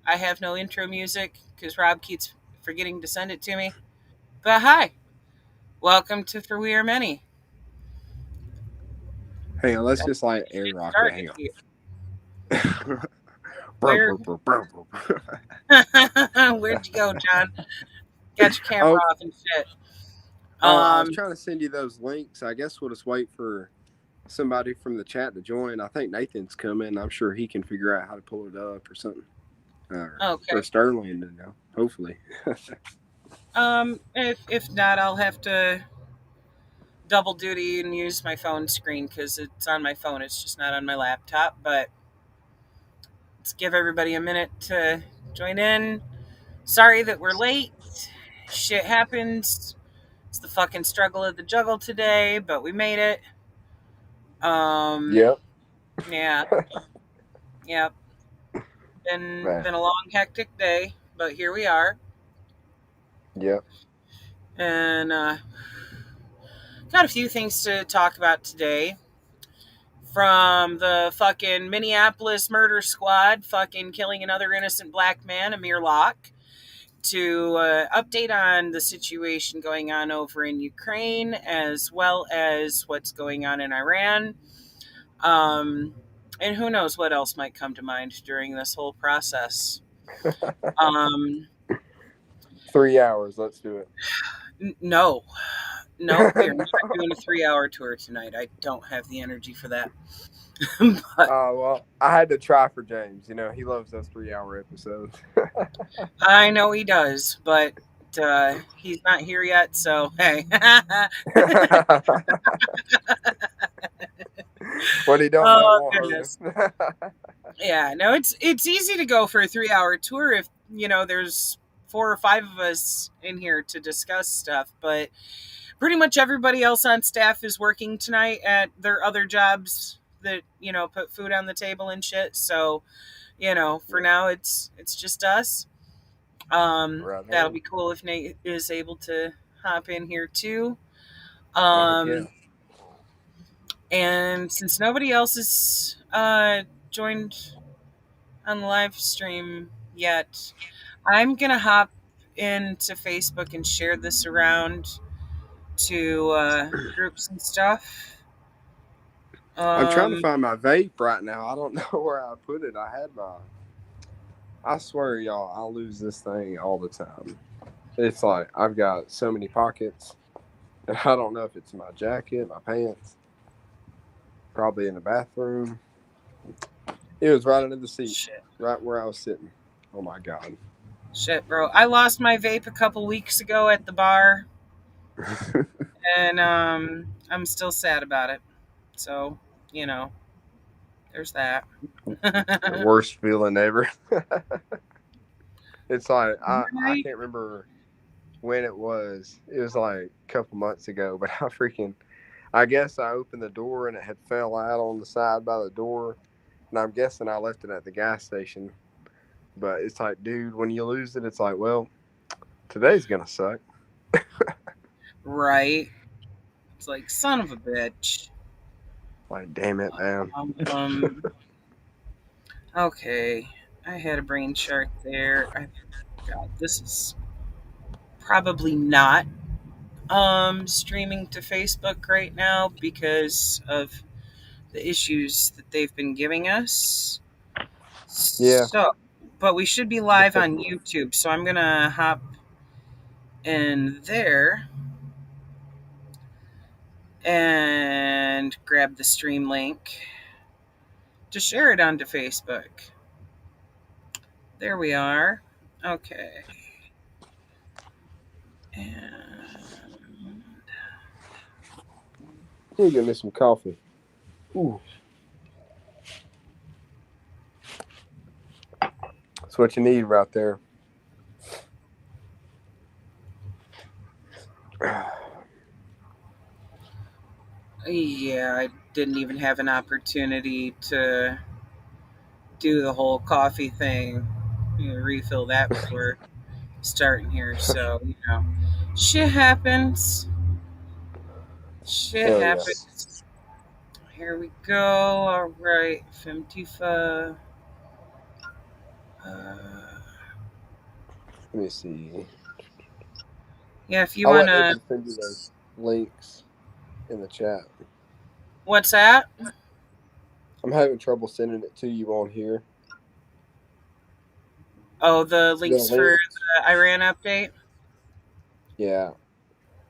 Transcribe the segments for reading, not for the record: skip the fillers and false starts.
I have no intro music because Rob keeps forgetting to send it to me. But hi, welcome to For We Are Many. Hang on, let's Let's just like get air shit rock it. started Hang here. on. Brum, Where brum, brum, brum, brum. where'd you go, John? Got your camera Oh, off and shit. I was Um, trying to send you those links. I guess we'll just wait for somebody from the chat to join. I think Nathan's coming. I'm sure he can figure out how to pull it up or something. Or okay. Sterling, hopefully. If not, I'll have to double duty and use my phone screen because it's on my phone. It's just not on my laptop. But let's give everybody a minute to join in. Sorry that we're late. Shit happens. It's the fucking struggle of the juggle today, but we made it. Um, Yep. yeah, yeah. Been Man. been a long, hectic day, but here we are, Yep. and got a few things to talk about today. From the fucking Minneapolis murder squad, fucking killing another innocent black man, Amir Locke, to update on the situation going on over in Ukraine, as well as what's going on in Iran. Um, and who knows what else might come to mind during this whole process. Um, 3 hours. Let's do it. no, no, we are not No. doing a 3 hour tour tonight. I don't have the energy for that. But Well, I had to try for James. He loves those 3 hour episodes. I know he does, but he's not here yet, so hey. What he don't know Oh won't hurt goodness. him. Yeah, no, it's easy to go for a 3 hour tour if there's 4 or 5 of us in here to discuss stuff, but pretty much everybody else on staff is working tonight at their other jobs that put food on the table and shit. So for Yeah, now it's just us. right That'll on. be cool if Nate is able to hop in here too. Oh, heck yeah. Um, and since nobody else has joined on the live stream yet, I'm gonna hop into Facebook and share this around to groups and stuff. I'm trying to Um, find my vape right now. I don't know where I put it. I swear, y'all, I lose this thing all the time. It's like I've got so many pockets, and I don't know if it's my jacket, my pants, probably in the bathroom. It was right under the seat, shit, right where I was sitting. Oh my god. shit, bro. I lost my vape a couple weeks ago at the bar, and I'm still sad about it. So, you know, there's that. Worst feeling ever. It's like I Right? can't remember when it was. It was like a couple months ago, but I guess I opened the door and it had fell out on the side by the door, and I'm guessing I left it at the gas station. But it's like, dude, when you lose it, it's like, well, today's gonna suck. Right. It's like son of a bitch. Like, damn it, man. Um, um okay. I had a brain shark there. I forgot. This is probably not streaming to Facebook right now because of the issues that they've been giving us. Yeah, So, but we should be live on definitely. YouTube. So I'm gonna hop in there and grab the stream link to share it onto Facebook. There we are. Okay. And You give me some coffee. Ooh, that's what you need right there. yeah, I didn't even have an opportunity to do the whole coffee thing, refill that before starting here. So, shit happens. Shit Hell yeah. happens. Here we go. All right. Femtifa. Let me see. Yeah, if you I'll want let to. April send you those links in the chat. What's that? I'm having trouble sending it to you on here. Oh, the The links for links. the Iran update? Yeah.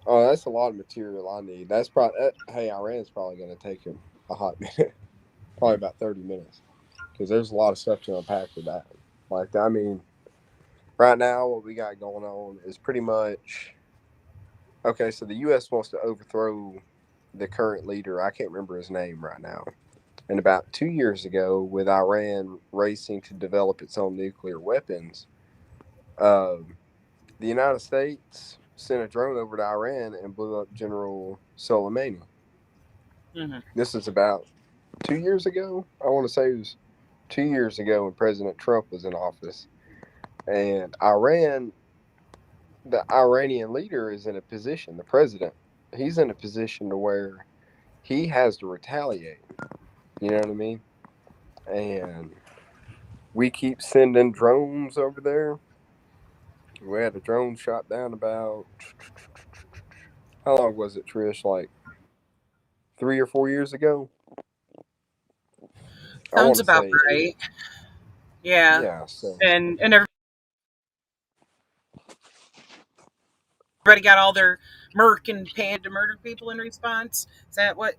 Oh, that's a lot of material I need. That's probably. Hey, Iran's probably going to take him a hot minute. Probably about 30 minutes. Because there's a lot of stuff to unpack with that. Like, I mean, right now, what we got going on is pretty much. Okay, so the U.S. wants to overthrow the current leader. I can't remember his name right now. And about 2 years ago, with Iran racing to develop its own nuclear weapons, um, the United States sent a drone over to Iran and blew up General Soleimani. Mm-hmm. This is about 2 years ago. I want to say it was 2 years ago when President Trump was in office. And the Iranian leader is in a position, the president, he's in a position to where he has to retaliate. You know what I mean? And we keep sending drones over there. We had a drone shot down about, how long was it, Trish? Like 3 or 4 years ago? I want Sounds to about say eight. right. Yeah, Yeah, so and everybody got all their merc and paid to murder people in response. Is that what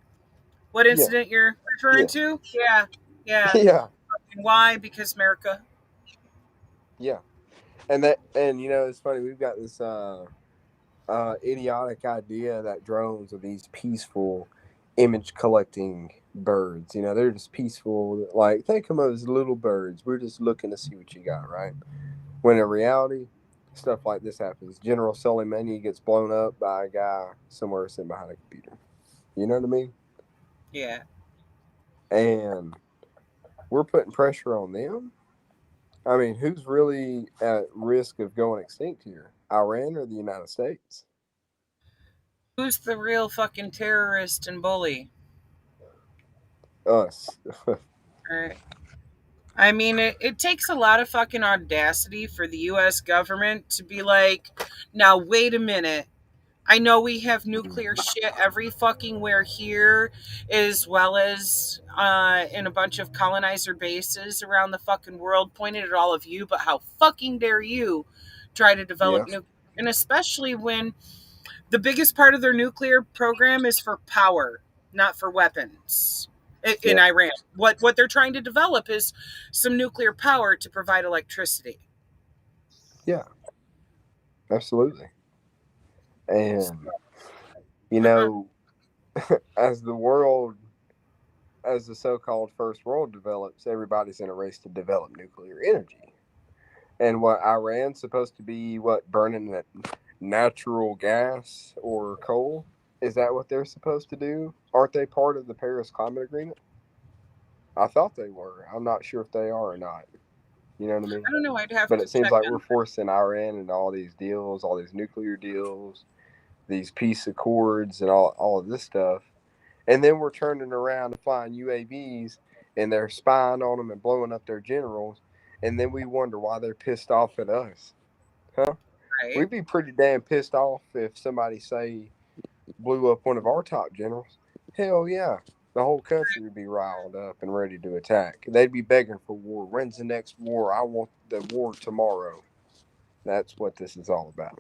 yeah, incident you're referring yeah, to? Yeah, yeah. yeah, And why? Because America. yeah. And it's funny. We've got this idiotic idea that drones are these peaceful image collecting birds. They're just peaceful. Like, think of them as little birds. We're just looking to see what you got, right? When in reality, stuff like this happens. General Soleimani gets blown up by a guy somewhere sitting behind a computer. You know what I mean? Yeah. And we're putting pressure on them. I mean, who's really at risk of going extinct here? Iran or the United States? Who's the real fucking terrorist and bully? Us. Right. I mean, it takes a lot of fucking audacity for the US government to be like, now, wait a minute. I know we have nuclear shit every fucking where here, as well as in a bunch of colonizer bases around the fucking world, pointed at all of you, but how fucking dare you try to develop Yeah, nuclear? And especially when the biggest part of their nuclear program is for power, not for weapons. In yeah, Iran, what they're trying to develop is some nuclear power to provide electricity. yeah, absolutely. And, you Uh-uh. know, as the world, as the so called first world develops, everybody's in a race to develop nuclear energy. And what Iran's supposed to be, what, burning that natural gas or coal? Is that what they're supposed to do? Aren't they part of the Paris Climate Agreement? I thought they were. I'm not sure if they are or not. You know what I mean? I don't know. I'd have But to it seems check like we're on. forcing Iran into all these deals, all these nuclear deals, these peace accords, and all of this stuff. And then we're turning around and flying UAVs and they're spying on them and blowing up their generals. And then we wonder why they're pissed off at us. Huh? Right. We'd be pretty damn pissed off if somebody, say, blew up one of our top generals. Hell yeah. The whole country would be riled up and ready to attack. They'd be begging for war. When's the next war? I want the war tomorrow. That's what this is all about.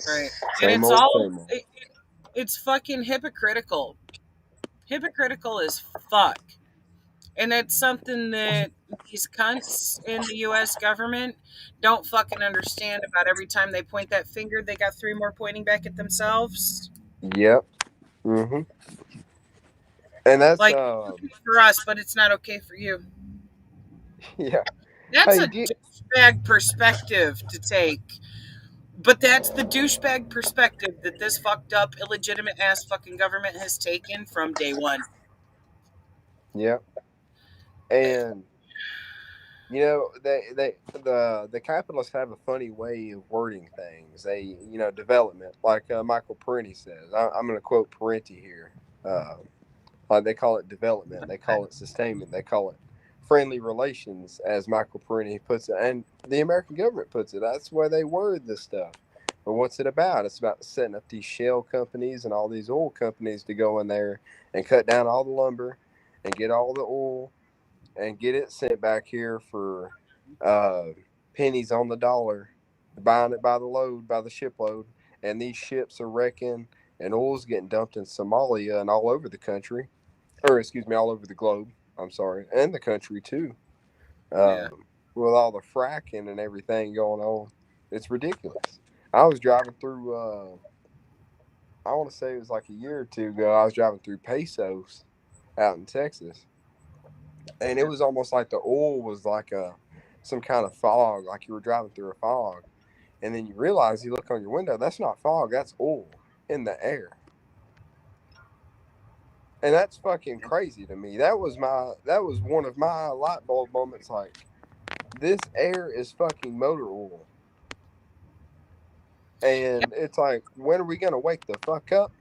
Right. And Same it's old, all same old. it's fucking hypocritical. Hypocritical as fuck. And that's something that these cunts in the US government don't fucking understand about every time they point that finger, they got three more pointing back at themselves. Yep. Mm-hmm. And that's Like, it's okay for us, but it's not okay for you. yeah. That's Hey, a douchebag perspective to take. But that's the douchebag perspective that this fucked up, illegitimate ass fucking government has taken from day one. yeah. And the capitalists have a funny way of wording things. Development, like Michael Parenti says. I'm going to quote Parenti here. Like, they call it development, they call it sustainment, they call it friendly relations, as Michael Parenti puts it, and the American government puts it. That's where they word this stuff. But what's it about? It's about setting up these shell companies and all these oil companies to go in there and cut down all the lumber and get all the oil and get it sent back here for uh, pennies on the dollar, buying it by the load, by the shipload. And these ships are wrecking, and oil's getting dumped in Somalia and all over the country, or excuse me, all over the globe. I'm sorry, and the country too. Yeah. With all the fracking and everything going on, it's ridiculous. I was driving through. I want to say it was like a year or two ago. I was driving through Pesos out in Texas, and it was almost like the oil was like a some kind of fog, like you were driving through a fog, and then you realize you look on your window, that's not fog, that's oil in the air. And that's fucking crazy to me. That was one of my light bulb moments. Like, this air is fucking motor oil, and it's like, when are we gonna wake the fuck up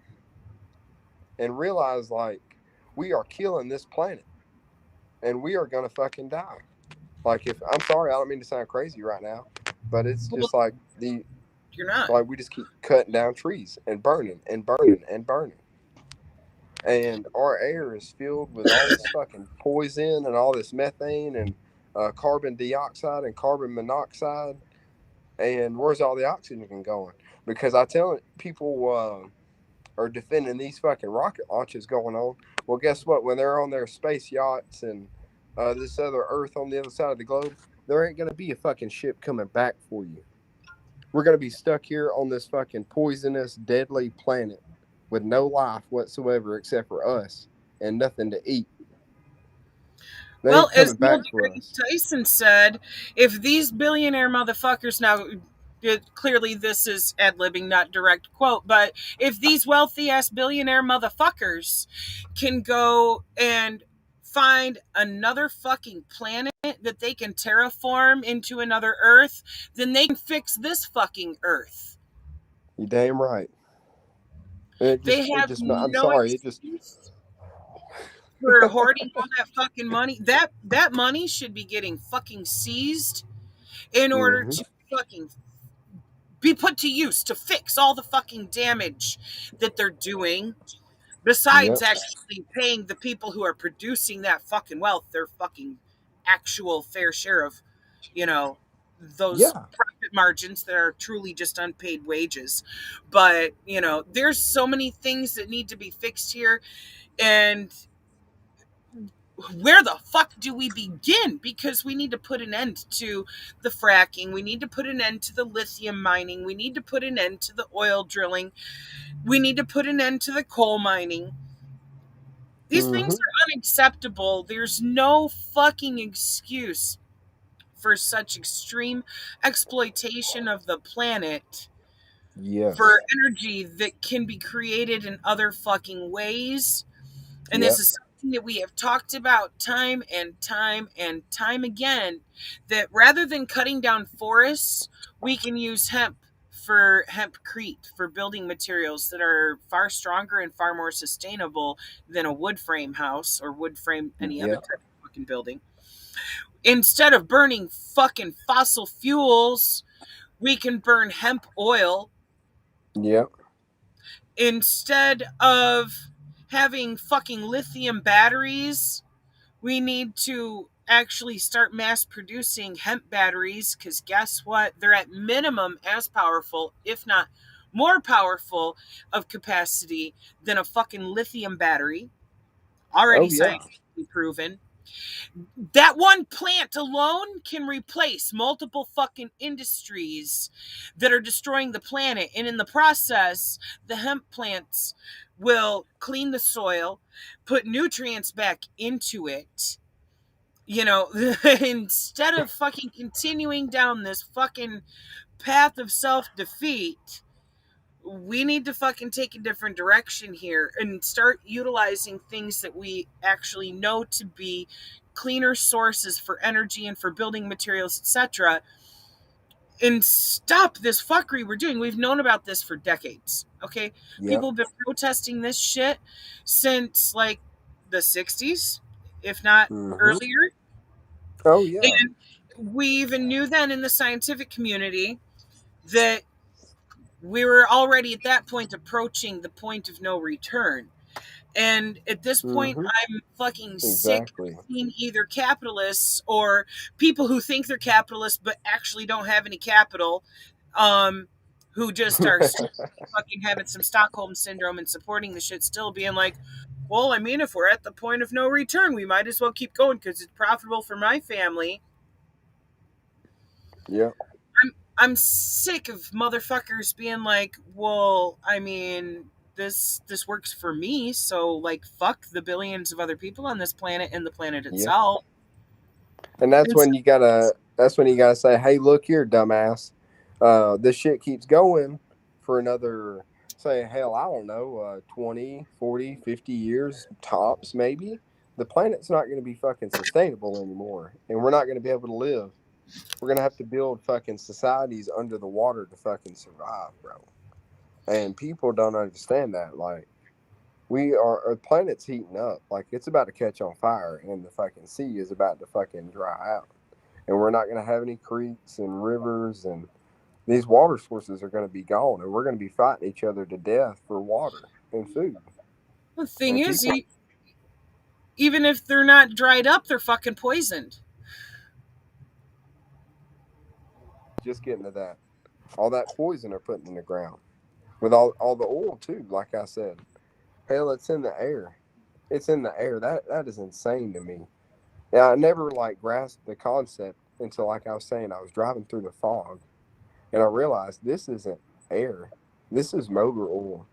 and realize, like, we are killing this planet and we are gonna fucking die? Like, if I'm sorry, I don't mean to sound crazy right now, but it's Well, just like the you're not. like we just keep cutting down trees and burning and burning and burning. And our air is filled with all this fucking poison and all this methane and carbon dioxide and carbon monoxide. And where's all the oxygen going? Because I tell people are defending these fucking rocket launches going on. Well, guess what? When they're on their space yachts and this other Earth on the other side of the globe, there ain't gonna be a fucking ship coming back for you. We're gonna be stuck here on this fucking poisonous, deadly planet with no life whatsoever except for us and nothing to eat. They Well, ain't as coming Neil back for deGrasse us. Tyson said, if these billionaire motherfuckers now, clearly this is ad libbing, not direct quote, but if these wealthy ass billionaire motherfuckers can go and find another fucking planet that they can terraform into another Earth, then they can fix this fucking Earth. You damn right. They It have just, I'm no sorry. It just, excuse for hoarding all that fucking money. That money should be getting fucking seized in order mm-hmm. to fucking be put to use to fix all the fucking damage that they're doing, besides Yep. actually paying the people who are producing that fucking wealth their fucking actual fair share of, you know, those Yeah. profit margins that are truly just unpaid wages. But, there's so many things that need to be fixed here. And where the fuck do we begin? Because we need to put an end to the fracking. We need to put an end to the lithium mining. We need to put an end to the oil drilling. We need to put an end to the coal mining. These things Mm-hmm. are unacceptable. There's no fucking excuse for such extreme exploitation of the planet for Yes. energy that can be created in other fucking ways. And this Yep. is something that we have talked about time and time and time again, that rather than cutting down forests, we can use hemp for hempcrete for building materials that are far stronger and far more sustainable than a wood frame house or wood frame any other Yep. type of fucking building. Instead of burning fucking fossil fuels, we can burn hemp oil. Yep. Instead of having fucking lithium batteries, we need to actually start mass producing hemp batteries, because guess what? They're at minimum as powerful, if not more powerful of capacity than a fucking lithium battery. Already Oh yeah. scientifically proven. That one plant alone can replace multiple fucking industries that are destroying the planet. And in the process, the hemp plants will clean the soil, put nutrients back into it. Instead of fucking continuing down this fucking path of self defeat, we need to fucking take a different direction here and start utilizing things that we actually know to be cleaner sources for energy and for building materials, etc., and stop this fuckery we're doing. We've known about this for decades. Okay, Yep. people have been protesting this shit since like the 60s, if not Mm-hmm. earlier. Oh yeah. And we even knew then in the scientific community that we were already at that point approaching the point of no return. And at this point, Mm-hmm. I'm fucking sick of Exactly. seeing either capitalists or people who think they're capitalists but actually don't have any capital, um, who just are fucking having some Stockholm syndrome and supporting the shit still being like, well, I mean, if we're at the point of no return, we might as well keep going because it's profitable for my family. Yeah. I'm sick of motherfuckers being like, well, I mean, this works for me, so like fuck the billions of other people on this planet and the planet Yeah. itself. And that's It's when you gotta. That's when you gotta say, "Hey, look here, dumbass. This shit keeps going for another, say, hell, I don't know, 20, 40, 50 years tops, maybe. The planet's not going to be fucking sustainable anymore, and we're not going to be able to live. We're going to have to build fucking societies under the water to fucking survive, bro. And people don't understand that. Like, our planet's heating up. Like, it's about to catch on fire, and the fucking sea is about to fucking dry out. And we're not going to have any creeks and rivers, and these water sources are going to be gone, and we're going to be fighting each other to death for water and food. the thing And is, people even if they're not dried up, they're fucking poisoned. just getting to that. All that poison they're putting in the ground with all the oil too. Like I said, hell, it's in the air. It's in the air. That is insane to me. Yeah, I never like grasped the concept until, like I was saying, I was driving through the fog and I realized this isn't air. This is motor oil,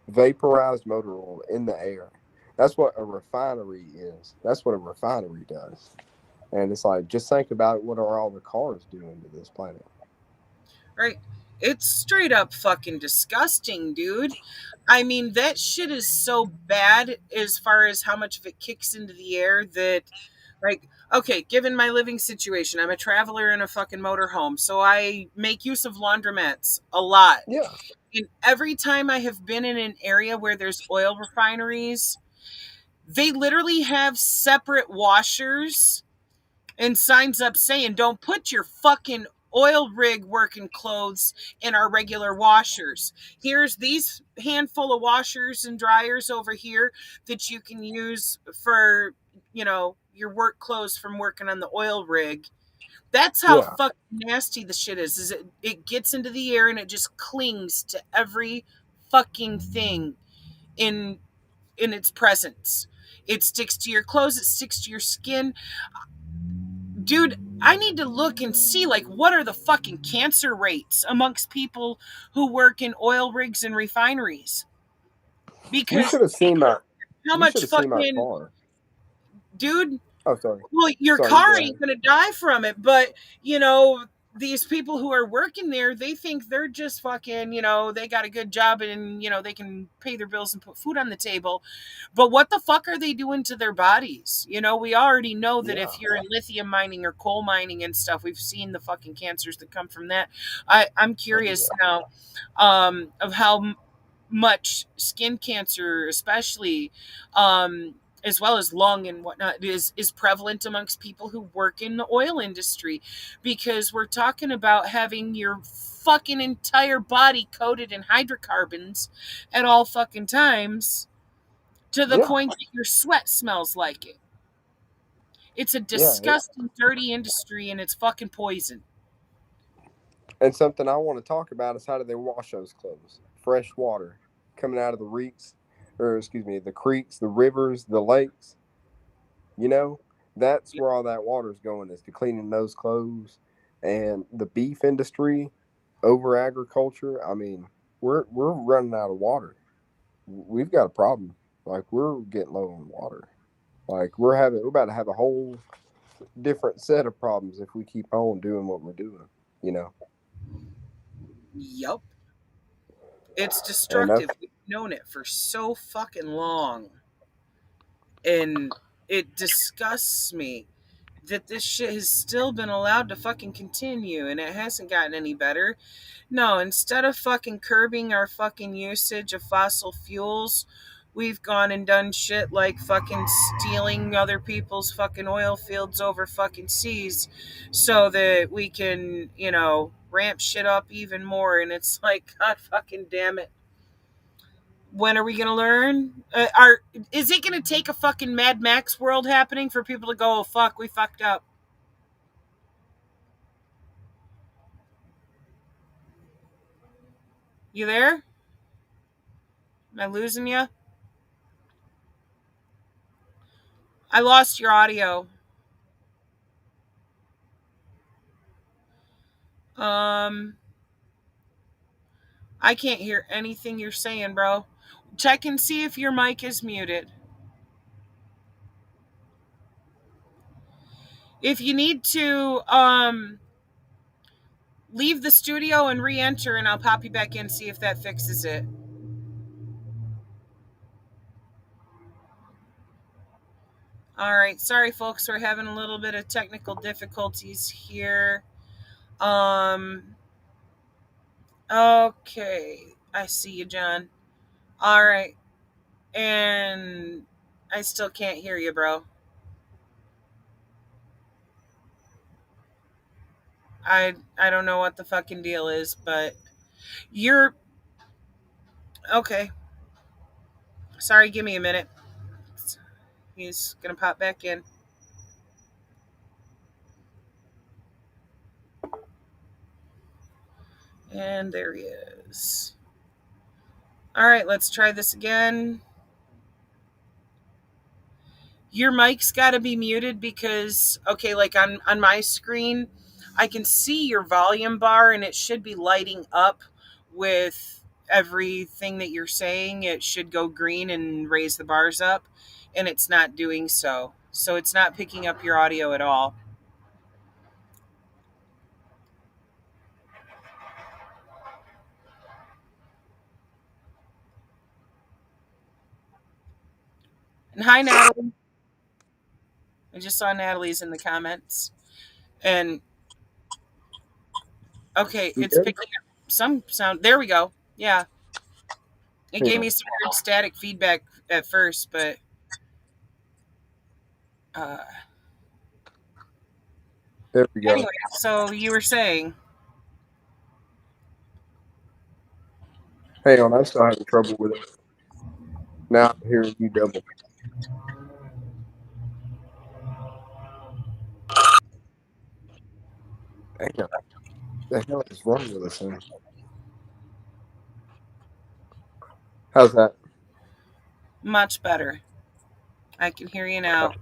vaporized motor oil in the air. That's what a refinery is. That's what a refinery does. And it's like, just think about what are all the cars doing to this planet. Right? It's straight up fucking disgusting, dude. I mean, that shit is so bad as far as how much of it kicks into the air that, like, okay, given my living situation, I'm a traveler in a fucking motorhome, so I make use of laundromats a lot. Yeah, And every time I have been in an area where there's oil refineries, they literally have separate washers and signs up saying, don't put your fucking oil rig working clothes in our regular washers. Here's these handful of washers and dryers over here that you can use for, your work clothes from working on the oil rig. That's how yeah, fucking nasty the shit is it gets into the air and it just clings to every fucking thing in in its presence. It sticks to your clothes, it sticks to your skin. Dude, I need to look and see, like, what are the fucking cancer rates amongst people who work in oil rigs and refineries? you Because should have seen my how you should much have seen my fucking, car. dude, Oh, sorry, well, your sorry. You car go ahead. ain't gonna die from it, but you know, these people who are working there, they think they're just fucking, they got a good job and they can pay their bills and put food on the table. But what the fuck are they doing to their bodies? We already know that Yeah, if you're in lithium mining or coal mining and stuff, we've seen the fucking cancers that come from that. I'm oh curious yeah, now, of how much skin cancer, especially, as well as lung and whatnot, is prevalent amongst people who work in the oil industry, because we're talking about having your fucking entire body coated in hydrocarbons at all fucking times, to the yeah, point that your sweat smells like it. It's a yeah. disgusting, dirty industry, and it's fucking poison. And something I want to talk about is how do they wash those clothes? Fresh water coming out of the reeks, or excuse me, the creeks, the rivers, the lakes. You know, that's where all that water is going, is to cleaning those clothes. And the beef industry, over agriculture. I mean, we're running out of water. We've got a problem. Like, we're getting low on water. Like, we're about to have a whole different set of problems if we keep on doing what we're doing. You know, Yup. It's and that's destructive. We've known it for so fucking long. And it disgusts me that this shit has still been allowed to fucking continue and it hasn't gotten any better. No, instead of fucking curbing our fucking usage of fossil fuels, we've gone and done shit like fucking stealing other people's fucking oil fields over fucking seas so that we can, ramp shit up even more. And it's like, God fucking damn it. When are we gonna learn? Is it gonna take a fucking Mad Max world happening for people to go, oh fuck, we fucked up? You there? Am I losing you? I lost your audio. Um, I can't hear anything you're saying, bro. Check and see if your mic is muted. If you need to, leave the studio and re-enter, and I'll pop you back in, see if that fixes it. All right, sorry folks, we're having a little bit of technical difficulties here. Okay, I see you, John. All right, and I still can't hear you, bro. I don't know what the fucking deal is, but you're okay. Sorry, give me a minute. He's gonna pop back in. And there he is. All right, let's try this again. Your mic's got to be muted because, okay, like on my screen, I can see your volume bar and it should be lighting up with everything that you're saying. It should go green and raise the bars up, and it's not doing so. So it's not picking up your audio at all. And hi, Natalie. I just saw Natalie's in the comments. And okay, You it's good? picking up some sound. There we go. Yeah. It gave Yeah. me some weird static feedback at first, but There we go. anyway, so you were saying, Hang on, I'm still having trouble with it. Now I'm hearing you double. Hang on. The hell is wrong with this thing? How's that? much better. I can hear you now.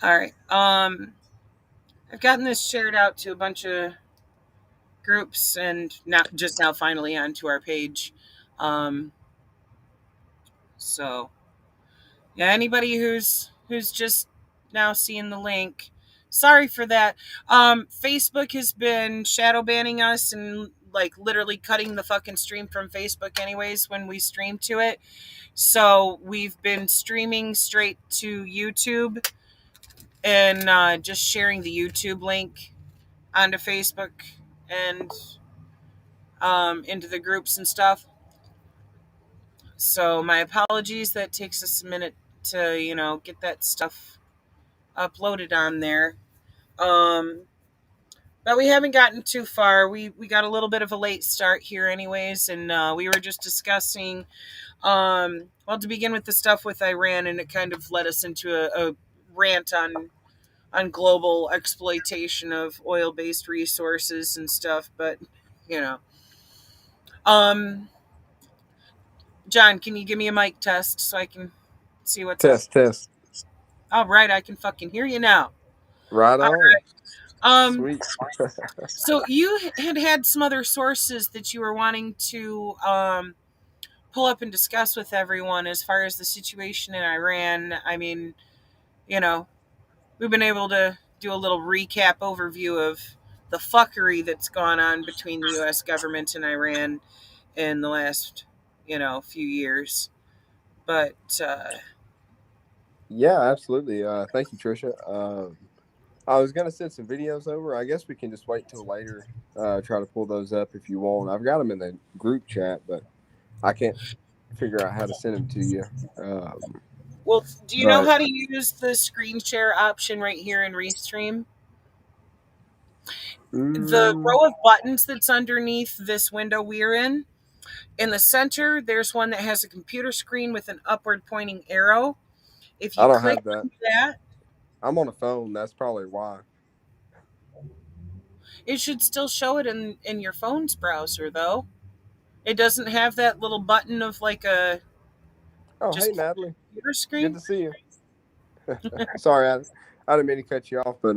All right. I've gotten this shared out to a bunch of groups and not just now finally onto our page. Um, so yeah, anybody who's just now seeing the link, sorry for that. Facebook has been shadow banning us and like literally cutting the fucking stream from Facebook anyways when we stream to it. So we've been streaming straight to YouTube and just sharing the YouTube link onto Facebook and into the groups and stuff. So my apologies. That takes us a minute to get that stuff uploaded on there. Um, but we haven't gotten too far. We got a little bit of a late start here, anyways, and we were just discussing. Well, to begin with the stuff with Iran, and it kind of led us into a rant on global exploitation of oil-based resources and stuff. But you know, um, John, can you give me a mic test so I can see what's up? Test. All right, I can fucking hear you now. Right All on. right. Sweet. So you had some other sources that you were wanting to pull up and discuss with everyone as far as the situation in Iran. I mean, you know, we've been able to do a little recap overview of the fuckery that's gone on between the U.S. government and Iran in the last, few years. But Yeah, absolutely. Thank you, Trisha. I was gonna send some videos over. I guess we can just wait till later. Try to pull those up if you want. I've got them in the group chat, but I can't. figure out how to send them to you. Um, Well, do you know but how to use the screen share option right here in Restream? The mm, row of buttons that's underneath this window we're in the center, there's one that has a computer screen with an upward pointing arrow. If I you don't click have that. on that, I'm on a phone. That's probably why. it should still show it in your phone's browser, though. It doesn't have that little button of like a Oh, hey, just Natalie. computer Good screen. to see you. Sorry, I didn't mean to cut you off, but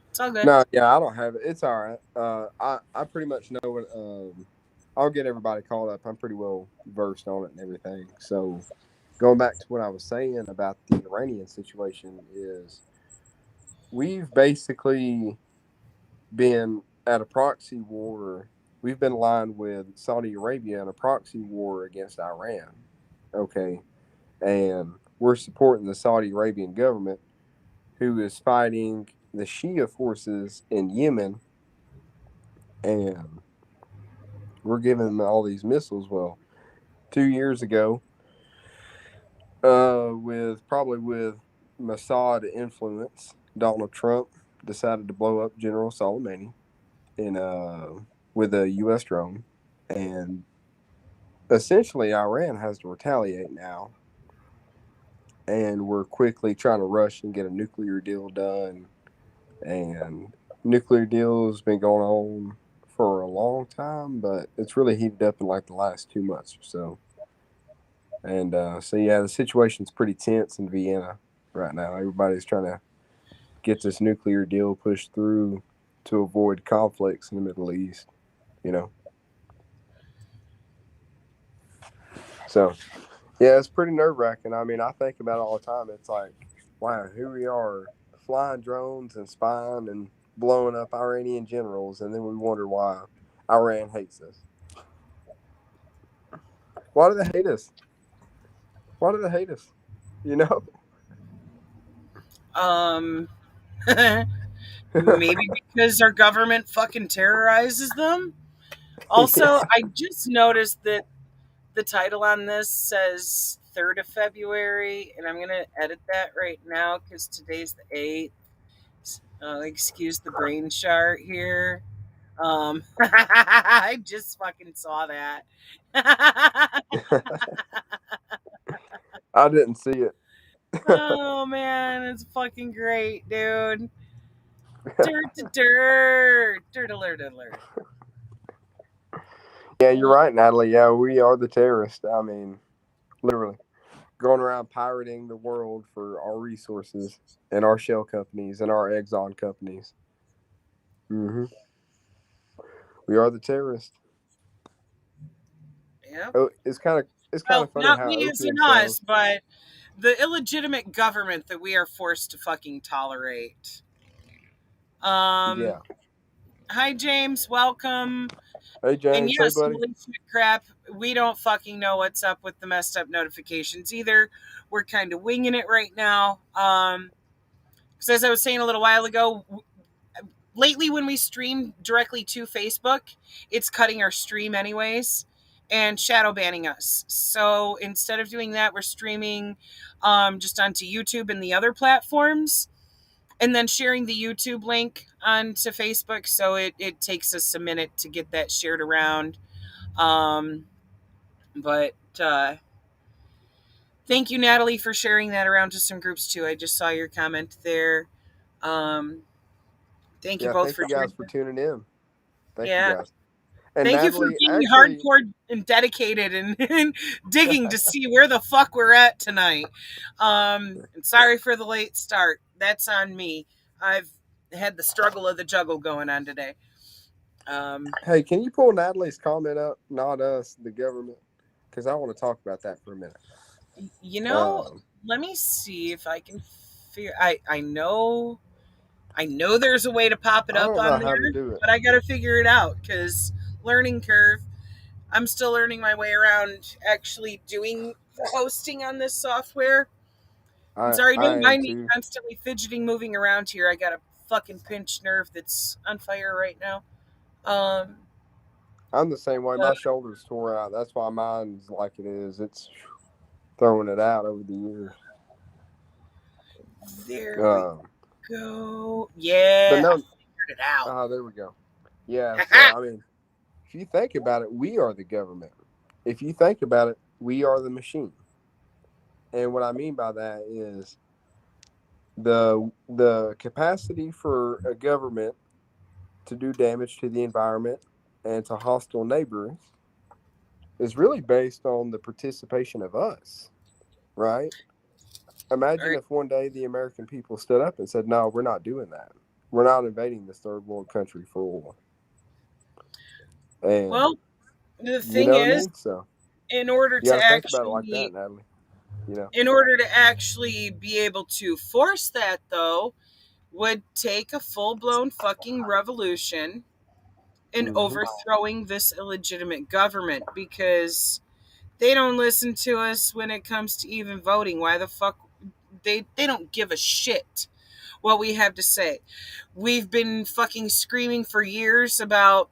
It's all good. no, yeah, I don't have it. It's all right. I pretty much know what. I'll get everybody caught up. I'm pretty well versed on it and everything. So, going back to what I was saying about the Iranian situation is we've basically been at a proxy war. We've been aligned with Saudi Arabia in a proxy war against Iran. Okay, and we're supporting the Saudi Arabian government who is fighting the Shia forces in Yemen, and we're giving them all these missiles. Well, 2 years ago, with Mossad influence, Donald Trump decided to blow up General Soleimani in with a U.S. drone, and essentially Iran has to retaliate now, and we're quickly trying to rush and get a nuclear deal done. And nuclear deal has been going on for a long time, but it's really heated up in like the last 2 months or so. And so yeah, the situation's pretty tense in Vienna right now. Everybody's trying to get this nuclear deal pushed through to avoid conflicts in the Middle East. You know, so yeah, it's pretty nerve wracking. I mean, I think about it all the time. It's like, wow, here we are flying drones and spying and blowing up Iranian generals, and then we wonder why Iran hates us. Why do they hate us? Why do they hate us? You know? Um, maybe because our government fucking terrorizes them. Also, Yeah. I just noticed that the title on this says 3rd of February, and I'm going to edit that right now because today's the 8th. Excuse the brain chart here. I just fucking saw that. I didn't see it. Oh man, it's fucking great, dude. Dirt to dirt. Dirt alert alert. Yeah, you're right, Natalie. Yeah, we are the terrorists. I mean, literally going around pirating the world for our resources and our shell companies and our Exxon companies. Hmm. We are the terrorists. Yep. Oh, it's kind Well, of funny not how we as in opium us, sounds. but the illegitimate government that we are forced to fucking tolerate. Um, Yeah. Hi James, welcome. Hey And James, hey yes, buddy. holy shit crap, we don't fucking know what's up with the messed up notifications either. We're kind of winging it right now. Because as I was saying a little while ago, lately when we stream directly to Facebook, it's cutting our stream anyways and shadow banning us. So instead of doing that, we're streaming just onto YouTube and the other platforms, and then sharing the YouTube link onto Facebook. So it takes us a minute to get that shared around. Um, but thank you, Natalie, for sharing that around to some groups too. I just saw your comment there. Um, thank you Yeah, both thank for you guys sharing. for tuning in. Thank you Yeah. guys. And Thank you for Natalie, being actually, hardcore and dedicated and digging to see where the fuck we're at tonight. And sorry for the late start. That's on me. I've had the struggle of the juggle going on today. Um, hey, can you pull Natalie's comment up? Not us, the government, because I want to talk about that for a minute. you know, Um, let me see if I can figure. I know there's a way to pop it I up don't know on how to there, do it. but I got to figure it out because learning curve. I'm still learning my way around actually doing the hosting on this software. And sorry, I don't am mind me too. constantly fidgeting, moving around here. I got a fucking pinched nerve that's on fire right now. Um, I'm the same way. Uh, My shoulder's tore out. That's why mine's like it is. It's throwing it out over the years. there we Um, go. but Yeah, I no, figured it out. there we go. Yeah. So I mean, if you think about it, we are the government. If you think about it, we are the machine. And what I mean by that is the capacity for a government to do damage to the environment and to hostile neighbors is really based on the participation of us, right? All Imagine right. if one day the American people stood up and said, "No, we're not doing that. We're not invading this third world country for war." And Well, the you thing know what I is, mean? So in order you to got to think about it like that, actually, Natalie. You know? in order to actually be able to force that, though, would take a full blown fucking revolution in Hmm. overthrowing this illegitimate government because they don't listen to us when it comes to even voting. Why the fuck they don't give a shit what we have to say. We've been fucking screaming for years about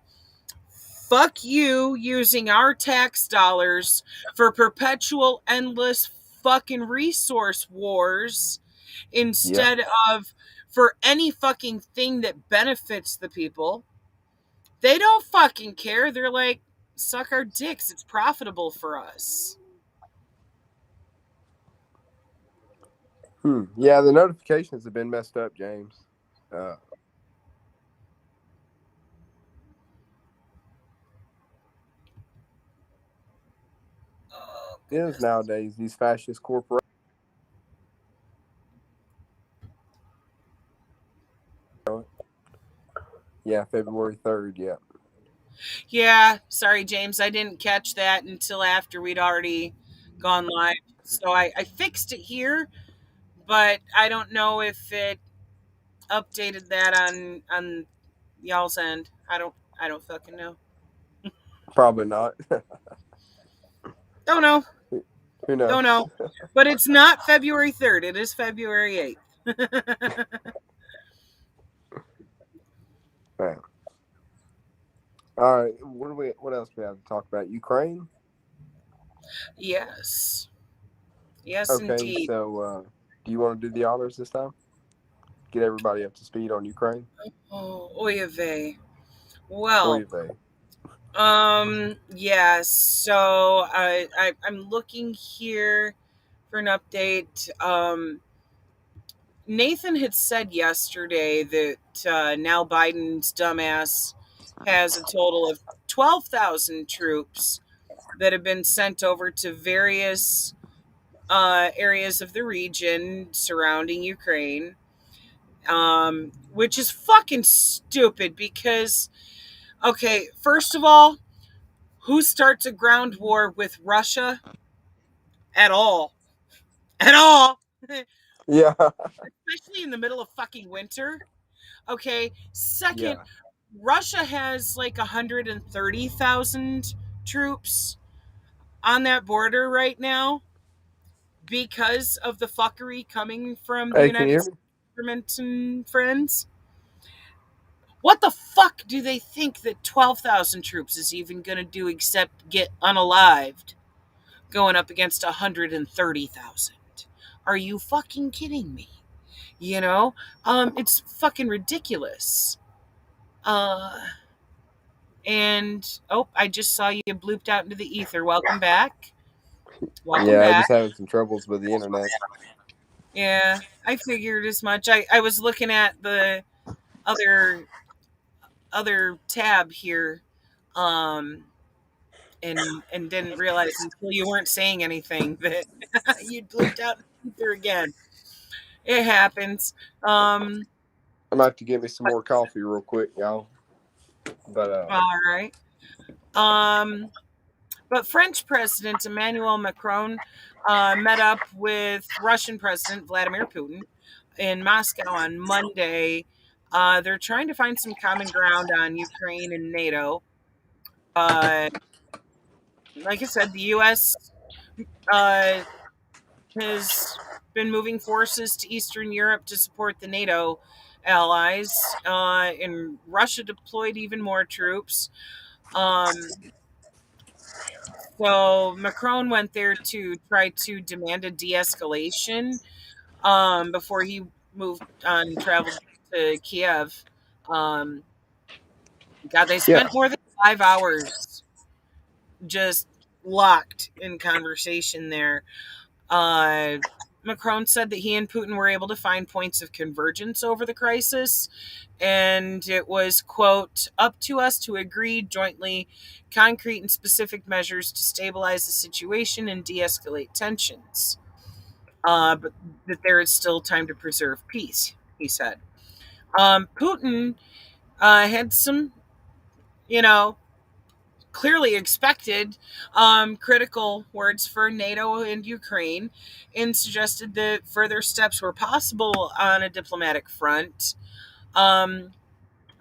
fuck you using our tax dollars for perpetual endless fucking resource wars Yeah. instead of for any fucking thing that benefits the people. They don't fucking care. They're like, suck our dicks. It's profitable for us. Yeah, the notifications have been messed up, James. Uh, Oh, is goodness. nowadays these fascist corporations. Yeah, February 3rd. Yeah. Yeah, sorry, James. I didn't catch that until after we'd already gone live. So I fixed it here, but I don't know if it updated that on y'all's end. I don't fucking know. Probably not. Don't know. Who Don't knows? know. But it's not February 3rd. It is February 8th. Yeah. All right. What else do we have to talk about? Ukraine? Yes. Yes, Okay, indeed. so do you want to do the honors this time? Get everybody up to speed on Ukraine? Oh, oy vey. Oy Well, vey. yeah, so I'm looking here for an update. Nathan had said yesterday that now Biden's dumbass has a total of 12,000 troops that have been sent over to various areas of the region surrounding Ukraine, which is fucking stupid because, okay, first of all, who starts a ground war with Russia at all? At all. Yeah. Especially in the middle of fucking winter. Okay. Second, Yeah. Russia has like 130,000 troops on that border right now because of the fuckery coming from the Hey, can you United hear States me? government and friends. What the fuck do they think that 12,000 troops is even going to do except get unalived going up against 130,000? Are you fucking kidding me? You know, it's fucking ridiculous. Uh, and oh, I just saw you blooped out into the ether. Welcome back. Welcome Yeah, back. just having some troubles with the internet. Yeah, I figured as much. I was looking at the other tab here, um, and didn't realize until you weren't saying anything that you blooped out in the ether again. It happens. Um, I'm gonna have to get me some more coffee real quick, y'all. But all right. Um, But French President Emmanuel Macron met up with Russian President Vladimir Putin in Moscow on Monday. They're trying to find some common ground on Ukraine and NATO. Uh, like I said, the U.S. Uh, has been moving forces to Eastern Europe to support the NATO allies, and Russia deployed even more troops. Um, so Macron went there to try to demand a de-escalation before he moved on traveled to Kiev. Um, God, they Yeah. spent more than 5 hours just locked in conversation there. Uh, Macron said that he and Putin were able to find points of convergence over the crisis, and it was, quote, up to us to agree jointly concrete and specific measures to stabilize the situation and de escalate tensions. But that there is still time to preserve peace, he said. Putin had some, you know, clearly expected critical words for NATO and Ukraine and suggested that further steps were possible on a diplomatic front. Um,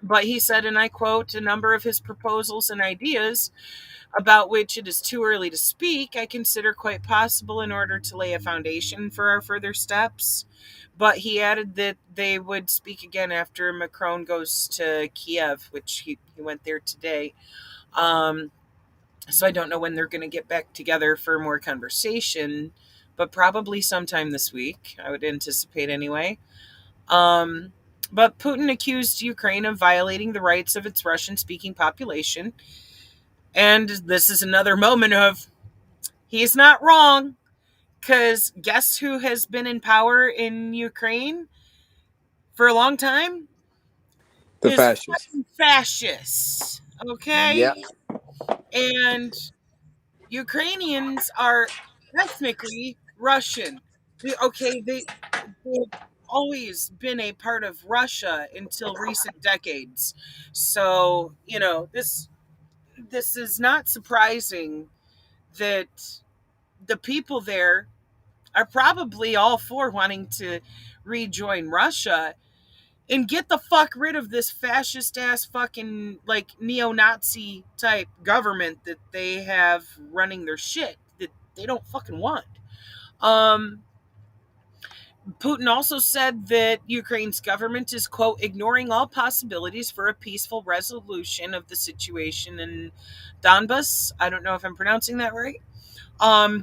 but he said, and I quote, a number of his proposals and ideas about which it is too early to speak, I consider quite possible in order to lay a foundation for our further steps. But he added that they would speak again after Macron goes to Kiev, which he went there today. Um, so I don't know when they're going to get back together for more conversation, but probably sometime this week, I would anticipate anyway. Um, but Putin accused Ukraine of violating the rights of its Russian speaking population. And this is another moment of he's not wrong, because guess who has been in power in Ukraine for a long time? The Is fascists. fucking fascists. Okay? Yeah. And Ukrainians are ethnically Russian. Okay, they've always been a part of Russia until recent decades. So, this is not surprising that the people there are probably all for wanting to rejoin Russia and get the fuck rid of this fascist ass fucking like neo-Nazi type government that they have running their shit that they don't fucking want. Um Putin also said that Ukraine's government is, quote, ignoring all possibilities for a peaceful resolution of the situation in Donbas. I don't know if I'm pronouncing that right.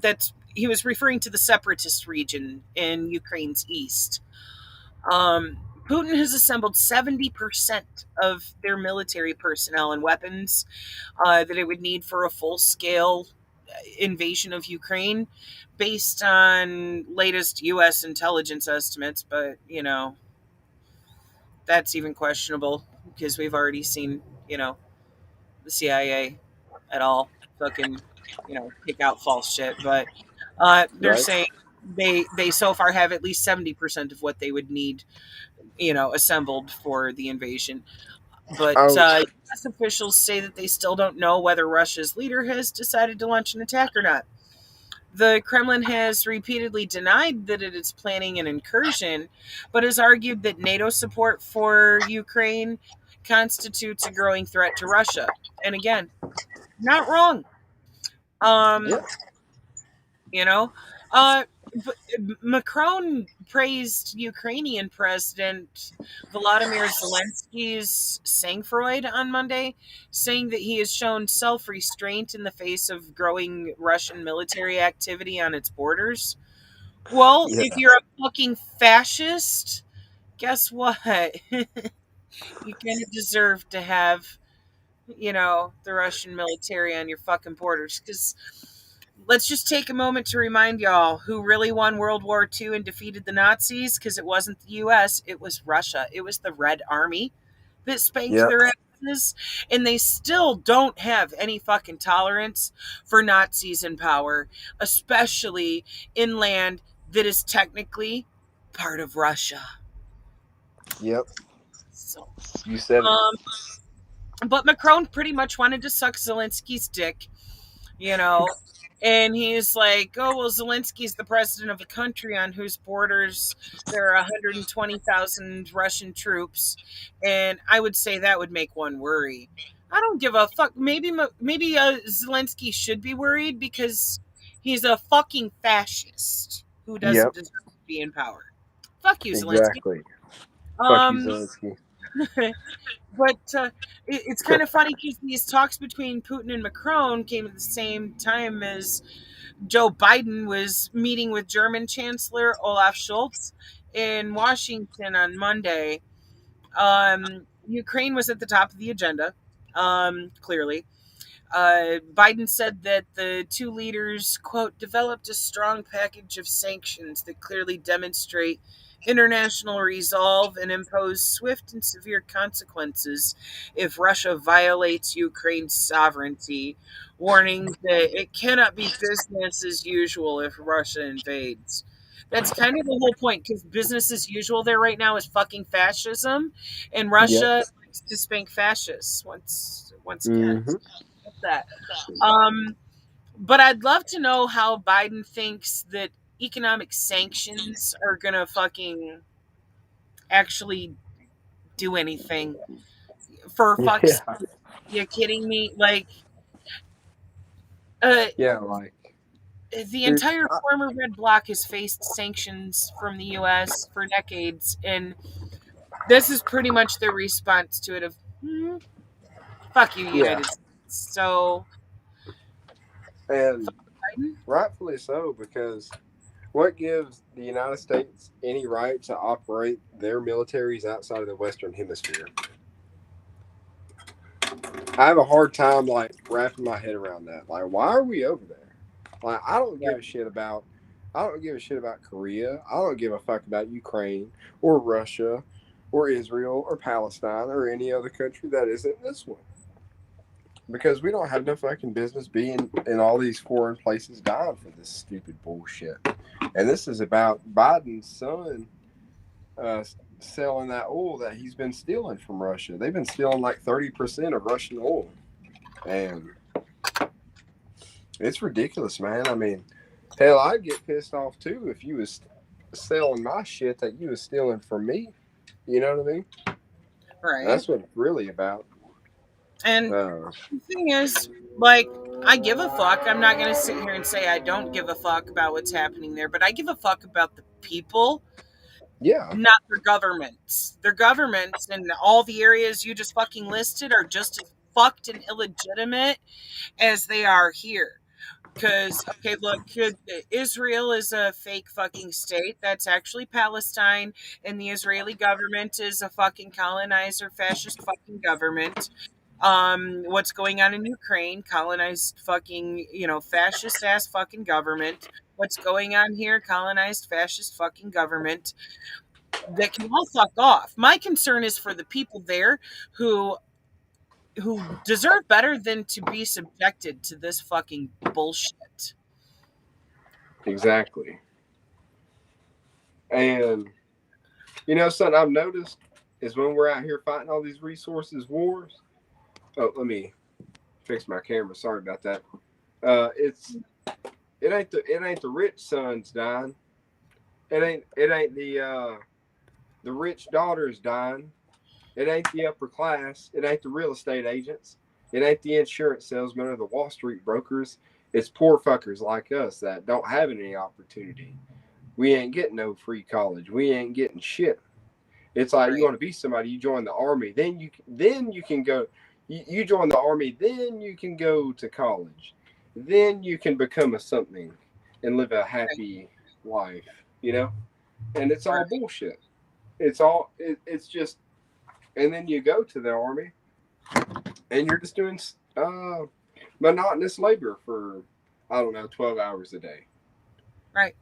That's he was referring to the separatist region in Ukraine's east. Um, Putin has assembled 70% of their military personnel and weapons that it would need for a full scale invasion of Ukraine based on latest US intelligence estimates. But, that's even questionable because we've already seen, the CIA at all fucking, kick out false shit. But they're Right. saying they so far have at least 70% of what they would need assembled for the invasion. But Oh, U.S. officials say that they still don't know whether Russia's leader has decided to launch an attack or not. The Kremlin has repeatedly denied that it is planning an incursion, but has argued that NATO support for Ukraine constitutes a growing threat to Russia. And again, not wrong. yeah. Um, you know, uh, but Macron praised Ukrainian President Volodymyr Zelensky's sang-froid on Monday, saying that he has shown self-restraint in the face of growing Russian military activity on its borders. Well, Yeah. if you're a fucking fascist, guess what? You kind of deserve to have, the Russian military on your fucking borders. Because let's just take a moment to remind y'all who really won World War II and defeated the Nazis, because it wasn't the US, it was Russia. It was the Red Army that spanked Yeah. their asses. And they still don't have any fucking tolerance for Nazis in power, especially in land that is technically part of Russia. Yep. So, You said it. um, but Macron pretty much wanted to suck Zelensky's dick, you know. And he's like, oh, well, Zelensky's the president of a country on whose borders there are 120,000 Russian troops. And I would say that would make one worry. I don't give a fuck. Maybe Zelensky should be worried because he's a fucking fascist who doesn't Yep. deserve to be in power. Fuck you, Zelensky. Exactly. Fuck you, Um, Zelensky. But it's kind of funny because these talks between Putin and Macron came at the same time as Joe Biden was meeting with German Chancellor Olaf Scholz in Washington on Monday. Ukraine was at the top of the agenda, clearly. Biden said that the two leaders, quote, developed a strong package of sanctions that clearly demonstrate international resolve and impose swift and severe consequences if Russia violates Ukraine's sovereignty, warning that it cannot be business as usual if Russia invades. That's kind of the whole point, because business as usual there right now is fucking fascism, and Yep. Russia likes to spank fascists once again. Mm-hmm. That. But I'd love to know how Biden thinks that economic sanctions are gonna fucking actually do anything. For fuck's Yeah. sake, you kidding me? Like, uh, Yeah, like, the dude, entire former Red Bloc has faced sanctions from the U.S. for decades, and this is pretty much their response to it. Of fuck you, yeah, United States. So, and Biden, rightfully so, because what gives the United States any right to operate their militaries outside of the Western Hemisphere? I have a hard time like wrapping my head around that. Like, why are we over there? Like, I don't give a shit about Korea. I don't give a fuck about Ukraine or Russia or Israel or Palestine or any other country that isn't this one. Because we don't have no fucking business being in all these foreign places dying for this stupid bullshit. And this is about Biden's son uh, selling that oil that he's been stealing from Russia. They've been stealing like 30% of Russian oil. And it's ridiculous, man. I mean, hell, I'd get pissed off too if you was selling my shit that you was stealing from me. You know what I mean? right? That's what it's really about. And Uh, the thing is, like, I give a fuck. I'm not going to sit here and say I don't give a fuck about what's happening there, but I give a fuck about the people, yeah, not their governments. Their governments and all the areas you just fucking listed are just as fucked and illegitimate as they are here. Because, okay, look, Israel is a fake fucking state. That's actually Palestine. And the Israeli government is a fucking colonizer, fascist fucking government. What's going on in Ukraine, colonized fucking, fascist ass fucking government. What's going on here, colonized fascist fucking government. That can all fuck off. My concern is for the people there who deserve better than to be subjected to this fucking bullshit. exactly. And something I've noticed is when we're out here fighting all these resources wars. Oh, let me fix my camera. Sorry about that. It ain't the rich sons dying. It ain't the rich daughters dying. It ain't the upper class. It ain't the real estate agents. It ain't the insurance salesmen or the Wall Street brokers. It's poor fuckers like us that don't have any opportunity. We ain't getting no free college. We ain't getting shit. It's like you Right. want to be somebody, you join the army, then you can go. You join the army, then you can go to college, then you can become a something and live a Right. happy life. You know, and it's all Right. bullshit. It's just, and then you go to the army and you're just doing monotonous labor for, I don't know, 12 hours a day. Right.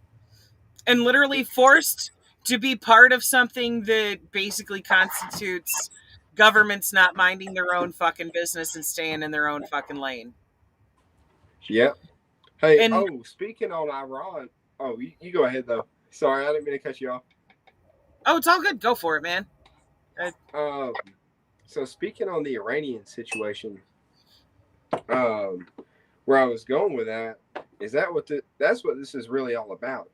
And literally forced to be part of something that basically constitutes governments not minding their own fucking business and staying in their own fucking lane. Yep. Hey, And speaking on Iran, you go ahead though. Sorry, I didn't mean to cut you off. oh, it's all good. Go for it, man. Uh, Um, so speaking on the Iranian situation, um, where I was going with that is that's what this is really all about.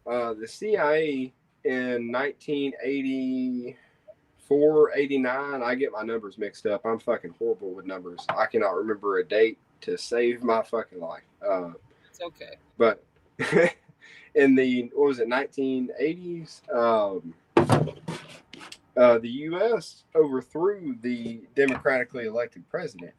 The CIA in 1984, 89. I get my numbers mixed up. I'm fucking horrible with numbers. I cannot remember a date to save my fucking life. it's okay. But in the, what was it, 1980s, the U.S. overthrew the democratically elected president.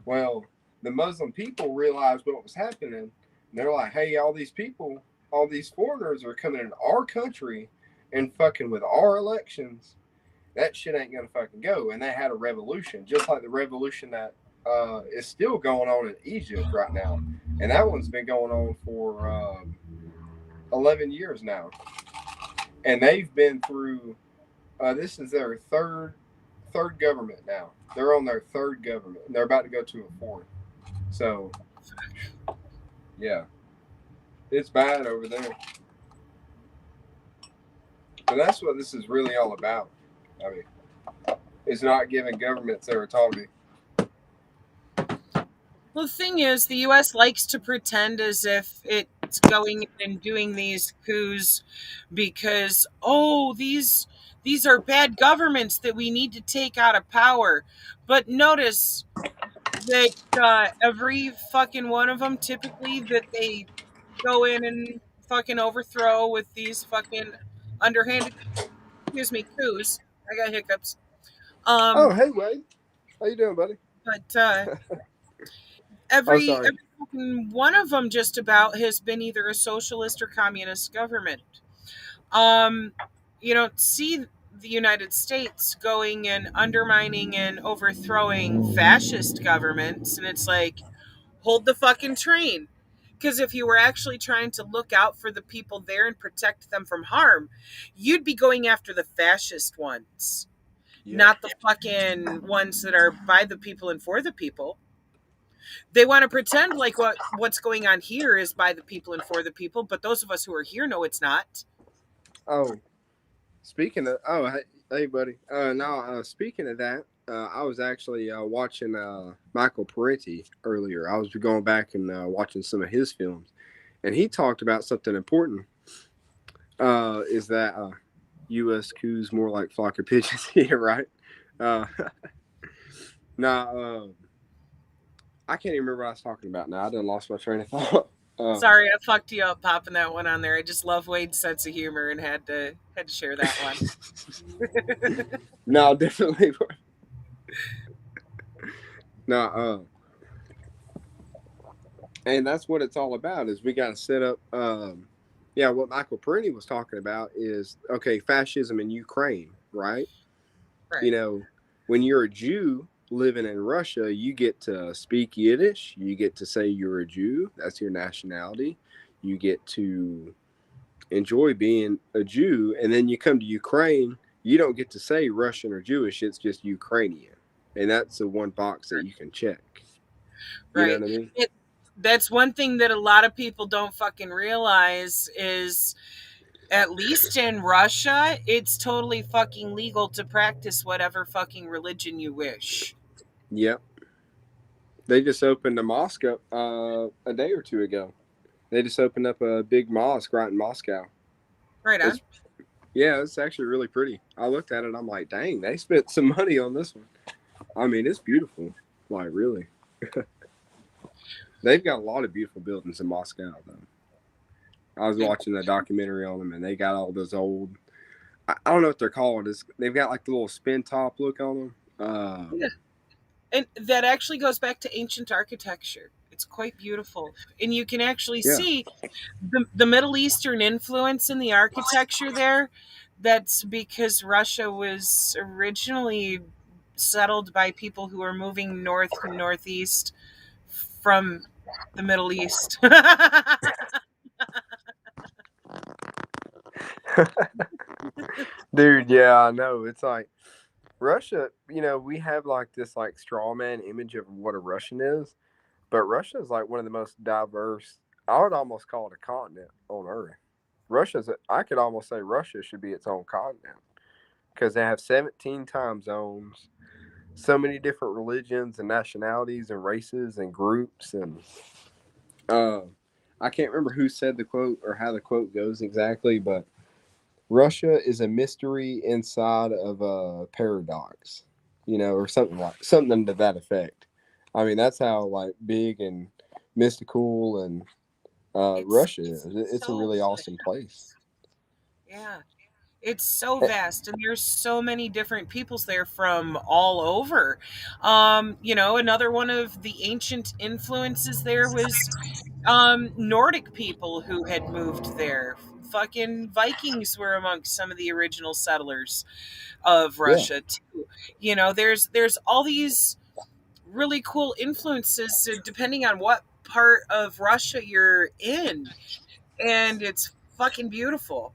Well, the Muslim people realized what was happening. And they're like, hey, all these people, all these foreigners are coming in our country and fucking with our elections. That shit ain't gonna fucking go. And they had a revolution, just like the revolution that is still going on in Egypt right now. And that one's been going on for 11 years now. And they've been through, this is their third government now. They're on their third government. And they're about to go to a fourth. So, yeah, it's bad over there. But that's what this is really all about. I mean, it's not giving governments their autonomy. Well, the thing is, the U.S. likes to pretend as if it's going in and doing these coups because, oh, these are bad governments that we need to take out of power. But notice that every fucking one of them, typically, that they go in and fucking overthrow with these fucking underhanded, excuse me, coups. I got hiccups. Oh, Um, hey, Wade. How you doing, buddy? but Oh, every sorry. fucking one of them just about has been either a socialist or communist government. Um, you don't see the United States going and undermining and overthrowing fascist governments, and it's like, hold the fucking train. Because if you were actually trying to look out for the people there and protect them from harm, you'd be going after the fascist ones, Yep. not the fucking ones that are by the people and for the people. They want to pretend like what's going on here is by the people and for the people, but those of us who are here know it's not. Oh, speaking of, hey, buddy. No, speaking of that, I was actually watching Michael Parenti earlier. I was going back and watching some of his films, and he talked about something important. Is that U.S. coups more like flock of pigeons here, right? Uh, nah, I can't even remember what I was talking about now. I done lost my train of thought. Sorry, I fucked you up popping that one on there. I just love Wade's sense of humor and had to share that one. No, definitely. No, and that's what it's all about. Is we got to set up. Yeah, what Michael Parenti was talking about is okay, fascism in Ukraine, right? You Right. know, when you're a Jew living in Russia, you get to speak Yiddish. You get to say you're a Jew. That's your nationality. You get to enjoy being a Jew. And then you come to Ukraine, you don't get to say Russian or Jewish. It's just Ukrainian. And that's the one box that you can check. You know Right. what I mean? That's one thing that a lot of people don't fucking realize is, at least in Russia, it's totally fucking legal to practice whatever fucking religion you wish. Yep. They just opened a mosque up a day or two ago. They just opened up a big mosque right in Moscow. Right on. It's Yeah, it's actually really pretty. I looked at it, I'm like, dang, they spent some money on this one. I mean, it's beautiful. Like, really. They've got a lot of beautiful buildings in Moscow, though. I was watching a documentary on them, and they got all those old. I don't know what they're called. They've got like the little spin top look on them. Yeah. And that actually goes back to ancient architecture. It's quite beautiful. And you can actually Yeah, see the Middle Eastern influence in the architecture there. That's because Russia was originally settled by people who were moving north and northeast from the Middle East. dude. Yeah, I know. It's like Russia. We have like this like straw man image of what a Russian is, but Russia is like one of the most diverse. I would almost call it a continent on Earth. I could almost say Russia should be its own continent because they have 17 time zones, so many different religions and nationalities and races and groups. And uh, I can't remember who said the quote or how the quote goes exactly, but Russia is a mystery inside of a paradox, or something to that effect. I mean, that's how like big and mystical and it's Russia is. It's a so really awesome place. yeah. It's so Eh, vast, and there's so many different peoples there from all over. Another one of the ancient influences there was Nordic people who had moved there. Fucking Vikings were amongst some of the original settlers of Yeah. Russia too. There's all these really cool influences depending on what part of Russia you're in, and it's fucking beautiful.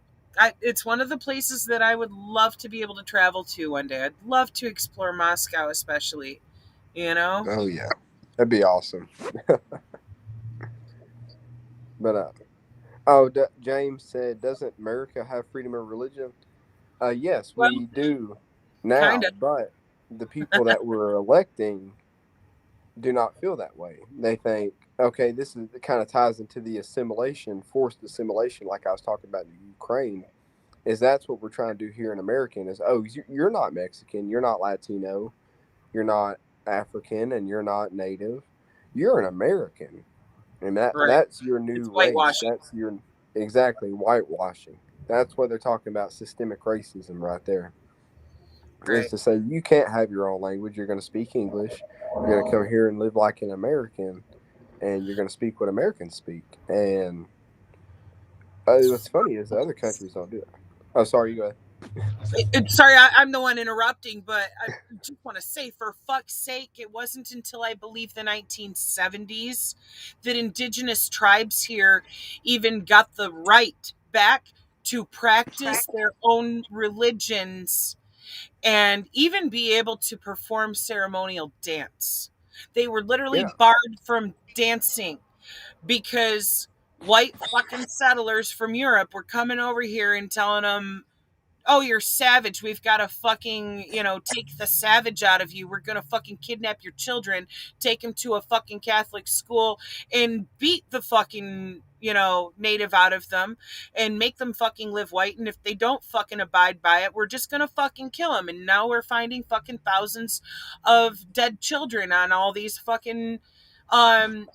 It's one of the places that I would love to be able to travel to one day. I'd love to explore Moscow, especially. You know, Oh yeah. That'd be awesome. But James said, doesn't America have freedom of religion? Yes, well, we do kind now, of. but the people that we're electing do not feel that way. They think, okay, this is it kind of ties into the assimilation, forced assimilation, like I was talking about in Ukraine. Is that's what we're trying to do here in America? Is you're not Mexican, you're not Latino, you're not African, and you're not Native. You're an American, and Right. that's your It's new race. whitewashing. That's your exactly whitewashing. That's what they're talking about, systemic racism right there. Is Right. to say you can't have your own language. You're going to speak English. You're going to come here and live like an American, and you're going to speak what Americans speak. And what's funny is the other countries don't do it. Oh, sorry, you go ahead. Sorry, I'm the one interrupting, but I just want to say, for fuck's sake, it wasn't until I believe the 1970s that indigenous tribes here even got the right back to practice their own religions and even be able to perform ceremonial dance. They were literally Yeah, barred from dancing because white fucking settlers from Europe were coming over here and telling them, oh, you're savage. We've got to fucking, take the savage out of you. We're going to fucking kidnap your children, take them to a fucking Catholic school, and beat the fucking, native out of them and make them fucking live white. And if they don't fucking abide by it, we're just going to fucking kill them. And now we're finding fucking thousands of dead children on all these fucking um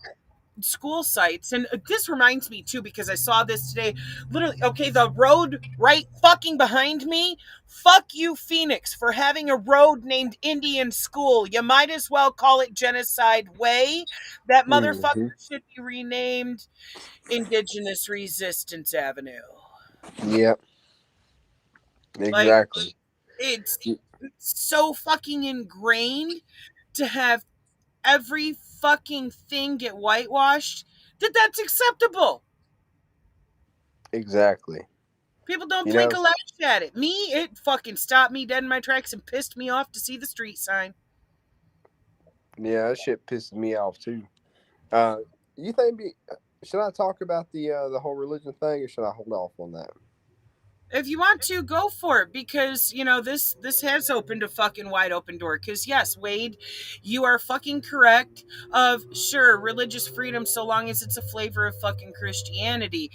school sites. And this reminds me too, because I saw this today. Literally, okay, the road right fucking behind me. Fuck you, Phoenix, for having a road named Indian School. You might as well call it Genocide Way. That motherfucker hmm should be renamed Indigenous Resistance Avenue. yep, Like, exactly. it's so fucking ingrained to have every fucking thing get whitewashed that that's acceptable. Exactly. People don't You blink know, a lash at it. Me, it fucking stopped me dead in my tracks and pissed me off to see the street sign. yeah, that shit pisses me off too. Uh, you think should I talk about the whole religion thing, or should I hold off on that? If you want to, go for it, because this has opened a fucking wide open door. Because yes, Wade, you are fucking correct. Of sure, religious freedom, so long as it's a flavor of fucking Christianity,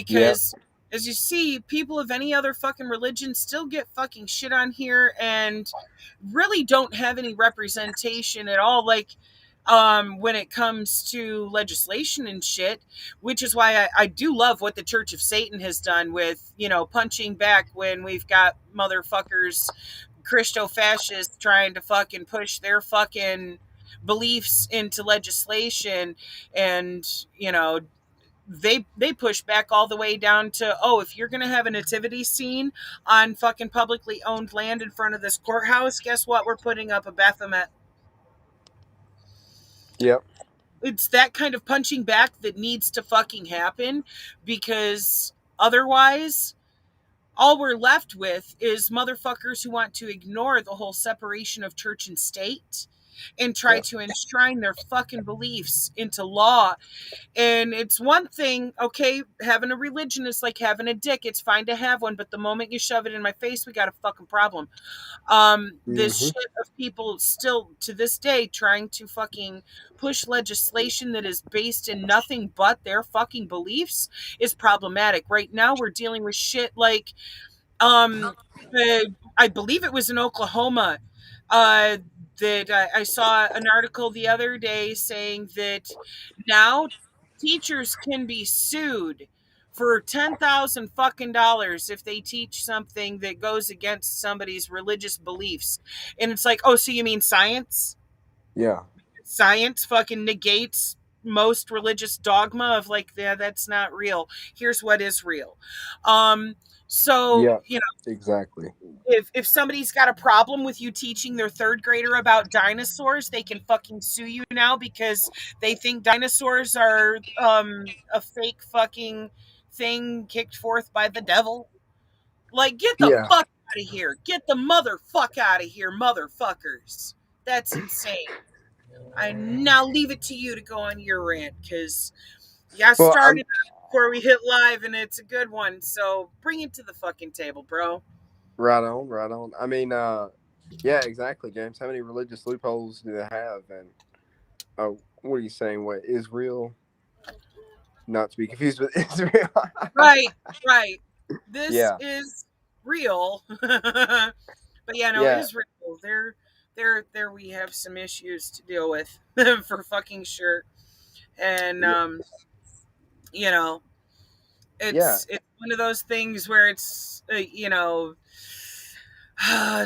Yep. because as you see, people of any other fucking religion still get fucking shit on here and really don't have any representation at all. Like, when it comes to legislation and shit, which is why I do love what the Church of Satan has done with, punching back when we've got motherfuckers, Christo fascists, trying to fucking push their fucking beliefs into legislation. And, they push back all the way down to, oh, if you're gonna have a nativity scene on fucking publicly owned land in front of this courthouse, guess what? We're putting up a Baphomet. Yep. It's that kind of punching back that needs to fucking happen, because otherwise all we're left with is motherfuckers who want to ignore the whole separation of church and state and try Yep. to enshrine their fucking beliefs into law. And it's one thing, okay, having a religion is like having a dick. It's fine to have one, but the moment you shove it in my face, we got a fucking problem. This hmm shit of people still to this day trying to fucking push legislation that is based in nothing but their fucking beliefs is problematic. Right now we're dealing with shit like, um I believe it was in Oklahoma, uh that I saw an article the other day saying that now teachers can be sued for 10,000 fucking dollars if they teach something that goes against somebody's religious beliefs. And it's like, oh, so you mean science? Yeah. Science fucking negates most religious dogma of like, yeah, that's not real. Here's what is real. Um, so, Yeah. you know, Exactly. if somebody's got a problem with you teaching their third grader about dinosaurs, they can fucking sue you now because they think dinosaurs are a fake fucking thing kicked forth by the devil. Like, get the Yeah. fuck out of here. Get the motherfuck out of here, motherfuckers. That's insane. I now leave it to you to go on your rant because yeah, I Well, I'm started before we hit live and it's a good one. So bring it to the fucking table, bro. right on, right on. I mean, yeah, exactly, James. How many religious loopholes do they have? And what are you saying? What Israel? Not to be confused with Israel. Right, right. This Yeah, is real. But yeah, no, yeah, Israel, there we have some issues to deal with for fucking sure. And yeah, you know, yeah, it's one of those things where it's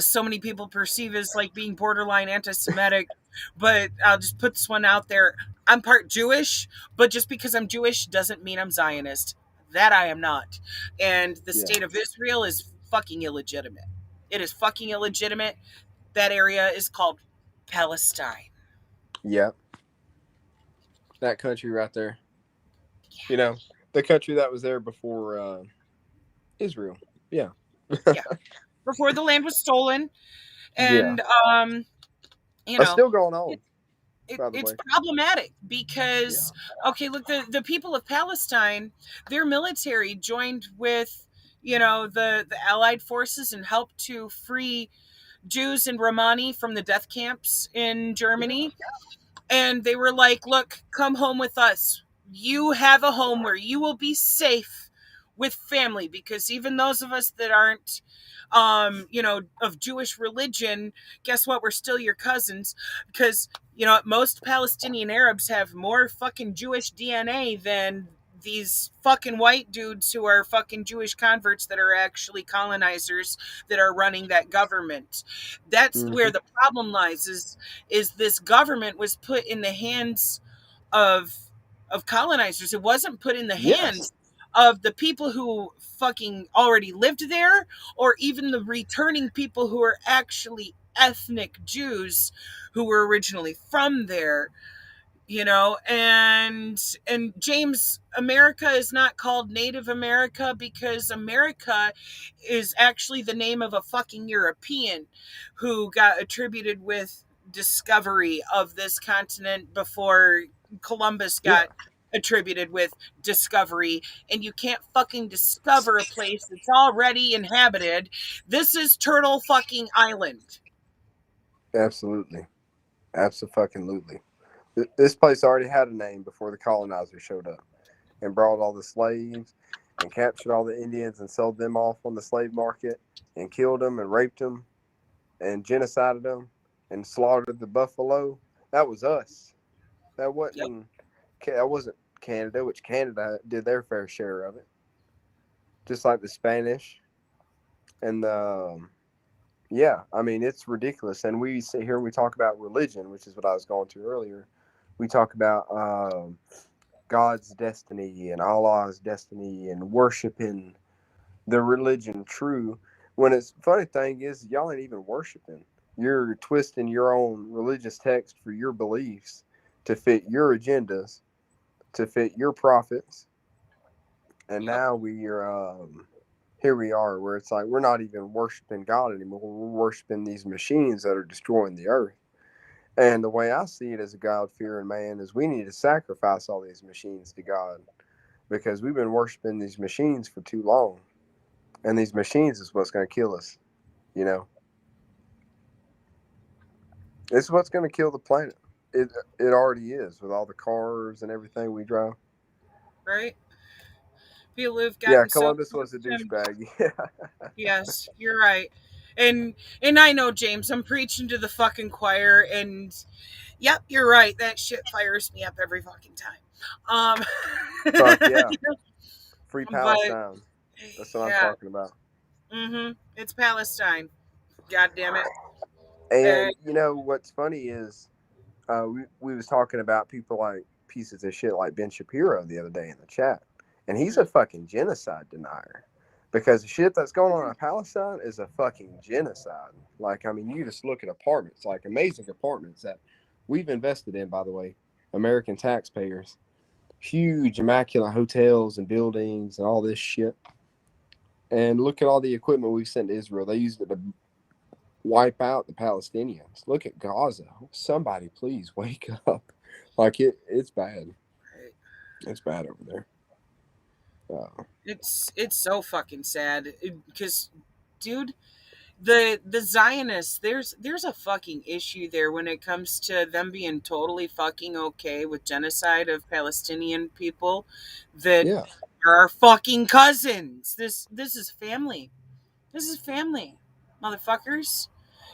so many people perceive as like being borderline anti-Semitic, but I'll just put this one out there. I'm part Jewish, but just because I'm Jewish doesn't mean I'm Zionist. That I am not. And the yeah, state of Israel is fucking illegitimate. It is fucking illegitimate. That area is called Palestine. yeah. That country right there. You know, the country that was there before Israel. Yeah, Yeah. Before the land was stolen. yeah. And you That's know, still going on, it, it, by the it's way. problematic Yeah, because okay, look, the people of Palestine, their military joined with the allied forces and helped to free Jews in Romani from the death camps in yeah, Germany. And they were like, look, come home with us. You have a home where you will be safe with family, because even those of us that aren't of Jewish religion, guess what, we're still your cousins, because most Palestinian Arabs have more fucking Jewish DNA than these fucking white dudes who are fucking Jewish converts that are actually colonizers that are running that government. That's hmm, where the problem lies, is this government was put in the hands of colonizers. It wasn't put in the yes, hands of the people who fucking already lived there, or even the returning people who are actually ethnic Jews who were originally from there. And James, America is not called Native America because America is actually the name of a fucking European who got attributed with discovery of this continent before Columbus yeah, got attributed with discovery. And you can't fucking discover a place that's already inhabited. This is Turtle fucking Island. absolutely, absolutely. This place already had a name before the colonizers showed up and brought all the slaves and captured all the Indians and sold them off on the slave market and killed them and raped them and genocided them and slaughtered the buffalo. That was us. That Yep. wasn't that wasn't Canada, which Canada did their fair share of it, just like the Spanish and the yeah. I mean, it's ridiculous. And we sit here and we talk about religion, which is what I was going to earlier. We talk about God's destiny and Allah's destiny and worshiping the religion true. When it's funny thing is, y'all ain't even worshiping. You're twisting your own religious text for your beliefs to fit your agendas, to fit your profits. And Yep. now here we are, where it's like we're not even worshiping God anymore. We're worshiping these machines that are destroying the earth. And the way I see it as a God fearing man is we need to sacrifice all these machines to God because we've been worshiping these machines for too long. And these machines is what's going to kill us, you know? It's what's going to kill the planet. It already is with all the cars and everything we drive. Right. People have Yeah, gotten so Columbus was a consumed. douchebag. Yeah. Yes, you're right. And I know, James, I'm preaching to the fucking choir, and yep, you're right. That shit fires me up every fucking time. Um Fuck yeah. Free But Palestine. That's what I'm yeah, talking about. it's Palestine. God damn it. And you know what's funny is we was talking about people like pieces of shit like Ben Shapiro the other day in the chat, and he's a fucking genocide denier because the shit that's going on in Palestine is a fucking genocide. Like, I mean, you just look at apartments, like amazing apartments that we've invested in, by the way, American taxpayers, huge immaculate hotels and buildings and all this shit. And look at all the equipment we've sent to Israel. They used it to wipe out the Palestinians. Look at Gaza. Somebody please wake up. Like it's bad. It's bad over there. It's so fucking sad because, dude, the Zionists, there's a fucking issue there when it comes to them being totally fucking okay with genocide of Palestinian people that Yeah. are our fucking cousins. This is family. This is family, motherfuckers.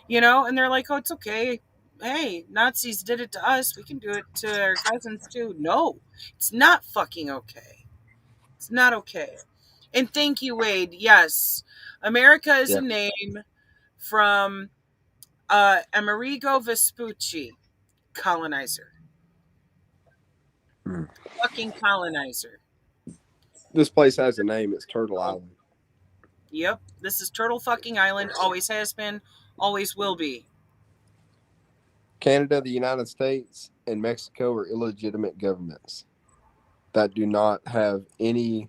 You know, and they're like, oh, it's okay. Hey, Nazis did it to us. We can do it to our cousins too. No, it's not fucking okay. It's not okay. And thank you, Wade. Yes, America is Yeah. a name from Amerigo Vespucci, colonizer. Mm. Fucking colonizer. This place has a name. It's Turtle Island. Yep, this is Turtle fucking Island. Always has been, always will be. Canada, the United States, and Mexico are illegitimate governments that do not have any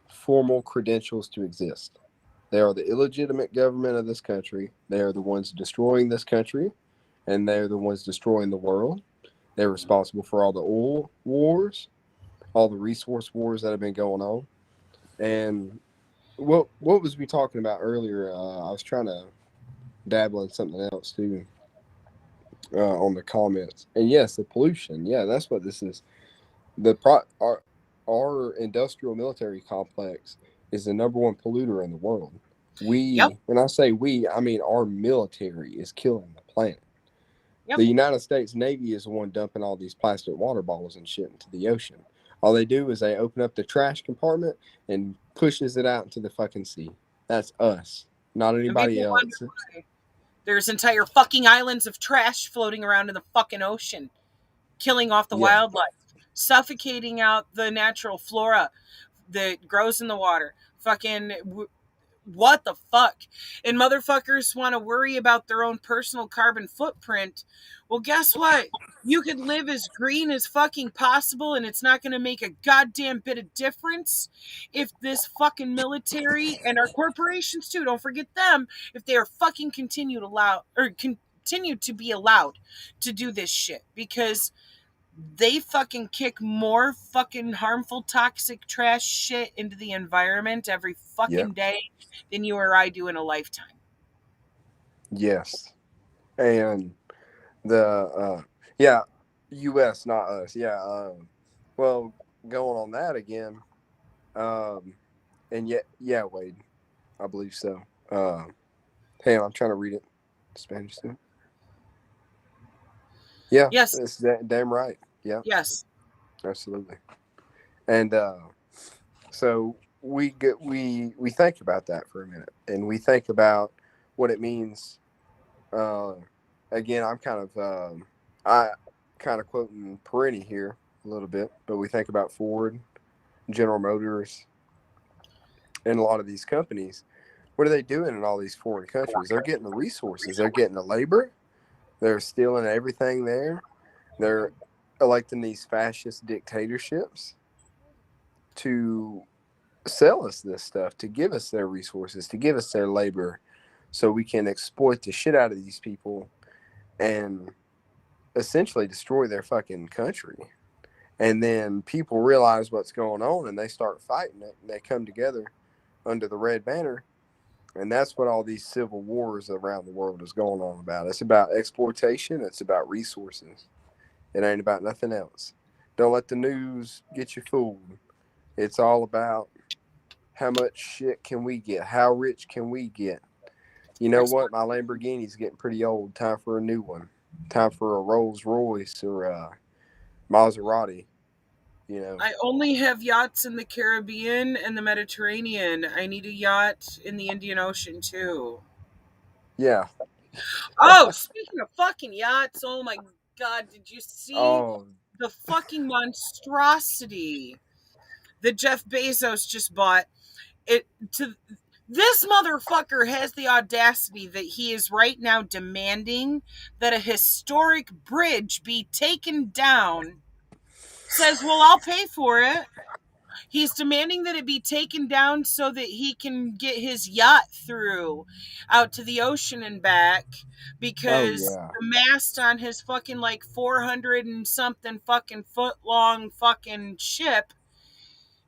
formal credentials to exist. They are the illegitimate government of this country. They are the ones destroying this country, and they're the ones destroying the world. They're responsible for all the oil wars, all the resource wars that have been going on. And what was we talking about earlier? I was trying to dabble in something else too on the comments. And yes, the pollution. Yeah, that's what this is. Our industrial military complex is the number one polluter in the world. Yep, When I say we, I mean our military is killing the planet. yep. The United States Navy is the one dumping all these plastic water bottles and shit into the ocean. All they do is they open up the trash compartment and pushes it out into the fucking sea. That's us, not And anybody people wonder else. why there's entire fucking islands of trash floating around in the fucking ocean, killing off the Yeah, wildlife, suffocating out the natural flora that grows in the water. Fucking what the fuck? And motherfuckers want to worry about their own personal carbon footprint. Well, guess what? You could live as green as fucking possible, and it's not going to make a goddamn bit of difference if this fucking military and our corporations too, don't forget them, if they are fucking continue to be allowed to do this shit, because they fucking kick more fucking harmful, toxic trash shit into the environment every yeah, fucking day than you or I do in a lifetime. yes. And the yeah, U.S. not us. Yeah. Well, going on that again. Um, and yet, yeah, Wade, I believe so. Hang on, I'm trying to read it Spanish too. Yeah, Yes, it's damn right. Yeah, yes. absolutely. And so we think about that for a minute, and we think about what it means. Uh, Again, I kind of quoting Perini here a little bit, but we think about Ford, General Motors, and a lot of these companies. What are they doing in all these foreign countries? They're getting the resources. They're getting the labor. They're stealing everything there. They're electing these fascist dictatorships to sell us this stuff, to give us their resources, to give us their labor so we can exploit the shit out of these people and essentially destroy their fucking country. And then people realize what's going on and they start fighting it and they come together under the red banner. And that's what all these civil wars around the world is going on about. It's about exploitation, it's about resources. It ain't about nothing else. Don't let the news get you fooled. It's all about how much shit can we get? How rich can we get? You know what? My Lamborghini's getting pretty old. Time for a new one. Time for a Rolls Royce or a Maserati. You know. I only have yachts in the Caribbean and the Mediterranean. I need a yacht in the Indian Ocean too. Yeah. Oh, speaking of fucking yachts, oh my god, did you see Oh. the fucking monstrosity that Jeff Bezos just bought? It to This motherfucker has the audacity that he is right now demanding that a historic bridge be taken down. Says, well, I'll pay for it. He's demanding that it be taken down so that he can get his yacht through out to the ocean and back Oh because yeah. the mast on his fucking like 400 and something fucking foot long fucking ship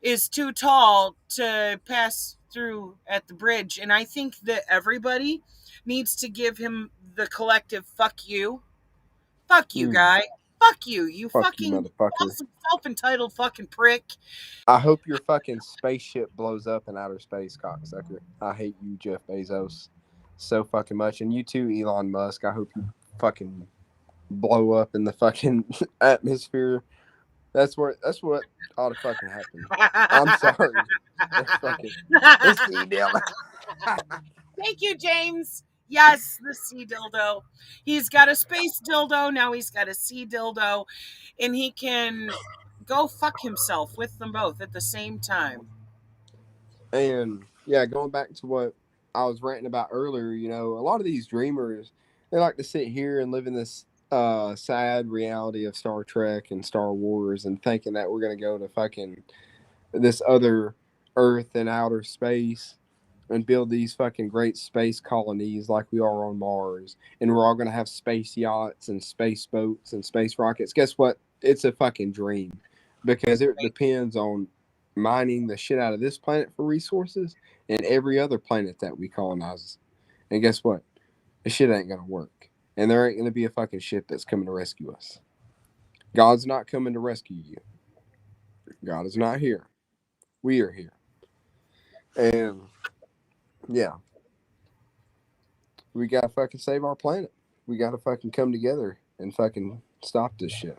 is too tall to pass through at the bridge. And I think that everybody needs to give him the collective fuck you. Fuck you, Mm. guy. Fuck you, you Fuck you, fucking motherfucker. awesome self-entitled fucking prick. I hope your fucking spaceship blows up in outer space, cocksucker. I hate you, Jeff Bezos, so fucking much, and you too, Elon Musk. I hope you fucking blow up in the fucking atmosphere. That's what ought to fucking happen. I'm sorry. It's fucking the sea dildo. Thank you, James. Yes, the sea dildo. He's got a space dildo. Now he's got a sea dildo. And he can go fuck himself with them both at the same time. And yeah, going back to what I was ranting about earlier, you know, a lot of these dreamers, they like to sit here and live in this sad reality of Star Trek and Star Wars and thinking that we're gonna go to fucking this other Earth and outer space and build these fucking great space colonies like we are on Mars, and we're all gonna have space yachts and space boats and space rockets. Guess what? It's a fucking dream because it Right? depends on mining the shit out of this planet for resources and every other planet that we colonize. And guess what? The shit ain't gonna work. And there ain't gonna be a fucking ship that's coming to rescue us. God's not coming to rescue you. God is not here. We are here. And yeah, we gotta fucking save our planet. We gotta fucking come together and fucking stop this shit.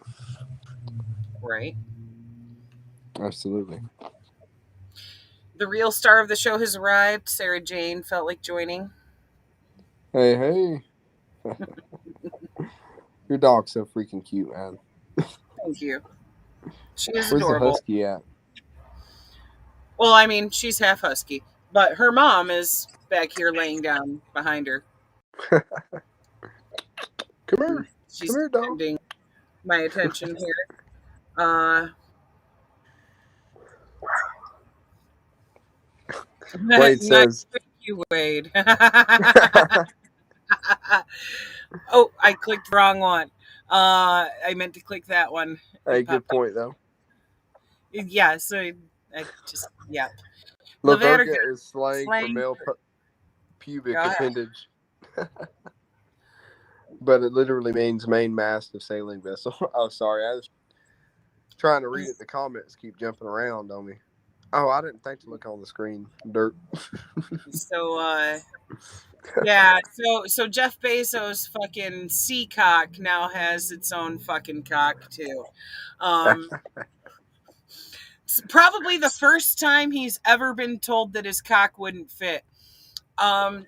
Right. Absolutely. The real star of the show has arrived. Sarah Jane felt like joining. Hey, hey. Your dog's so freaking cute, man. Thank you. She is Where's the adorable. husky at? Well, I mean, she's half husky, but her mom is back here laying down behind her. Come here. Come She's here, dog. demanding my attention here. Uh, Wade nice says, to meet you, Wade. Oh, I clicked the wrong one. I meant to click that one. hey, It good popped up. point, though. Yeah, so I just, yep. Laverga Levitica is slang for slang. male pubic Go ahead. appendage, but it literally means main mast of sailing vessel. Oh, sorry. I was trying to read it. The comments keep jumping around on me. Oh, I didn't think to look on the screen. Dirt. So, yeah, so Jeff Bezos' fucking sea cock now has its own fucking cock too. Um, it's probably the first time he's ever been told that his cock wouldn't fit. Um,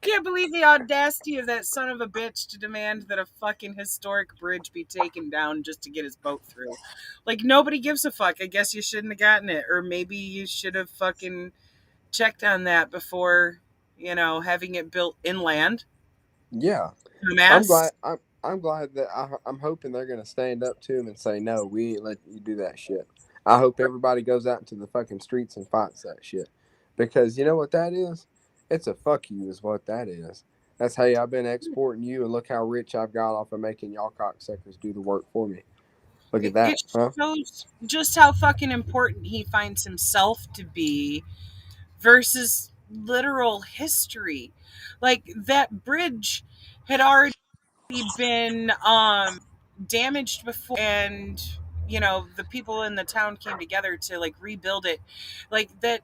can't believe the audacity of that son of a bitch to demand that a fucking historic bridge be taken down just to get his boat through. Like nobody gives a fuck. I guess you shouldn't have gotten it, or maybe you should have fucking checked on that before, having it built inland. Yeah. The I'm glad. mast. I'm glad that I'm hoping they're gonna stand up to him and say no, we ain't letting you do that shit. I hope everybody goes out into the fucking streets and fights that shit, because you know what that is? It's a fuck you, is what that is. That's hey, I've been exporting you, and look how rich I've got off of making y'all cocksuckers do the work for me. Look at that, It huh? shows just how fucking important he finds himself to be versus literal history. Like that bridge had already been damaged before, and the people in the town came together to like rebuild it. Like that,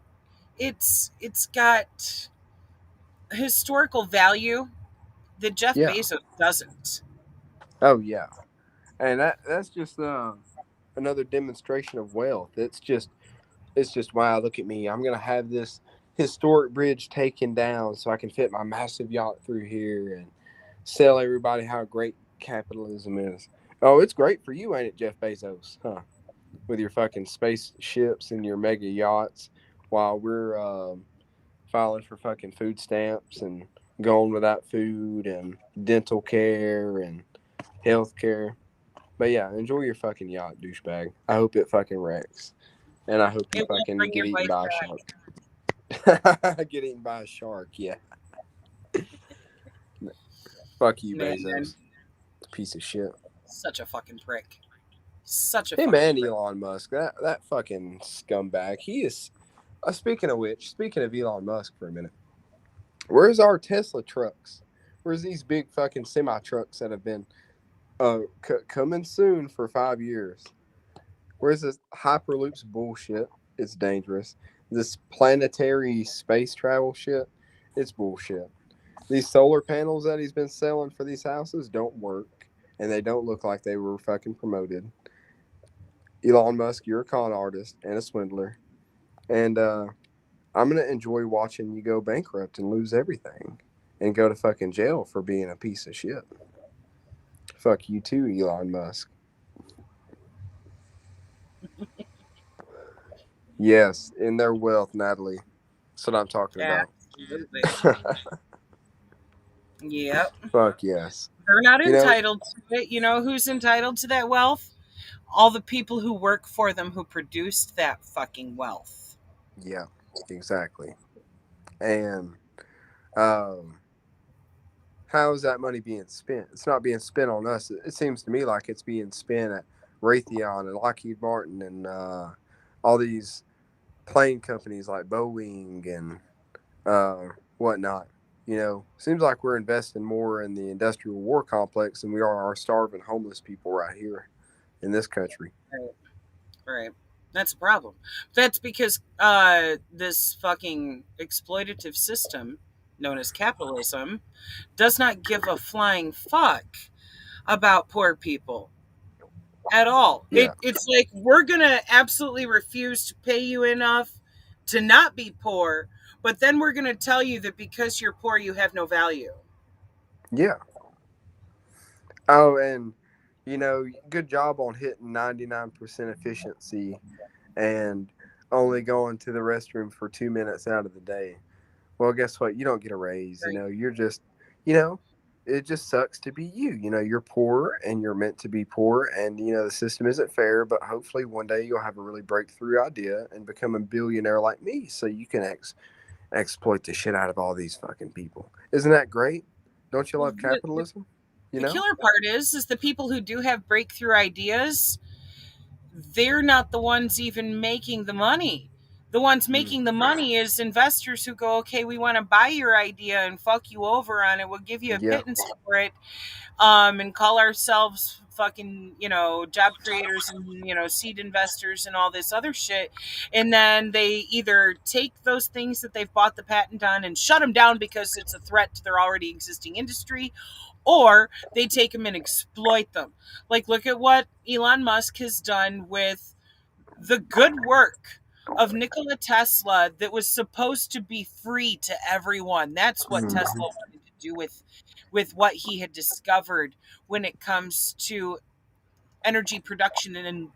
it's got historical value that Jeff Yeah. Bezos doesn't. Oh yeah. And that's just another demonstration of wealth. It's just wow, look at me. I'm gonna have this historic bridge taken down so I can fit my massive yacht through here and sell everybody how great capitalism is. Oh, it's great for you, ain't it, Jeff Bezos? Huh? With your fucking spaceships and your mega yachts, while we're filing for fucking food stamps and going without food and dental care and health care. But yeah, enjoy your fucking yacht, douchebag. I hope it fucking wrecks. And I hope you It won't fucking bring get your eaten wife by a back. shark. Get eaten by a shark, yeah. Fuck you, Man, Bezos. Piece of shit. such a fucking prick. Such a Hey fucking man, prick. Elon Musk, that fucking scumbag. He is. Speaking of which, speaking of Elon Musk for a minute, where's our Tesla trucks? Where's these big fucking semi trucks that have been coming soon for 5 years? Where's this Hyperloops bullshit? It's dangerous. This planetary space travel shit, it's bullshit. These solar panels that he's been selling for these houses don't work, and they don't look like they were fucking promoted. Elon Musk, you're a con artist and a swindler, and I'm gonna enjoy watching you go bankrupt and lose everything, and go to fucking jail for being a piece of shit. Fuck you too, Elon Musk. Yes, in their wealth, Natalie. That's what I'm talking about. Absolutely. Yep. Fuck yes. They're not You know, entitled to it. You know who's entitled to that wealth? All the people who work for them who produced that fucking wealth. yeah, exactly. And um, how is that money being spent? It's not being spent on us. It seems to me like it's being spent at Raytheon and Lockheed Martin and all these plane companies like Boeing and whatnot. Seems like we're investing more in the industrial war complex than we are our starving homeless people right here in this country. Right. Right. That's a problem. That's because this fucking exploitative system known as capitalism does not give a flying fuck about poor people at all. Yeah, It's like we're gonna absolutely refuse to pay you enough to not be poor, but then we're gonna tell you that because you're poor, you have no value. yeah. Oh, and good job on hitting 99% efficiency and only going to the restroom for 2 minutes out of the day. Well, guess what? You don't get a raise. Right. You're just, you know, it just sucks to be you. You're poor and you're meant to be poor, and the system isn't fair. But hopefully, one day you'll have a really breakthrough idea and become a billionaire like me, so you can exploit the shit out of all these fucking people. Isn't that great? Don't you Well, love capitalism? You the know? killer part is the people who do have breakthrough ideas, they're not the ones even making the money. The ones Mm. making the money is investors who go, okay, we want to buy your idea and fuck you over on it. We'll give you a Yeah. pittance for it, and call ourselves fucking, job creators and, seed investors and all this other shit. And then they either take those things that they've bought the patent on and shut them down because it's a threat to their already existing industry, or they take them and exploit them. Like, look at what Elon Musk has done with the good work of Nikola Tesla that was supposed to be free to everyone. That's what Mhm. Tesla wanted to do with what he had discovered when it comes to energy production and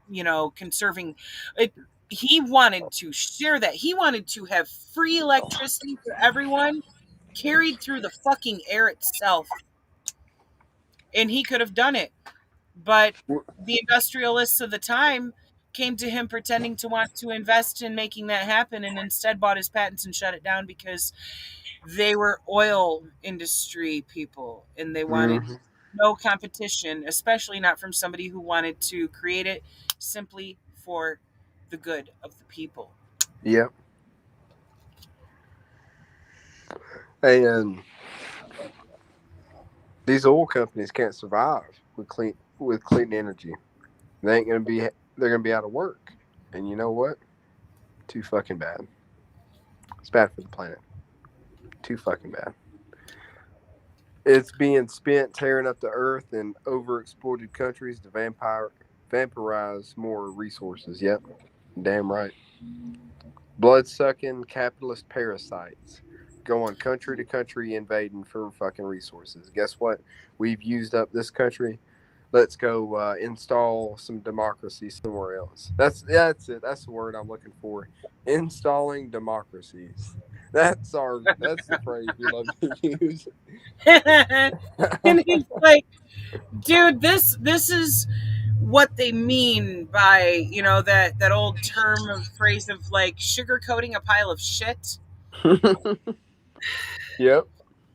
conserving it. He wanted to share that. He wanted to have free electricity for everyone carried through the fucking air itself. And he could have done it. But the industrialists of the time came to him pretending to want to invest in making that happen and instead bought his patents and shut it down because they were oil industry people and they wanted Mhm. no competition, especially not from somebody who wanted to create it simply for the good of the people. Yep. And these oil companies can't survive with clean energy. They ain't gonna be. They're gonna be out of work. And you know what? Too fucking bad. It's bad for the planet. Too fucking bad. It's being spent tearing up the earth in overexploited countries to vampirize more resources. Yep, damn right. Blood sucking capitalist parasites going country to country invading for fucking resources. Guess what? We've used up this country. Let's go install some democracy somewhere else. That's it. That's the word I'm looking for. Installing democracies. That's the phrase we love to use. And he's like, dude, this is what they mean by, that old term of phrase of like sugarcoating a pile of shit. Yep.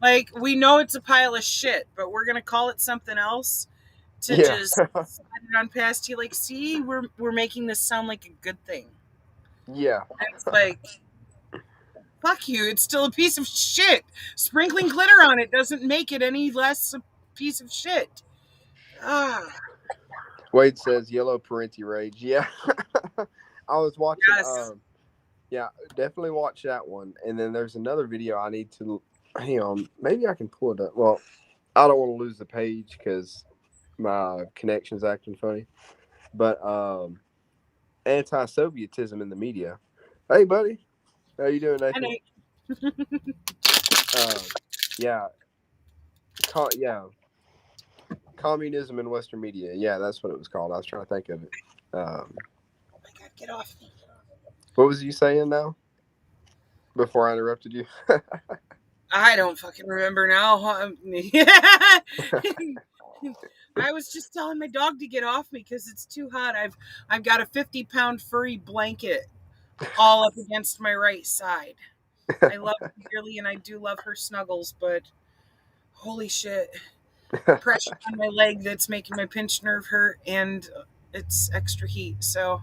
Like, we know it's a pile of shit, but we're gonna call it something else to Yeah. just slide it on past you. Like, see, we're making this sound like a good thing. Yeah. And it's like, fuck you, it's still a piece of shit. Sprinkling glitter on it doesn't make it any less a piece of shit. Ah, Wade says yellow parenti rage. Yeah. I was watching yes. yeah, definitely watch that one. And then there's another video I need to hang on. Maybe I can pull it up. Well, I don't want to lose the page because my connection's acting funny. But anti-Sovietism in the media. Hey, buddy, how you doing, And Nathan? Yeah, yeah, communism in Western media. Yeah, that's what it was called. I was trying to think of it. oh my god, get off me. What was you saying now? Before I interrupted you. I don't fucking remember now. I was just telling my dog to get off me because it's too hot. I've got a 50-pound furry blanket all up against my right side. I love her dearly and I do love her snuggles, but holy shit. Pressure on my leg that's making my pinched nerve hurt and it's extra heat. So,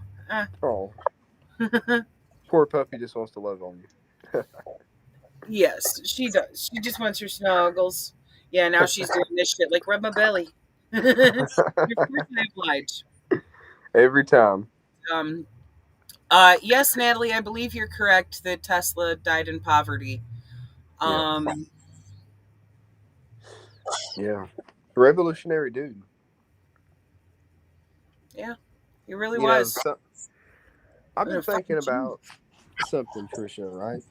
Oh, poor puppy just wants to love on you. yes, she does. She just wants her snuggles. Yeah, now she's doing this shit like rub my belly. Of course I oblige. Every time. Um, yes, Natalie, I believe you're correct that Tesla died in poverty. Yeah. Um, Yeah. Revolutionary dude. yeah, he really You know, was. so, I've What been a fucking thinking genius. about something, Trisha, right?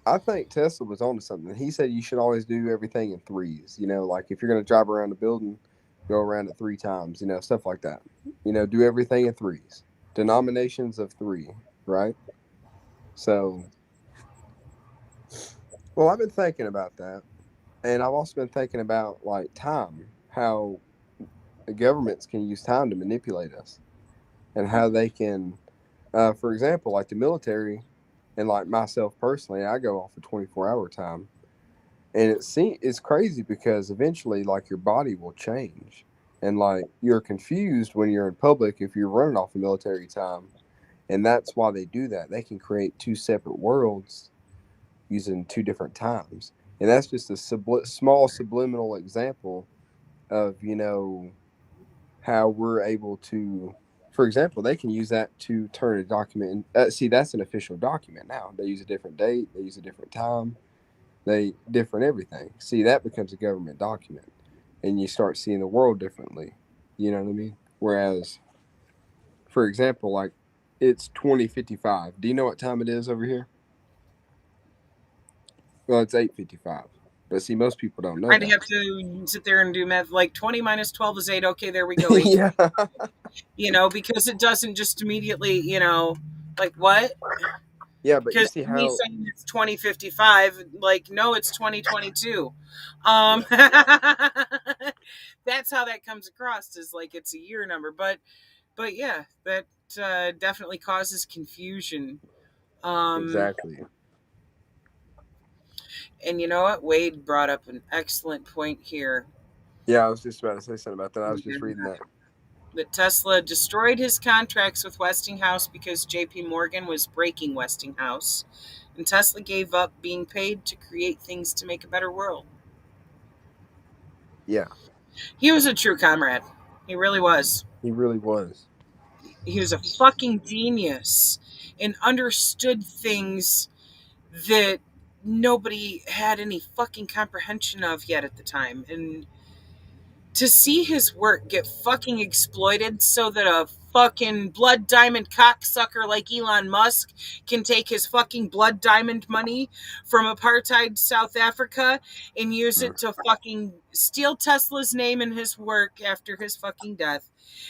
I think Tesla was onto something. He said you should always do everything in threes. You know, like if you're going to drive around a building, go around it 3 times, stuff like that. Do everything in threes. Denominations of three, right? So, well, I've been thinking about that. And I've also been thinking about like time, how the governments can use time to manipulate us and how they can, for example, like the military and like myself personally, I go off a 24-hour time. And it's crazy because eventually, like your body will change, and like you're confused when you're in public if you're running off of military time, and that's why they do that. They can create two separate worlds using two different times, and that's just a small subliminal example of how we're able to. For example, they can use that to turn a document. See, that's an official document now. They use a different date. They use a different time. They different everything. See, that becomes a government document, and you start seeing the world differently. You know what I mean? Whereas, for example, like it's 20:55. Do you know what time it is over here? Well, it's 8:55. But see, most people don't know I'd that. have to sit there and do math. Like 20 minus 12 is 8. Okay, there we go. 8. Yeah, Because it doesn't just immediately, like what? yeah. But you Because see me how saying it's 2055, like, no, it's 2022. yeah, That's how that comes across, is like it's a year number. But yeah, that definitely causes confusion. Um, exactly. and you know what? Wade brought up an excellent point here. Yeah, I was just about to say something about that. I was just Yeah. reading that. That Tesla destroyed his contracts with Westinghouse because JP Morgan was breaking Westinghouse. And Tesla gave up being paid to create things to make a better world. Yeah, He was a true comrade. He really was. he really was. He was a fucking genius and understood things that nobody had any fucking comprehension of yet at the time. And to see his work get fucking exploited so that a fucking blood diamond cocksucker like Elon Musk can take his fucking blood diamond money from apartheid South Africa and use Mm. it to fucking steal Tesla's name and his work after his fucking death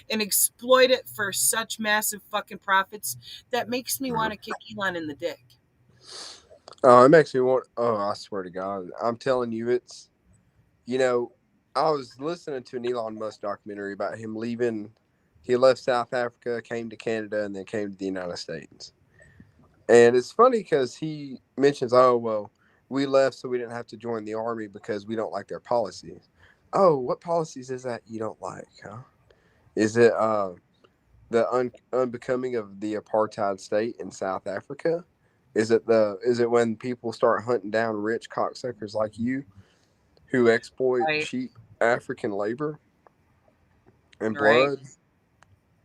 and exploit it for such massive fucking profits, that makes me want to kick Elon in the dick. Oh, it makes me want. Oh, I swear to God, I'm telling you, it's you know, I was listening to an Elon Musk documentary about him leaving. He left South Africa, came to Canada, and then came to the United States. And it's funny because he mentions, "Oh well, we left so we didn't have to join the army because we don't like their policies." Oh, what policies is that you don't like, huh? Is it the unbecoming of the apartheid state in South Africa? Is it when people start hunting down rich cocksuckers like you who exploit Right, cheap African labor and right. blood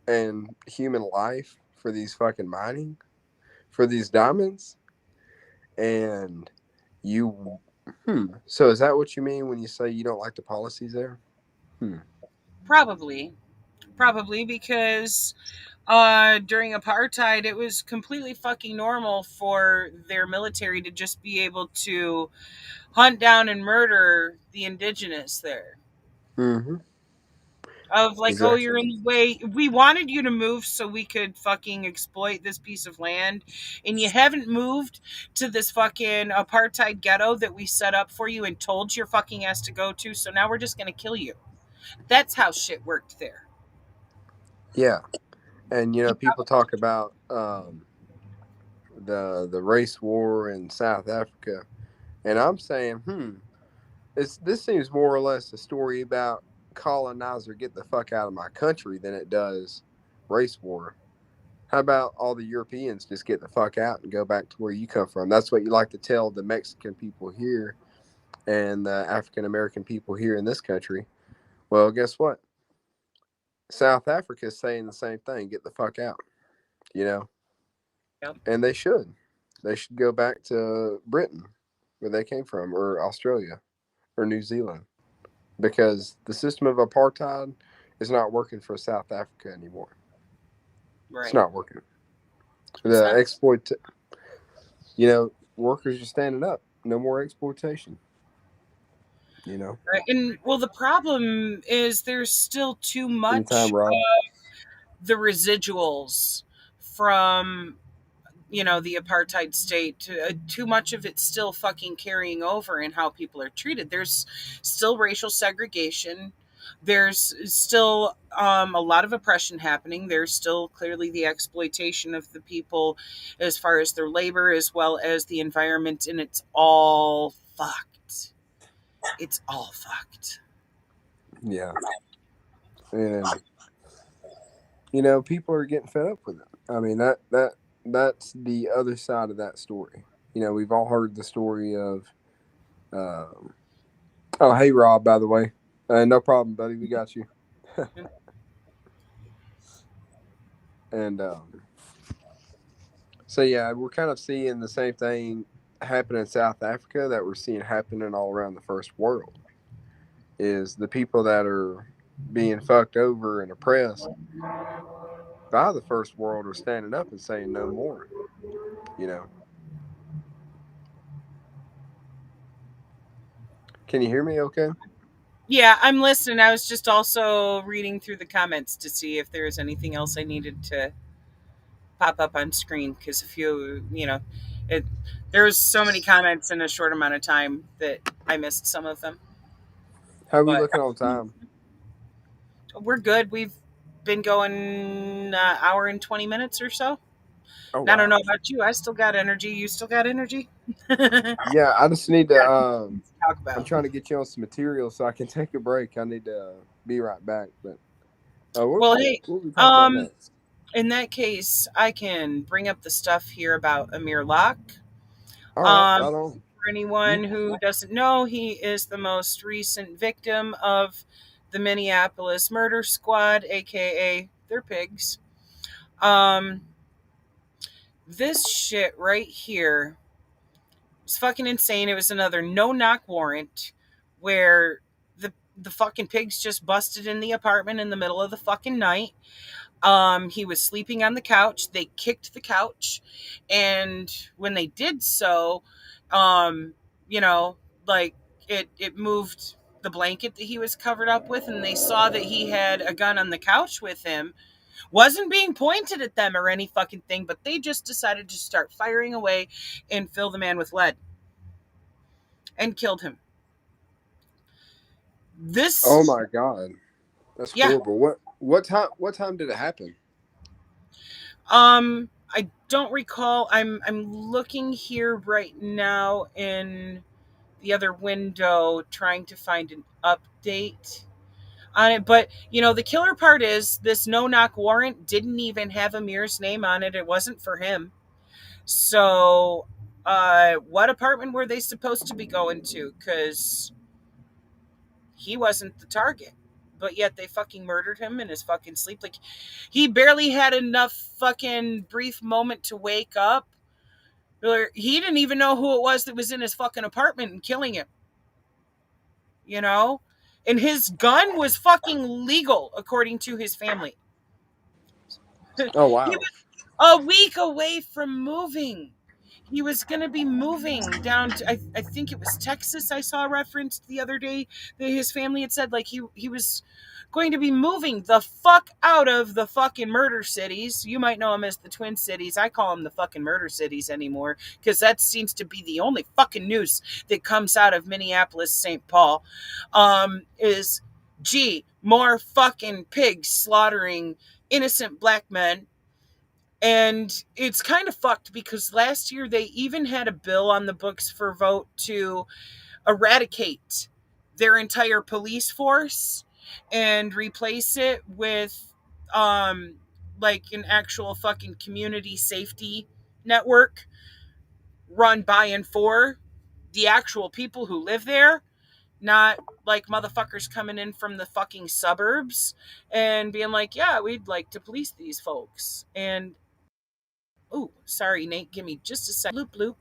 and human life for these fucking mining for these diamonds? And you, so is that what you mean when you say you don't like the policies there? Hmm. Probably. Probably because during apartheid, it was completely fucking normal for their military to just be able to hunt down and murder the indigenous there. Mm-hmm. Of like, oh, Exactly. you're in the way. We wanted you to move so we could fucking exploit this piece of land, and you haven't moved to this fucking apartheid ghetto that we set up for you and told your fucking ass to go to. So now we're just gonna kill you. That's how shit worked there. Yeah. And people talk about the race war in South Africa, and I'm saying, this seems more or less a story about colonizer get the fuck out of my country than it does race war. How about all the Europeans just get the fuck out and go back to where you come from? That's what you like to tell the Mexican people here and the African American people here in this country. Well, guess what? South Africa is saying the same thing. Get the fuck out, you know? Yep. And they should. They should go back to Britain, where they came from, or Australia, or New Zealand, because the system of apartheid is not working for South Africa anymore. It's Right. not working. It's The not. exploit, workers are standing up. No more exploitation. You know. Right. And well, the problem is there's still too Anytime, much Rob. the residuals from the apartheid state. Too much of it's still fucking carrying over in how people are treated. There's still racial segregation. There's still a lot of oppression happening. There's still clearly the exploitation of the people as far as their labor as well as the environment, and it's all fucked. It's all fucked. Yeah, and people are getting fed up with it. I mean that's the other side of that story. We've all heard the story of. Um, oh, hey, Rob. By the way, no problem, buddy. We got you. And so yeah, we're kind of seeing the same thing happen in South Africa that we're seeing happening all around the first world. Is the people that are being fucked over and oppressed by the first world are standing up and saying no more. You know, can you hear me? Okay. Yeah, I'm listening. I was just also reading through the comments to see if there was anything else I needed to pop up on screen because if it there was so many comments in a short amount of time that I missed some of them. How are we But looking on time? we're good. We've been going hour and 20 minutes or so. Oh And I don't know wow. about you. I still got energy. You still got energy? Got Yeah, I just need to. things to talk I'm about. trying to get you on some material so I can take a break. I need to be right back. But what Well, hey, what we talk about um, next? in that case, I can bring up the stuff here about Amir Locke. All right, Um, right on. for You anyone who doesn't know, he is the most recent victim of the Minneapolis murder squad, aka they're pigs. Um, this shit right here was fucking insane. It was another no-knock warrant where the fucking pigs just busted in the apartment in the middle of the fucking night. He was sleeping on the couch. They kicked the couch, and when they did so, um, you know, like it moved the blanket that he was covered up with, and they saw that he had a gun on the couch with him. Wasn't being pointed at them or any fucking thing, but they just decided to start firing away and fill the man with lead and killed him. Oh This, my God, that's yeah. horrible. What time did it happen? I don't recall. I'm looking here right now in the other window trying to find an update on it. But the killer part is this no-knock warrant didn't even have Amir's name on it. It wasn't for him. So, what apartment were they supposed to be going to? Because he wasn't the target. But yet they fucking murdered him in his fucking sleep. Like, he barely had enough fucking brief moment to wake up. He didn't even know who it was that was in his fucking apartment and killing him. And his gun was fucking legal according to his family. Oh He wow. was a week away from moving. He was going to be moving down to, I think it was Texas. I saw referenced the other day that his family had said, like, he was going to be moving the fuck out of the fucking murder cities. You might know them as the Twin Cities. I call them the fucking murder cities anymore because that seems to be the only fucking news that comes out of Minneapolis, St. Paul, is, gee, more fucking pigs slaughtering innocent black men. And it's kind of fucked because last year they even had a bill on the books for vote to eradicate their entire police force and replace it with like an actual fucking community safety network run by and for the actual people who live there, not like motherfuckers coming in from the fucking suburbs and being like, yeah, we'd like to police these folks. And oh, sorry, Nate. Give me just a sec. Bloop, bloop.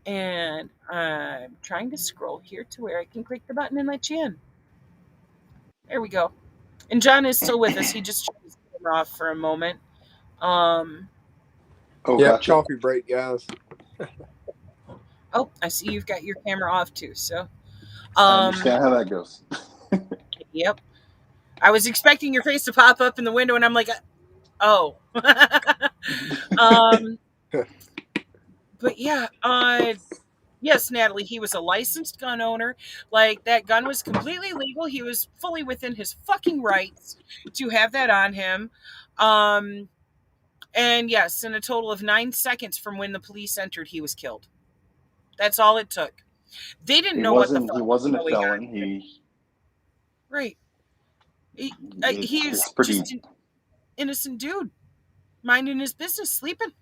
And I'm trying to scroll here to where I can click the button and let you in. There we go. And John is still with us. He just shut his camera off for a moment. Um. Oh, Yep. gotcha. Coffee break, guys. Oh, I see you've got your camera off too. So. I understand how that goes. Yep. I was expecting your face to pop up in the window, and I'm like, oh. um. But yeah. Yes, Natalie, he was a licensed gun owner. Like, that gun was completely legal. He was fully within his fucking rights to have that on him. And yes, in a total of 9 seconds from when the police entered, he was killed. That's all it took. They didn't know what the fuck He wasn't a was going felon. on. Right. He's It's pretty. just an innocent dude, minding his business, sleeping.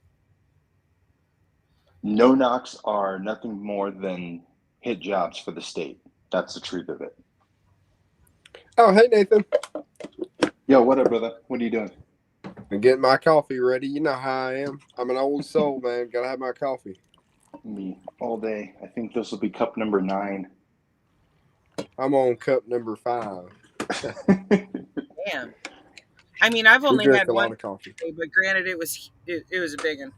No knocks are nothing more than hit jobs for the state. That's the truth of it. Oh, hey Nathan. Yo, what up, brother? What are you doing? I'm getting my coffee ready. You know how I am. I'm an old soul, man. Gotta have my coffee. Me all day. I think this will be cup number 9. I'm on cup number 5. Damn. I mean, I've We only drink had a lot one of coffee. today, but granted, it was a big one.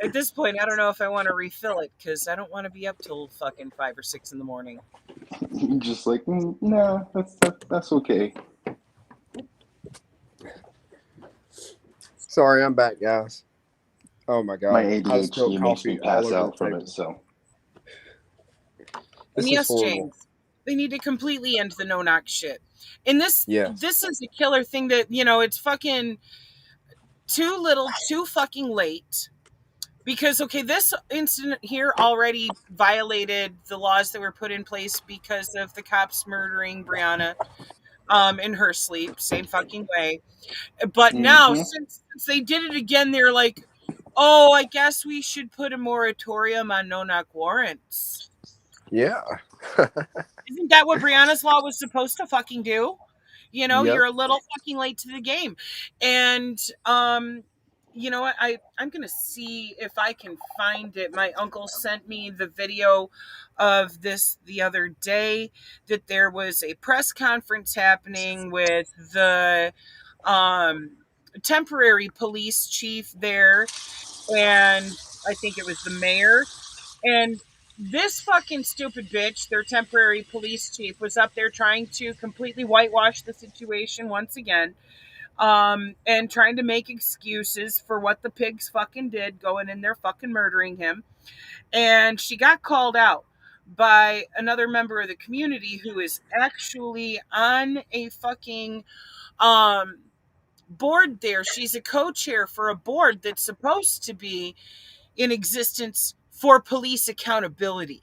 At this point, I don't know if I want to refill it because I don't want to be up till fucking 5 or 6 in the morning. Just like, nah, that's okay. Sorry, I'm back, guys. Oh my God. My I just spilled ADHD makes me coffee all pass over out the from table. it, so. And This is yes, horrible. James, they need to completely end the no-knock shit. And this Yes. is a killer thing that, it's fucking too little, too fucking late. Because, okay, this incident here already violated the laws that were put in place because of the cops murdering Brianna in her sleep. Same fucking way. But now, since they did it again, they're like, oh, I guess we should put a moratorium on no-knock warrants. Yeah. Isn't that what Brianna's law was supposed to fucking do? Yep. You're a little fucking late to the game. And you know what? I'm gonna see if I can find it. My uncle sent me the video of this the other day. That there was a press conference happening with the um, temporary police chief there, and I think it was the mayor. And this fucking stupid bitch, their temporary police chief, was up there trying to completely whitewash the situation once again, and trying to make excuses for what the pigs fucking did, going in there fucking murdering him. And she got called out by another member of the community who is actually on a fucking um board there. She's a co-chair for a board that's supposed to be in existence for police accountability,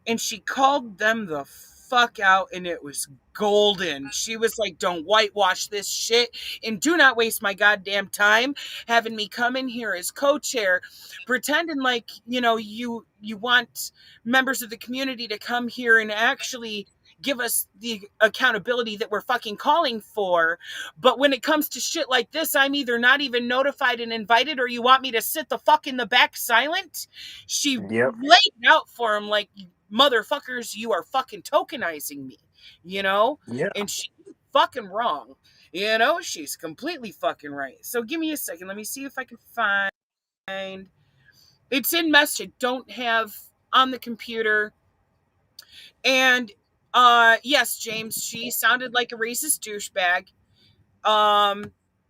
and she called them the fuck out, and it was golden. She was like, don't whitewash this shit, and do not waste my goddamn time having me come in here as co-chair pretending like, you want members of the community to come here and actually give us the accountability that we're fucking calling for. But when it comes to shit like this, I'm either not even notified and invited, or you want me to sit the fuck in the back silent. She Yep. laid it out for him like, motherfuckers, you are fucking tokenizing me, Yeah. and she's fucking wrong. She's completely fucking right. So give me a second. Let me see if I can find. It's in message. Don't have on the computer. And yes, James, she sounded like a racist douchebag.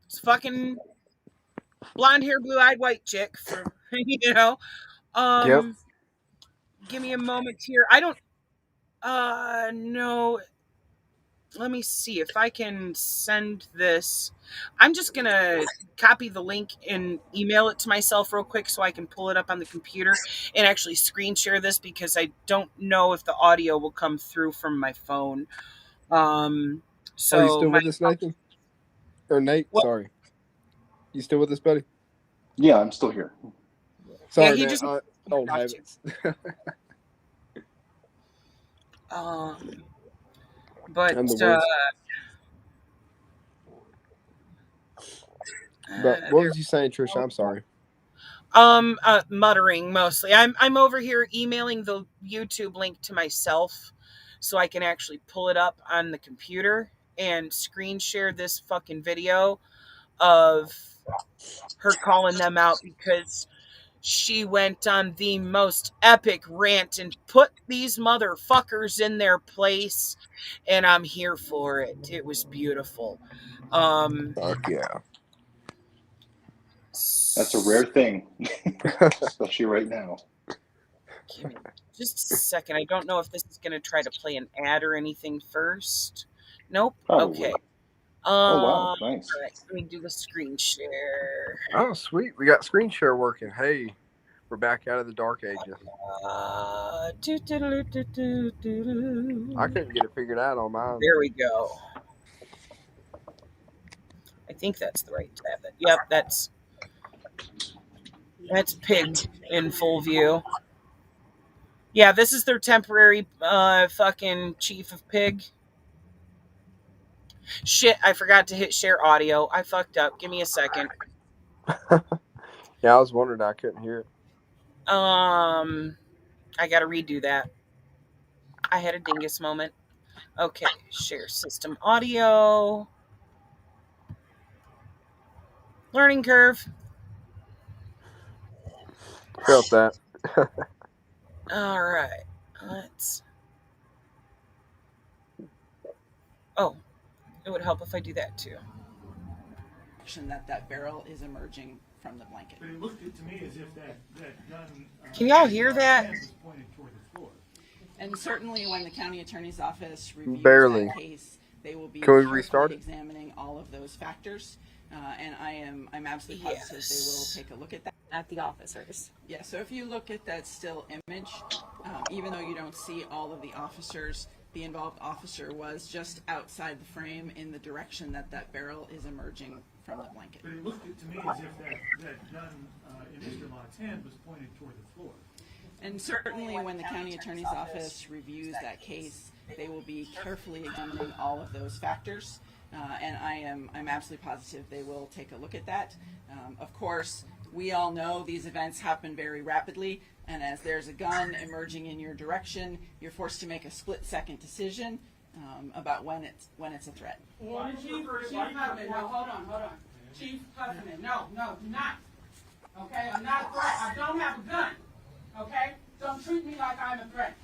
It's fucking blonde hair, blue eyed white chick for Yep. Um, give me a moment here. I don't. No. Let me see if I can send this. I'm just gonna copy the link and email it to myself real quick so I can pull it up on the computer and actually screen share this, because I don't know if the audio will come through from my phone. Are you So still my with us, Nathan? Or Nate? what? Sorry. You still with us, buddy? Yeah, I'm still here. Yeah, Sorry, he man. just Old have to. habits. But I'm the worst. But what there. was you saying, Trisha? I'm sorry. Muttering mostly. I'm over here emailing the YouTube link to myself so I can actually pull it up on the computer and screen share this fucking video of her calling them out, because she went on the most epic rant and put these motherfuckers in their place, and I'm here for it. It was beautiful. Fuck yeah. That's a rare thing, especially right now. Give me just a second. I don't know if this is going to try to play an ad or anything first. Nope. Probably. Okay. Oh, wow. Nice. All right. Let me do the screen share. Oh, sweet. We got screen share working. Hey, we're back out of the dark ages. I couldn't get it figured out on mine. There we go. I think that's the right tab. Yep, that's Pig in full view. Yeah, this is their temporary fucking chief of Pig. Shit, I forgot to hit share audio. I fucked up. Give me a second. Yeah, I was wondering. I couldn't hear it. I gotta redo that. I had a dingus moment. Okay, share system audio. Learning curve. Felt that. All right, let's. Oh, it would help if I do that too. That barrel is emerging from the blanket. But it looked to me as if that gun. Can y'all hear that? Was pointed toward the floor. And certainly, when the county attorney's office reviews Barely. that case, they will be Can we restart it? examining all of those factors. And I'm absolutely positive they will take a look at that. At the officers. Yeah. So if you look at that still image, even though you don't see all of the officers, the involved officer was just outside the frame in the direction that barrel is emerging from the blanket. But it looked to me as if that gun in Mr. Lott's hand was pointed toward the floor. And certainly when the county attorney's office reviews that case, they will be carefully examining all of those factors. and I'm absolutely positive they will take a look at that. Of course, we all know these events happen very rapidly, and as there's a gun emerging in your direction, you're forced to make a split-second decision about when it's a threat. And Chief Huffman, no, hold on. Chief Huffman, no, do not. Okay, I'm not a threat. I don't have a gun. Okay? Don't treat me like I'm a threat.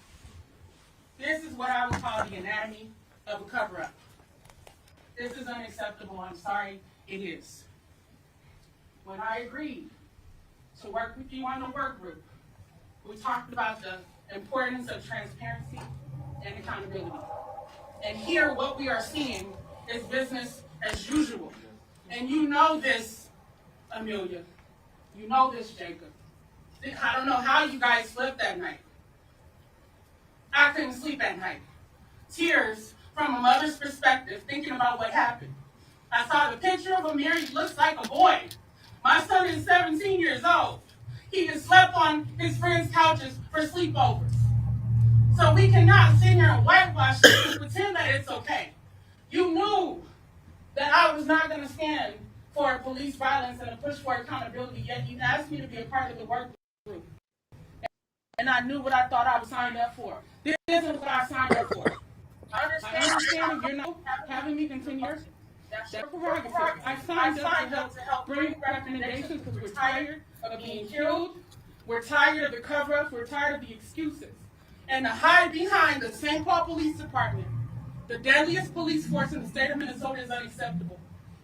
This is what I would call the anatomy of a cover-up. This is unacceptable. I'm sorry, it is. When I agreed to work with you on the work group, we talked about the importance of transparency and accountability. And here what we are seeing is business as usual. And you know this, Amelia. You know this, Jacob. I don't know how you guys slept that night. I couldn't sleep at night. Tears from a mother's perspective, thinking about what happened. I saw the picture of Amir. He looks like a boy. My son is 17 years old. He has slept on his friends' couches for sleepovers. So we cannot sit here and whitewash this and pretend that it's okay. You knew that I was not going to stand for police violence and a push for accountability, yet you asked me to be a part of the work group. And I knew what I thought I was signed up for. This isn't what I signed up for. I understand if you're not having me continue. That's your prerogative. I signed up to help bring recommendations because we're tired of being killed. We're tired of the cover-ups. We're tired of the excuses. And to hide behind the St. Paul Police Department, the deadliest police force in the state of Minnesota, is unacceptable.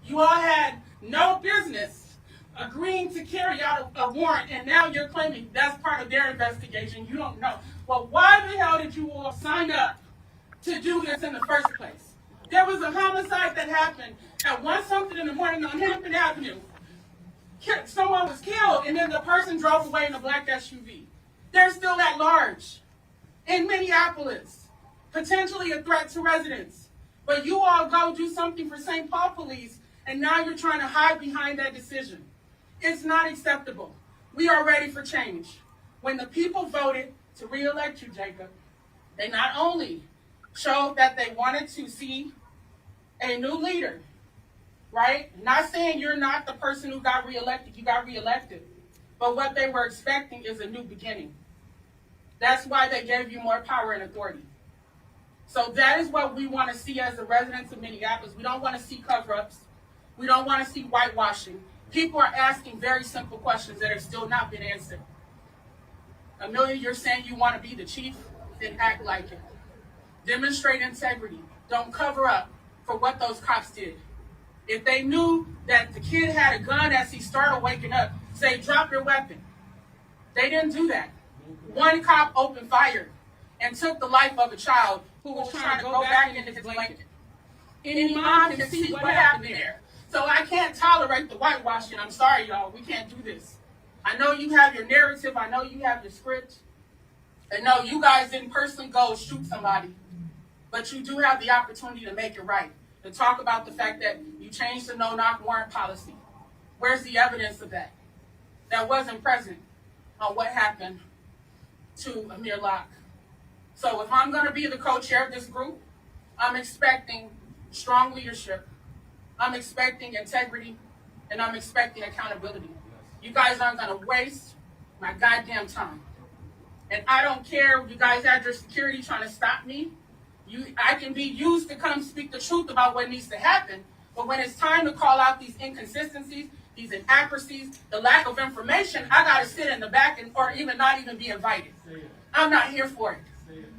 You all had no business agreeing to carry out a warrant, and now you're claiming that's part of their investigation. You don't know. Well, why the hell did you all sign up to do this in the first place? There was a homicide that happened at 1-something in the morning on Hampton Avenue. Someone was killed, and then the person drove away in a black SUV. They're still at large in Minneapolis, potentially a threat to residents. But you all go do something for St. Paul Police, and now you're trying to hide behind that decision. It's not acceptable. We are ready for change. When the people voted to re-elect you, Jacob, they not only showed that they wanted to see a new leader, right? Not saying you're not the person who got reelected, you got reelected. But what they were expecting is a new beginning. That's why they gave you more power and authority. So that is what we want to see as the residents of Minneapolis. We don't want to see cover-ups. We don't want to see whitewashing. People are asking very simple questions that have still not been answered. Amelia, you're saying you want to be the chief? Then act like it. Demonstrate integrity. Don't cover up for what those cops did. If they knew that the kid had a gun as he started waking up, say, drop your weapon. They didn't do that. One cop opened fire and took the life of a child who was trying to go back into his blanket. Any mom can see what happened there. So I can't tolerate the whitewashing. I'm sorry, y'all. We can't do this. I know you have your narrative. I know you have your script. And no, you guys didn't personally go shoot somebody. But you do have the opportunity to make it right. To talk about the fact that you changed the no-knock warrant policy. Where's the evidence of that? That wasn't present on what happened to Amir Locke. So if I'm going to be the co-chair of this group, I'm expecting strong leadership. I'm expecting integrity, and I'm expecting accountability. You guys aren't going to waste my goddamn time. And I don't care if you guys had your security trying to stop me. I can be used to come speak the truth about what needs to happen, but when it's time to call out these inconsistencies, these inaccuracies, the lack of information, I got to sit in the back or even not even be invited. I'm not here for it.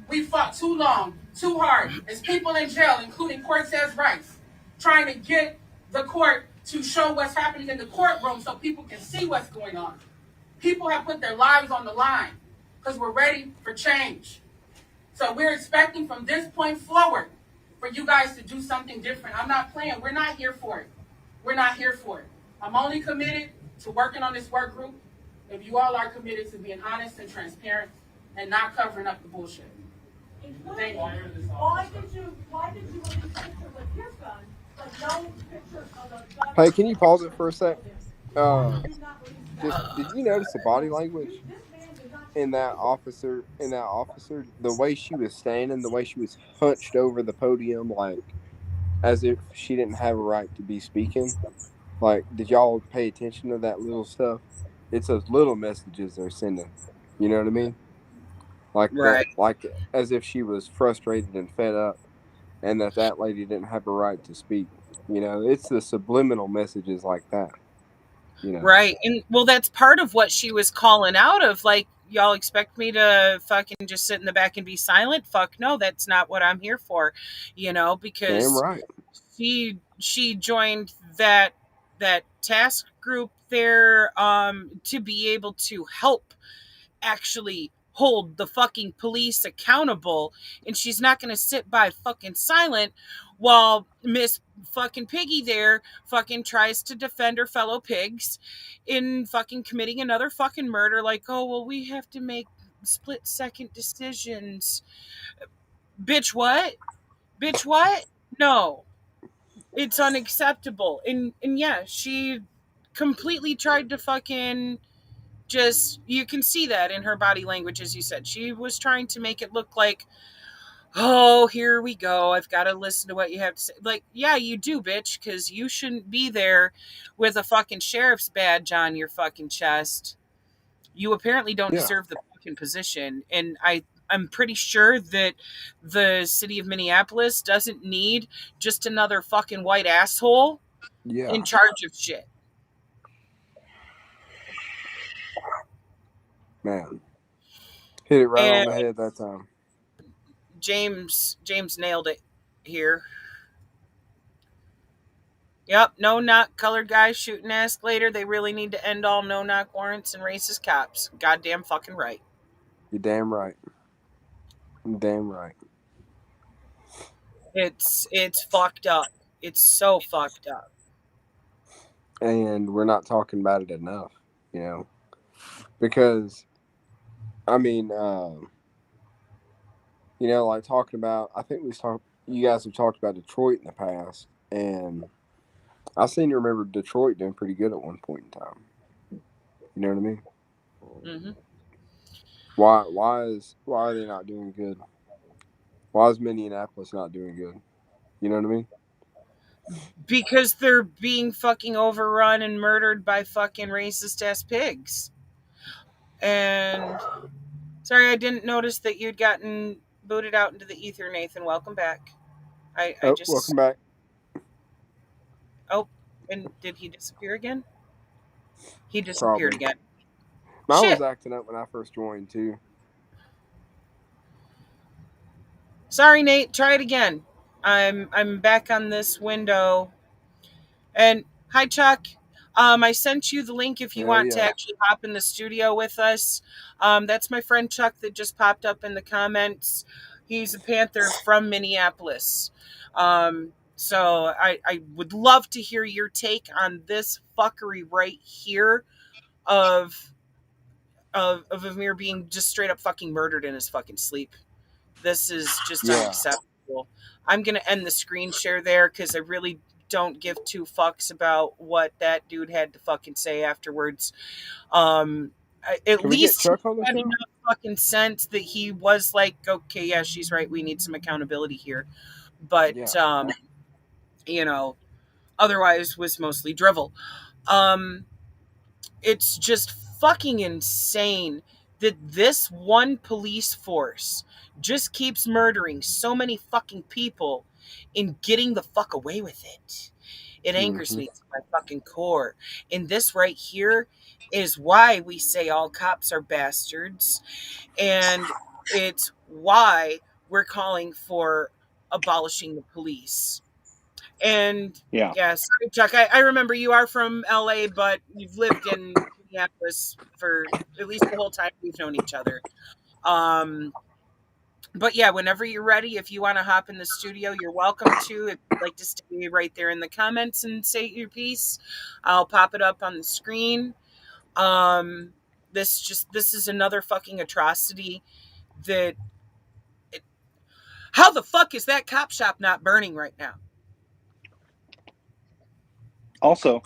We fought too long, too hard, as people in jail, including Cortez Rice, trying to get the court to show what's happening in the courtroom so people can see what's going on. People have put their lives on the line because we're ready for change. So we're expecting from this point forward for you guys to do something different. I'm not playing. We're not here for it. We're not here for it. I'm only committed to working on this work group if you all are committed to being honest and transparent and not covering up the bullshit. Thank you. Why did you release pictures with his gun, but no pictures of the gun? Hey, can you pause it for a sec? Did you notice the body language in that officer? The way she was standing, the way she was hunched over the podium, like as if she didn't have a right to be speaking. Like, did y'all pay attention to that little stuff? It's those little messages they're sending. You know what I mean? Like that, Right. like as if she was frustrated and fed up, and that lady didn't have a right to speak. You know, it's the subliminal messages like that. You know. Right. And well, that's part of what she was calling out of. Like, y'all expect me to fucking just sit in the back and be silent? Fuck no, that's not what I'm here for. Damn Because right. she joined that task group there to be able to help actually hold the fucking police accountable, and she's not going to sit by fucking silent while Miss fucking Piggy there fucking tries to defend her fellow pigs in fucking committing another fucking murder. Like, oh well, we have to make split second decisions. Bitch, what? Bitch, what? No, it's unacceptable. And yeah, she completely tried to fucking just, you can see that in her body language. As you said, she was trying to make it look like, oh, here we go, I've got to listen to what you have to say. Like, yeah, you do, bitch, because you shouldn't be there with a fucking sheriff's badge on your fucking chest. You apparently don't Yeah. deserve the fucking position. And I'm pretty sure that the city of Minneapolis doesn't need just another fucking white asshole Yeah. in charge of shit. Man. Hit it right on And the head that time. James nailed it here. Yep, no knock colored guys shooting escalator. They really need to end all no knock warrants and racist cops. Goddamn fucking right. You're damn right. You're damn right. It's fucked up. It's so fucked up. And we're not talking about it enough, you know, because I mean, you know, like talking about. I think you guys have talked about Detroit in the past, and I seem to remember Detroit doing pretty good at one point in time. You know what I mean? Mm-hmm. Why are they not doing good? Why is Minneapolis not doing good? You know what I mean? Because they're being fucking overrun and murdered by fucking racist ass pigs. And sorry, I didn't notice that you'd gotten booted out into the ether, Nathan. Welcome back. I Oh, just welcome back. Oh, and did he disappear again? He disappeared Probably. again. Mine was Shit. acting up when I first joined too. Sorry, Nate. Try it again. I'm back on this window. And hi, Chuck. I sent you the link if you Hell want to yeah. actually hop in the studio with us. That's my friend Chuck that just popped up in the comments. He's a Panther from Minneapolis. So I would love to hear your take on this fuckery right here of of Amir being just straight up fucking murdered in his fucking sleep. This is just Yeah. unacceptable. I'm going to end the screen share there because I really don't give two fucks about what that dude had to fucking say afterwards. At Can we get least he Chuck on the had show? enough fucking sense that he was like, okay, yeah, she's right. We need some accountability here. But, Yeah. you know, otherwise was mostly drivel. Um, it's just fucking insane that this one police force just keeps murdering so many fucking people and getting the fuck away with it. It angers Mm-hmm. me to my fucking core. And this right here is why we say all cops are bastards. And it's why we're calling for abolishing the police. And Yeah. yeah, sorry, Chuck. I remember you are from LA, but you've lived in Minneapolis for at least the whole time we've known each other. Um, but yeah, whenever you're ready, if you want to hop in the studio, you're welcome to. If you'd like to stay right there in the comments and say your piece, I'll pop it up on the screen. Um, this is another fucking atrocity that. How the fuck is that cop shop not burning right now? Also,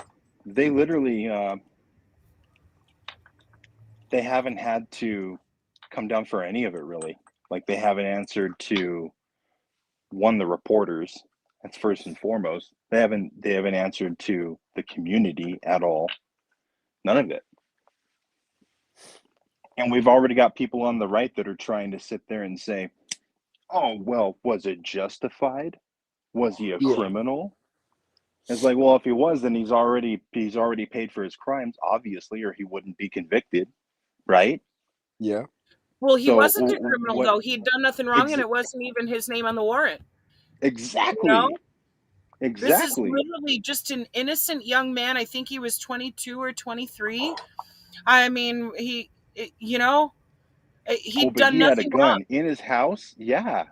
they literally they haven't had to come down for any of it really. Like they haven't answered to one, the reporters, That's first and foremost. They haven't answered to the community at all. None of it. And we've already got people on the right that are trying to sit there and say, "Oh, well, was it justified? Was he a Yeah. criminal?" It's like, well, if he was, then he's already paid for his crimes, obviously, or he wouldn't be convicted, right? Yeah. Well, he So wasn't a criminal, what? though. He'd done nothing wrong, and Ex- it wasn't even his name on the warrant. exactly, This is exactly. literally just an innocent young man. I think he was 22 or 23. I mean, he'd Oh, but done he had a nothing wrong. gun in his house. Yeah.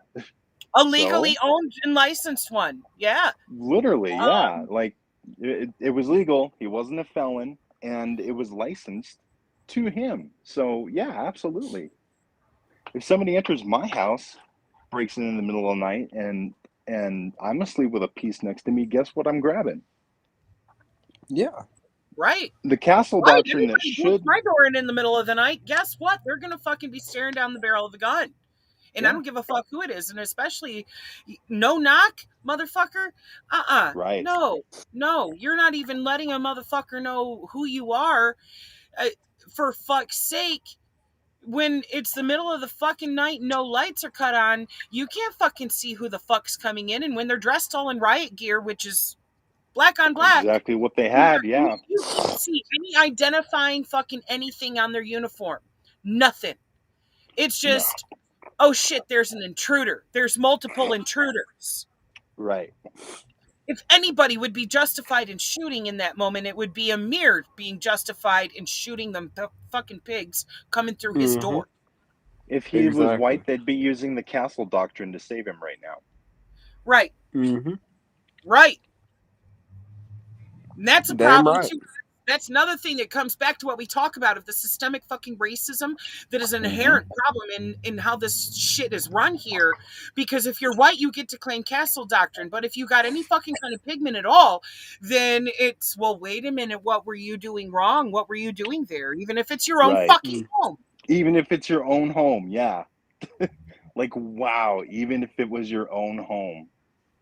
A So legally owned and licensed one. Yeah. literally, yeah. Like it was legal. He wasn't a felon, and it was licensed to him. So yeah, absolutely. If somebody enters my house, breaks in the middle of the night, and I'm asleep with a piece next to me, guess what I'm grabbing? Yeah. Right. The castle Right. doctrine that Anybody boots should, my door in the middle of the night, guess what? They're going to fucking be staring down the barrel of the gun. And I yeah, don't give a fuck who it is. And especially, no knock, motherfucker. right, No. You're not even letting a motherfucker know who you are. For fuck's sake. When it's the middle of the fucking night, no lights are cut on, you can't fucking see who the fuck's coming in. And when they're dressed all in riot gear, which is black on black, exactly what they had. Yeah, you can't see any identifying fucking anything on their uniform. Nothing. It's no, just, oh shit, there's an intruder. There's multiple intruders. right, If anybody would be justified in shooting in that moment, it would be Amir being justified in shooting them fucking pigs coming through his Mm-hmm. door. If he was Exactly. white, they'd be using the castle doctrine to save him right now. Right. Mm-hmm. Right. And that's a Damn problem right. too. That's another thing that comes back to what we talk about of the systemic fucking racism that is an inherent problem in how this shit is run here. Because if you're white, you get to claim castle doctrine. But if you got any fucking kind of pigment at all, then it's, well, wait a minute, what were you doing wrong? What were you doing there? Even if it's your own Right. fucking home. Even if it's your own home, yeah. Like, wow, even if it was your own home.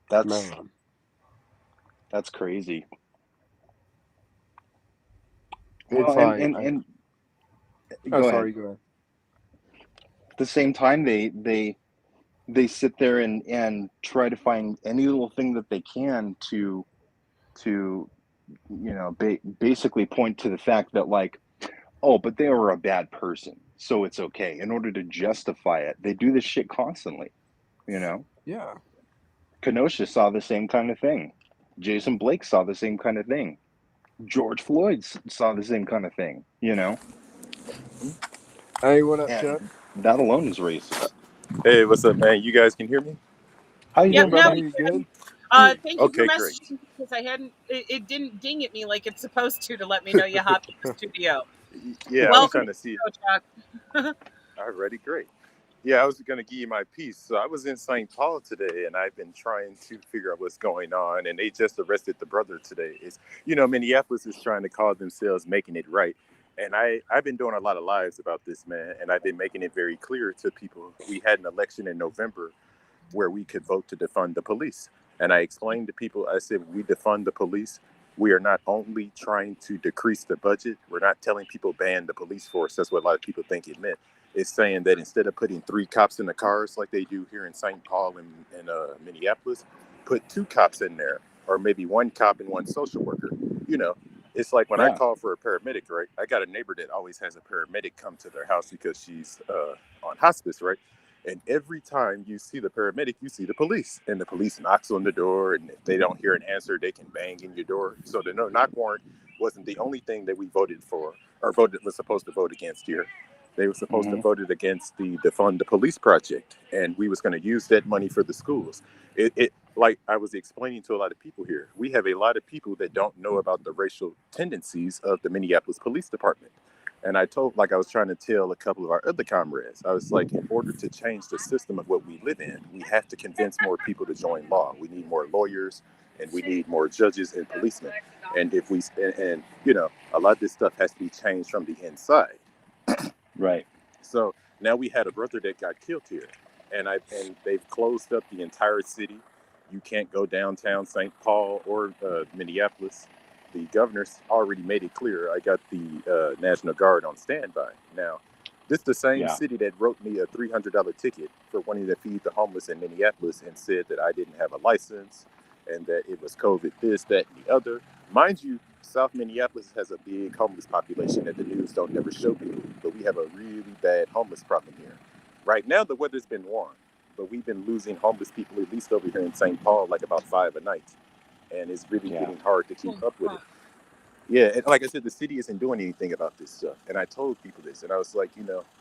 Man. That's crazy. It's Well, like and oh, go sorry, ahead. go ahead. At the same time, they sit there and try to find any little thing that they can to basically point to the fact that, like, oh, but they were a bad person, so it's okay. In order to justify it, they do this shit constantly. Yeah. Kenosha saw the same kind of thing. Jason Blake saw the same kind of thing. George Floyd saw the same kind of thing. Hey, what up, And Chuck? that alone is racist. Hey, what's up, man? You guys can hear me? How you Yep, doing, now brother? Hear we you can. good? Thank you for Okay, great. messaging because I hadn't, it didn't ding at me like it's supposed to let me know you hopped in the studio. Yeah, I was Welcome trying to to see. the show, Chuck. Already great. Yeah, I was going to give you my piece. So I was in St. Paul today, and I've been trying to figure out what's going on. And they just arrested the brother today. Minneapolis is trying to call themselves making it right. And I've been doing a lot of lives about this, man. And I've been making it very clear to people. We had an election in November where we could vote to defund the police. And I explained to people, I said, we defund the police. We are not only trying to decrease the budget. We're not telling people ban the police force. That's what a lot of people think it meant. It's saying that instead of putting 3 cops in the cars like they do here in St. Paul and Minneapolis, put 2 cops in there, or maybe 1 cop and 1 social worker. It's like when I Yeah. call for a paramedic, right? I got a neighbor that always has a paramedic come to their house because she's on hospice, right? And every time you see the paramedic, you see the police. And the police knocks on the door, and if they don't hear an answer, they can bang in your door. So the no knock warrant wasn't the only thing that we voted for, or was supposed to vote against here. They were supposed to vote it against the Defund the Police project, and we was going to use that money for the schools. It like I was explaining to a lot of people here, we have a lot of people that don't know about the racial tendencies of the Minneapolis Police Department. And I was trying to tell a couple of our other comrades, I was like, in order to change the system of what we live in, we have to convince more people to join law. We need more lawyers, and we need more judges and policemen. And if we, and a lot of this stuff has to be changed from the inside. Right. So now we had a brother that got killed here, and they've closed up the entire city. You can't go downtown St. Paul or Minneapolis. The governor's already made it clear. I got the National Guard on standby. Now, this is the same city that wrote me a $300 ticket for wanting to feed the homeless in Minneapolis and said that I didn't have a license and that it was COVID this, that, and the other. Mind you, South Minneapolis has a big homeless population that the news don't never show people, but we have a really bad homeless problem here. Right now, the weather's been warm, but we've been losing homeless people, at least over here in St. Paul, like about 5 a night. And it's really getting hard to keep up with it. Yeah, and like I said, the city isn't doing anything about this stuff. And I told people this, and I was like,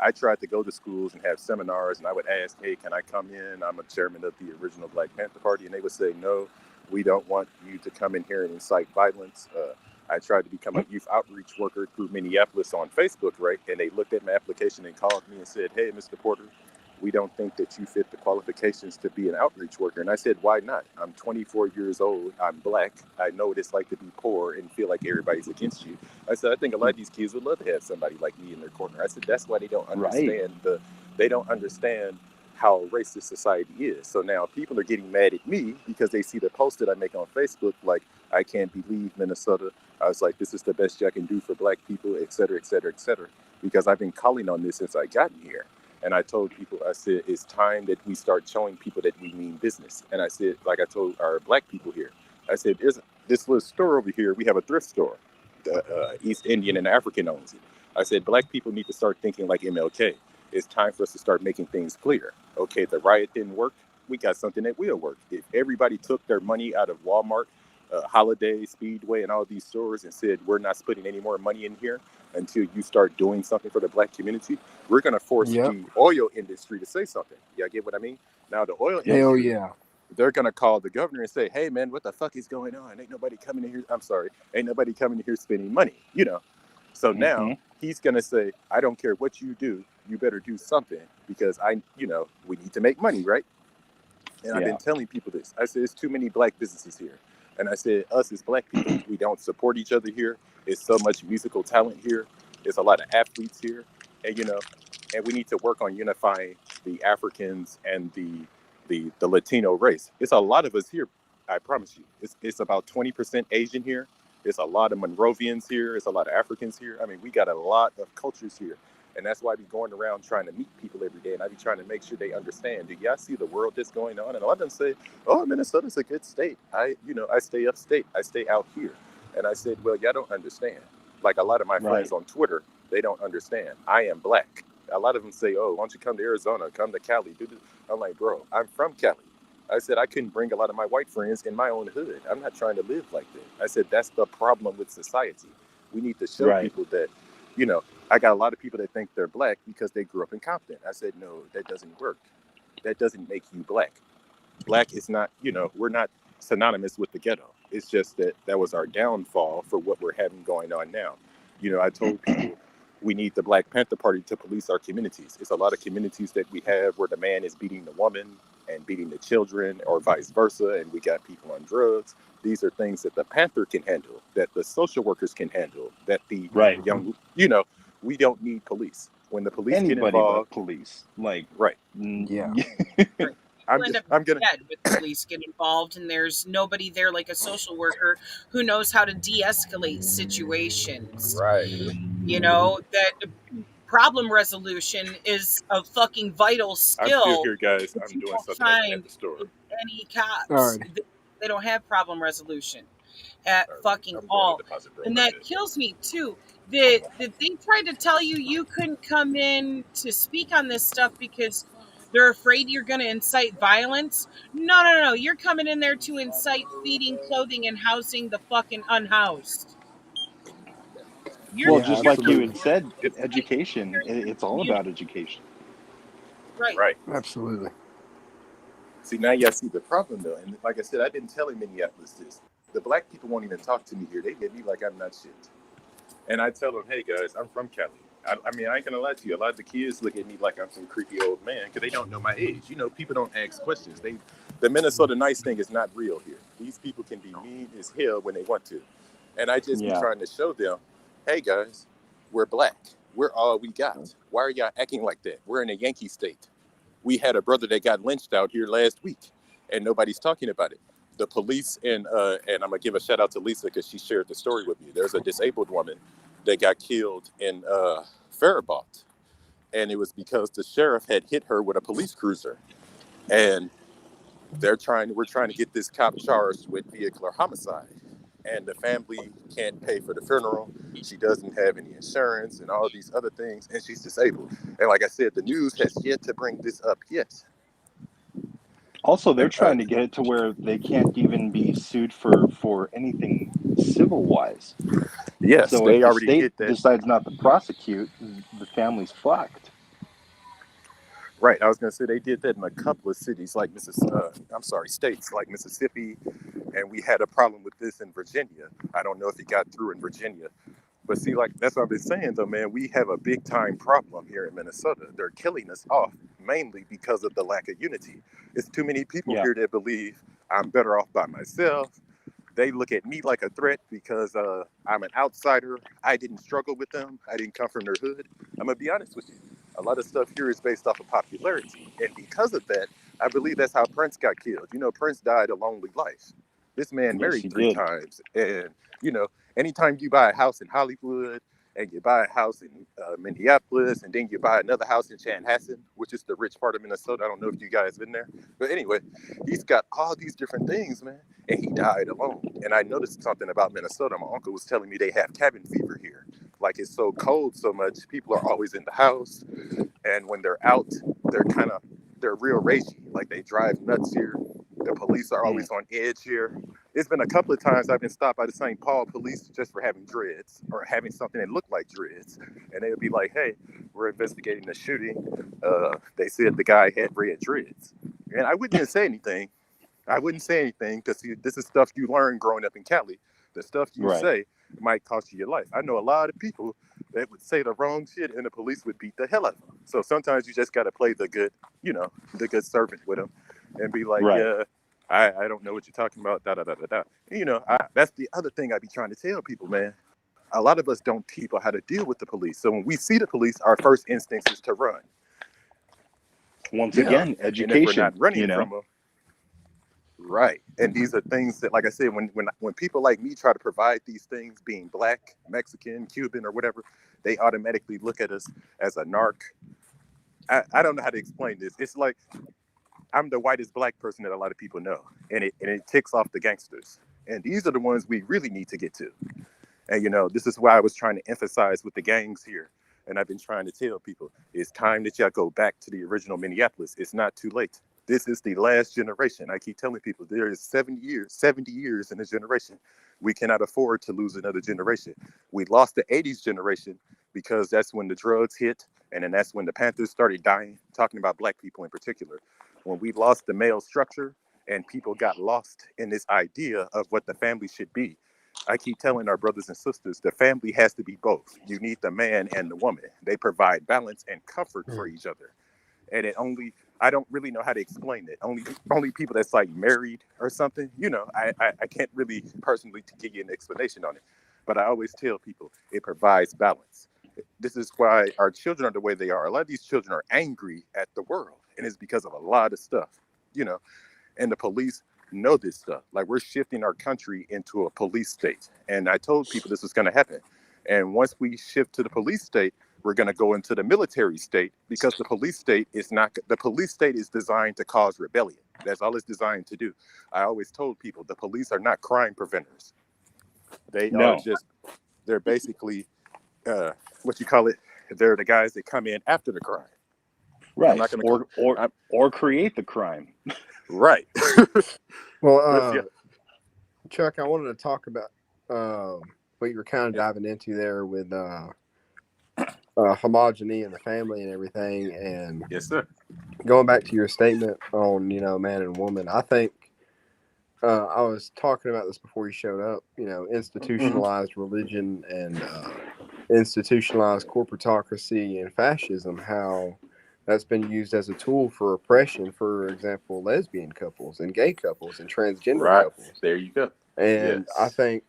I tried to go to schools and have seminars, and I would ask, hey, can I come in? I'm a chairman of the original Black Panther Party. And they would say, no, we don't want you to come in here and incite violence. I tried to become a youth outreach worker through Minneapolis on Facebook, right? And they looked at my application and called me and said, hey, Mr. Porter, we don't think that you fit the qualifications to be an outreach worker. And I said, why not? I'm 24 years old. I'm Black. I know what it's like to be poor and feel like everybody's against you. I said, I think a lot of these kids would love to have somebody like me in their corner. I said, that's why they don't understand they don't understand how racist society is. So now people are getting mad at me because they see the post that I make on Facebook, like, I can't believe Minnesota. I was like, this is the best I can do for Black people, et cetera, et cetera, et cetera. Because I've been calling on this since I got here. And I told people, I said, it's time that we start showing people that we mean business. And I said, like I told our Black people here, I said, there's this little store over here. We have a thrift store. The East Indian and African owns it. I said, Black people need to start thinking like MLK. It's time for us to start making things clear. Okay, the riot didn't work. We got something that will work. If everybody took their money out of Walmart, Holiday, Speedway, and all these stores and said, we're not putting any more money in here until you start doing something for the Black community, we're going to force the oil industry to say something. Y'all get what I mean? Now, the oil industry, they're going to call the governor and say, hey, man, what the fuck is going on? Ain't nobody coming in here. Ain't nobody coming in here spending money, So now he's going to say, I don't care what you do. You better do something because we need to make money, right? And I've been telling people this. I said, there's too many Black businesses here. And I said, us as Black people, we don't support each other here. It's so much musical talent here. There's a lot of athletes here. And, and we need to work on unifying the Africans and the Latino race. It's a lot of us here, I promise you. It's about 20% Asian here. There's a lot of Monrovians here. There's a lot of Africans here. I mean, we got a lot of cultures here. And that's why I be going around trying to meet people every day. And I be trying to make sure they understand. Do y'all see the world that's going on? And a lot of them say, oh, Minnesota's a good state. I stay upstate. I stay out here. And I said, well, y'all don't understand. Like a lot of my friends on Twitter, they don't understand. I am Black. A lot of them say, oh, why don't you come to Arizona? Come to Cali. I'm like, bro, I'm from Cali. I said, I couldn't bring a lot of my white friends in my own hood. I'm not trying to live like that. I said, that's the problem with society. We need to show people that, I got a lot of people that think they're Black because they grew up in Compton. I said, no, that doesn't work. That doesn't make you Black. Black is not, we're not synonymous with the ghetto. It's just that was our downfall for what we're having going on now. I told people we need the Black Panther Party to police our communities. It's a lot of communities that we have where the man is beating the woman and beating the children or vice versa. And we got people on drugs. These are things that the Panther can handle, that the social workers can handle, that the young, we don't need police. When the police get involved, but police, Right. I'm gonna with police get involved, and there's nobody there like a social worker who knows how to de-escalate situations. Right. That problem resolution is a fucking vital skill. I'm still here, guys. I'm doing something at the store. Any cops, they don't have problem resolution at fucking all, and that kills me too. That they tried to tell you couldn't come in to speak on this stuff because they're afraid you're going to incite violence. No. You're coming in there to incite feeding, clothing, and housing the fucking unhoused. Just like you had said, education. It's all about education. Right. Absolutely. See, now y'all see the problem, though. And like I said, I didn't tell in Minneapolis this. The Black people won't even talk to me here. They get me like I'm not shit. And I tell them, hey, guys, I'm from Cali. I mean, I ain't going to lie to you. A lot of the kids look at me like I'm some creepy old man because they don't know my age. People don't ask questions. The Minnesota nice thing is not real here. These people can be mean as hell when they want to. And I just be trying to show them, hey, guys, we're Black. We're all we got. Why are y'all acting like that? We're in a Yankee state. We had a brother that got lynched out here last week. and nobody's talking about it. The police and I'm gonna give a shout out to Lisa because she shared the story with me. There's a disabled woman that got killed in Faribault, and it was because the sheriff had hit her with a police cruiser, and we're trying to get this cop charged with vehicular homicide, and the family can't pay for the funeral. She doesn't have any insurance and all these other things, and she's disabled. And like I said, the news has yet to bring this up yet. Also, they're trying to get it to where they can't even be sued for anything civil-wise. Yes, So they if the already state did that. decides not to prosecute, the family's fucked. Right, I was going to say they did that in a couple of cities like states like Mississippi, and we had a problem with this in Virginia. I don't know if it got through in Virginia, but see, like, that's what I've been saying though, man. We have a big time problem here in Minnesota. They're killing us off mainly because of the lack of unity. It's too many people here that believe I'm better off by myself. They look at me like a threat because I'm an outsider. I didn't struggle with them. I didn't come from their hood. I'm going to be honest with you. A lot of stuff here is based off of popularity. And because of that, I believe that's how Prince got killed. You know, Prince died a lonely life. This man married 3 times. And, you know, anytime you buy a house in Hollywood and you buy a house in Minneapolis and then you buy another house in Chanhassen, which is the rich part of Minnesota. I don't know if you guys been there. But anyway, he's got all these different things, man. And he died alone. And I noticed something about Minnesota. My uncle was telling me they have cabin fever here. Like, it's so cold so much, people are always in the house. And when they're out, they're real ragy. Like, they drive nuts here. The police are always on edge here. It's been a couple of times I've been stopped by the St. Paul police just for having dreads or having something that looked like dreads. And they would be like, hey, we're investigating the shooting. They said the guy had red dreads. And I wouldn't say anything. I wouldn't say anything because this is stuff you learn growing up in Cali. The stuff you say might cost you your life. I know a lot of people that would say the wrong shit and the police would beat the hell out of them. So sometimes you just got to play the good servant with them and be like, yeah, I don't know what you're talking about, da-da-da-da-da. You know, that's the other thing I be trying to tell people, man. A lot of us don't teach people how to deal with the police. So when we see the police, our first instinct is to run. Once again, education. And if we're not running from them, right. And these are things that, like I said, when people like me try to provide these things, being black, Mexican, Cuban, or whatever, they automatically look at us as a narc. I don't know how to explain this. It's like I'm the whitest black person that a lot of people know, and it ticks off the gangsters. And these are the ones we really need to get to. And, you know, this is why I was trying to emphasize with the gangs here. And I've been trying to tell people, it's time that y'all go back to the original Minneapolis. It's not too late. This is the last generation. I keep telling people there is 70 years in this generation. We cannot afford to lose another generation. We lost the 80s generation because that's when the drugs hit. And then that's when the Panthers started dying, talking about black people in particular. When we lost the male structure and people got lost in this idea of what the family should be. I keep telling our brothers and sisters, the family has to be both. You need the man and the woman. They provide balance and comfort for each other. And I don't really know how to explain it. Only people that's like married or something, you know, I can't really personally give you an explanation on it. But I always tell people it provides balance. This is why our children are the way they are. A lot of these children are angry at the world. And it's because of a lot of stuff, you know, and the police know this stuff. Like, we're shifting our country into a police state. And I told people this was going to happen. And once we shift to the police state, we're going to go into the military state, because the police state is designed to cause rebellion. That's all it's designed to do. I always told people the police are not crime preventers. They're basically, what you call it? They're the guys that come in after the crime. Right. Or create the crime. Right. Well, Chuck, I wanted to talk about what you were kind of diving into there with homogeny in the family and everything. And yes, sir. Going back to your statement on, you know, man and woman, I think I was talking about this before you showed up, you know, institutionalized religion and institutionalized corporatocracy and fascism, how that's been used as a tool for oppression, for example, lesbian couples and gay couples and transgender couples. There you go. And I think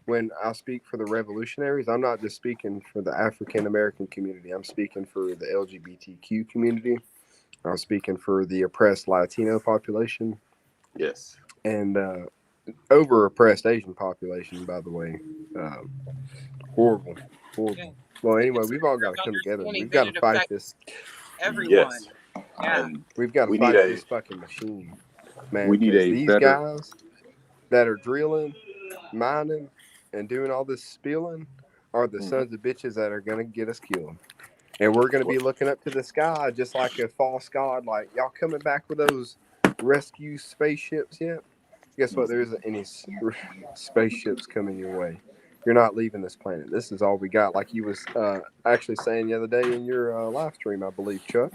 when I speak for the revolutionaries, I'm not just speaking for the African American community. I'm speaking for the LGBTQ community. I'm speaking for the oppressed Latino population. Yes. And over oppressed Asian population, by the way. Horrible. Yeah. Well, anyway, It's we've all got to come together. understanding We've that got to it fight affects this. everyone. Yes. Yeah. And We've got to we need fight a this fucking machine, man. we need Because a these better. guys that are drilling, mining, and doing all this spilling are the sons of bitches that are gonna get us killed. And we're gonna be looking up to the sky just like a false god. Like, y'all coming back with those rescue spaceships yet? Guess what? There isn't any spaceships coming your way. You're not leaving this planet. This is all we got. Like you was actually saying the other day in your live stream, I believe, Chuck.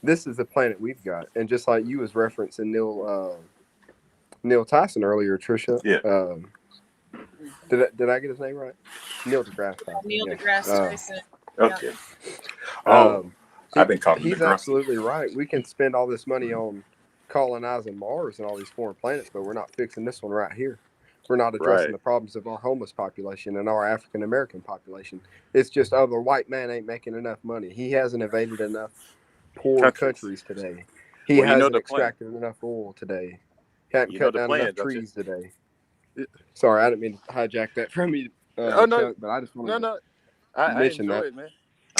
This is the planet we've got. And just like you was referencing Neil Tyson earlier, Trisha. Yeah. Did I get his name right? Neil deGrasse Tyson. Neil Yeah. deGrasse Tyson. Okay. Oh, I've been calling him He's DeGrasse. absolutely right. We can spend all this money on colonizing Mars and all these foreign planets, but we're not fixing this one right here. We're not addressing Right. the problems of our homeless population and our African American population. It's just, oh, the white man ain't making enough money. He hasn't invaded enough poor countries today. He Well, you know hasn't the plan. extracted enough oil today. He hasn't You know cut the down plan, enough don't you? trees today. Sorry, I didn't mean to hijack that from you, Oh no, Chuck, but I just wanted to I mention enjoy that. it, man.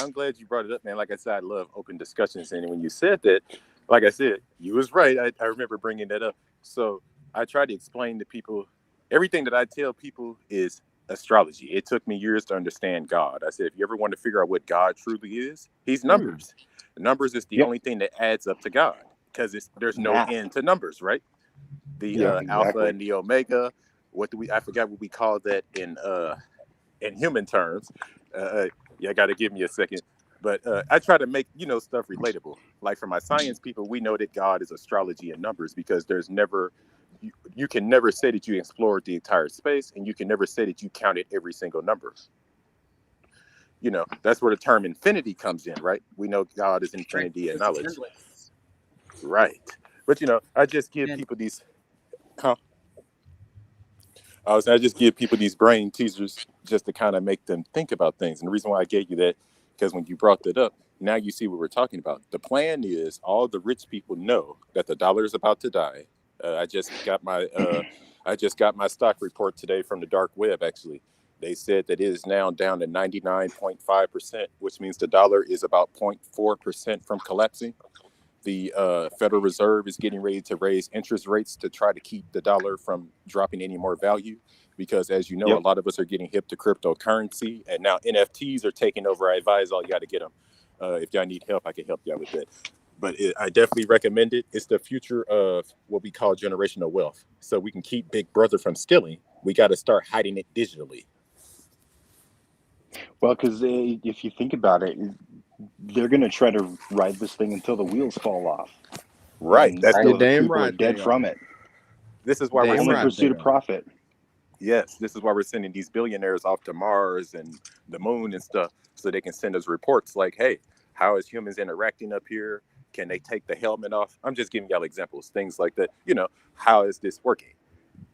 I'm glad you brought it up, man. Like I said, I love open discussions, and when you said that, like I said, you was right. I remember bringing that up. So I try to explain to people everything that I tell people is astrology. It took me years to understand God. I said, if you ever want to figure out what God truly is, he's numbers. Numbers is the only thing that adds up to God, because there's no end to numbers, right? The alpha and the omega. What do we? I forgot what we call that in human terms. You got to give me a second. But I try to make stuff relatable. Like for my science people, we know that God is astrology and numbers, because there's never you can never say that you explored the entire space, and you can never say that you counted every single number. That's where the term infinity comes in, right? We know God is infinity and knowledge. Right. But I just give people these I just give people these brain teasers just to kind of make them think about things. And the reason why I gave you that, because when you brought that up, now you see what we're talking about. The plan is all the rich people know that the dollar is about to die. I just got my stock report today from the dark web. Actually, they said that it is now down to 99.5%, which means the dollar is about 0.4% from collapsing. The Federal Reserve is getting ready to raise interest rates to try to keep the dollar from dropping any more value, because, as you know, a lot of us are getting hip to cryptocurrency, and now NFTs are taking over. I advise all y'all to get them. If y'all need help, I can help y'all with that. But I definitely recommend it. It's the future of what we call generational wealth. So we can keep Big Brother from stealing. We got to start hiding it digitally. Well, because if you think about it, they're going to try to ride this thing until the wheels fall off. Right. And That's the damn people right are dead from it. This is why we're only pursuit of profit. Yes, this is why we're sending these billionaires off to Mars and the moon and stuff, so they can send us reports like, hey, how is humans interacting up here? Can they take the helmet off? I'm just giving y'all examples, things like that. How is this working?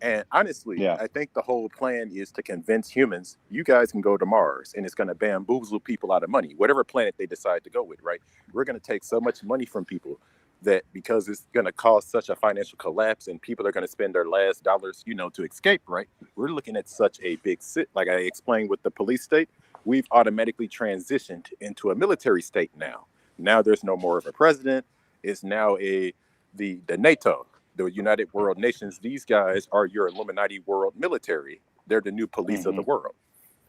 And honestly, I think the whole plan is to convince humans, you guys can go to Mars, and it's going to bamboozle people out of money, whatever planet they decide to go with, right? We're going to take so much money from people that, because it's going to cause such a financial collapse and people are going to spend their last dollars, to escape, right? We're looking at such a big like I explained with the police state, we've automatically transitioned into a military state now. Now there's no more of a president. It's now the NATO, the United World Nations. These guys are your Illuminati world military. They're the new police of the world.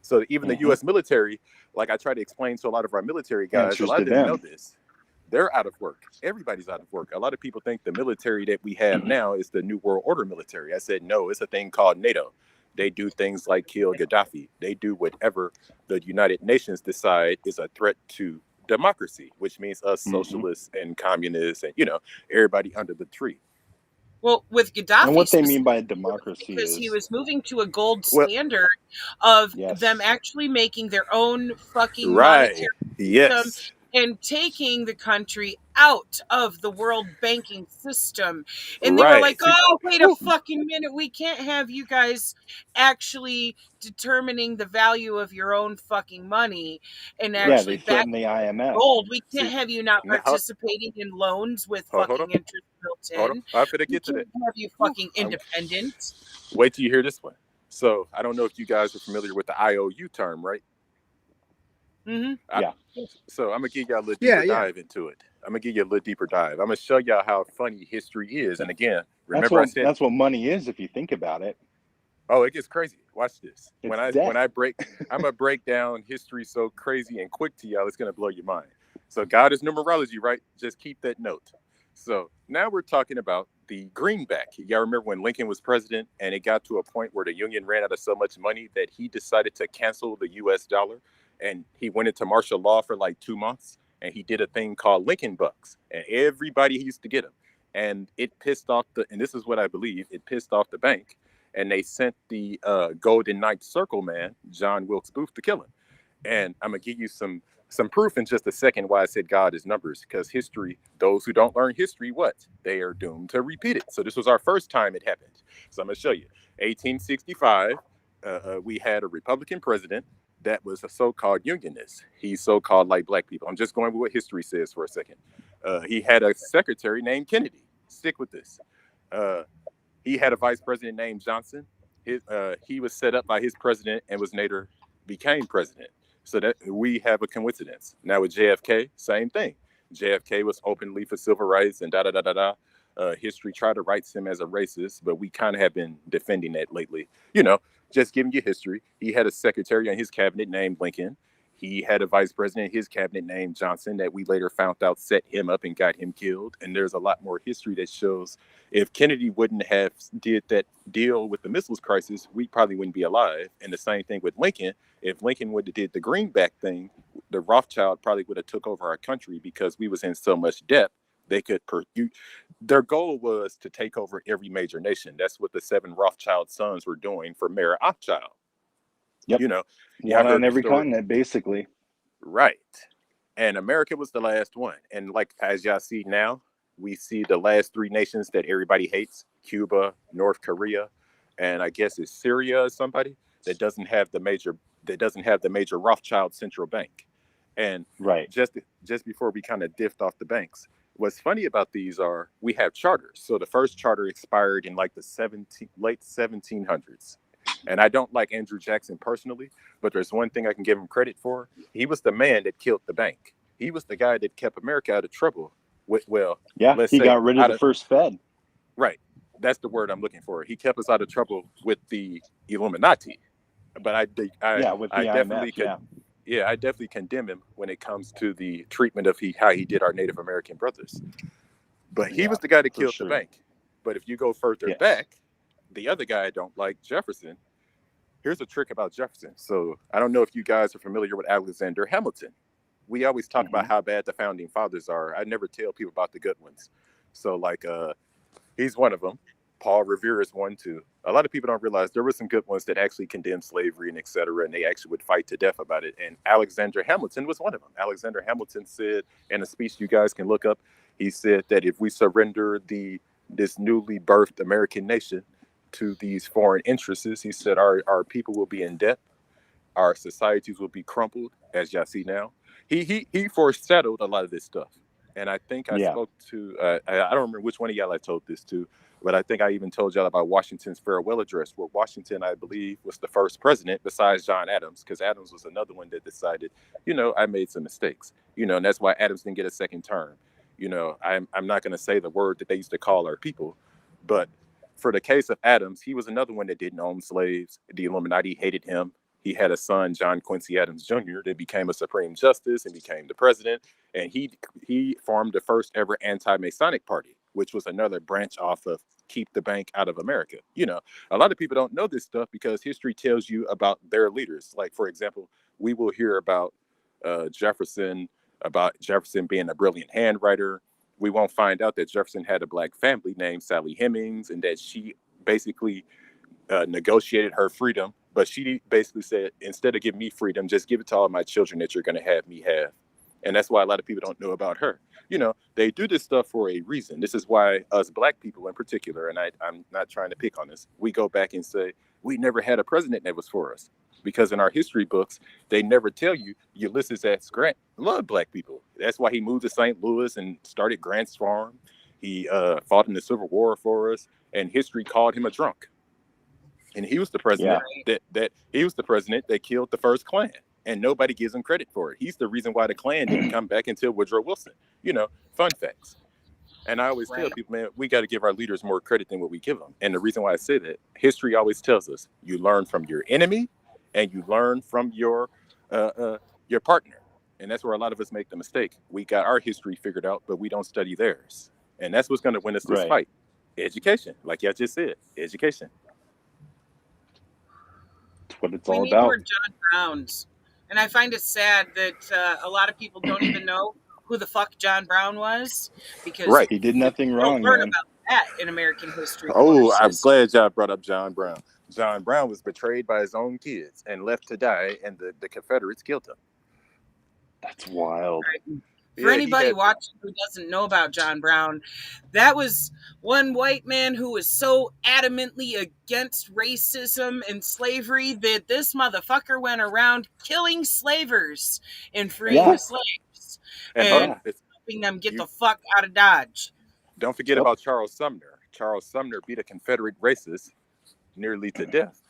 So even the U.S. military, like I try to explain to a lot of our military guys, a lot of them know this. They're out of work. Everybody's out of work. A lot of people think the military that we have now is the New World Order military. I said, no, it's a thing called NATO. They do things like kill Gaddafi. They do whatever the United Nations decide is a threat to democracy, which means us socialists and communists and, everybody under the tree. Well, with Gaddafi, and what they mean by democracy because is he was moving to a gold standard of them actually making their own fucking monetary system and taking the country out of the world banking system. And they were Right. like, oh, wait a Woo. fucking minute. We can't have you guys actually determining the value of your own fucking money and Right. Yeah, they actually threatened backing the IMF. gold. We can't See, have you not now, hold, participating in loans with hold on. fucking interest built Hold on. in. I'm finna We get to can't that. have you Woo. fucking independent. Wait till you hear this one. So I don't know if you guys are familiar with the IOU term, right? Mm-hmm. Yeah. So I'm gonna give y'all a little Yeah, deeper yeah. dive into it. I'm gonna give you a little deeper dive. I'm gonna show y'all how funny history is. And again, That's remember I what said, that's what money is if you think about it. oh, it gets crazy. Watch this. It's When debt. I break, I'm gonna break down history so crazy and quick to y'all, it's gonna blow your mind. So God is numerology, right? Just keep that note. So now we're talking about the greenback. Y'all remember when Lincoln was president and it got to a point where the Union ran out of so much money that he decided to cancel the US dollar and he went into martial law for like 2 months and he did a thing called Lincoln bucks and everybody used to get them. And it pissed off and this is what I believe, it pissed off the bank and they sent the Golden Knight Circle man, John Wilkes Booth, to kill him. And I'm gonna give you some proof in just a second why I said God is numbers, because history, those who don't learn history, what? They are doomed to repeat it. So this was our first time it happened. So I'm gonna show you. 1865, we had a Republican president that was a so-called unionist. He's so-called like black people. I'm just going with what history says for a second. He had a secretary named Kennedy. Stick with this. He had a vice president named Johnson. He was set up by his president and was later became president. So that we have a coincidence. Now with JFK, same thing. JFK was openly for civil rights and da da da da da. History tried to write him as a racist, but we kind of have been defending that lately. You know, just giving you history. He had a secretary in his cabinet named Lincoln. He had a vice president in his cabinet named Johnson that we later found out set him up and got him killed. And there's a lot more history that shows if Kennedy wouldn't have did that deal with the missiles crisis, we probably wouldn't be alive. And the same thing with Lincoln. If Lincoln would have did the greenback thing, the Rothschild probably would have took over our country because we was in so much debt. They could their goal was to take over every major nation. That's what the 7 Rothschild sons were doing for Mayor Rothschild. Yep. You know, one on every continent, basically. Right. And America was the last one. And like as y'all see now, we see the last 3 nations that everybody hates: Cuba, North Korea, and I guess it's Syria or somebody that doesn't have the major Rothschild central bank. And right, just before we kind of diffed off the banks, what's funny about these are we have charters. So the first charter expired in like the late 1700s. And I don't like Andrew Jackson personally, but there's one thing I can give him credit for. He was the man that killed the bank. He was the guy that kept America out of trouble. He got rid of the first Fed. Right. That's the word I'm looking for. He kept us out of trouble with the Illuminati. But I definitely I definitely condemn him when it comes to the treatment of how he did our Native American brothers. But he was the guy that killed the bank. But if you go further back, the other guy I don't like, Jefferson. Here's a trick about Jefferson. So I don't know if you guys are familiar with Alexander Hamilton. We always talk about how bad the founding fathers are. I never tell people about the good ones. So like he's one of them. Paul Revere is one too. A lot of people don't realize there were some good ones that actually condemned slavery and etc. And they actually would fight to death about it. And Alexander Hamilton was one of them. Alexander Hamilton said in a speech you guys can look up, he said that if we surrender this newly birthed American nation to these foreign interests, he said our people will be in debt, our societies will be crumpled, as y'all see now. He foreshadowed a lot of this stuff. And I think I spoke to, I don't remember which one of y'all I told this to, but I think I even told y'all about Washington's farewell address, where Washington, I believe, was the first president besides John Adams, because Adams was another one that decided, I made some mistakes, and that's why Adams didn't get a second term. I'm not going to say the word that they used to call our people, but for the case of Adams, he was another one that didn't own slaves. The Illuminati hated him. He had a son, John Quincy Adams Jr., that became a Supreme Justice and became the president. And he formed the first ever anti-Masonic party, which was another branch off of keep the bank out of America. A lot of people don't know this stuff because history tells you about their leaders. Like, for example, we will hear about Jefferson being a brilliant handwriter. We won't find out that Jefferson had a black family named Sally Hemings and that she basically negotiated her freedom. But she basically said, instead of giving me freedom, just give it to all my children that you're going to have me have. And that's why a lot of people don't know about her. They do this stuff for a reason. This is why us black people in particular, and I'm not trying to pick on this, we go back and say, we never had a president that was for us. Because in our history books, they never tell you Ulysses S. Grant loved black people. That's why he moved to St. Louis and started Grant's Farm. He fought in the Civil War for us, and history called him a drunk. And he was the president that killed the first Klan. And nobody gives him credit for it. He's the reason why the Klan didn't come back until Woodrow Wilson. Fun facts. And I always tell people, man, we got to give our leaders more credit than what we give them. And the reason why I say that, history always tells us you learn from your enemy and you learn from your partner. And that's where a lot of us make the mistake. We got our history figured out, but we don't study theirs. And that's what's going to win us this fight. Education. Like y'all just said, education. That's what it's We all need about. more John Browns. And I find it sad that a lot of people don't even know who the fuck John Brown was, because He did nothing we wrong, don't learn man. about that in American history. Oh, I'm courses. glad y'all brought up John Brown. John Brown was betrayed by his own kids and left to die, and the Confederates killed him. That's wild. For anybody watching who doesn't know about John Brown, that was one white man who was so adamantly against racism and slavery that this motherfucker went around killing slavers and freeing the slaves and helping them get the fuck out of Dodge. Don't forget about Charles Sumner. Charles Sumner beat a Confederate racist nearly to death.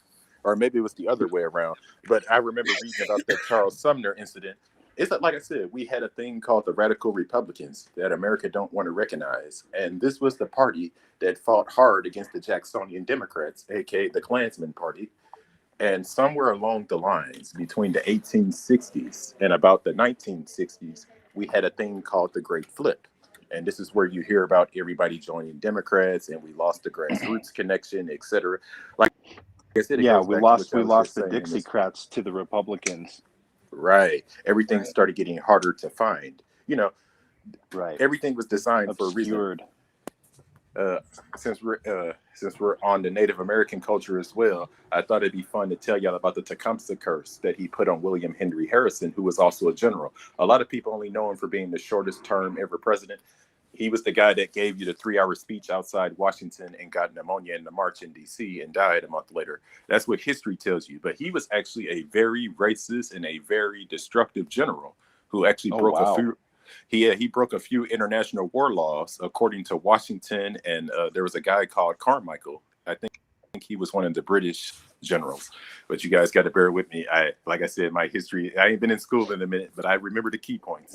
Or maybe it was the other way around. But I remember reading about that Charles Sumner incident. It's like I said, we had a thing called the Radical Republicans that America don't want to recognize. And this was the party that fought hard against the Jacksonian Democrats, aka the Klansman Party. And somewhere along the lines between the 1860s and about the 1960s, we had a thing called the Great Flip. And this is where you hear about everybody joining Democrats, and we lost the grassroots connection, etc. Like I said, we lost the Dixiecrats to the Republicans. Right. Everything started getting harder to find. Everything was designed for a reason. Since we're on the Native American culture as well, I thought it'd be fun to tell y'all about the Tecumseh curse that he put on William Henry Harrison, who was also a general. A lot of people only know him for being the shortest term ever president. He was the guy that gave you the 3-hour speech outside Washington and got pneumonia in the march in D.C. and died a month later. That's what history tells you. But he was actually a very racist and a very destructive general who actually broke a few. He broke a few international war laws, according to Washington. And there was a guy called Carmichael. I think he was one of the British generals. But you guys got to bear with me. Like I said, my history, I ain't been in school in a minute, but I remember the key points.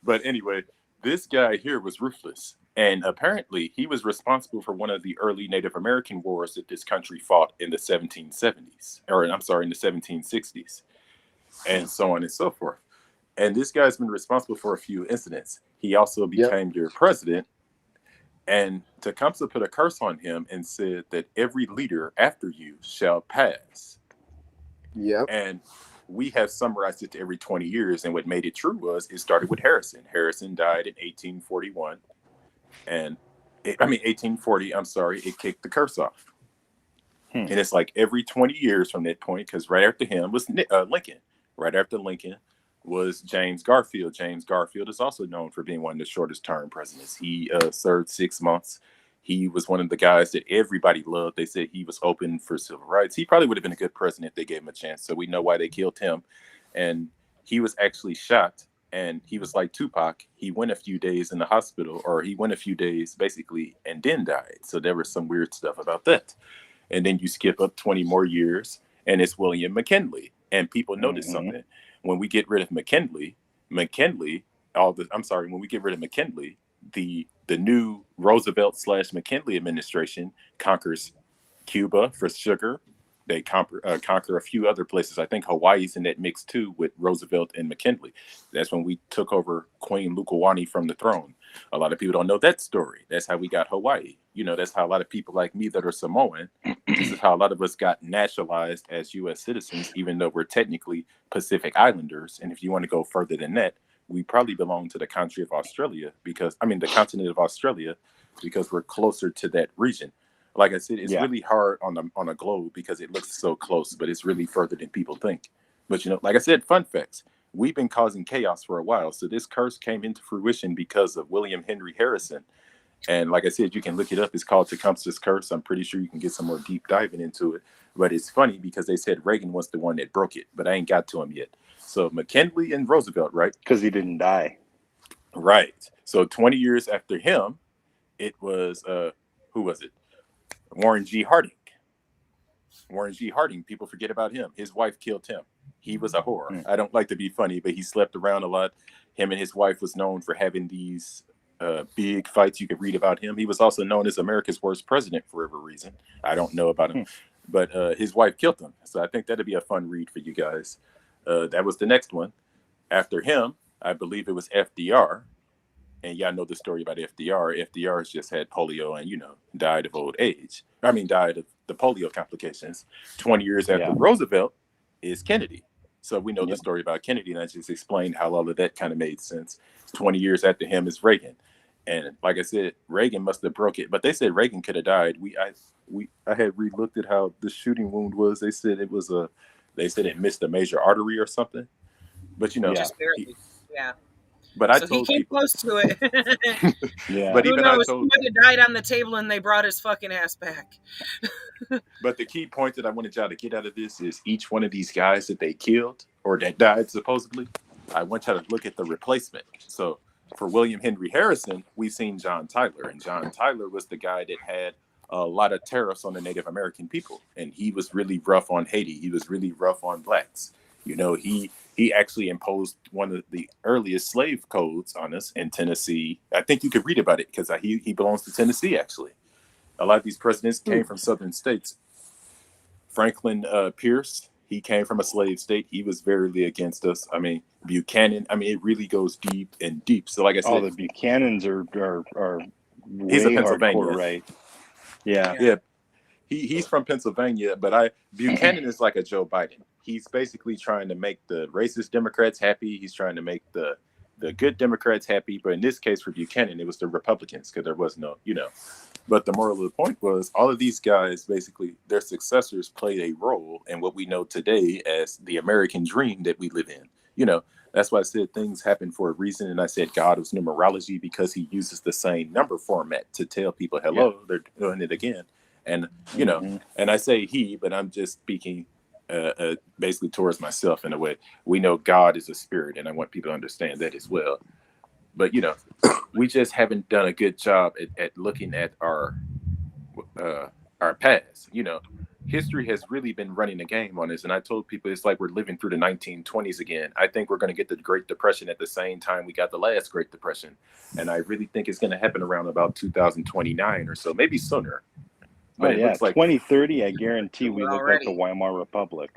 But anyway, this guy here was ruthless. And apparently he was responsible for one of the early Native American wars that this country fought in the 1770s, or I'm sorry, in the 1760s, and so on and so forth. And this guy's been responsible for a few incidents. He also became your president. And Tecumseh put a curse on him and said that every leader after you shall pass. Yep. And we have summarized it to every 20 years. And what made it true was it started with Harrison. Harrison died in 1841. And 1840, I'm sorry, it kicked the curse off. And it's like every 20 years from that point, because right after him was Lincoln. Right after Lincoln was James Garfield. James Garfield is also known for being one of the shortest term presidents. He served 6 months. He was one of the guys that everybody loved. They said he was open for civil rights. He probably would have been a good president if they gave him a chance. So we know why they killed him. And he was actually shot. And he was like Tupac. He went a few days in the hospital, or he went a few days basically and then died. So there was some weird stuff about that. And then you skip up 20 more years and it's William McKinley. And people notice something. When we get rid of McKinley, when we get rid of McKinley, the new Roosevelt/McKinley administration conquers Cuba for sugar. They conquer a few other places. I think Hawaii's in that mix too with Roosevelt and McKinley. That's when we took over Queen Lukawani from the throne. A lot of people don't know that story. That's how we got Hawaii. That's how a lot of people like me that are Samoan, this is how a lot of us got nationalized as U.S. citizens, even though we're technically Pacific Islanders. And if you want to go further than that, we probably belong to the country of Australia the continent of Australia, because we're closer to that region. Like I said, it's really hard on a globe because it looks so close, but it's really further than people think. But like I said, fun facts. we've been causing chaos for a while. So this curse came into fruition because of William Henry Harrison. And like I said, you can look it up. It's called Tecumseh's Curse. I'm pretty sure you can get some more deep diving into it. But it's funny because they said Reagan was the one that broke it, but I ain't got to him yet. So McKinley and Roosevelt, right? Because he didn't die. Right. So 20 years after him, it was, who was it? Warren G. Harding. Warren G. Harding, people forget about him. His wife killed him. He was a whore. I don't like to be funny, but he slept around a lot. Him and his wife was known for having these big fights. You could read about him. He was also known as America's worst president for whatever reason. I don't know about him, but his wife killed him. So I think that'd be a fun read for you guys. That was the next one. After him, I believe it was FDR. And y'all know the story about FDR. FDR has just had polio and, died of old age. Died of the polio complications. 20 years after Roosevelt is Kennedy. So we know the story about Kennedy, and I just explained how all of that kind of made sense. 20 years after him is Reagan. And like I said, Reagan must have broke it. But they said Reagan could have died. I had re-looked at how the shooting wound was. They said it missed a major artery or something. But, just barely. But I so told he came people, close to it. But who even knows? I told, He might have died on the table and they brought his fucking ass back. But the key point that I wanted y'all to get out of this is each one of these guys that they killed or that died supposedly, I want y'all to look at the replacement. So for William Henry Harrison, we've seen John Tyler, and John Tyler was the guy that had a lot of tariffs on the Native American people, and he was really rough on Haiti. He was really rough on blacks. He actually imposed one of the earliest slave codes on us in Tennessee. I think you could read about it because he belongs to Tennessee, actually. A lot of these presidents came from southern states. Franklin Pierce, he came from a slave state. He was very against us. Buchanan, it really goes deep and deep. So like I said, the Buchanans are he's a way Pennsylvania. hardcore right. Yeah. He's from Pennsylvania, but Buchanan is like a Joe Biden. He's basically trying to make the racist Democrats happy. He's trying to make the good Democrats happy. But in this case for Buchanan, it was the Republicans because there was no, But the moral of the point was all of these guys, basically, their successors played a role in what we know today as the American dream that we live in. That's why I said things happen for a reason. And I said God was numerology because he uses the same number format to tell people, hello, they're doing it again. And, and I say he, but I'm just speaking basically towards myself in a way. We know God is a spirit, and I want people to understand that as well. But, we just haven't done a good job at looking at our past. History has really been running a game on us. And I told people it's like we're living through the 1920s again. I think we're going to get the Great Depression at the same time we got the last Great Depression. And I really think it's going to happen around about 2029 or so, maybe sooner. But it looks like 2030, I guarantee we look like the Weimar Republic.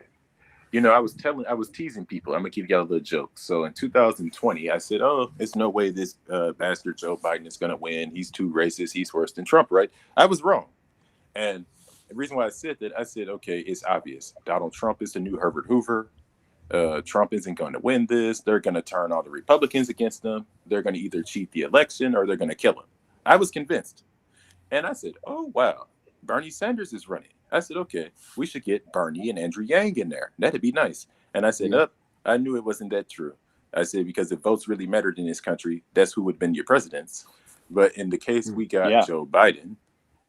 I was teasing people. I'm going to give y'all a little joke. So in 2020, I said, there's no way this bastard Joe Biden is going to win. He's too racist. He's worse than Trump, right? I was wrong. And the reason why I said that, I said, okay, it's obvious. Donald Trump is the new Herbert Hoover. Trump isn't going to win this. They're going to turn all the Republicans against him. They're going to either cheat the election or they're going to kill him. I was convinced. And I said, oh, wow, Bernie Sanders is running. I said, okay, we should get Bernie and Andrew Yang in there. That'd be nice. And I said, I knew it wasn't that true. I said, because if votes really mattered in this country, that's who would have been your presidents. But in the case we got Joe Biden,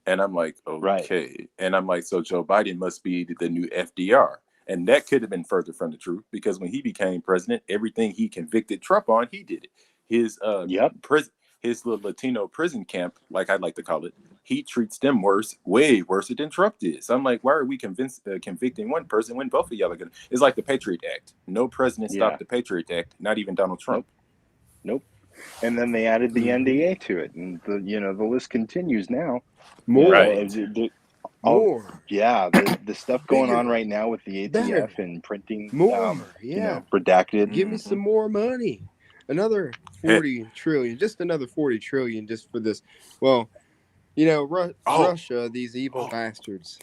and I'm like, okay. Right. And I'm like, so Joe Biden must be the new FDR. And that could have been further from the truth because when he became president, everything he convicted Trump on, he did it. His his little Latino prison camp, like I like to call it, he treats them way worse than Trump did. So I'm like, why are we convicting one person when both of y'all are going to? It's like the Patriot Act. No president stopped the Patriot Act, not even Donald Trump. Nope. And then they added the NDA to it, and the list continues now. More. More. Yeah, the stuff going on right now with the ATF and printing more. Redacted. Give me some more money. Another 40 trillion, just another 40 trillion just for this. Well, Russia, these evil bastards.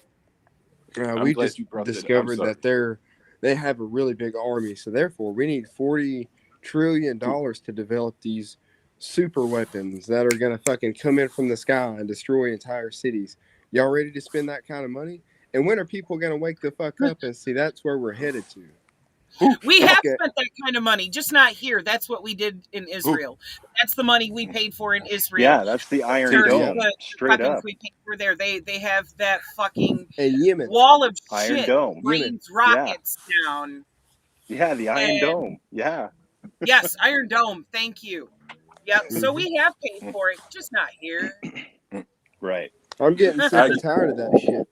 We just discovered that they have a really big army. So therefore, we need $40 trillion to develop these super weapons that are going to fucking come in from the sky and destroy entire cities. Y'all ready to spend that kind of money? And when are people going to wake the fuck up and see that's where we're headed to? We have Okay. spent that kind of money, just not here. That's what we did in Israel. That's the money we paid for in Israel. Yeah, that's the Iron Versus Dome, the straight weapons up. we paid for there. They have that fucking And Yemen. wall of Iron shit Dome. rains Yeah. rockets down. Yeah, the Iron And Dome. Yeah. yes, Iron Dome. Thank you. Yep. So Mhm. we have paid for it, just not here. Right. I'm getting sick Are and you, tired of that shit.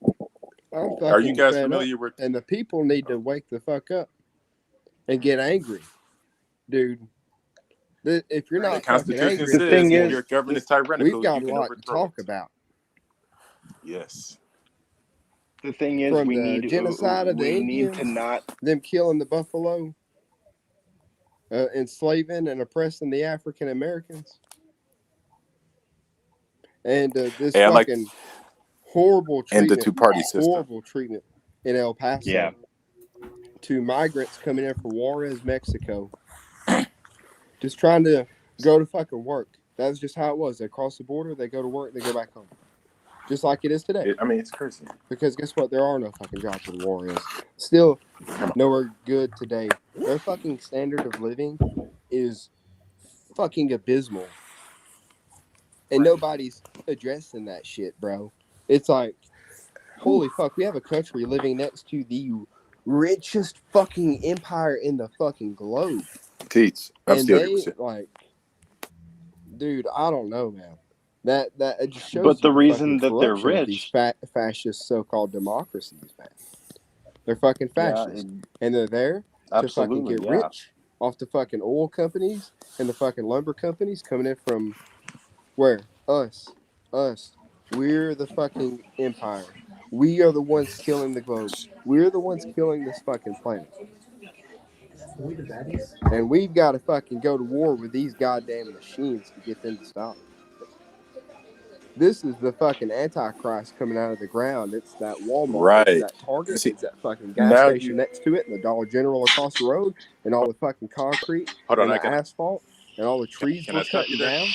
I'm are you fucking guys fed up. familiar with And the people need to wake the fuck up and get angry. Dude, if you're the not fucking Constitution angry The at says thing this if is, point, your government is we've tyrannical, got you a can lot to overthrow talk it. about. Yes. the thing is, From we the need genocide of the to Indians, not. them killing the buffalo, enslaving and oppressing the African Americans, and this Hey, I like fucking horrible and the treatment, two-party system. in El Paso Yeah. to migrants coming in from Juarez, Mexico, just trying to go to fucking work. That's just how it was. They cross the border, they go to work, they go back home. Just like it is today. I mean, it's crazy. Because guess what? There are no fucking jobs in Juarez. Still nowhere good today. Their fucking standard of living is fucking abysmal. And nobody's addressing that shit, bro. It's like, holy fuck, we have a country living next to the richest fucking empire in the fucking globe. Teach. I'm And still they, here with you. like, dude, I don't know, man. That it just shows But you the the reason fucking that they're corruption of these rich, fascist so-called democracies, man. They're fucking yeah, fascist. And they're there to fucking absolutely, get yeah. rich off the fucking oil companies and the fucking lumber companies coming in from where? Us. We're the fucking empire. We are the ones killing the globe. We're the ones killing this fucking planet. And we've got to fucking go to war with these goddamn machines to get them to stop. This is the fucking Antichrist coming out of the ground. It's that Walmart. It's Right. that Target. See, It's that fucking gas now station next to it, and the Dollar General across the road, and all the fucking concrete hold on. and the asphalt, and all the trees Can we're I stop cutting you there? down.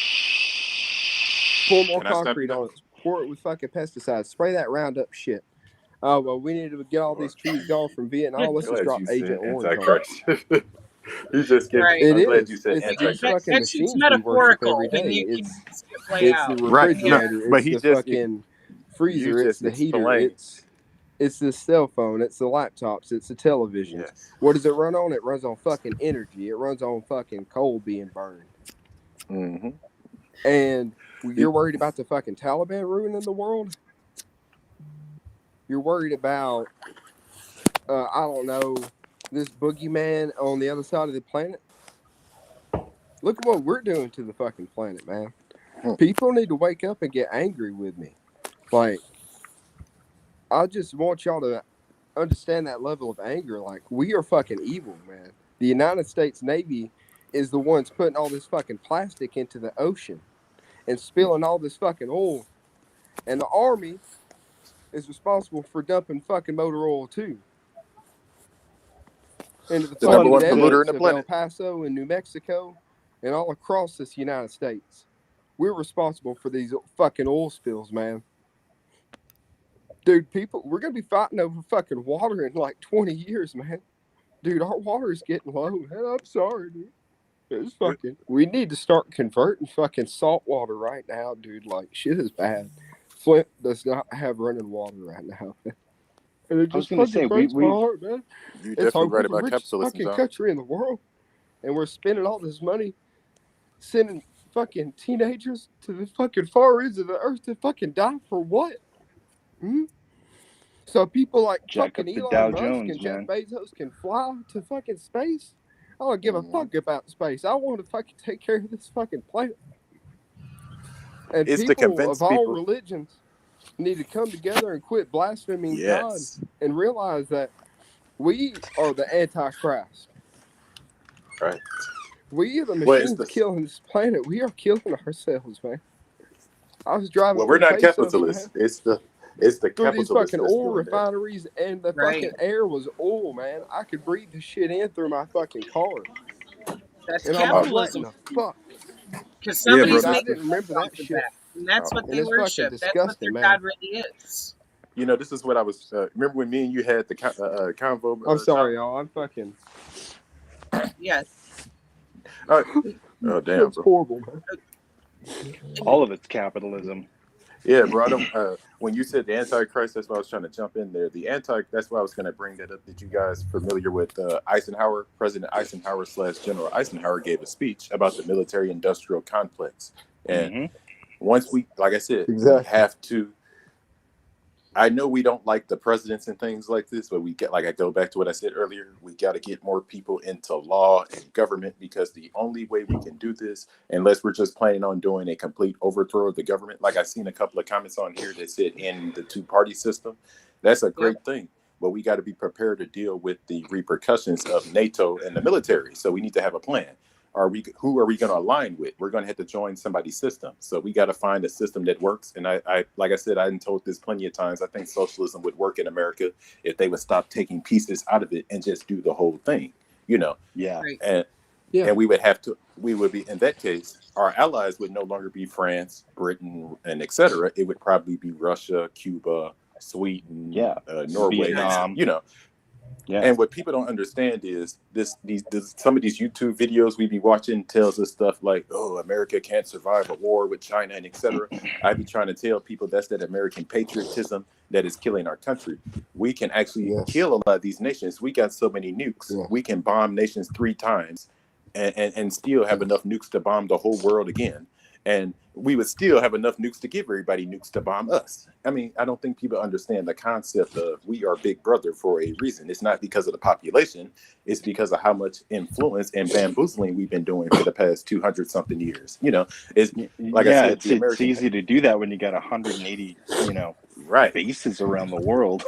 Pour more Can I stop you concrete there? on it. Pour it with fucking pesticides. Spray that Roundup shit. Oh, well, we need to get all these trees gone from Vietnam. Let's just Glad drop you Agent said Orange on it. Antichrist. You just get. Right. It I'm glad you is. said It's these Antichrist. fucking That shit's machines we worship every metaphorical when day. you can see it play It's out. the Right. No, refrigerator. but It's he the just fucking you freezer. It's just the heater. explained. It's the cell phone. It's the laptops. It's the televisions. Yes. What does it run on? It runs on fucking energy. It runs on fucking coal being burned. Mm-hmm. And you're worried about the fucking Taliban ruining the world? You're worried about, I don't know, this boogeyman on the other side of the planet? Look at what we're doing to the fucking planet, man. People need to wake up and get angry with me. Like, I just want y'all to understand that level of anger. Like, we are fucking evil, man. The United States Navy is the ones putting all this fucking plastic into the ocean and spilling all this fucking oil. And the Army is responsible for dumping fucking motor oil too into the The fucking number one polluter in deserts the of El planet. Paso and New Mexico and all across this United States. We're responsible for these fucking oil spills, man. Dude, we're going to be fighting over fucking water in like 20 years, man. Dude, our water is getting low, man. I'm sorry, dude. It's fucking. We need to start converting fucking salt water right now, dude. Like, shit is bad. Flint does not have running water right now. And it I was just gonna fucking say breaks my heart, man. You're It's definitely hard. right We're the about richest capitalism, fucking John. country in the world, and we're spending all this money sending fucking teenagers to the fucking far ends of the earth to fucking die for what? So people like Jack up fucking the Elon Dow Musk Jones, and Jeff man. Bezos can fly to fucking space. I don't give a fuck about space. I want to fucking take care of this fucking planet. And It's to people convince of all people. religions need to come together and quit blaspheming God Yes. and realize that we are the Antichrist. Right. We are the Well, it's machines killing this planet. We are killing ourselves, man. I was driving Well, we're through not Peso, capitalists. man. It's the Through these capitalists fucking that's oil doing that. refineries, and the Right. fucking air was oil, man. I could breathe the shit in through my fucking car. That's And I'm like, what capitalism. in the fuck? Because Yeah, somebody's Dude, brother. I making didn't remember money that off of shit. that. And that's what And they it's fucking worship. That's what disgusting, their man. God really is. You know, this is what I was. Remember when me and you had the convo? I'm sorry, y'all. I'm fucking. Yes. Oh damn, That's bro. horrible, man. All of it's capitalism. Yeah, bro. I don't. When you said the Antichrist, that's why I was trying to jump in there. That's why I was going to bring that up. Did you guys familiar with Eisenhower? President Eisenhower / General Eisenhower gave a speech about the military-industrial complex, and Hmm. once we, like I said, we Exactly. have to. I know we don't like the presidents and things like this, but we get, like I go back to what I said earlier, we got to get more people into law and government, because the only way we can do this, unless we're just planning on doing a complete overthrow of the government, like I've seen a couple of comments on here that said in the two-party system, that's a great thing. But we got to be prepared to deal with the repercussions of NATO and the military. So we need to have a plan. Who are we going to align with? We're going to have to join somebody's system. So we got to find a system that works. And I like I said, I've told this plenty of times. I think socialism would work in America if they would stop taking pieces out of it and just do the whole thing. You know. Yeah. Right. And we would be, in that case, our allies would no longer be France, Britain, and etc. It would probably be Russia, Cuba, Sweden, Norway, Vietnam. you know. Yeah. And what people don't understand is some of these YouTube videos we be watching tells us stuff like, oh, America can't survive a war with China and etc. I be trying to tell people that's that American patriotism that is killing our country. We can actually kill a lot of these nations. We got so many nukes. Yeah. We can bomb nations 3 times and still have enough nukes to bomb the whole world again. And we would still have enough nukes to give everybody nukes to bomb us. I mean, I don't think people understand the concept of we are Big Brother for a reason. It's not because of the population. It's because of how much influence and bamboozling we've been doing for the past 200-something years. You know, it's like I said, it's easy to do that when you got 180, bases around the world.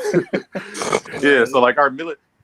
Yeah, so like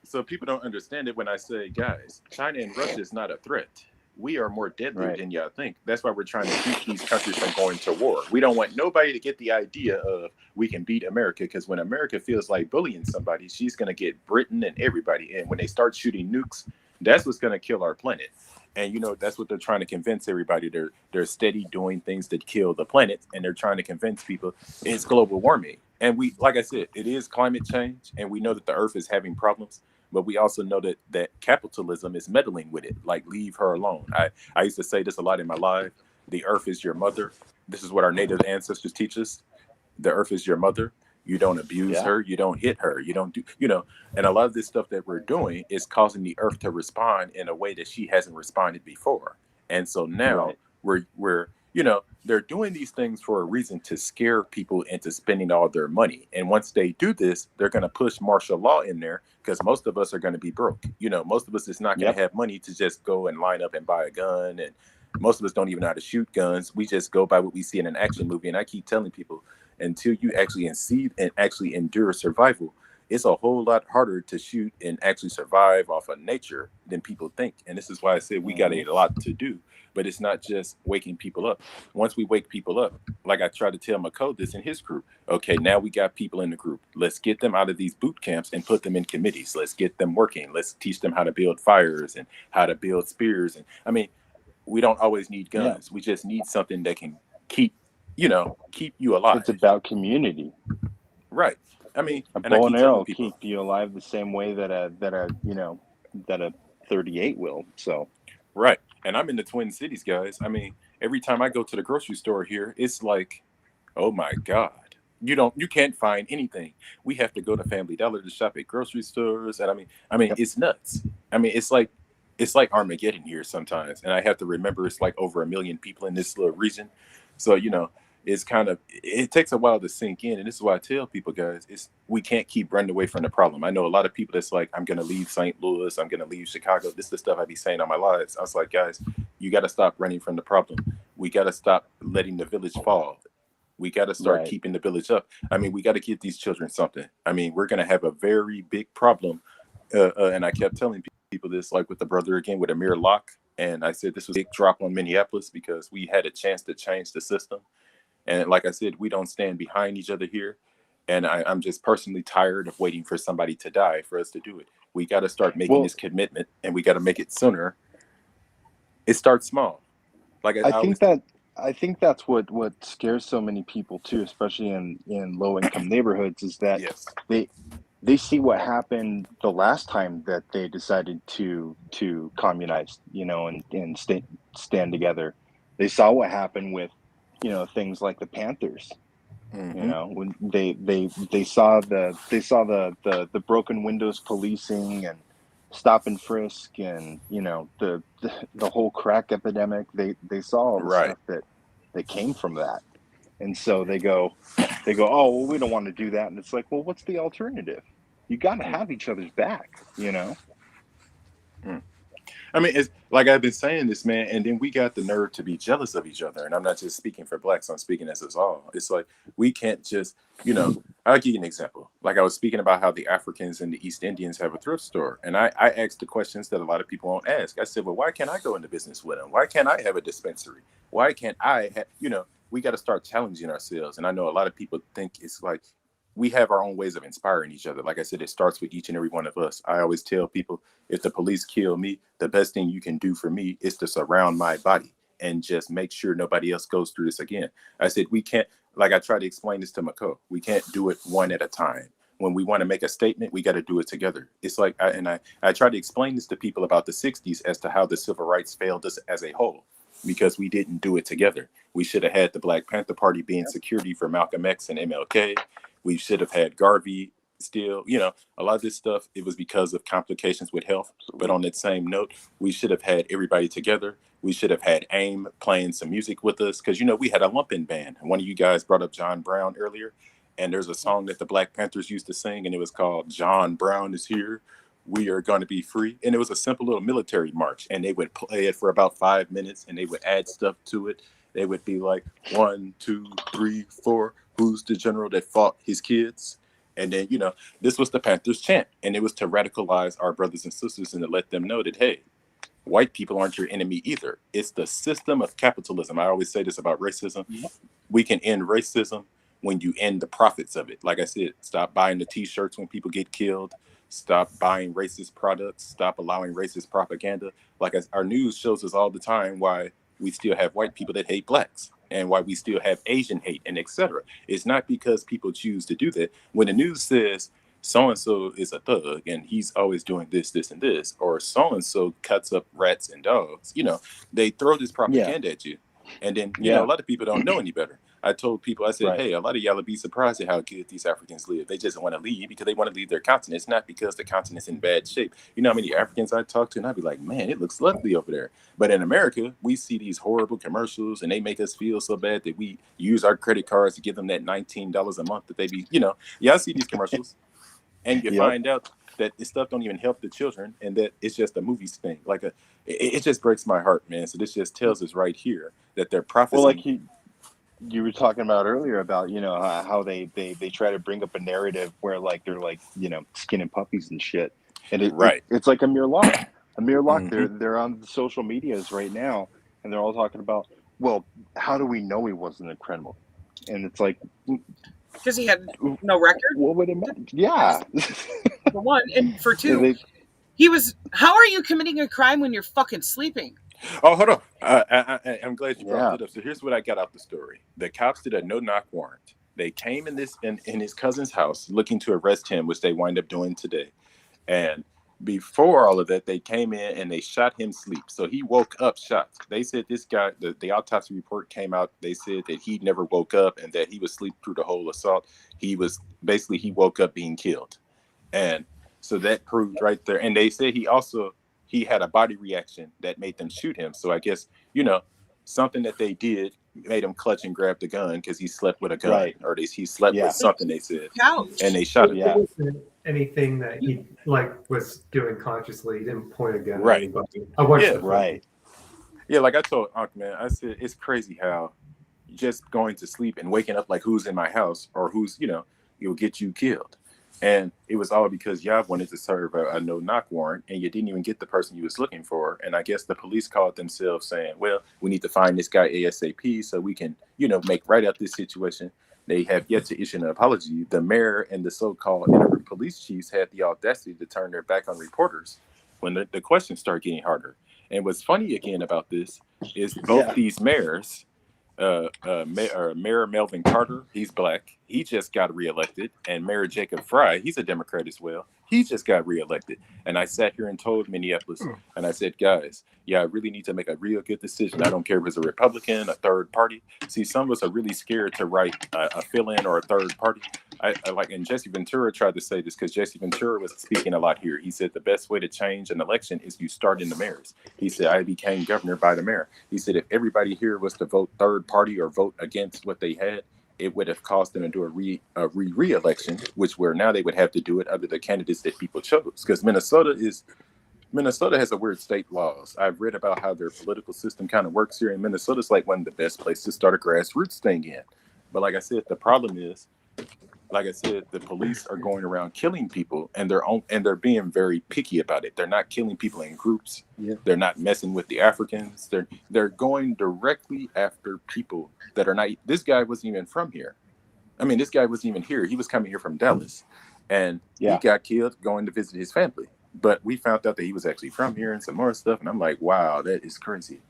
so people don't understand it when I say, guys, China and Russia is not a threat. We are more deadly than y'all think. That's why we're trying to keep these countries from going to war. We don't want nobody to get the idea of we can beat America, because when America feels like bullying somebody, she's going to get Britain and everybody. And when they start shooting nukes, that's what's going to kill our planet. And, you know, that's what they're trying to convince everybody. They're steady doing things that kill the planet. And they're trying to convince people it's global warming. And we, like I said, it is climate change. And we know that the earth is having problems. But we also know that capitalism is meddling with it. Like, leave her alone. I used to say this a lot in my life. The earth is your mother. This is what our native ancestors teach us. The earth is your mother. You don't abuse her. You don't hit her. You don't do, and a lot of this stuff that we're doing is causing the earth to respond in a way that she hasn't responded before. And so now we're they're doing these things for a reason, to scare people into spending all their money. And once they do this, they're going to push martial law in there, because most of us are going to be broke. Most of us is not going to have money to just go and line up and buy a gun. And most of us don't even know how to shoot guns. We just go by what we see in an action movie. And I keep telling people, until you actually see and actually endure survival, it's a whole lot harder to shoot and actually survive off of nature than people think. And this is why I said we got a lot to do. But it's not just waking people up. Once we wake people up, like I try to tell McCode this in his group, okay, now we got people in the group. Let's get them out of these boot camps and put them in committees. Let's get them working. Let's teach them how to build fires and how to build spears. And I mean, we don't always need guns. We just need something that can keep you alive. It's about community. Right. I mean, a bow and arrow will keep you alive the same way that a 38 will. So. Right. And I'm in the Twin Cities, guys. I mean, every time I go to the grocery store here, it's like, oh my God, you can't find anything. We have to go to Family Dollar to shop at grocery stores. And I mean, it's nuts. I mean, it's like Armageddon here sometimes. And I have to remember it's like over 1 million people in this little region. So, it takes a while to sink in. And this is why I tell people, guys, we can't keep running away from the problem. I know a lot of people that's like, I'm going to leave St. Louis. I'm going to leave Chicago. This is the stuff I be saying all my lives. I was like, guys, you got to stop running from the problem. We got to stop letting the village fall. We got to start keeping the village up. I mean, we got to give these children something. I mean, we're going to have a very big problem. And I kept telling people this, like with the brother again, with Amir Locke. And I said, this was a big drop on Minneapolis, because we had a chance to change the system. And like I said, we don't stand behind each other here. And I'm just personally tired of waiting for somebody to die for us to do it. We got to start making this commitment, and we got to make it sooner. It starts small. Like I think that I think that's what scares so many people too, especially in low income neighborhoods, is that Yes. they see what happened the last time that they decided to communize, and stand together. They saw what happened with, things like the Panthers. Mm-hmm. When they saw the broken windows policing and stop and frisk, and the whole crack epidemic. They saw all the Right. stuff that came from that, and so oh well, we don't want to do that. And it's like, well, what's the alternative? You got to have each other's back. Mm. I mean, it's like I've been saying this, man, and then we got the nerve to be jealous of each other. And I'm not just speaking for blacks, I'm speaking as us all. It's like we can't just, I'll give you an example. Like I was speaking about how the Africans and the East Indians have a thrift store. And I asked the questions that a lot of people won't ask. I said, well, why can't I go into business with them? Why can't I have a dispensary? Why can't I have, we got to start challenging ourselves. And I know a lot of people think it's like, we have our own ways of inspiring each other. Like I said, it starts with each and every one of us. I always tell people, if the police kill me, the best thing you can do for me is to surround my body and just make sure nobody else goes through this again. I said, we can't, like I try to explain this to Mako, we can't do it one at a time. When we want to make a statement, we got to do it together. It's like, I try to explain this to people about the 60s as to how the civil rights failed us as a whole, because we didn't do it together. We should have had the Black Panther Party being security for Malcolm X and MLK. We should have had Garvey still, a lot of this stuff, it was because of complications with health. But on that same note, we should have had everybody together. We should have had AIM playing some music with us, because, we had a lumping band. One of you guys brought up John Brown earlier, and there's a song that the Black Panthers used to sing, and it was called John Brown is Here. We are going to be free. And it was a simple little military march, and they would play it for about 5 minutes, and they would add stuff to it. They would be like, 1, 2, 3, 4. Who's the general that fought his kids? And then, this was the Panthers chant. And it was to radicalize our brothers and sisters and to let them know that, hey, white people aren't your enemy either. It's the system of capitalism. I always say this about racism. We can end racism when you end the profits of it. Like I said, stop buying the T-shirts when people get killed. Stop buying racist products. Stop allowing racist propaganda. Like our news shows us all the time why we still have white people that hate blacks, and why we still have Asian hate, and etc. It's not because people choose to do that. When the news says so-and-so is a thug and he's always doing this, this, and this, or so-and-so cuts up rats and dogs, they throw this propaganda at you. And then, a lot of people don't know any better. I told people, I said, hey, a lot of y'all will be surprised at how good these Africans live. They just want to leave because they want to leave their continent. It's not because the continent's in bad shape. You know how many Africans I talk to, and I'd be like, man, it looks lovely over there. But in America, we see these horrible commercials, and they make us feel so bad that we use our credit cards to give them that $19 a month that they be, I see these commercials, and you find out that this stuff don't even help the children, and that it's just a movie thing. Like it just breaks my heart, man. So this just tells us right here that they're profiting. Well, like you were talking about earlier about, how they try to bring up a narrative where like they're like, skinning puppies and shit. And it's like a mere lock. Mm-hmm. They're on the social medias right now, and they're all talking about, well, how do we know he wasn't a criminal? And it's like, because he had no record. What would it matter? Yeah. For one, and for two, he was. How are you committing a crime when you're fucking sleeping? Oh, hold on. I'm glad you brought that up. So here's what I got out the story. The cops did a no-knock warrant. They came in his cousin's house looking to arrest him, which they wind up doing today. And before all of that, they came in and they shot him sleep. So he woke up shot. They said this guy, the autopsy report came out. They said that he never woke up and that he was asleep through the whole assault. He woke up being killed. And so that proved right there. And they said he had a body reaction that made them shoot him. So I guess, something that they did made him clutch and grab the gun because he slept with a gun, or he slept with something, they said. And they shot him. It wasn't anything that he was doing consciously. He didn't point a gun at anybody. Yeah, like I told Unc, man, I said it's crazy how just going to sleep and waking up like who's in my house or who's, you'll get you killed. And it was all because y'all wanted to serve a no-knock warrant, and you didn't even get the person you was looking for. And I guess the police called themselves saying, well, we need to find this guy ASAP so we can, make right out this situation. They have yet to issue an apology. The mayor and the so-called interim police chiefs had the audacity to turn their back on reporters when the questions start getting harder. And what's funny again about this is both these mayors Mayor Melvin Carter, he's black. He just got reelected. And Mayor Jacob Fry, he's a Democrat as well. He just got reelected. And I sat here and told Minneapolis, and I said, guys, yeah, I really need to make a real good decision. I don't care if it's a Republican, a third party. See, some of us are really scared to write a fill-in or a third party. I like, and Jesse Ventura tried to say this because Jesse Ventura was speaking a lot here. He said the best way to change an election is you start in the mayors. He said, I became governor by the mayor. He said, if everybody here was to vote third party or vote against what they had, it would have caused them to do a re-election, which where now they would have to do it under the candidates that people chose. Because Minnesota has a weird state laws. I've read about how their political system kind of works here, and Minnesota's like one of the best places to start a grassroots thing in. But like I said, the problem is, like I said, the police are going around killing people, and they're being very picky about it. They're not killing people in groups. Yeah. They're not messing with the Africans. They're going directly after people that are not. This guy wasn't even from here. I mean, this guy wasn't even here. He was coming here from Dallas, and he got killed going to visit his family. But we found out that he was actually from here and some more stuff. And I'm like, wow, that is crazy.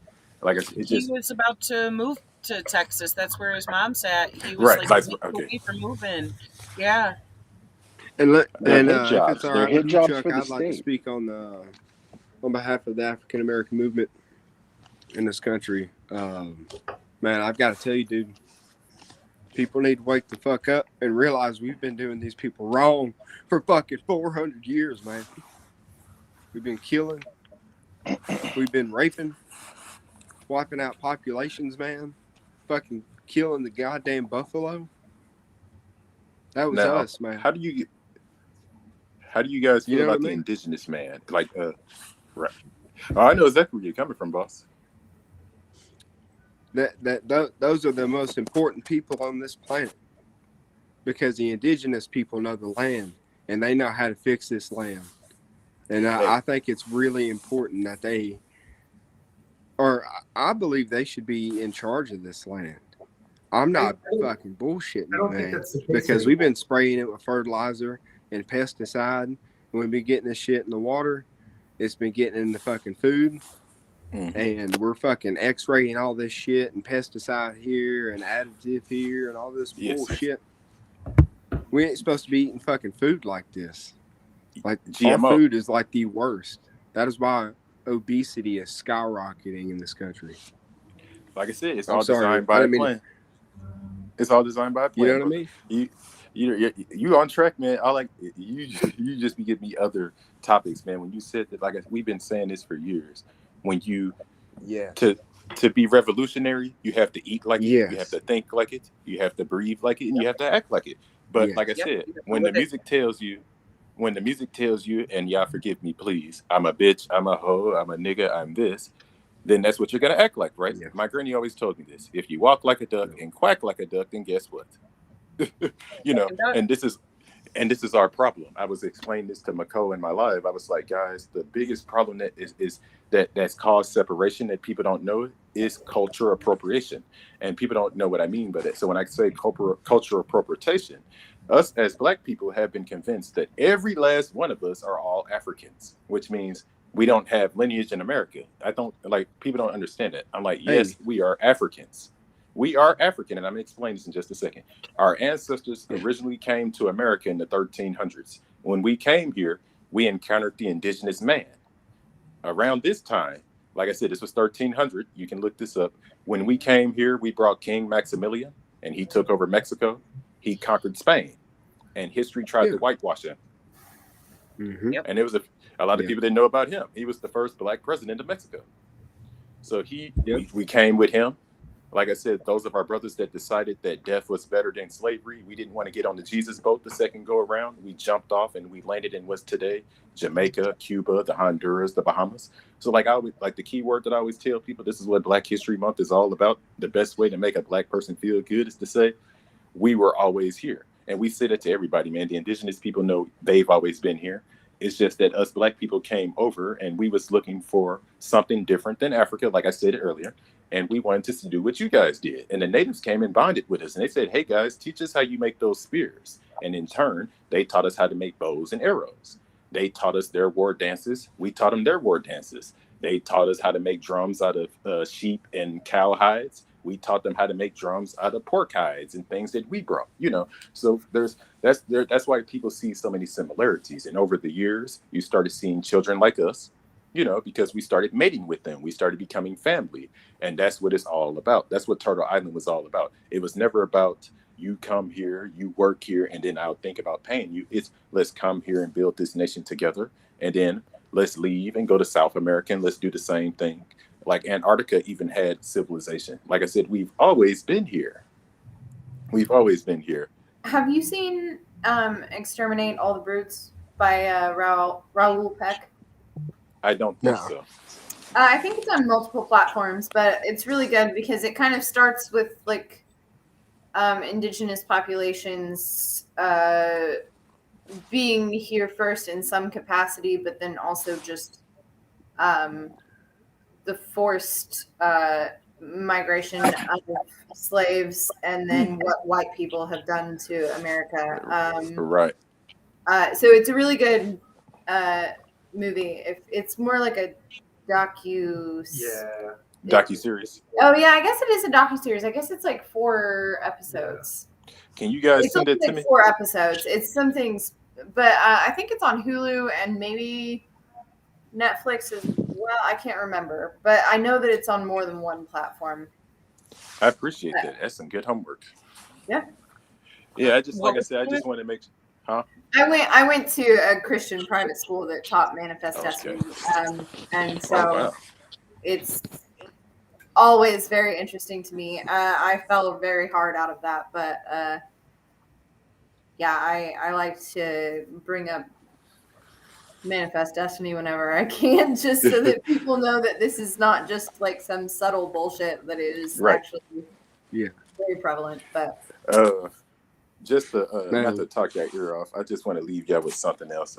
Like he was about to move to Texas. That's where his mom's at. He was away from moving. Yeah. And if jobs. it's all They're right hit with you, jobs Chuck, for the I'd like to state. speak on behalf of the African American movement in this country. Man, I've got to tell you, dude, people need to wake the fuck up and realize we've been doing these people wrong for fucking 400 years, man. We've been killing. We've been raping. Wiping out populations, man. Fucking killing the goddamn buffalo. That was now, us, man. How do you guys feel about the mean? indigenous man? Like, right. Oh, I know exactly where you're coming from, boss. Those are the most important people on this planet, because the indigenous people know the land and they know how to fix this land. And I think it's really important that I believe they should be in charge of this land. I'm not fucking bullshitting, man, because we've been spraying it with fertilizer and pesticide, and we've been getting this shit in the water. It's been getting in the fucking food, and we're fucking x-raying all this shit and pesticide here and additive here and all this bullshit. We ain't supposed to be eating fucking food like this. Like, GMO. Our food is like the worst. That is why obesity is skyrocketing in this country. Like I said, it's all designed by a plan. It's all designed by a plan. You know what I mean? You on track, man. I like you. You just be giving me other topics, man. When you said that, like we've been saying this for years. When you, to be revolutionary, you have to eat like it. You have to think like it. You have to breathe like it, and you have to act like it. But like I said, when the music tells you, and y'all forgive me, please, I'm a bitch, I'm a hoe, I'm a nigga, I'm this, then that's what you're gonna act like, right? Yeah. My granny always told me this: if you walk like a duck and quack like a duck, then guess what? And this is our problem. I was explaining this to Mako in my live. I was like, guys, the biggest problem that's caused separation that people don't know is cultural appropriation, and people don't know what I mean by that. So when I say cultural appropriation, us as Black people have been convinced that every last one of us are all Africans, which means we don't have lineage in America. People don't understand it. I'm like, yes, we are Africans. We are African, and I'm going to explain this in just a second. Our ancestors originally came to America in the 1300s. When we came here, we encountered the indigenous man. Around this time, like I said, this was 1300. You can look this up. When we came here, we brought King Maximilian, and he took over Mexico. He conquered Spain, and history tried to whitewash him. Mm-hmm. And there was a lot of people didn't know about him. He was the first Black president of Mexico. So we came with him. Like I said, those of our brothers that decided that death was better than slavery, we didn't want to get on the Jesus boat the second go around. We jumped off and we landed in what's today Jamaica, Cuba, the Honduras, the Bahamas. So the key word that I always tell people, this is what Black History Month is all about. The best way to make a Black person feel good is to say, we were always here. And we say that to everybody, man. The indigenous people know they've always been here. It's just that us Black people came over and we was looking for something different than Africa, like I said earlier. And we wanted to do what you guys did. And the natives came and bonded with us. And they said, hey, guys, teach us how you make those spears. And in turn, they taught us how to make bows and arrows. They taught us their war dances. We taught them their war dances. They taught us how to make drums out of sheep and cow hides. We taught them how to make drums out of pork hides and things that we brought, you know. So that's why people see so many similarities. And over the years, you started seeing children like us, you know, because we started mating with them. We started becoming family. And that's what it's all about. That's what Turtle Island was all about. It was never about you come here, you work here, and then I'll think about paying you. It's let's come here and build this nation together. And then let's leave and go to South America and let's do the same thing. Like Antarctica even had civilization. Like I said, we've always been here. We've always been here. Have you seen Exterminate All the Brutes by Raoul Peck? I don't think so. I think it's on multiple platforms, but it's really good because it kind of starts with like indigenous populations being here first in some capacity, but then also just the forced migration of slaves, and then what white people have done to America. Right. So it's a really good movie. It's more like a docu-series. Oh yeah, I guess it is a docu-series. I guess it's like 4 episodes. Can you guys send it to me? 4 episodes. It's some things, but I think it's on Hulu and maybe Netflix as well. I can't remember, but I know that it's on more than one platform. I appreciate that. That's some good homework. Yeah. Yeah, I just like I said, I just want to make I went to a Christian private school that taught Manifest Destiny, and so it's always very interesting to me. I fell very hard out of that, but yeah, I like to bring up Manifest Destiny whenever I can, just so that people know that this is not just like some subtle bullshit, that it is actually very prevalent. But just to not to talk your ear off, I just want to leave y'all with something else,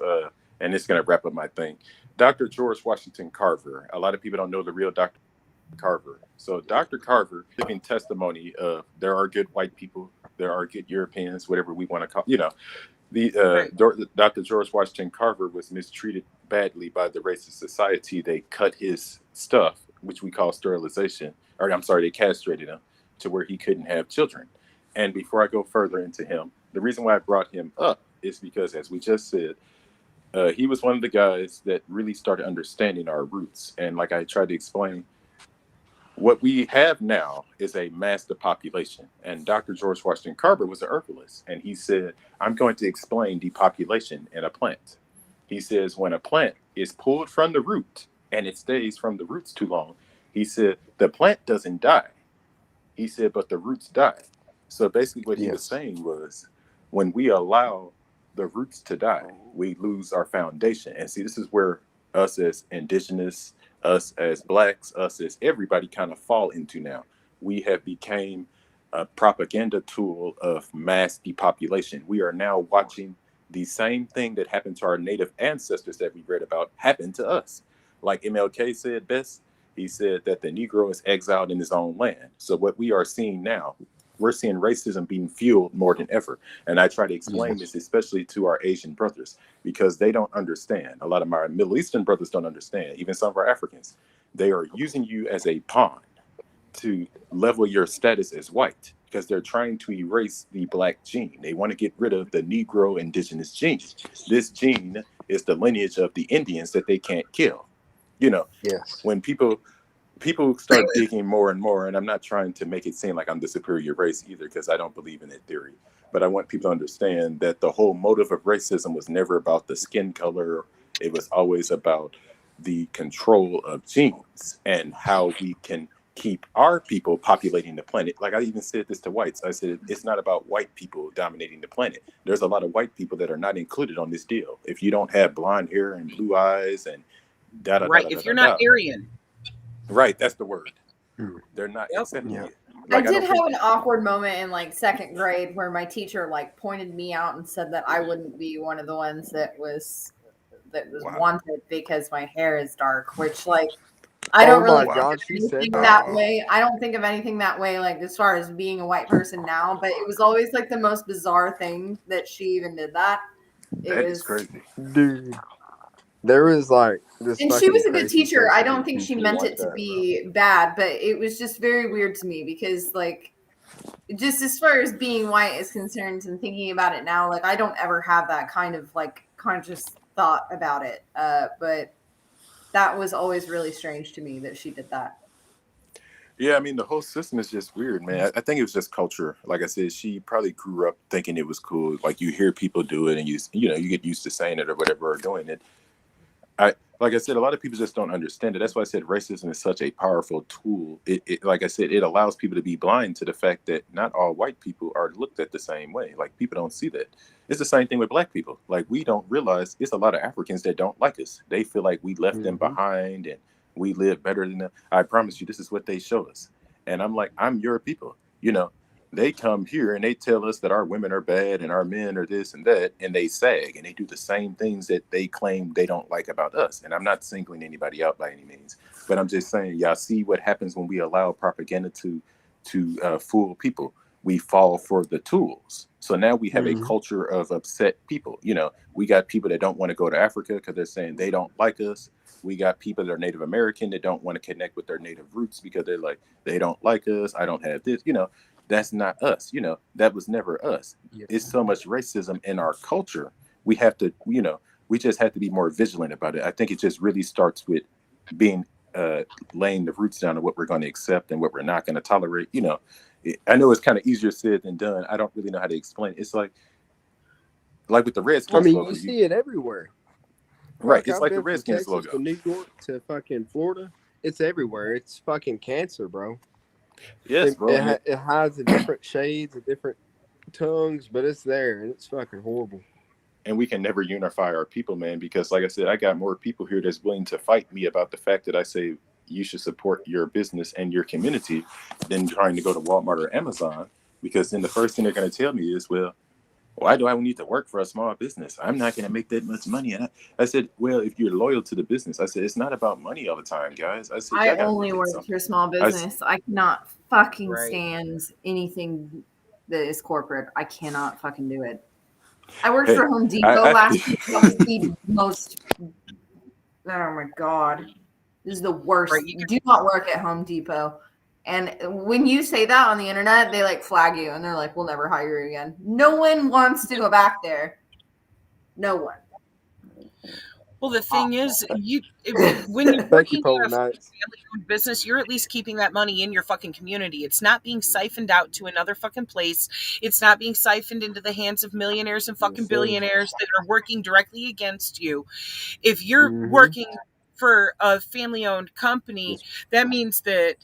and it's going to wrap up my thing. Dr. George Washington Carver. A lot of people don't know the real Dr. Carver. So Dr. Carver giving testimony of there are good white people, there are good Europeans, whatever we want to call, you know. Dr. George Washington Carver was mistreated badly by the racist society. They cut his stuff, which we call sterilization, or I'm sorry, they castrated him to where he couldn't have children. And before I go further into him, the reason why I brought him up is because, as we just said, he was one of the guys that really started understanding our roots. And like I tried to explain, what we have now is a mass depopulation. And Dr. George Washington Carver was an herbalist. And he said, I'm going to explain depopulation in a plant. He says, when a plant is pulled from the root and it stays from the roots too long, he said, the plant doesn't die. He said, but the roots die. So basically what he was saying was, when we allow the roots to die, we lose our foundation. And see, this is where us as indigenous, us as blacks, us as everybody kind of fall into now. We have became a propaganda tool of mass depopulation. We are now watching the same thing that happened to our native ancestors that we read about happen to us. Like MLK said best, he said that the Negro is exiled in his own land. So what we are seeing now, we're seeing racism being fueled more than ever. And I try to explain this, especially to our Asian brothers, because they don't understand. A lot of my Middle Eastern brothers don't understand, even some of our Africans. They are using you as a pawn to level your status as white, because they're trying to erase the black gene. They want to get rid of the Negro indigenous gene. This gene is the lineage of the Indians that they can't kill. You know, when people start digging more and more, and I'm not trying to make it seem like I'm the superior race either, because I don't believe in that theory. But I want people to understand that the whole motive of racism was never about the skin color. It was always about the control of genes and how we can keep our people populating the planet. Like I even said this to whites. I said, it's not about white people dominating the planet. There's a lot of white people that are not included on this deal. If you don't have blonde hair and blue eyes and if you're not Aryan. Right, that's the word. They're not accepting it. Like, I did have an awkward moment in like 2nd grade where my teacher like pointed me out and said that I wouldn't be one of the ones that was wanted because my hair is dark, which like I don't really think that way. I don't think of anything that way, like as far as being a white person now, but it was always like the most bizarre thing that she even did that. That is crazy. Dude, there was like This And she fucking was a good crazy teacher. I person don't who think she teaches meant like it to that, be bad, but it was just very weird to me because, like, just as far as being white is concerned and thinking about it now, like, I don't ever have that kind of, like, conscious thought about it. But that was always really strange to me that she did that. Yeah, I mean, the whole system is just weird, man. I think it was just culture. Like I said, she probably grew up thinking it was cool. Like you hear people do it, and you get used to saying it or whatever, or doing it. Like I said, a lot of people just don't understand it. That's why I said racism is such a powerful tool. Like I said, it allows people to be blind to the fact that not all white people are looked at the same way. Like people don't see that. It's the same thing with black people. Like we don't realize it's a lot of Africans that don't like us. They feel like we left them behind and we live better than them. I promise you, this is what they show us. And I'm like, I'm your people. They come here and they tell us that our women are bad and our men are this and that, and they sag and they do the same things that they claim they don't like about us. And I'm not singling anybody out by any means, but I'm just saying, y'all see what happens when we allow propaganda to fool people. We fall for the tools. So now we have a culture of upset people. We got people that don't want to go to Africa because they're saying they don't like us. We got people that are Native American that don't want to connect with their native roots because they're like, they don't like us. I don't have this, That's not us. That was never us. Yeah. It's so much racism in our culture. We have to, we just have to be more vigilant about it. I think it just really starts with being laying the roots down of what we're going to accept and what we're not going to tolerate. I know it's kind of easier said than done. I don't really know how to explain it. It's like with the Redskins logo. you see it everywhere. Right. Fuck, It's I've like the been from Redskins Texas logo. to New York to fucking Florida. It's everywhere. It's fucking cancer, bro. Yes, bro. It hides in different shades, of different tongues, but it's there and it's fucking horrible. And we can never unify our people, man, because like I said, I got more people here that's willing to fight me about the fact that I say you should support your business and your community than trying to go to Walmart or Amazon, because then the first thing they're going to tell me is, well, why do I need to work for a small business? I'm not going to make that much money. And I said, well, if you're loyal to the business, I said, it's not about money all the time, guys. I said, I only work for small business. I cannot fucking stand anything that is corporate. I cannot fucking do it. I worked for Home Depot last week. That was the most. Oh my god, this is the worst. Do not work at Home Depot. And when you say that on the internet, they like flag you and they're like, we'll never hire you again. No one wants to go back there. No one. Well, the thing is, when you're working in a family-owned business, you're at least keeping that money in your fucking community. It's not being siphoned out to another fucking place. It's not being siphoned into the hands of millionaires and fucking billionaires that are working directly against you. If you're working for a family-owned company, that means that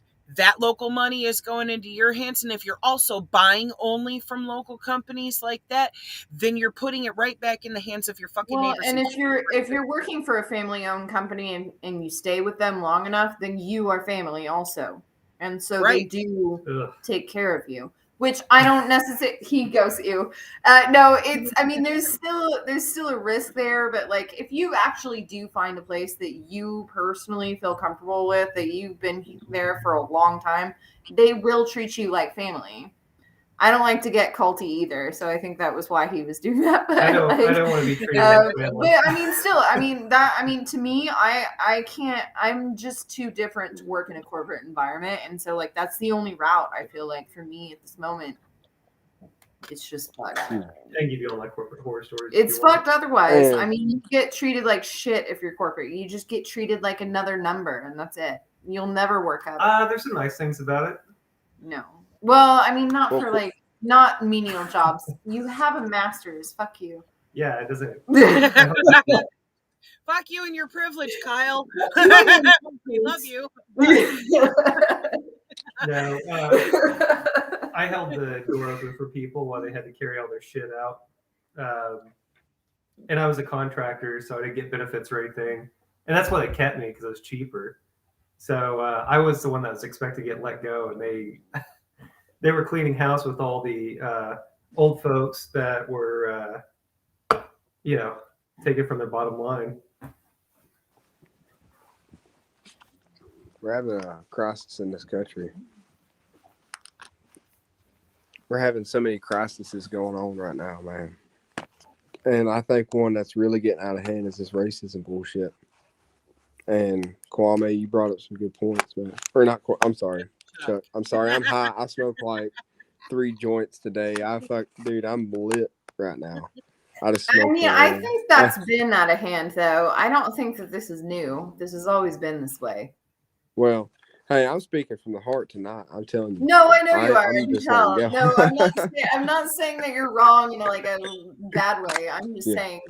local money is going into your hands. And if you're also buying only from local companies like that, then you're putting it right back in the hands of your fucking neighbors. And if you're working for a family-owned company and you stay with them long enough, then you are family also. And so they do take care of you. Which I don't necessarily. He goes, ew. No, it's. I mean, there's still a risk there, but like, if you actually do find a place that you personally feel comfortable with, that you've been there for a long time, they will treat you like family. I don't like to get culty either, so I think that was why he was doing that. But I don't want to be treated like family. But I mean, still, to me, I can't. I'm just too different to work in a corporate environment, and so like that's the only route I feel like for me at this moment. It's just fucked. I can give you all like corporate horror stories. It's fucked otherwise. I mean, you get treated like shit if you're corporate. You just get treated like another number, and that's it. You'll never work out. There's some nice things about it. No. Well, I mean, not menial jobs. You have a master's. Fuck you. Yeah, it doesn't. Fuck you and your privilege, Kyle. We love you. No, I held the door open for people while they had to carry all their shit out. And I was a contractor, so I didn't get benefits or anything. And that's why they kept me, because it was cheaper. So I was the one that was expected to get let go, and they were cleaning house with all the old folks that were, taken from their bottom line. We're having a crisis in this country. We're having so many crises going on right now, man. And I think one that's really getting out of hand is this racism bullshit. And Kwame, you brought up some good points, man. Or not? I'm sorry, Chuck. I'm sorry. I'm high. I smoked like 3 joints today. Dude, I'm lit right now. I just smoked. I mean, I think that's been out of hand, though. I don't think that this is new. This has always been this way. Well, hey, I'm speaking from the heart tonight. I'm telling you. No, I know you are. I'm I can just tell. letting No, go. I'm not saying that you're wrong in like a bad way. I'm just saying.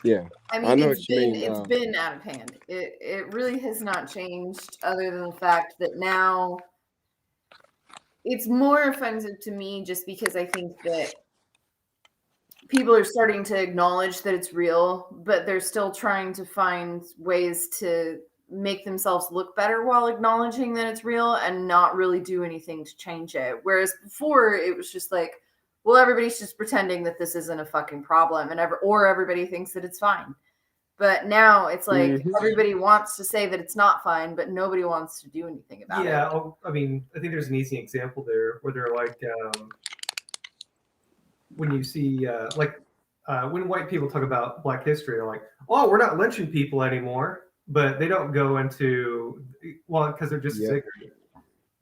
Yeah. I mean, it's been out of hand. It really has not changed, other than the fact that now it's more offensive to me, just because I think that people are starting to acknowledge that it's real, but they're still trying to find ways to make themselves look better while acknowledging that it's real and not really do anything to change it. Whereas before it was just like, well, everybody's just pretending that this isn't a fucking problem, and everybody thinks that it's fine. But now it's like everybody wants to say that it's not fine, but nobody wants to do anything about it. Yeah, I mean, I think there's an easy example there where they're like, when you see, when white people talk about Black history, they're like, oh, we're not lynching people anymore. But they don't go into, well, because they're just ignorant.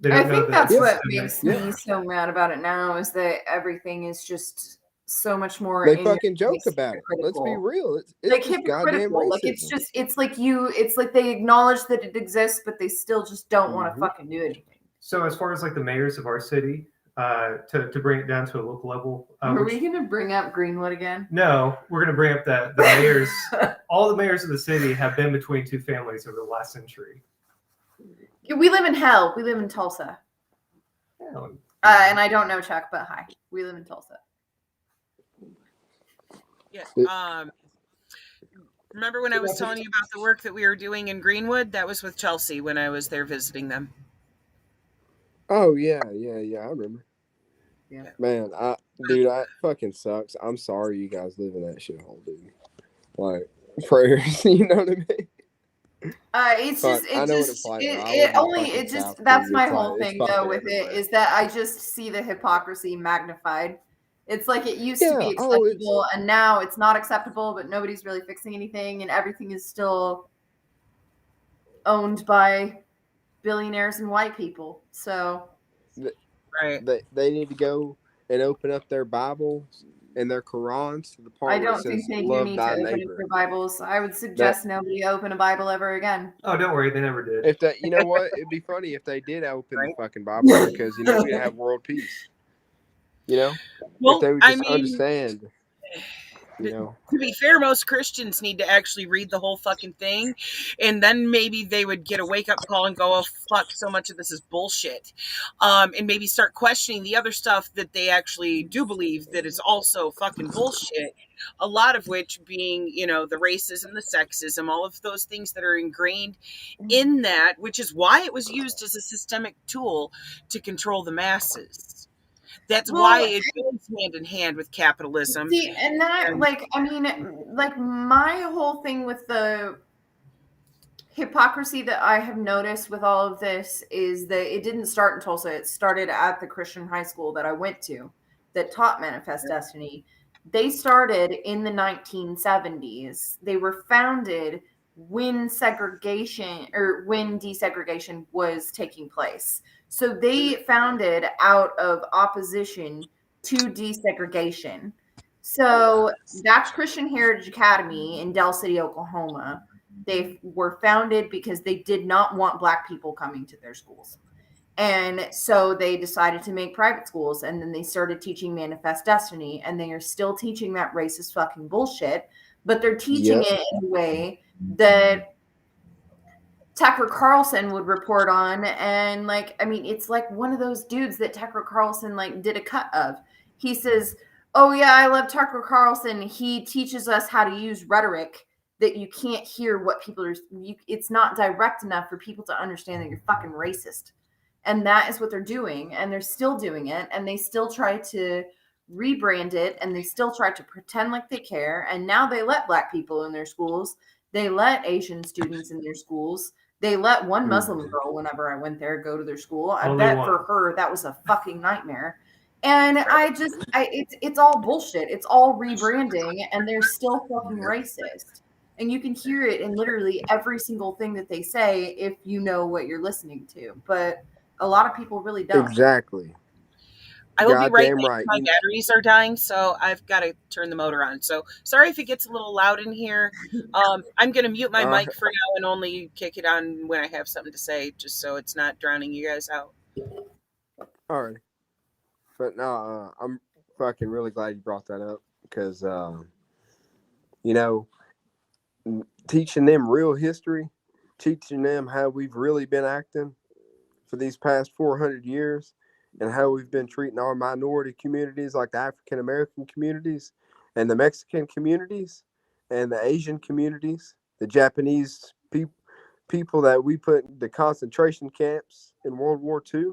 I think that's what makes me so mad about it now, is that everything is just so much more. They fucking joke about it. Let's be real. It's like just goddamn racism. Like it's like they acknowledge that it exists, but they still just don't want to fucking do anything. So as far as like the mayors of our city, to bring it down to a local level. Are we going to bring up Greenwood again? No, we're going to bring up that the mayors, all the mayors of the city have been between 2 families over the last century. We live in hell. We live in Tulsa. And I don't know Chuck, but hi. We live in Tulsa. Yeah. Remember when I was telling you about the work that we were doing in Greenwood? That was with Chelsea when I was there visiting them. Oh yeah, I remember. Yeah. Man, that fucking sucks. I'm sorry you guys live in that shithole, dude. Like, prayers, you know what I mean? That's my whole thing though with it, is that I just see the hypocrisy magnified. It's like it used to be acceptable, and now it's not acceptable, but nobody's really fixing anything, and everything is still owned by billionaires and white people. So they need to go and open up their Bibles and their Qurans to the part I don't think they do need to open up their Bibles. I would suggest nobody open a Bible ever again. Oh, don't worry, they never did. If that, you know what, it'd be funny if they did open the fucking Bible, because we'd have world peace. Well, if they would just understand. To be fair, most Christians need to actually read the whole fucking thing, and then maybe they would get a wake-up call and go, oh, fuck, so much of this is bullshit. And maybe start questioning the other stuff that they actually do believe that is also fucking bullshit. A lot of which being, the racism, the sexism, all of those things that are ingrained in that, which is why it was used as a systemic tool to control the masses. That's why it goes hand in hand with capitalism. See, and that, my whole thing with the hypocrisy that I have noticed with all of this is that it didn't start in Tulsa. It started at the Christian high school that I went to that taught Manifest Destiny. They started in the 1970s. They were founded when desegregation was taking place. So they founded out of opposition to desegregation. So that's Christian Heritage Academy in Del City, Oklahoma. They were founded because they did not want Black people coming to their schools. And so they decided to make private schools, and then they started teaching Manifest Destiny, and they are still teaching that racist fucking bullshit, but they're teaching it in a way that Tucker Carlson would report on. And it's like one of those dudes that Tucker Carlson did a cut of. He says, oh yeah, I love Tucker Carlson. He teaches us how to use rhetoric that you can't hear what people are, it's not direct enough for people to understand that you're fucking racist. And that is what they're doing. And they're still doing it. And they still try to rebrand it. And they still try to pretend like they care. And now they let Black people in their schools. They let Asian students in their schools. They let one Muslim girl, whenever I went there, go to their school. I bet for her, that was a fucking nightmare. And it's all bullshit. It's all rebranding. And they're still fucking racist. And you can hear it in literally every single thing that they say if you know what you're listening to. But a lot of people really don't. Exactly. I will be right Goddamn back. right. My batteries are dying, so I've got to turn the motor on. So sorry if it gets a little loud in here. I'm going to mute my mic for now and only kick it on when I have something to say, just so it's not drowning you guys out. All right. But no, I'm fucking really glad you brought that up because, you know, teaching them real history, teaching them how we've really been acting for these past 400 years and how we've been treating our minority communities like the African American communities and the Mexican communities and the Asian communities, the Japanese people that we put in the concentration camps in World War II.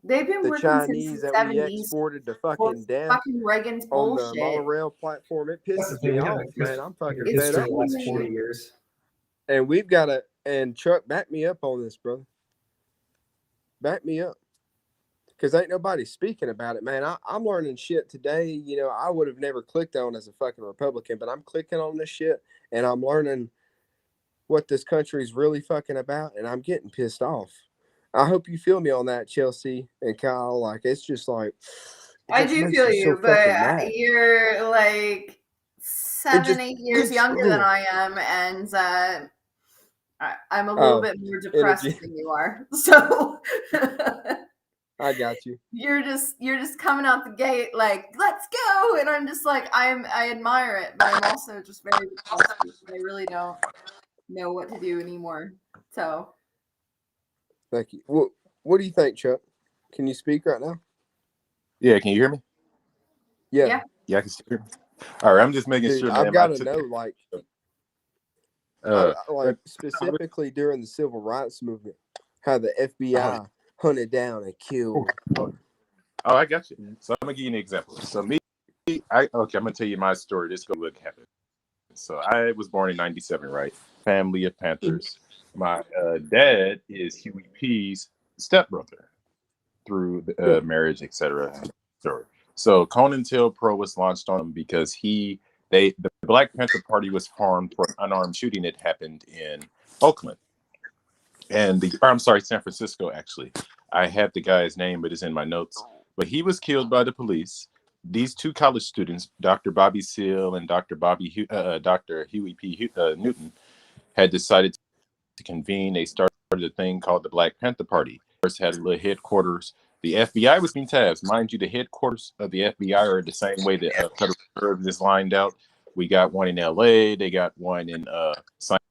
They've been The working since Chinese the that we 70s exported to for fucking death fucking Reagan's on the bullshit. monorail platform. It That's the pisses thing. me We off, haven't man. I'm fucking It's fed up the with last this 40 shit. years. And we've got to, and Chuck, back me up on this, brother. Back me up. Because ain't nobody speaking about it, man. I'm learning shit today, you know, I would have never clicked on as a fucking Republican, but I'm clicking on this shit and I'm learning what this country's really fucking about, and I'm getting pissed off. I hope you feel me on that, Chelsea and Kyle. Like, it's just like, it I just do makes feel me you, so fucking but mad. you're like It just 7-8 years gets, younger than I am, and I'm a little bit more depressed energy. than you are. So I got you. you're just coming out the gate like, let's go, and I'm just like, I admire it, but I'm also just very depressed because I really don't know what to do anymore. So Thank you. What do you think, Chuck? Can you speak right now? Yeah, can you hear me? Yeah. Yeah, I can hear me. All right, I'm just making Dude, sure, I've man. got to know, like, Uh, like specifically during the civil rights movement, how the FBI hunted down and killed. oh, I got you. So I'm gonna give you an example. So I'm gonna tell you my story. This is what happened. So I was born in '97, right? Family of Panthers. My dad is Huey P's stepbrother through marriage, etc. Story. So COINTELPRO was launched on him because the Black Panther Party was formed for an unarmed shooting that happened in Oakland, and San Francisco, actually. I have the guy's name, but it's in my notes. But he was killed by the police. These two college students, Dr. Bobby Seale and Dr. Huey P. Newton, had decided to convene. They started a thing called the Black Panther Party. First had a little headquarters. The FBI was being tasked. Mind you, the headquarters of the FBI are the same way the Federal Reserve is lined out. We got one in LA, they got one in St.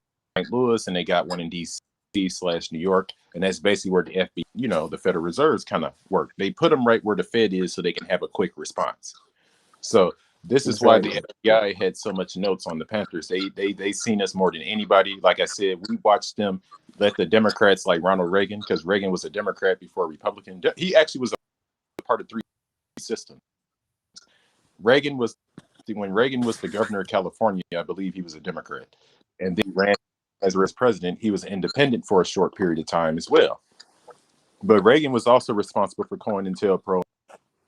Louis, and they got one in DC/New York. And that's basically where the FBI, the Federal Reserves kind of work. They put them right where the Fed is so they can have a quick response. So this is why the FBI had so much notes on the Panthers. They seen us more than anybody. Like I said, we watched them let the Democrats like Ronald Reagan, because Reagan was a Democrat before a Republican. He actually was a part of three systems. When Reagan was the governor of California, I believe he was a Democrat. And then he ran as president. He was independent for a short period of time as well. But Reagan was also responsible for COINTELPRO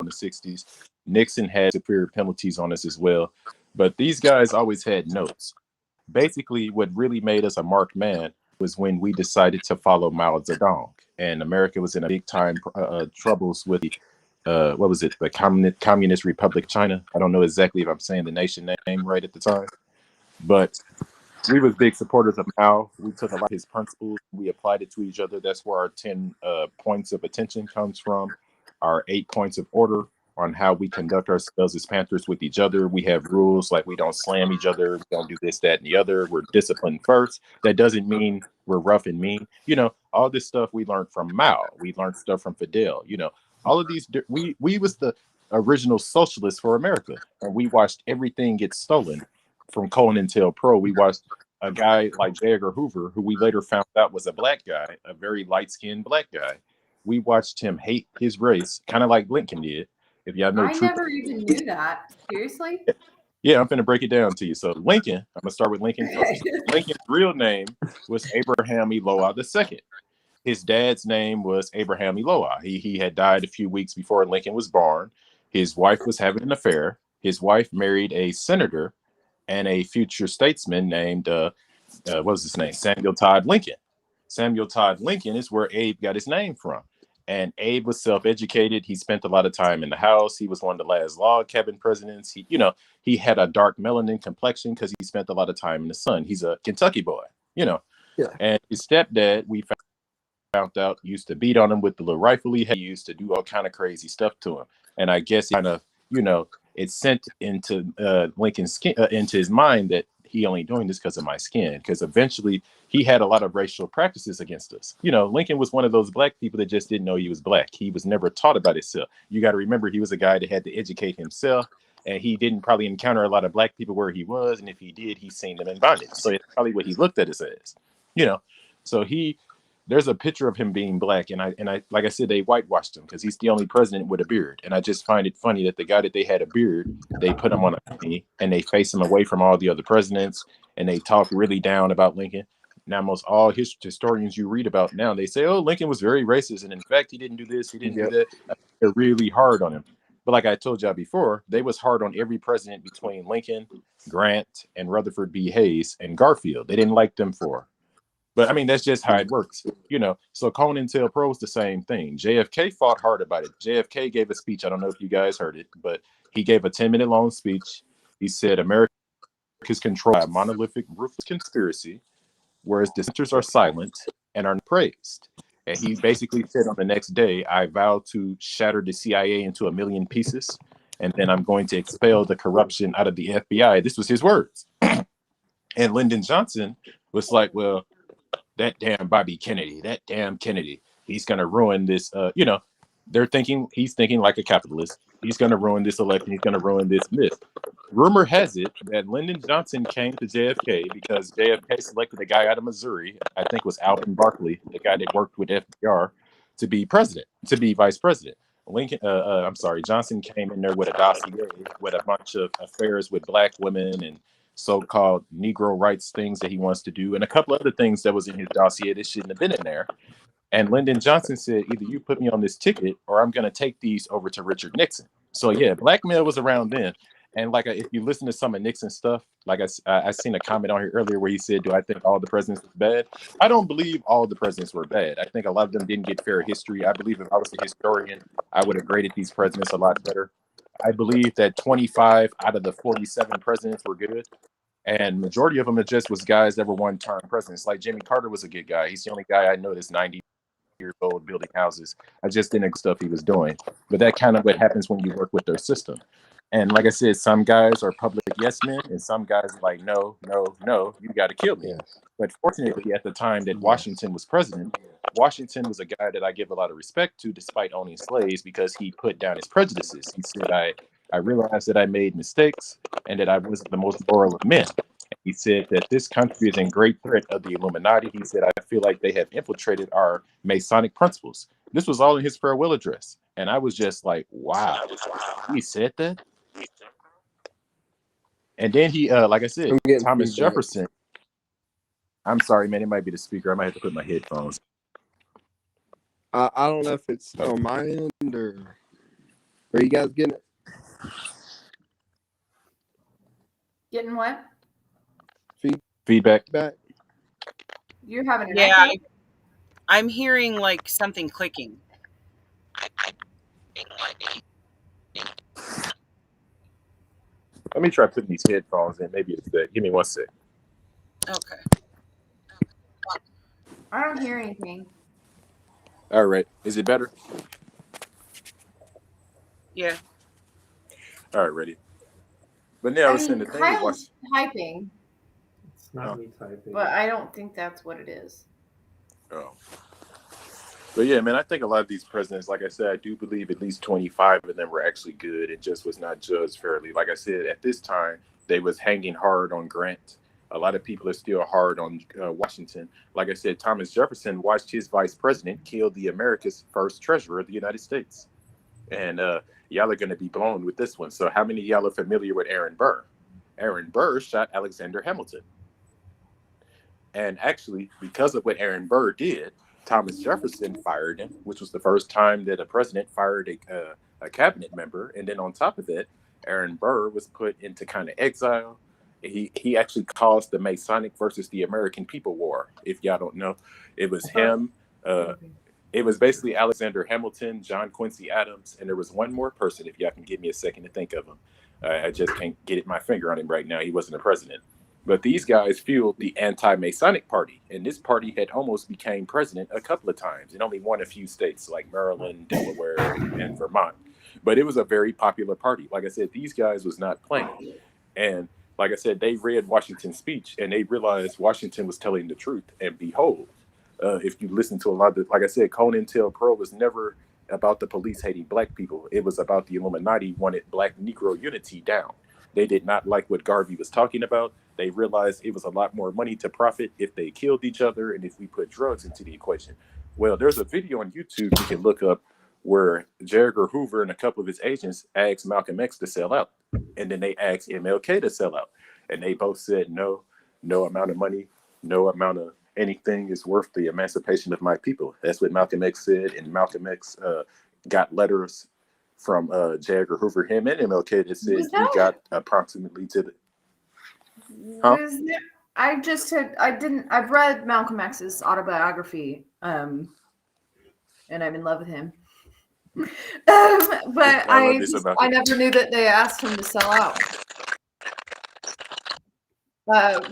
in the 60s. Nixon had severe penalties on us as well. But these guys always had notes. Basically, what really made us a marked man was when we decided to follow Mao Zedong. And America was in a big time troubles with the Communist Republic of China. I don't know exactly if I'm saying the nation name right at the time. But we was big supporters of Mao. We took a lot of his principles. We applied it to each other. That's where our 10 points of attention comes from. Our 8 points of order on how we conduct ourselves as Panthers with each other. We have rules like we don't slam each other. We don't do this, that, and the other. We're disciplined first. That doesn't mean we're rough and mean. All this stuff we learned from Mao. We learned stuff from Fidel. All of these. We was the original socialists for America, and we watched everything get stolen from COINTELPRO. We watched a guy like J. Edgar Hoover, who we later found out was a black guy, a very light-skinned black guy. We watched him hate his race, kind of like Lincoln did. If y'all know, I never even knew that. Seriously? Yeah, I'm gonna break it down to you. So Lincoln, I'm gonna start with Lincoln first. Lincoln's real name was Abraham Eloah II. His dad's name was Abraham Eloah. He had died a few weeks before Lincoln was born. His wife was having an affair. His wife married a senator, and a future statesman named what was his name? Samuel Todd Lincoln. Samuel Todd Lincoln is where Abe got his name from. And Abe was self-educated. He spent a lot of time in the house. He was one of the last log cabin presidents. He had a dark melanin complexion because he spent a lot of time in the sun. He's a Kentucky boy, Yeah. And his stepdad, we found out, used to beat on him with the little rifle he had. He used to do all kind of crazy stuff to him. And I guess kind of, it sent into Lincoln's skin, into his mind that he only doing this because of my skin. Because eventually he had a lot of racial practices against us. Lincoln was one of those black people that just didn't know he was black. He was never taught about himself. You got to remember, he was a guy that had to educate himself. And he didn't probably encounter a lot of black people where he was. And if he did, he seen them in bondage. So it's probably what he looked at us as, So there's a picture of him being black. And I like I said, they whitewashed him because he's the only president with a beard. And I just find it funny that the guy that they had a beard, they put him on a knee and they face him away from all the other presidents. And they talk really down about Lincoln. Now, most all historians you read about now, they say, oh, Lincoln was very racist. And in fact, he didn't do this. He didn't do that. They're really hard on him. But like I told y'all before, they was hard on every president between Lincoln, Grant, and Rutherford B. Hayes and Garfield. They didn't like them for. But I mean, that's just how it works, So Conan Tell Pro was the same thing. JFK fought hard about it. JFK gave a speech. I don't know if you guys heard it, but he gave a 10-minute long speech. He said, America is controlled by a monolithic, ruthless conspiracy, whereas dissenters are silent and are praised. And he basically said on the next day, I vow to shatter the CIA into 1 million pieces, and then I'm going to expel the corruption out of the FBI. This was his words. And Lyndon Johnson was like, well, that damn Bobby Kennedy, that damn Kennedy, he's going to ruin this. He's thinking like a capitalist. He's going to ruin this election. He's going to ruin this myth. Rumor has it that Lyndon Johnson came to JFK because JFK selected a guy out of Missouri, I think it was Alvin Barkley, the guy that worked with FDR, to be vice president. Johnson came in there with a dossier with a bunch of affairs with black women and so-called Negro rights things that he wants to do, and a couple other things that was in his dossier that shouldn't have been in there. And Lyndon Johnson said, either you put me on this ticket or I'm going to take these over to Richard Nixon. So yeah, blackmail was around then. And if you listen to some of Nixon's stuff, like I seen a comment on here earlier where he said, do I think all the presidents were bad? I don't believe all the presidents were bad. I think a lot of them didn't get fair history. I believe if I was a historian, I would have graded these presidents a lot better. I believe that 25 out of the 47 presidents were good. And majority of them was guys that were one-term presidents. Like Jimmy Carter was a good guy. He's the only guy I know that's 90 years old building houses. I just didn't know stuff he was doing. But that kind of what happens when you work with their system. And like I said, some guys are public yes men, and some guys are like, no, you got to kill me. Yes. But fortunately, at the time that Washington was president, Washington was a guy that I give a lot of respect to, despite owning slaves, because he put down his prejudices. He said, I realized that I made mistakes and that I wasn't the most moral of men. He said that this country is in great threat of the Illuminati. He said, I feel like they have infiltrated our Masonic principles. This was all in his farewell address. And I was just like, wow, he said that? And then he, like I said, Thomas Jefferson. I'm sorry, man, it might be the speaker. I might have to put my headphones. I don't know if it's on my end or are you guys getting it? Getting what? Feedback. You're having an Yeah, echo? I'm hearing like something clicking. Let me try putting these headphones in. Maybe it's good. Give me 1 sec. Okay. I don't hear anything. All right. Is it better? Yeah. All right, ready. But now I was saying the thing Kyle's typing. It's not me typing. But I don't think that's what it is. Oh. But yeah, man, I think a lot of these presidents, like I said, I do believe at least 25 of them were actually good and just was not judged fairly. Like I said, at this time, they was hanging hard on Grant. A lot of people are still hard on Washington. Like I said, Thomas Jefferson watched his vice president kill the America's first treasurer of the United States. And y'all are going to be blown with this one. So how many of y'all are familiar with Aaron Burr? Aaron Burr shot Alexander Hamilton. And actually, because of what Aaron Burr did, Thomas Jefferson fired him, which was the first time that a president fired a cabinet member. And then on top of that, Aaron Burr was put into kind of exile. He actually caused the Masonic versus the American People War. If y'all don't know, it was him. It was basically Alexander Hamilton, John Quincy Adams, and there was one more person. If y'all can give me a second to think of him, I just can't get my finger on him right now. He wasn't a president, but these guys fueled the anti-Masonic party, and this party had almost became president a couple of times. It only won a few states like Maryland, Delaware, and Vermont, but it was a very popular party. Like I said, these guys was not playing, and like I said, they read Washington's speech and they realized Washington was telling the truth. And behold, if you listen to a lot of, like I said, COINTELPRO was never about the police hating black people. It was about the Illuminati wanted black Negro unity down. They did not like what Garvey was talking about. They realized it was a lot more money to profit if they killed each other and if we put drugs into the equation. Well, there's a video on YouTube you can look up where J. Edgar Hoover and a couple of his agents asked Malcolm X to sell out. And then they asked MLK to sell out. And they both said, no amount of money, no amount of anything is worth the emancipation of my people. That's what Malcolm X said. And Malcolm X got letters from J. Edgar Hoover, him and MLK that said he got approximately to the... Huh? I've read Malcolm X's autobiography, and I'm in love with him. But I never knew that they asked him to sell out.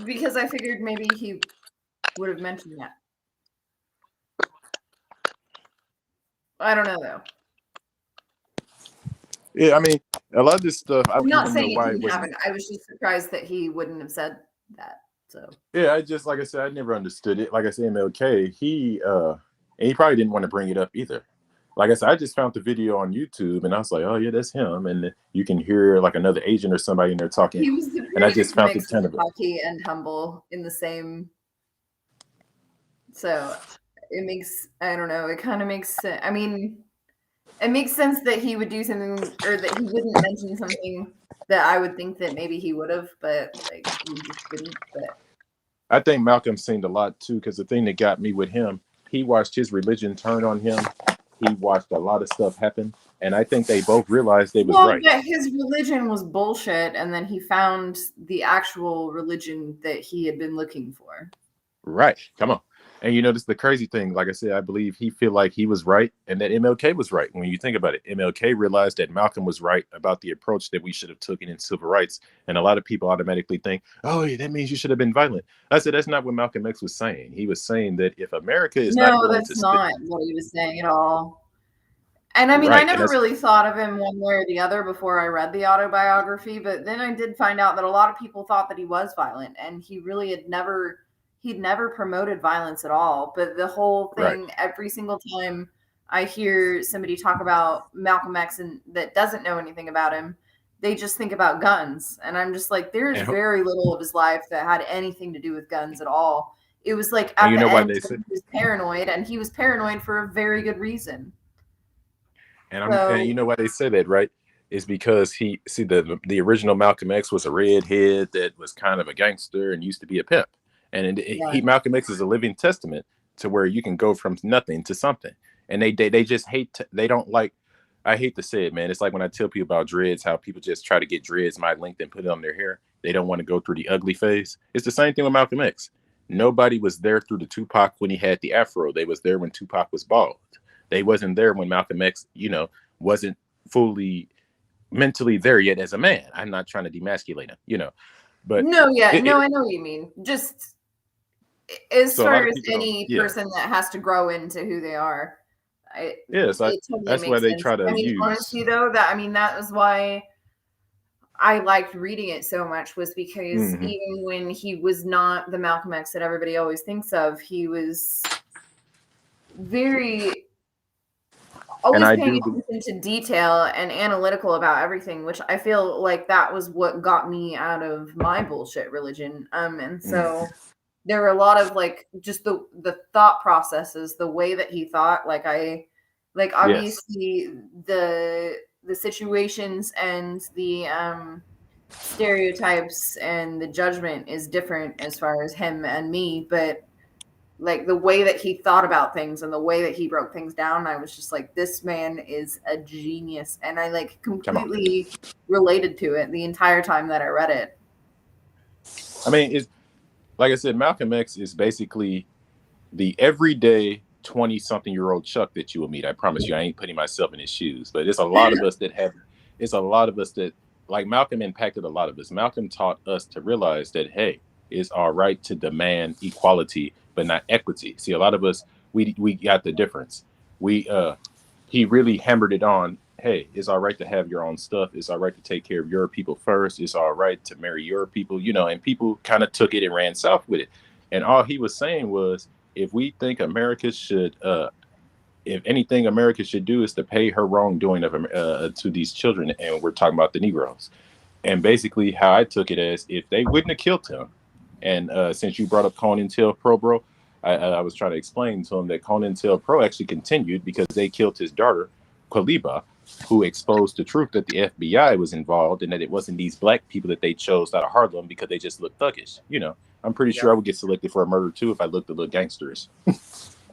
Because I figured maybe he would have mentioned that. I don't know though. Yeah, I mean, a lot of this stuff. I'm not saying it didn't happen. I was just surprised that he wouldn't have said that. So yeah, like I said, I never understood it. Like I said, MLK, he probably didn't want to bring it up either. Like I said, I just found the video on YouTube and I was like, oh yeah, that's him. And you can hear like another agent or somebody in there talking. He was and I just found it kind of cocky and humble in the same. So it makes, I don't know, it kind of makes sense. I mean, it makes sense that he would do something or that he wouldn't mention something that I would think that maybe he would have, but like he just didn't. But I think Malcolm seen a lot too, because the thing that got me with him, he watched his religion turn on him. He watched a lot of stuff happen, and I think they both realized they was right. Yeah, his religion was bullshit, and then he found the actual religion that he had been looking for. Right. Come on. And you know, this is the crazy thing. Like I said, I believe he feel like he was right and that MLK was right. When you think about it, MLK realized that Malcolm was right about the approach that we should have taken in civil rights. And a lot of people automatically think, oh, yeah, that means you should have been violent. I said, that's not what Malcolm X was saying. He was saying that if America is not willing to... No, that's not what he was saying at all. And I mean, right, I never really thought of him one way or the other before I read the autobiography. But then I did find out that a lot of people thought that he was violent. And he really had never... He'd never promoted violence at all. But the whole thing, right, every single time I hear somebody talk about Malcolm X and that doesn't know anything about him, they just think about guns. And I'm just like, there's very little of his life that had anything to do with guns at all. It was like at the end, he was paranoid, and he was paranoid for a very good reason. And you know why they say that, right? Is because the original Malcolm X was a redhead that was kind of a gangster and used to be a pimp. And Malcolm X is a living testament to where you can go from nothing to something. And they just they don't like, I hate to say it, man. It's like when I tell people about dreads, how people just try to get dreads my length and put it on their hair. They don't want to go through the ugly phase. It's the same thing with Malcolm X. Nobody was there through the Tupac when he had the afro. They was there when Tupac was bald. They wasn't there when Malcolm X, wasn't fully mentally there yet as a man. I'm not trying to demasculate him, but I know what you mean. Just as far as any person that has to grow into who they are. That's why they try to use. Honestly, though, that was why I liked reading it so much, was because even when he was not the Malcolm X that everybody always thinks of, he was always paying attention to detail and analytical about everything, which I feel like that was what got me out of my bullshit religion. And so there were a lot of just the thought processes, the way that he thought, obviously the situations and the stereotypes and the judgment is different as far as him and me, but the way that he thought about things and the way that he broke things down, I was just like, this man is a genius. And I completely related to it the entire time that I read it. I mean, it's like I said, Malcolm X is basically the everyday 20-something-year-old Chuck that you will meet. I promise you, I ain't putting myself in his shoes, but it's a lot of us that have, it's a lot of us that, like Malcolm impacted a lot of us. Malcolm taught us to realize that, hey, it's all right to demand equality, but not equity. See, a lot of us, we got the difference. He really hammered it on, hey, it's all right to have your own stuff. It's all right to take care of your people first. It's all right to marry your people, and people kind of took it and ran south with it. And all he was saying was, if we think America should, if anything America should do is to pay her wrongdoing of to these children, and we're talking about the Negroes. And basically, how I took it as, if they wouldn't have killed him, and since you brought up COINTELPRO, bro, I was trying to explain to him that COINTELPRO actually continued because they killed his daughter, Qualiba, who exposed the truth that the FBI was involved and that it wasn't these black people that they chose out of Harlem because they just looked thuggish. I'm pretty sure I would get selected for a murder too if I looked a little gangsterish.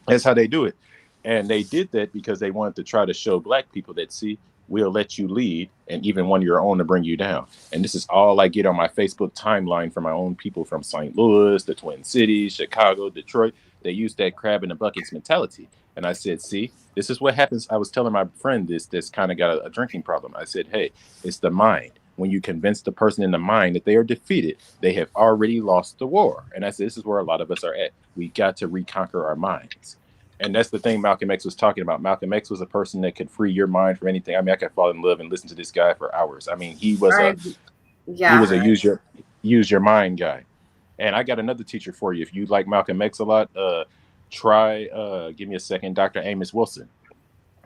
That's how they do it. And they did that because they wanted to try to show black people that, see, we'll let you lead, and even one of your own to bring you down. And this is all I get on my Facebook timeline from my own people from St. Louis, the Twin Cities, Chicago, Detroit. They use that crab in the buckets mentality. And I said, see, this is what happens. I was telling my friend this kind of got a drinking problem. I said, hey, it's the mind. When you convince the person in the mind that they are defeated, they have already lost the war. And I said, this is where a lot of us are at. We got to reconquer our minds. And that's the thing Malcolm X was talking about. Malcolm X was a person that could free your mind from anything. I mean, I could fall in love and listen to this guy for hours. I mean, he was a use your mind guy. And I got another teacher for you. If you like Malcolm X a lot, try give me a second, Dr. Amos Wilson.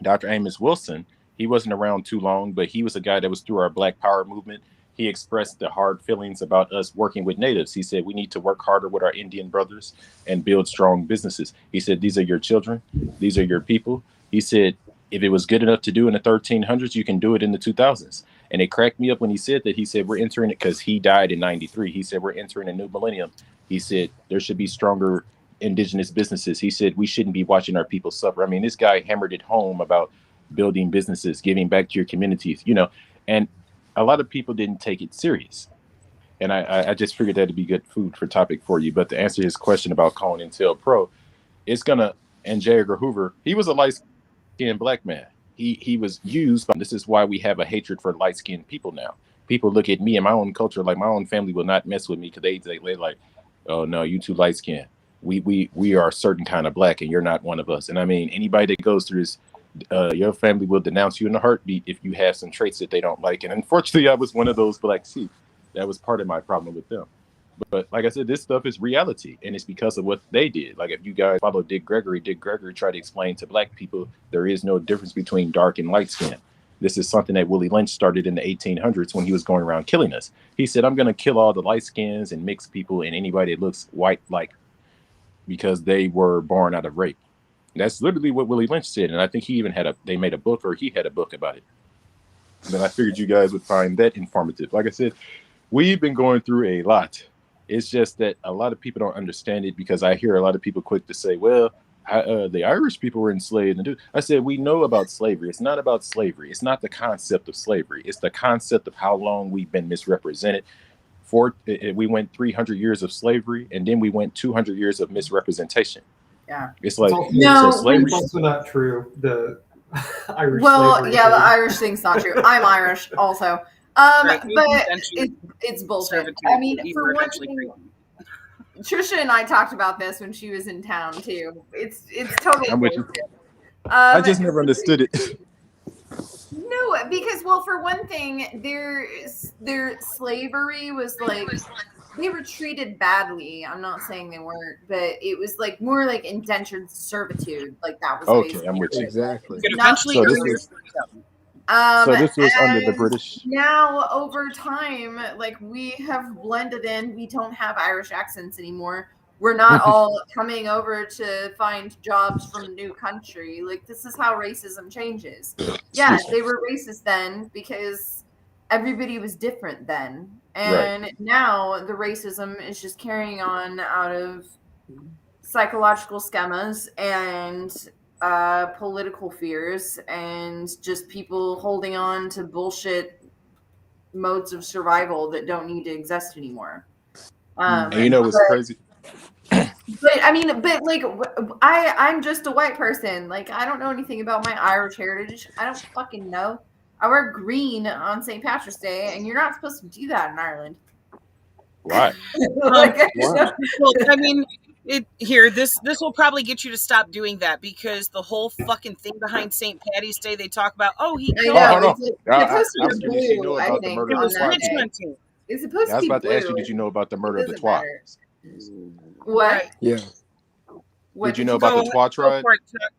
Dr. Amos Wilson, he wasn't around too long, but he was a guy that was through our Black Power movement. He expressed the hard feelings about us working with natives. He said, we need to work harder with our Indian brothers and build strong businesses. He said, these are your children. These are your people. He said, if it was good enough to do in the 1300s, you can do it in the 2000s. And it cracked me up when he said that. He said, we're entering it, because he died in 93. He said, we're entering a new millennium. He said, there should be stronger indigenous businesses. He said, we shouldn't be watching our people suffer. I mean, this guy hammered it home about building businesses, giving back to your communities, and a lot of people didn't take it serious. And I just figured that'd be good food for topic for you. But to answer his question about COINTELPRO, it's gonna, and J. Edgar Hoover, he was a light-skinned black man. He was used. This is why we have a hatred for light-skinned people now. People look at me and my own culture, like my own family will not mess with me because they like, oh no, you too light-skinned. We are a certain kind of black and you're not one of us. And I mean, anybody that goes through this, your family will denounce you in a heartbeat if you have some traits that they don't like. And unfortunately, I was one of those black sheep. That was part of my problem with them. But like I said, this stuff is reality, and it's because of what they did. Like, if you guys follow Dick Gregory tried to explain to black people there is no difference between dark and light skin. This is something that Willie Lynch started in the 1800s when he was going around killing us. He said, I'm going to kill all the light skins and mixed people and anybody that looks white, like, because they were born out of rape. That's literally what Willie Lynch said. And I think he even they made a book, or he had a book about it. And then I figured you guys would find that informative. Like I said, we've been going through a lot. It's just that a lot of people don't understand it, because I hear a lot of people quick to say, well, the Irish people were enslaved. And I said, we know about slavery. It's not about slavery. It's not the concept of slavery. It's the concept of how long we've been misrepresented. We went 300 years of slavery, and then we went 200 years of misrepresentation. Yeah. It's like, no, so slavery. It's also not true. The Irish well, slavery yeah, thing. the Irish thing's not true. I'm Irish also. But it's bullshit. I mean, for one thing, Trisha and I talked about this when she was in town too. It's totally bullshit. I just never understood it. No, because, well, for one thing, their slavery was like, they were treated badly. I'm not saying they weren't, but it was like more like indentured servitude. Like, that was okay. I'm with you. Exactly. So this was under the British. Now, over time, like, we have blended in. We don't have Irish accents anymore. We're not all coming over to find jobs from a new country. Like, this is how racism changes. Yeah, they were racist then because everybody was different then. And now the racism is just carrying on out of psychological schemas and political fears and just people holding on to bullshit modes of survival that don't need to exist anymore. And you know what's crazy? But I mean, but like, I'm just a white person. Like, I don't know anything about my Irish heritage. I don't fucking know. I wear green on St. Patrick's Day, and you're not supposed to do that in Ireland. Why? Like, Wow. Well, I mean, this will probably get you to stop doing that, because the whole fucking thing behind St. Patty's Day, they talk about, oh, he I killed Oh, know hold on. it's I supposed to was be curious. Did you know blue. I about the think murder it of the on was that twat witch day. people? hunting. It's supposed Yeah, I to was be about to ask you, blue. did you know about the murder It of the doesn't twat? matter. What? Right. Yeah. What Did you did know you about say? the twat Go tribe? for it, Chuck.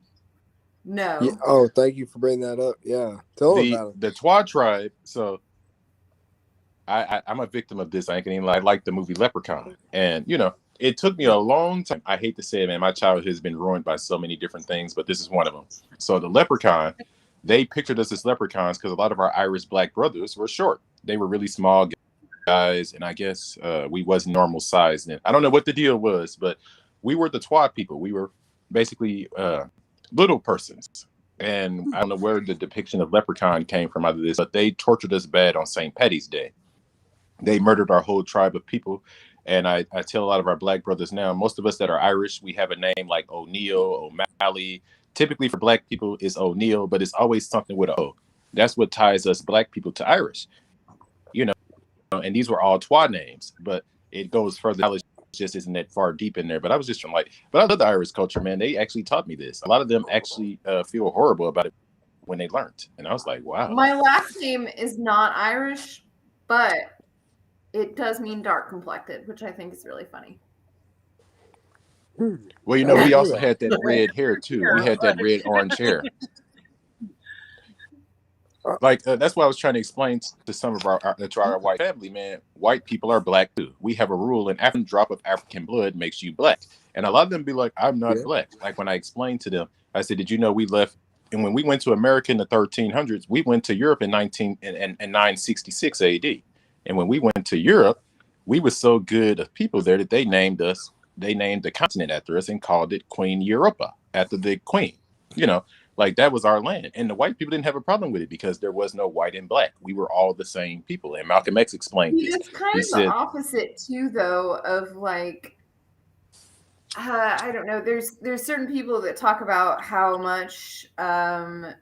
No. Yeah. Oh, thank you for bringing that up. Yeah. Tell them The about it. the twat tribe. So I'm a victim of this. I ain't gonna even lie. I like the movie Leprechaun, and you know, it took me a long time. I hate to say it, man. My childhood has been ruined by so many different things, but this is one of them. So the Leprechaun, they pictured us as leprechauns because a lot of our Irish black brothers were short. They were really small guys, and I guess we wasn't normal size. And I don't know what the deal was, but we were the twat people. We were basically little persons. And I don't know where the depiction of leprechaun came from out of this, but they tortured us bad on St. Patty's Day. They murdered our whole tribe of people. And I tell a lot of our black brothers now, most of us that are Irish, we have a name like O'Neill, O'Malley. Typically for black people is O'Neill, but it's always something with a O. That's what ties us black people to Irish, you know. And these were all twa names, but it goes further. Knowledge just isn't that far deep in there. But I was just trying like, but I love the Irish culture, man. They actually taught me this. A lot of them actually feel horrible about it when they learned, and I was like, wow. My last name is not Irish, but it does mean dark complected, which I think is really funny. Well, you know, we also had that red hair too. We had that red orange hair. Like that's why I was trying to explain to some of our white family, man. White people are black too. We have a rule: an African drop of African blood makes you black. And a lot of them be like, "I'm not black." Like when I explained to them, I said, "Did you know we left?" And when we went to America in the 1300s, we went to Europe in 966 AD. And when we went to Europe, we were so good of people there that they named us. They named the continent after us and called it Queen Europa after the queen. You know. Like that was our land, and the white people didn't have a problem with it because there was no white and black. We were all the same people. And Malcolm X explained this. It's kind of the opposite too, though, of like I don't know. There's certain people that talk about how much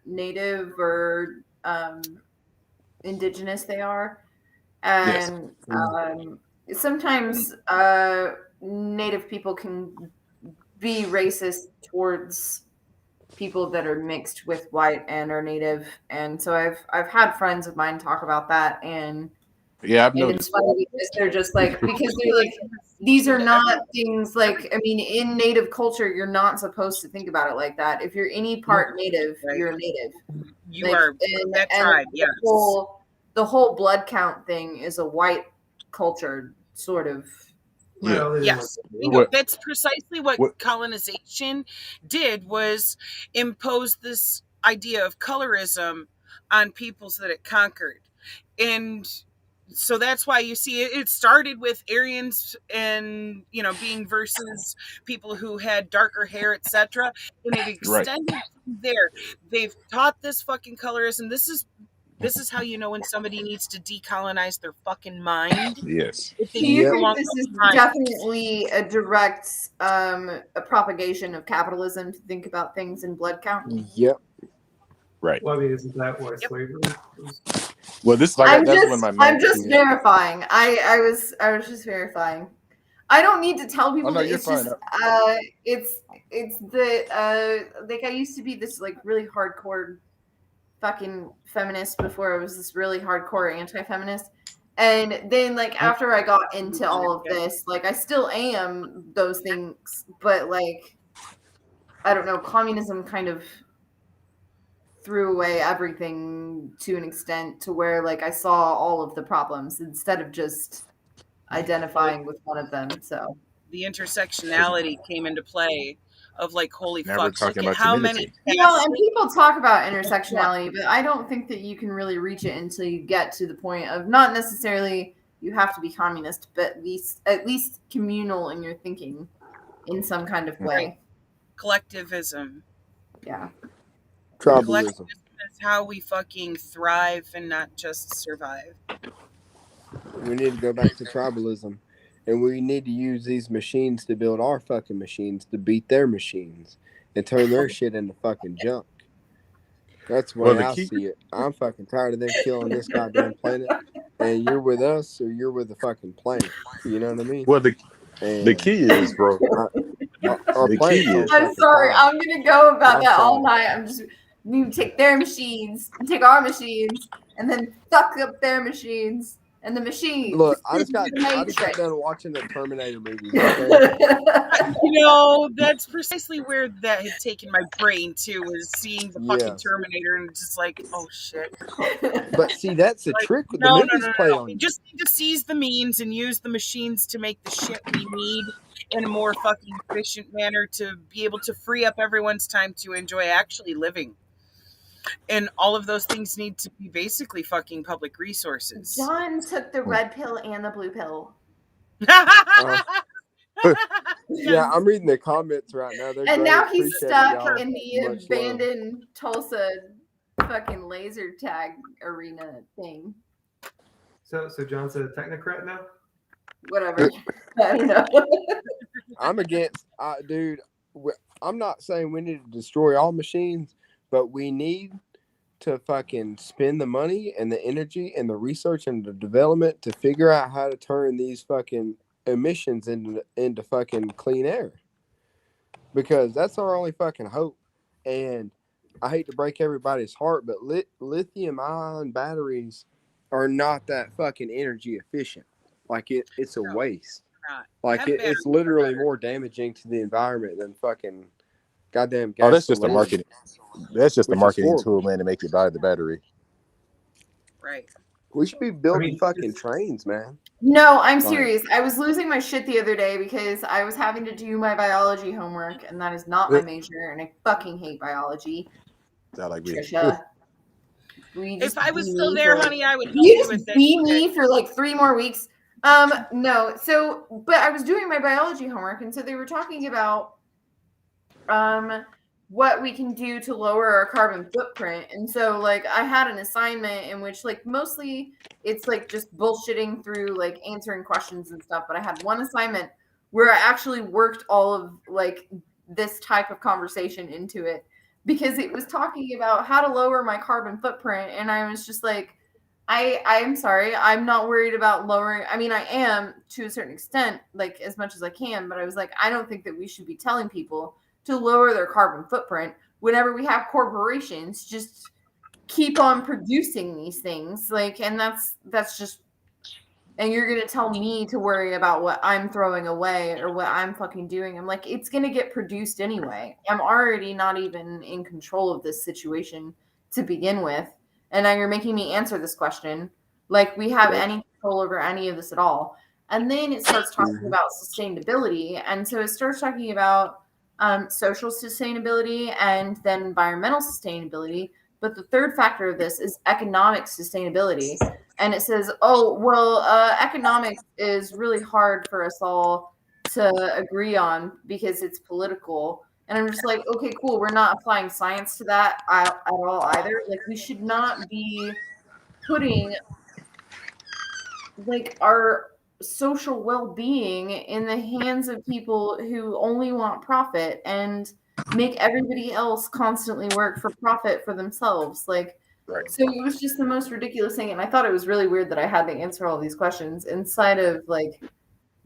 native or indigenous they are, and sometimes native people can be racist towards people that are mixed with white and are native, and so I've had friends of mine talk about that, and I've and it's funny because they're just like, because they're like, these are not things like, I mean, in native culture you're not supposed to think about it like that. If you're any part native, you're a native. You like, are that tribe. Yes. The whole blood count thing is a white culture sort of. Yes, that's precisely what colonization did, was impose this idea of colorism on peoples that it conquered. And so that's why you see it started with Aryans and, you know, being versus people who had darker hair, etc. And it extended from there. They've taught this fucking colorism. This is how you know when somebody needs to decolonize their fucking mind. Yes. Do you think this is definitely a direct a propagation of capitalism to think about things in blood count? Yep. Right. Well, I mean, isn't that why slavery was? Well, this that's one of my. I'm just verifying. I was just verifying. I don't need to tell people. No, it's just it's the like I used to be this like really hardcore fucking feminist before I was this really hardcore anti-feminist, and then like after I got into all of this, like I still am those things, but like I don't know, communism kind of threw away everything to an extent to where like I saw all of the problems instead of just identifying with one of them. So the intersectionality came into play of like, holy fuck, talking look about at how community. many. And people talk about intersectionality, but I don't think that you can really reach it until you get to the point of not necessarily you have to be communist, but at least communal in your thinking in some kind of way. Right. Collectivism. Yeah. Tribalism. Collectivism is how we fucking thrive and not just survive. We need to go back to tribalism. And we need to use these machines to build our fucking machines to beat their machines and turn their shit into fucking junk. That's the Well, way the I key, see it. I'm fucking tired of them killing this goddamn planet. And you're with us or you're with the fucking planet. You know what I mean? well, the And key is, bro. our The key planet's on is, I'm fucking sorry. fire. I'm gonna go about I'm that all sorry. night. I'm just we take their machines and take our machines and then fuck up their machines and the machines. Look, I just got done watching the Terminator movies, okay? You know, that's precisely where that had taken my brain too, was seeing the fucking Yes. Terminator and just like, oh shit. But see, that's the Like, trick the no. movies play on We you. just need to seize the means and use the machines to make the shit we need in a more fucking efficient manner to be able to free up everyone's time to enjoy actually living. And all of those things need to be basically fucking public resources. John took the red pill and the blue pill. Yeah, I'm reading the comments right now. They're And great. now he's Appreciate it, stuck y'all. in the Much love. abandoned Tulsa fucking laser tag arena thing. So John's a technocrat now? Whatever. I don't know. I'm against, dude. I'm not saying we need to destroy all machines, but we need to fucking spend the money and the energy and the research and the development to figure out how to turn these fucking emissions into fucking clean air, because that's our only fucking hope. And I hate to break everybody's heart, but lithium ion batteries are not that fucking energy efficient. Like it's a waste. Like it's literally more damaging to the environment than fucking goddamn gas. Oh, that's just a marketing. That's just a marketing tool, man, to make you buy the battery. Right. We should be building fucking trains, man. No, I'm serious. I was losing my shit the other day because I was having to do my biology homework, and that is not my major, and I fucking hate biology. Like Trisha. If I was still there, honey, I would help you you with just be this. me for like 3 more weeks. No. So, but I was doing my biology homework, and so they were talking about what we can do to lower our carbon footprint. And so like I had an assignment in which like mostly it's like just bullshitting through like answering questions and stuff, but I had one assignment where I actually worked all of like this type of conversation into it, because it was talking about how to lower my carbon footprint. And I was just like, I'm sorry, I'm not worried about lowering. I mean, I am to a certain extent, like as much as I can, but I was like, I don't think that we should be telling people to lower their carbon footprint whenever we have corporations just keep on producing these things. Like, and that's just, and you're going to tell me to worry about what I'm throwing away or what I'm fucking doing. I'm like, it's going to get produced anyway. I'm already not even in control of this situation to begin with. And now you're making me answer this question. Like we have any control over any of this at all. And then it starts talking about sustainability. And so it starts talking about social sustainability and then environmental sustainability. But the third factor of this is economic sustainability. And it says, oh, well, economics is really hard for us all to agree on because it's political. And I'm just like, okay, cool. We're not applying science to that at all either. Like we should not be putting like our social well-being in the hands of people who only want profit and make everybody else constantly work for profit for themselves. Like, so it was just the most ridiculous thing. And I thought it was really weird that I had to answer all these questions inside of like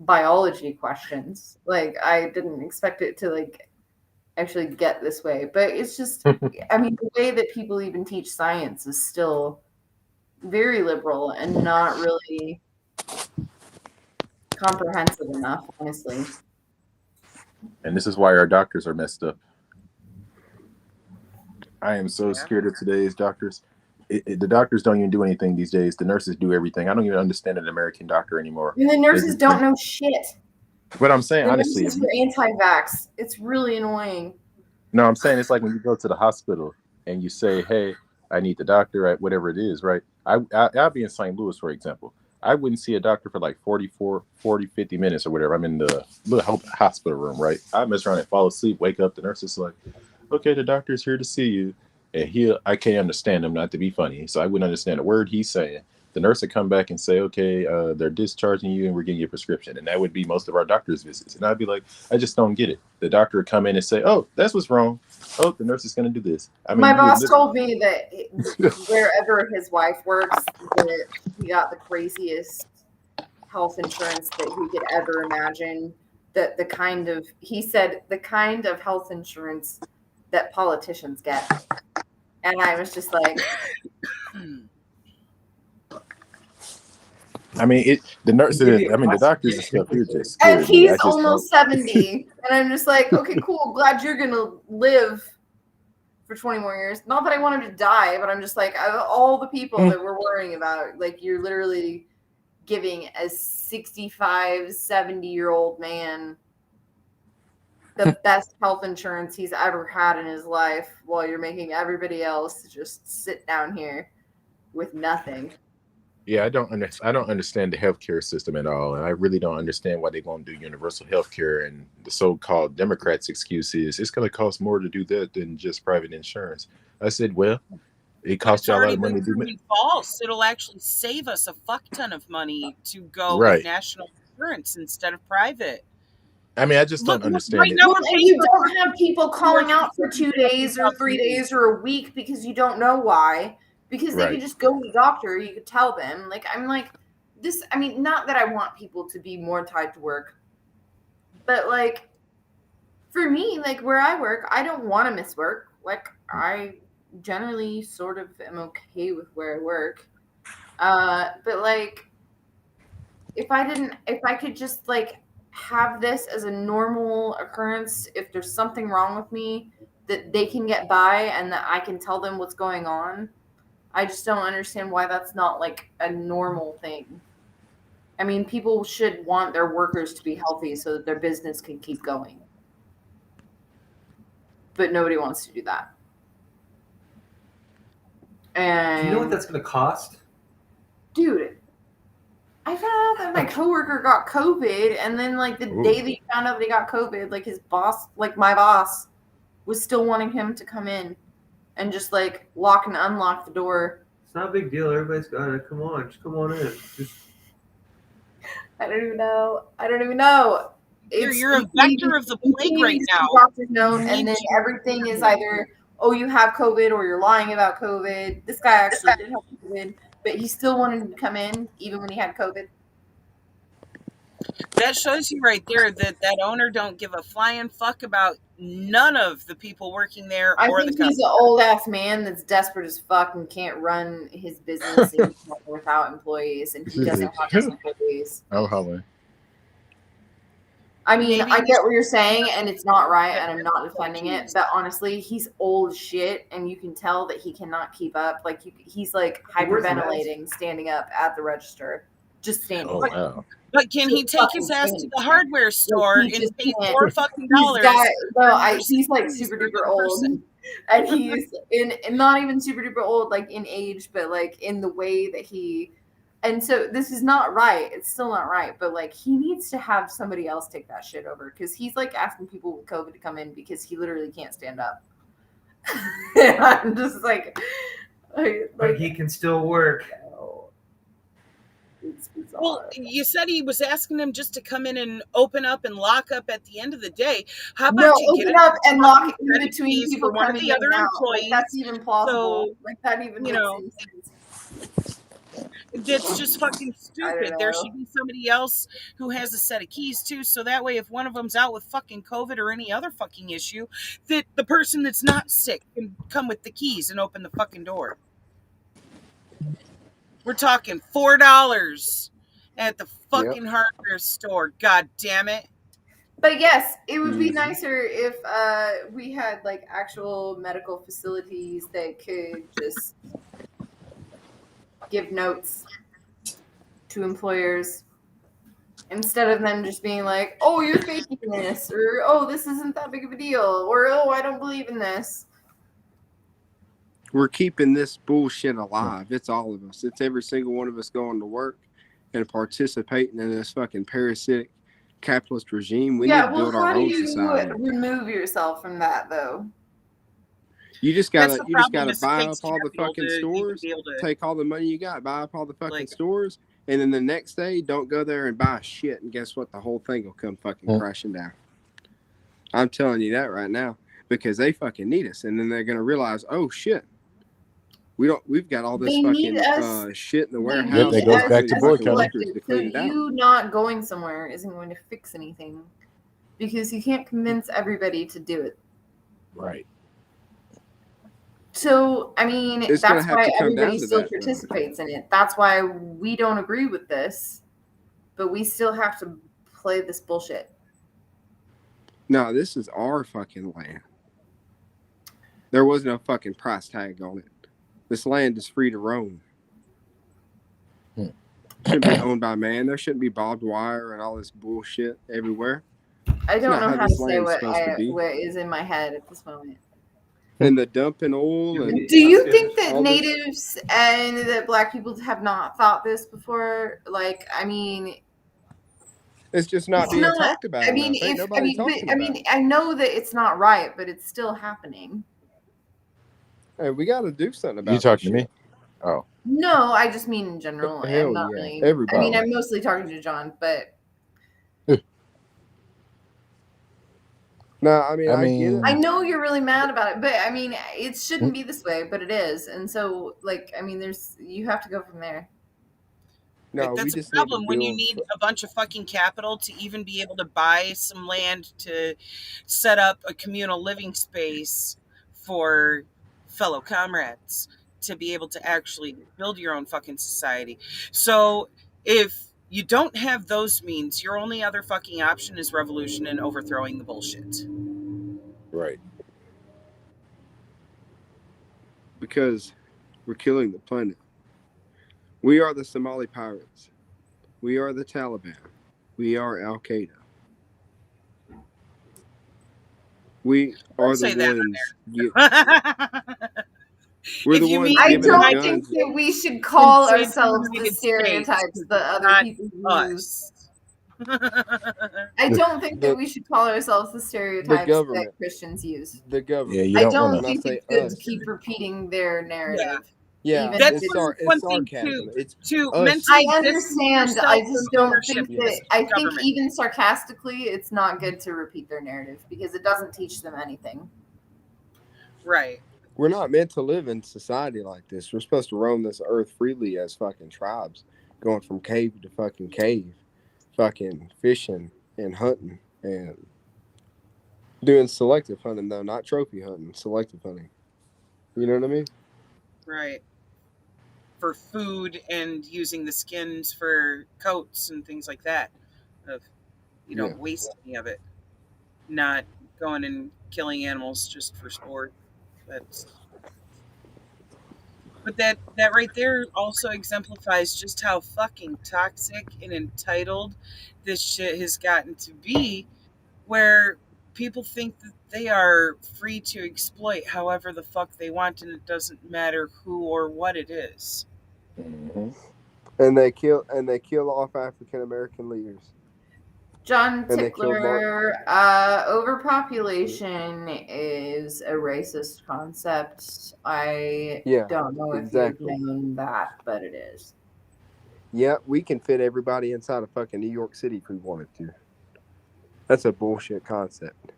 biology questions. Like I didn't expect it to like actually get this way, but it's just, I mean, the way that people even teach science is still very liberal and not really comprehensive enough, honestly. And this is why our doctors are messed up. I am so scared of today's doctors. The doctors don't even do anything these days. The nurses do everything. I don't even understand an American doctor anymore. And the nurses don't know shit. But I'm saying, the honestly, nurses are anti-vax. It's really annoying. No, I'm saying it's like when you go to the hospital and you say, hey, I need the doctor, whatever it is, right? I'll be in St. Louis, for example. I wouldn't see a doctor for like 40, 50 minutes or whatever. I'm in the little hospital room, right? I mess around and fall asleep, wake up. The nurse is like, okay, the doctor's here to see you. And I can't understand him, not to be funny. So I wouldn't understand a word he's saying. The nurse would come back and say, okay, they're discharging you and we're getting your prescription. And that would be most of our doctor's visits. And I'd be like, I just don't get it. The doctor would come in and say, oh, that's what's wrong. Oh, the nurse is going to do this. I mean, my boss told me that wherever his wife works, that he got the craziest health insurance that he could ever imagine. That he said the kind of health insurance that politicians get. And I was just like, I mean, the doctors and stuff, you're just scared. and he's almost 70. And I'm just like, okay, cool. Glad you're going to live for 20 more years. Not that I want him to die, but I'm just like, out of all the people that we're worrying about, like, you're literally giving a 65, 70-year-old man the best health insurance he's ever had in his life while you're making everybody else just sit down here with nothing. Yeah, I don't understand the healthcare system at all, and I really don't understand why they won't do universal healthcare. And the so-called Democrats' excuse is it's going to cost more to do that than just private insurance. I said, well, it costs y'all a lot of money to do it. False. It'll actually save us a fuck ton of money to go with national insurance instead of private. I mean, I just don't understand it. Well, and you don't have people calling out for 2 days or 3 days or a week because you don't know why. Because they could just go to the doctor, you could tell them. Like, I'm like, this, I mean, not that I want people to be more tied to work, but like, for me, like where I work, I don't want to miss work. Like, I generally sort of am okay with where I work. But like, if I could just like have this as a normal occurrence, if there's something wrong with me, that they can get by and that I can tell them what's going on. I just don't understand why that's not like a normal thing. I mean, people should want their workers to be healthy so that their business can keep going. But nobody wants to do that. And do you know what that's going to cost? Dude, I found out that my coworker got COVID, and then like the day that he found out that he got COVID, like his boss, like my boss, was still wanting him to come in and just like lock and unlock the door. It's not a big deal. Everybody's got it. Come on, just come on in. I don't even know. You're a vector of the plague right now. Doctors know, and then everything is either, oh, you have COVID, or you're lying about COVID. This guy actually did have COVID, but he still wanted to come in even when he had COVID. That shows you right there that owner don't give a flying fuck about none of the people working there. I think he's an old ass man that's desperate as fuck and can't run his business without employees, and he doesn't have his employees. Oh, hello. I mean, I get what you're saying, and it's not right, and I'm not defending it, but honestly, he's old as shit, and you can tell that he cannot keep up. Like, he's like hyperventilating, standing up at the register, just standing. Oh, wow. But can he take his ass to the hardware store and pay $4 fucking? He's like super duper old, and he's and not even super duper old, like in age, but like in the way that he. And so this is not right. It's still not right. But like, he needs to have somebody else take that shit over, because he's like asking people with COVID to come in because he literally can't stand up. I'm just like, but he can still work. Well, you said he was asking them just to come in and open up and lock up at the end of the day. How about you open up and lock in between people one of the other employees? Like, that's even plausible. So, like, that even makes sense. That's just fucking stupid. There should be somebody else who has a set of keys too, so that way if one of them's out with fucking COVID or any other fucking issue, that the person that's not sick can come with the keys and open the fucking door. We're talking $4 at the fucking hardware store. God damn it. But yes, it would be nicer if we had like actual medical facilities that could just give notes to employers instead of them just being like, oh, you're faking this, or oh, this isn't that big of a deal, or oh, I don't believe in this. We're keeping this bullshit alive. It's all of us. It's every single one of us going to work and participating in this fucking parasitic capitalist regime. We need to build our own society. Remove yourself from that, though? You just That's gotta the problem. buy It up takes all the capital fucking to even stores, be able to, take all the money you got, buy up all the fucking like, stores, and then the next day don't go there and buy shit, and guess what? The whole thing will come fucking crashing down. I'm telling you that right now, because they fucking need us, and then they're gonna realize, oh shit, we've got all this They need fucking us. shit in the They warehouse. need that goes us back to as boycotting. workers collective. to So clean it out. you not going somewhere isn't going to fix anything because you can't convince everybody to do it. Right. So, I mean, It's gonna that's have why to come everybody down to still that, though. participates in it. That's why we don't agree with this, but we still have to play this bullshit. No, this is our fucking land. There was no fucking price tag on it. This land is free to roam. Shouldn't be owned by man. There shouldn't be barbed wire and all this bullshit everywhere. I don't not know how how to this say land's supposed to be. what is in my head at this moment. And the dumping oil and Do you think that all this- natives and that black people have not thought this before? Like, I mean, it's just not it's being not. talked about I mean, enough. Ain't if I nobody mean, but, talking I about mean, I know that it's not right, but it's still happening. it. Hey, we got to do something about You talking to this me? Oh, No, I just mean in general. Hell I'm not yeah, really. everybody. I mean, I'm mostly talking to John, but No, I mean, I get it. I know you're really mad about it. But I mean, it shouldn't be this way, but it is. And so, like, I mean, you have to go from there. No, like, we that's a just need to problem when you build. need a bunch of fucking capital to even be able to buy some land to set up a communal living space for fellow comrades to be able to actually build your own fucking society. So if you don't have those means, your only other fucking option is revolution and overthrowing the bullshit. right. Because we're killing the planet. We are the Somali pirates. We are the Taliban. We are Al Qaeda. We are the say that on ones. We're If the you ones mean I giving don't the think guns. that we should call Then say it's the ourselves the United stereotypes States, that other not people use. us. I don't think The- that we should call ourselves the stereotypes that government. Christians use. The government. Yeah, you I don't don't want When I think say it's good us, to keep repeating their narrative. yeah, even That's if it's it's- one it's thing sarcasm. It's to us. mentally I distance understand. yourself I just from don't ownership think of that. I think government. even sarcastically, it's not good to repeat their narrative because it doesn't teach them anything. Right. We're not meant to live in society like this. We're supposed to roam this earth freely as fucking tribes, going from cave to fucking cave, fucking fishing and hunting and doing selective hunting, though, not trophy hunting, selective hunting. You know what I mean? Right. For food and using the skins for coats and things like that. Of you don't Yeah. waste any of it. Not going and killing animals just for sport. But that right there also exemplifies just how fucking toxic and entitled this shit has gotten to be, where people think that they are free to exploit however the fuck they want, and it doesn't matter who or what it is. Mm-hmm. And they kill off African American leaders. John And they killed Tickler, overpopulation is a racist concept. I Yeah, don't know exactly. if you've known that, but it is. Yeah, we can fit everybody inside of fucking New York City if we wanted to. That's a bullshit concept.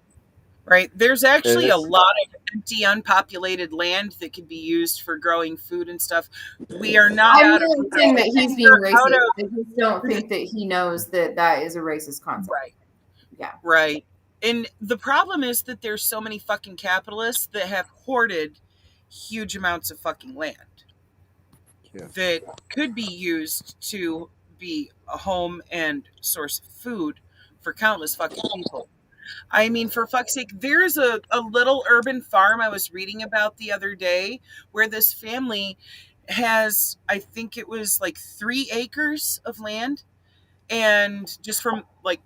Right? There's actually a it's- lot of empty, unpopulated land that could be used for growing food and stuff. We are not I'm out of not saying that he's being we're out racist. of- I just don't think that he knows that that is a racist concept. Right. Yeah. Right. And the problem is that there's so many fucking capitalists that have hoarded huge amounts of fucking land that could be used to be a home and source of food for countless fucking people. I mean, for fuck's sake, there's a little urban farm I was reading about the other day where this family has, I think it was like 3 acres of land. And just from like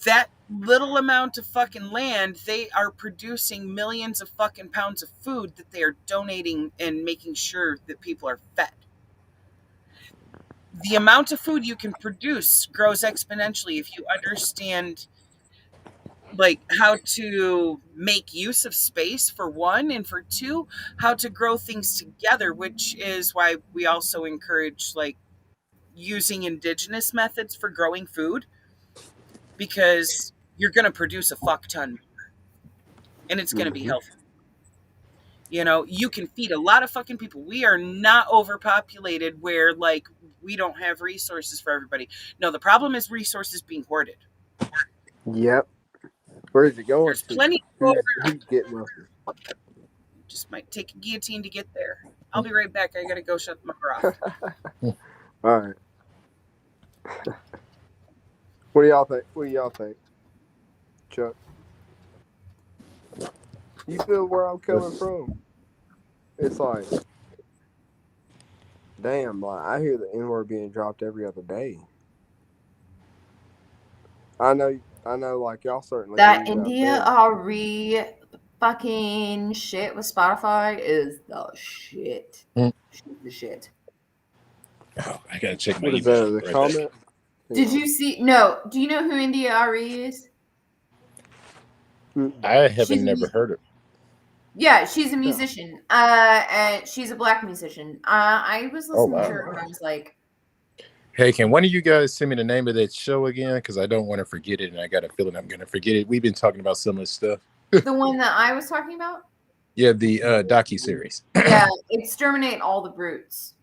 that little amount of fucking land, they are producing millions of fucking pounds of food that they are donating and making sure that people are fed. The amount of food you can produce grows exponentially if you understand like how to make use of space for one, and for two, how to grow things together, which is why we also encourage like using indigenous methods for growing food, because you're going to produce a fuck ton and it's going to be Mm-hmm. healthy. You know, you can feed a lot of fucking people. We are not overpopulated where like we don't have resources for everybody. No, the problem is resources being hoarded. Yep. Where's it going There's to? plenty Who's getting wealthy? just might take a guillotine to get there. I'll be right back. I gotta go shut the mother off. All right. What do y'all think? What do y'all think, Chuck? You feel where I'm coming from? It's like, damn, like I hear the N word being dropped every other day. I know, like y'all certainly That believe it up India there. Ari fucking shit with Spotify is the shit. The shit. Oh, I gotta check my What is email. that? The Right back. comment? Did you see? No. Do you know who India Ari is? I haven't never heard of. Yeah, she's a musician. And she's a black musician. I was listening wow. to her when I was like, Hey, can one of you guys send me the name of that show again? Because I don't want to forget it, and I got a feeling I'm going to forget it. We've been talking about some of this stuff. the one that I was talking about. Yeah, the docu-series. Yeah, Exterminate All the Brutes.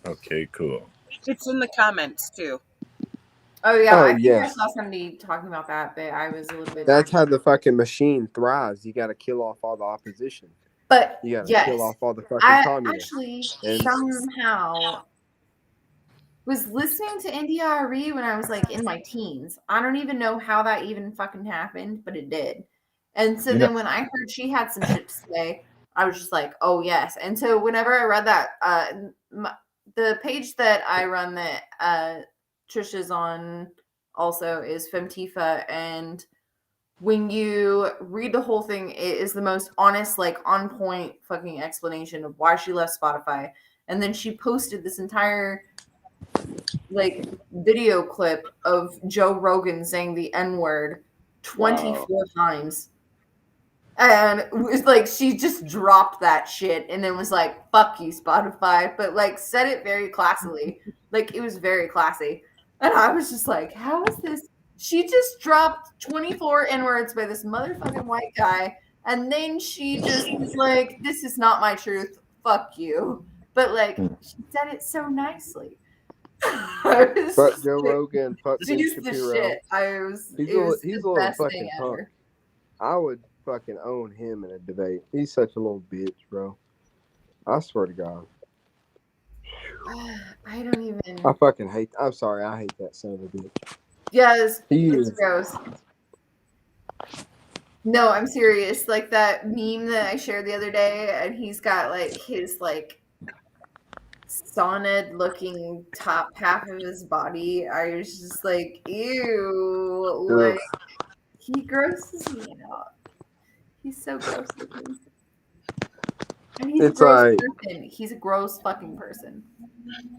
Okay, cool. It's in the comments too. Oh yeah, Oh, I think I yes. saw somebody talking about that, but I was a little bit. That's how the fucking machine thrives. You got to kill off all the opposition. But You got to yes, kill off all the fucking I communists. actually And somehow was listening to India Ari when I was like in my teens. I don't even know how that even fucking happened, but it did. And so then when I heard she had some shit to say, I was just like, oh yes. And so whenever I read that, the page that I run that Trisha's on also is Femtifa, and when you read the whole thing, it is the most honest, like on point fucking explanation of why she left Spotify. And then she posted this entire like video clip of Joe Rogan saying the N-word 24 times. And it was like she just dropped that shit and then was like, fuck you, Spotify. But like said it very classily. Like it was very classy. And I was just like, how is this? She just dropped 24 N-words by this motherfucking white guy. And then she just was like, this is not my truth. Fuck you. But like she said it so nicely. fuck Joe Rogan, fuck Ben She's the Shapiro. shit. He's It was a the little best fucking thing punk. ever. I would fucking own him in a debate. He's such a little bitch, bro. I swear to God. I don't even. I fucking hate. I'm sorry. I hate that son of a bitch. Yes, He it's is. gross. No, I'm serious. Like that meme that I shared the other day, and he's got like his like sauna'd looking top half of his body. I was just like, ew. Like he grosses me out. He's so gross looking. And he's a gross person. He's a gross fucking person.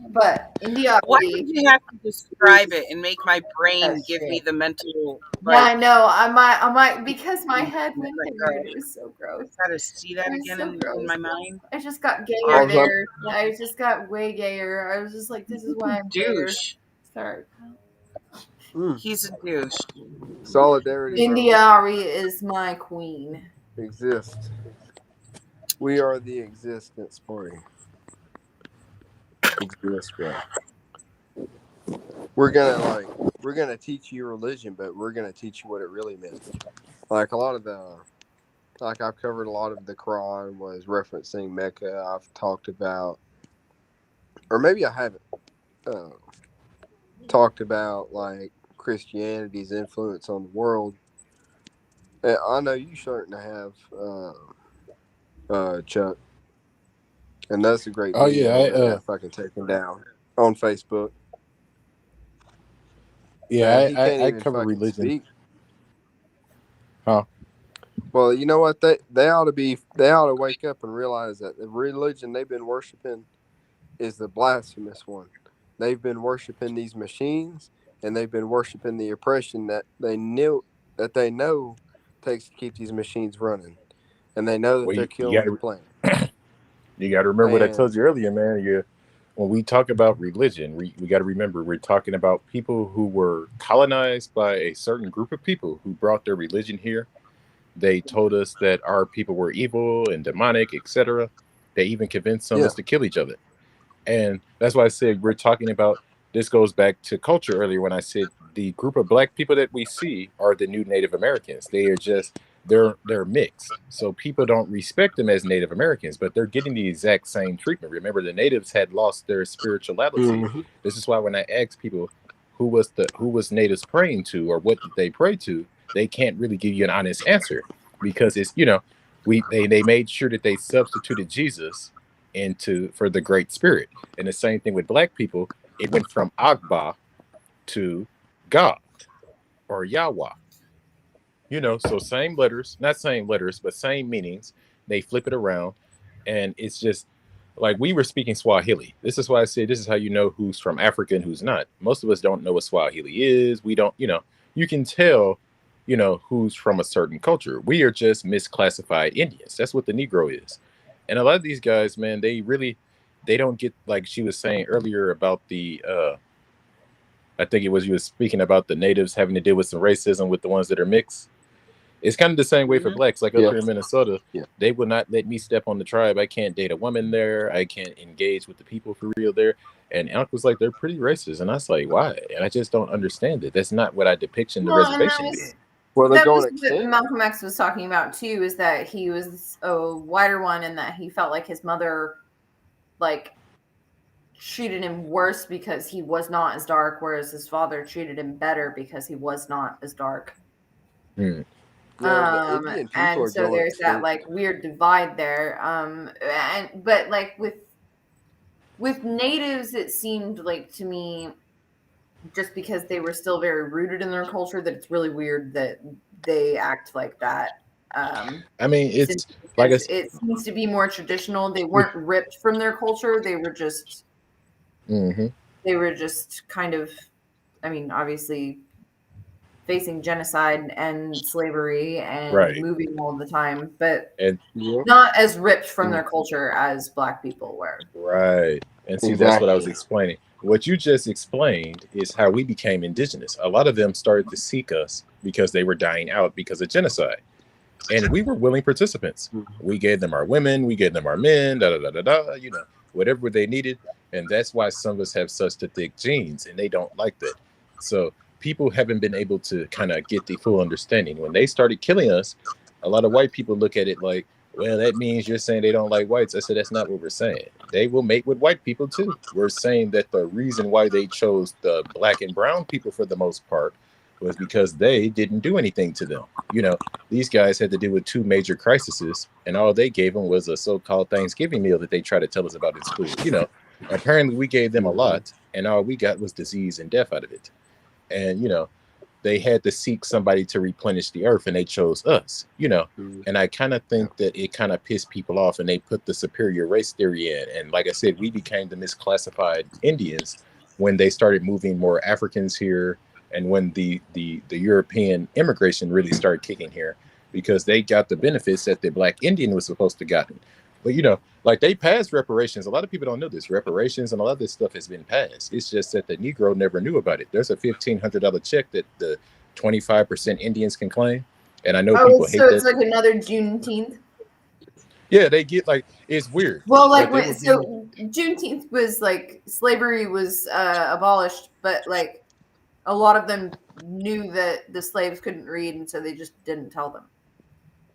But India. Why did you have to describe it and make my brain give me the mental? Yeah, I know. I might because my head went there. It was so gross. I gotta see that again in my mind. I just got gayer there. I just got way gayer. I was just like, this is why I'm douche. Sorry. He's a douche. Solidarity. India Ari is my queen. Exist. We are the existence party. Exist, bro. We're gonna teach you religion, but we're gonna teach you what it really meant. Like I've covered a lot of the Quran was referencing Mecca. I've talked about, or maybe I haven't talked about like Christianity's influence on the world. And I know you certainly have, Chuck, and that's a great video. I fucking taken down on Facebook. Yeah, Man, I cover religion. Speak. Huh? Well, you know what? They ought to wake up and realize that the religion they've been worshiping is the blasphemous one. They've been worshiping these machines, and they've been worshiping the oppression that they know takes to keep these machines running, and they know that Well, they're you killing the got planet. you got to remember what I And told you earlier, man. When we talk about religion, we got to remember we're talking about people who were colonized by a certain group of people who brought their religion here. They told us that our people were evil and demonic, etc. They even convinced some of yeah, us to kill each other. And that's why I said we're talking about this goes back to culture earlier when I said the group of black people that we see are the new Native Americans. They are just they're mixed. So people don't respect them as Native Americans, but they're getting the exact same treatment. Remember, the natives had lost their spirituality. hmm This is why when I ask people who was natives praying to or what did they pray to, they can't really give you an honest answer because it's they made sure that they substituted Jesus into for the Great Spirit. And the same thing with black people, it went from Agba to God or Yahweh. So same letters, not same letters, but same meanings. They flip it around, and it's just like we were speaking Swahili. This is why I say this is how you know who's from Africa and who's not. Most of us don't know what Swahili is. We don't, you can tell, who's from a certain culture. We are just misclassified Indians. That's what the Negro is. And a lot of these guys, man, they don't get, like she was saying earlier about the I think it was you was speaking about the natives having to deal with some racism with the ones that are mixed. It's kind of the same way for blacks, like up yeah, here in Minnesota. yeah. They will not let me step on the tribe. I can't date a woman there. I can't engage with the people for real there. And Unc was like, they're pretty racist. And I was like, why? And I just don't understand it. That's not what I depict in the Well, and reservation being. Well, they're that was going what extinct. Malcolm X was talking about too, is that he was a whiter one and that he felt like his mother like treated him worse because he was not as dark, whereas his father treated him better because he was not as dark. Hmm. Yeah, the Indian people And are so going there's that extinct. like weird divide there. But like with natives, it seemed like to me, just because they were still very rooted in their culture, that it's really weird that they act like that. I mean, it's like I It seems to be more traditional. They weren't ripped from their culture. They were just Mhm. kind of, I mean, obviously facing genocide and slavery and Right. moving all the time, but And not as ripped from their culture as black people were. right. And see, that's what I was explaining. What you just explained is how we became indigenous. A lot of them started to seek us because they were dying out because of genocide. And we were willing participants. We gave them our women, we gave them our men, whatever they needed. And that's why some of us have such the thick genes and they don't like that. So people haven't been able to kind of get the full understanding. When they started killing us, a lot of white people look at it like, well, that means you're saying they don't like whites. I said, that's not what we're saying. They will mate with white people too. We're saying that the reason why they chose the black and brown people for the most part was because they didn't do anything to them. These guys had to deal with two major crises, and all they gave them was a so-called Thanksgiving meal that they try to tell us about in school. Apparently we gave them a lot, and all we got was disease and death out of it. And, they had to seek somebody to replenish the earth, and they chose us, and I kind of think that it kind of pissed people off, and they put the superior race theory in. And like I said, we became the misclassified Indians when they started moving more Africans here, and when the European immigration really started kicking here, because they got the benefits that the black Indian was supposed to gotten. But like they passed reparations. A lot of people don't know this. Reparations and a lot of this stuff has been passed. It's just that the Negro never knew about it. There's a $1,500 check that the 25% Indians can claim, and I know people hate so it's that. like another Juneteenth. Yeah, they get like it's weird. Well, Juneteenth was like slavery was abolished, but like a lot of them knew that the slaves couldn't read, and so they just didn't tell them.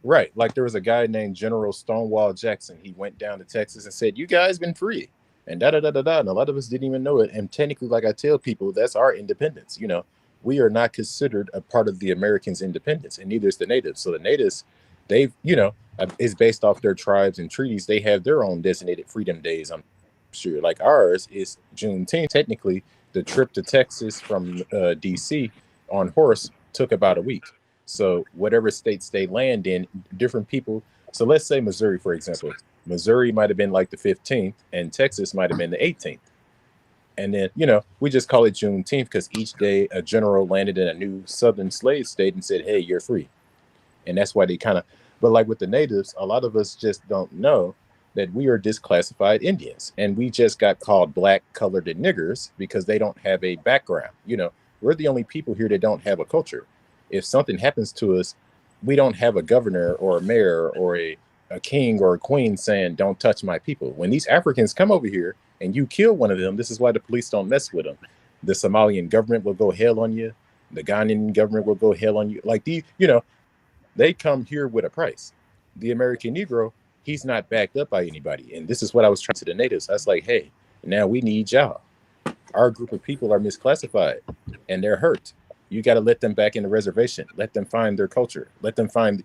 Right. Like there was a guy named General Stonewall Jackson. He went down to Texas and said, you guys been free. And da-da-da-da-da. And a lot of us didn't even know it. And technically, like I tell people, that's our independence. We are not considered a part of the Americans' independence, and neither is the natives. So the natives, they've, is based off their tribes and treaties. They have their own designated freedom days, I'm sure. Like ours is Juneteenth. Technically, the trip to Texas from D.C. on horse took about a week. So whatever states they land in, different people. So let's say Missouri, for example. Missouri might have been like the 15th, and Texas might have been the 18th. And then, we just call it Juneteenth because each day a general landed in a new southern slave state and said, hey, you're free. And that's why they kind of, but like with the natives, a lot of us just don't know that we are disclassified Indians. And we just got called black, colored, and niggers because they don't have a background. We're the only people here that don't have a culture. If something happens to us, we don't have a governor or a mayor or a king or a queen saying, don't touch my people. When these Africans come over here and you kill one of them, this is why the police don't mess with them. The Somalian government will go hell on you. The Ghanaian government will go hell on you. Like they come here with a price. The American Negro, he's not backed up by anybody. And this is what I was trying to the natives. I was like, hey, now we need y'all. Our group of people are misclassified and they're hurt. You got to let them back in the reservation. Let them find their culture. Let them find,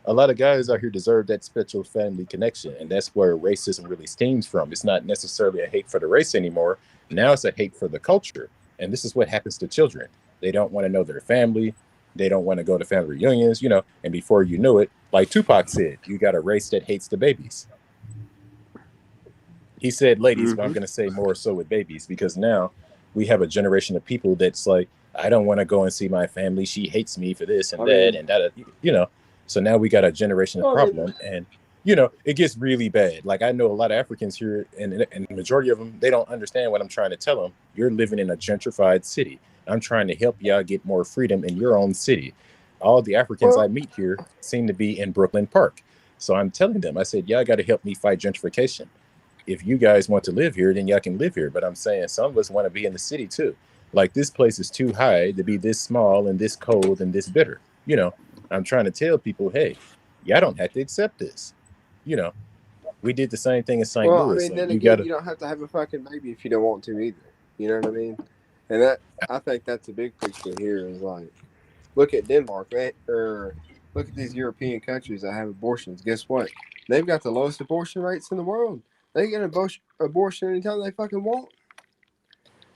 a lot of guys out here deserve that special family connection. And that's where racism really stems from. It's not necessarily a hate for the race anymore. Now it's a hate for the culture. And this is what happens to children. They don't want to know their family. They don't want to go to family reunions, and before you know it, like Tupac said, you got a race that hates the babies. He said ladies, but I'm going to say more so with babies, because now we have a generation of people that's like, I don't want to go and see my family. She hates me for this and that and that, So now we got a generation of problem, and it gets really bad. Like I know a lot of Africans here, and the majority of them, they don't understand what I'm trying to tell them. You're living in a gentrified city. I'm trying to help y'all get more freedom in your own city. All the Africans I meet here seem to be in Brooklyn Park. So I'm telling them, I said, y'all got to help me fight gentrification. If you guys want to live here, then y'all can live here. But I'm saying some of us want to be in the city too. Like this place is too high to be this small and this cold and this bitter. I'm trying to tell people, hey, y'all don't have to accept this. We did the same thing in St. Louis. Then again, you don't have to have a fucking baby if you don't want to either. You know what I mean? And that, I think that's a big picture here is like, look at Denmark, man, or look at these European countries that have abortions. Guess what? They've got the lowest abortion rates in the world. They get an abortion anytime they fucking want.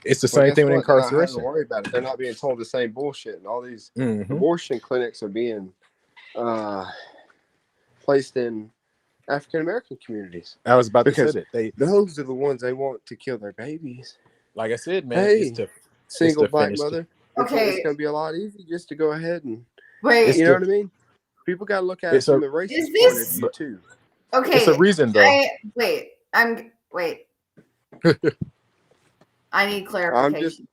It's the same thing with incarceration. They're not having to worry about it. They're not being told the same bullshit. And all these abortion clinics are being placed in African American communities. I was about to say that. Those are the ones they want to kill their babies. Like I said, man, single black mother. Okay, it's going to be a lot easier just to go ahead and wait. You know what I mean? People got to look at it from the racist point of view too. Okay, it's a reason though. Wait. I need clarification.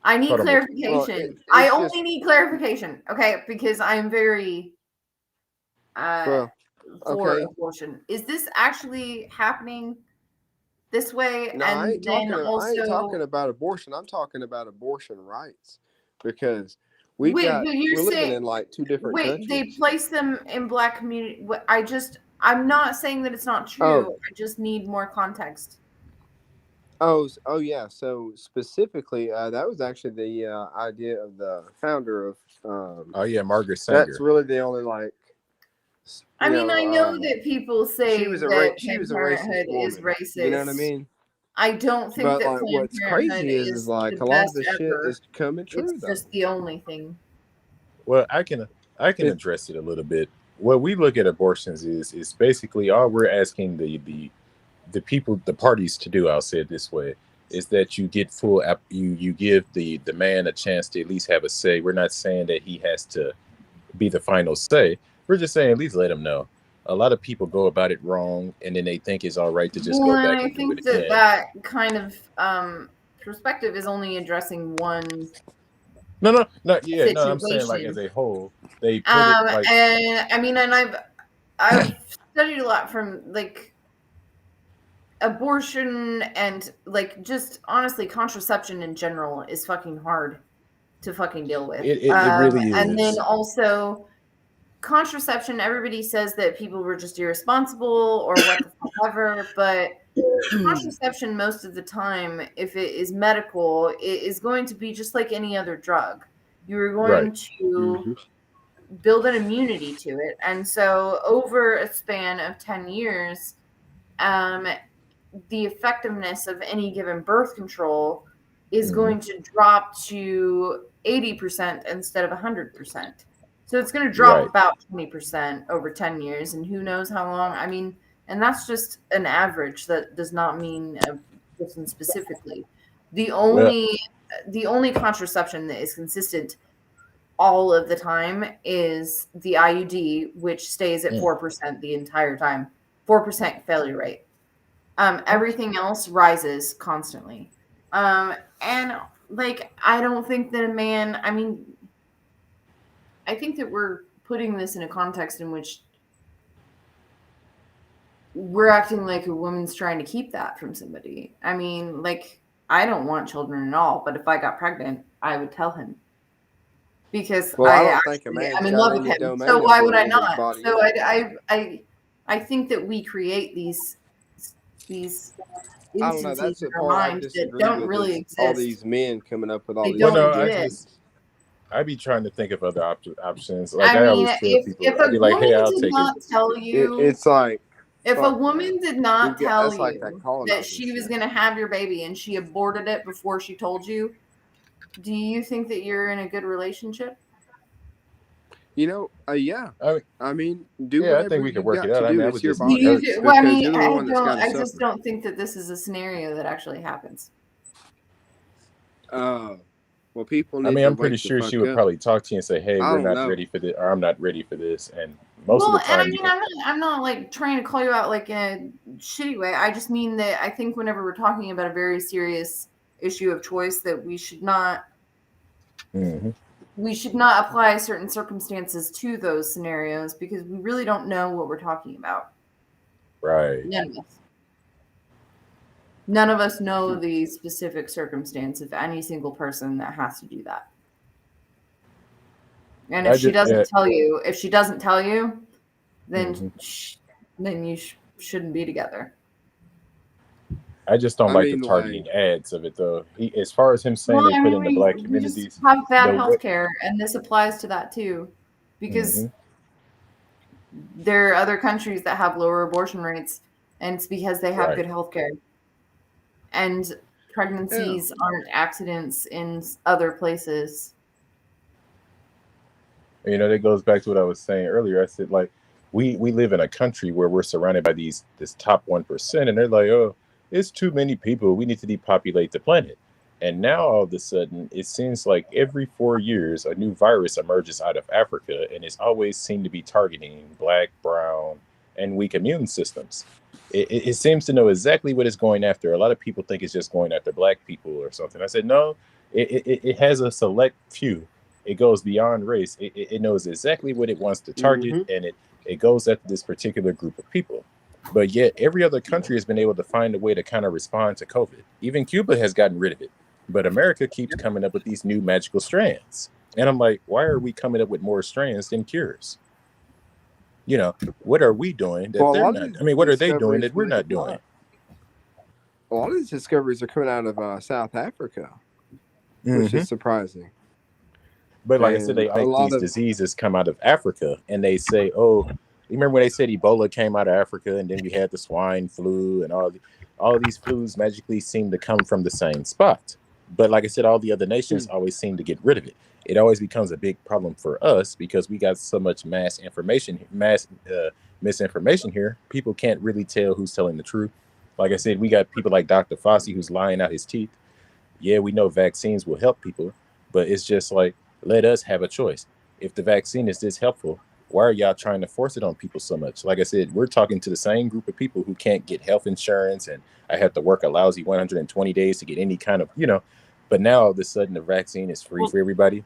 I need clarification. I only need clarification. Okay, because I'm very for abortion. Is this actually happening this way? No, I ain't talking about abortion. I'm talking about abortion rights because we're living in like two different countries. They place them in black community. I'm not saying that it's not true. I just need more context. Oh yeah. So specifically, that was actually the idea of the founder of. Margaret Sanger. That's really the only like. I know that people say that Planned Parenthood is racist. You know what I mean? I don't think that Planned what's Parenthood crazy is like a lot of the shit is coming true. It's just the only thing. Well, I can address it a little bit. What we look at abortions is basically all we're asking the people, the parties to do. I'll say it this way: is that you get you give the man a chance to at least have a say. We're not saying that he has to be the final say. We're just saying at least let him know. A lot of people go about it wrong, and then they think it's all right to just go back and do it again. That kind of perspective is only addressing one. No. I'm saying like as a whole, they put it like. And I've studied a lot from like abortion and like just honestly contraception in general is fucking hard to fucking deal with. It really is. And then also. Contraception, everybody says that people were just irresponsible or what the fuck ever, but contraception most of the time, if it is medical, it is going to be just like any other drug. You're going to build an immunity to it. And so over a span of 10 years, the effectiveness of any given birth control is going to drop to 80% instead of 100%. So it's going to drop about 20% over 10 years, and who knows how long. I mean, and that's just an average. That does not mean a person specifically. The Well, only contraception that is consistent all of the time is the IUD, which stays at 4% the entire time. 4% failure rate. Everything else rises constantly. And like, I don't think that a man, I mean, I think that we're putting this in a context in which we're acting like a woman's trying to keep that from somebody. I mean, like, I don't want children at all, but if I got pregnant, I would tell him because Well, I don't think a man's I'm in got love with any him. domain So why over would I another not? body So anyway. I think that we create these I don't know. instances That's in the our part I mind that disagree don't with really is all exist. these men coming up with all They these well, don't no, I exist. stupid. I be trying to think of other options. Like I I mean, always tell if people, a I'd be like, woman "Hey, I'll did take it." not tell you, It's like, if a fuck, woman man. did not tell That's like that you colonizer that she was shit. going to have your baby and she aborted it before she told you, do you think that you're in a good relationship? You know, yeah. I mean, do yeah, I think whatever we could you've work it got out. to I do. mean, I It's would your just Do be body. you? nuts. Well, I Because mean, you're the one that's got to I just suffer. don't think that this is a scenario that actually happens. Well, people need I mean, to I'm pretty wake the sure she fuck would up. probably talk to you and say, "Hey, I we're don't not know. ready for this," or "I'm not ready for this." And most Well, of the and I time, mean, I'm not like trying to call you out like in a shitty way. I just mean that I think whenever we're talking about a very serious issue of choice, that we should not Mhm. apply certain circumstances to those scenarios because we really don't know what we're talking about. Right. None of us know the specific circumstance of any single person that has to do that. And if she doesn't tell you, then then you shouldn't be together. I just don't I like the mean, targeting ads of it, though. As far as him saying they put in the black we communities, just have bad the way, health care, and this applies to that too, because there are other countries that have lower abortion rates, and it's because they have right. good health care. And pregnancies aren't accidents in other places. You know, that goes back to what I was saying earlier. I said, like, we live in a country where we're surrounded by this top 1%, and they're like, oh, it's too many people. We need to depopulate the planet. And now all of a sudden, it seems like every 4 years, a new virus emerges out of Africa, and it's always seemed to be targeting black, brown, and weak immune systems. It seems to know exactly what it's going after. A lot of people think it's just going after black people or something. I said, no, it has a select few. It goes beyond race. It knows exactly what it wants to target, and it goes after this particular group of people. But yet every other country has been able to find a way to kind of respond to COVID. Even Cuba has gotten rid of it. But America keeps coming up with these new magical strands. And I'm like, why are we coming up with more strands than cures? You know, what are we doing that they're not? I mean, what are they doing that we're not doing? A lot of these discoveries are coming out of South Africa, which is surprising. But like I said, they make these diseases come out of Africa, and they say, "Oh, you remember when they said Ebola came out of Africa, and then we had the swine flu, and all these flus magically seem to come from the same spot." But like I said, all the other nations always seem to get rid of it. It always becomes a big problem for us because we got so much misinformation here. People can't really tell who's telling the truth. Like I said, we got people like Dr. Fauci who's lying out his teeth. Yeah, we know vaccines will help people, but it's just like, let us have a choice. If the vaccine is this helpful, why are y'all trying to force it on people so much? Like I said, we're talking to the same group of people who can't get health insurance, and I have to work a lousy 120 days to get any kind of, but now all of a sudden the vaccine is free for everybody.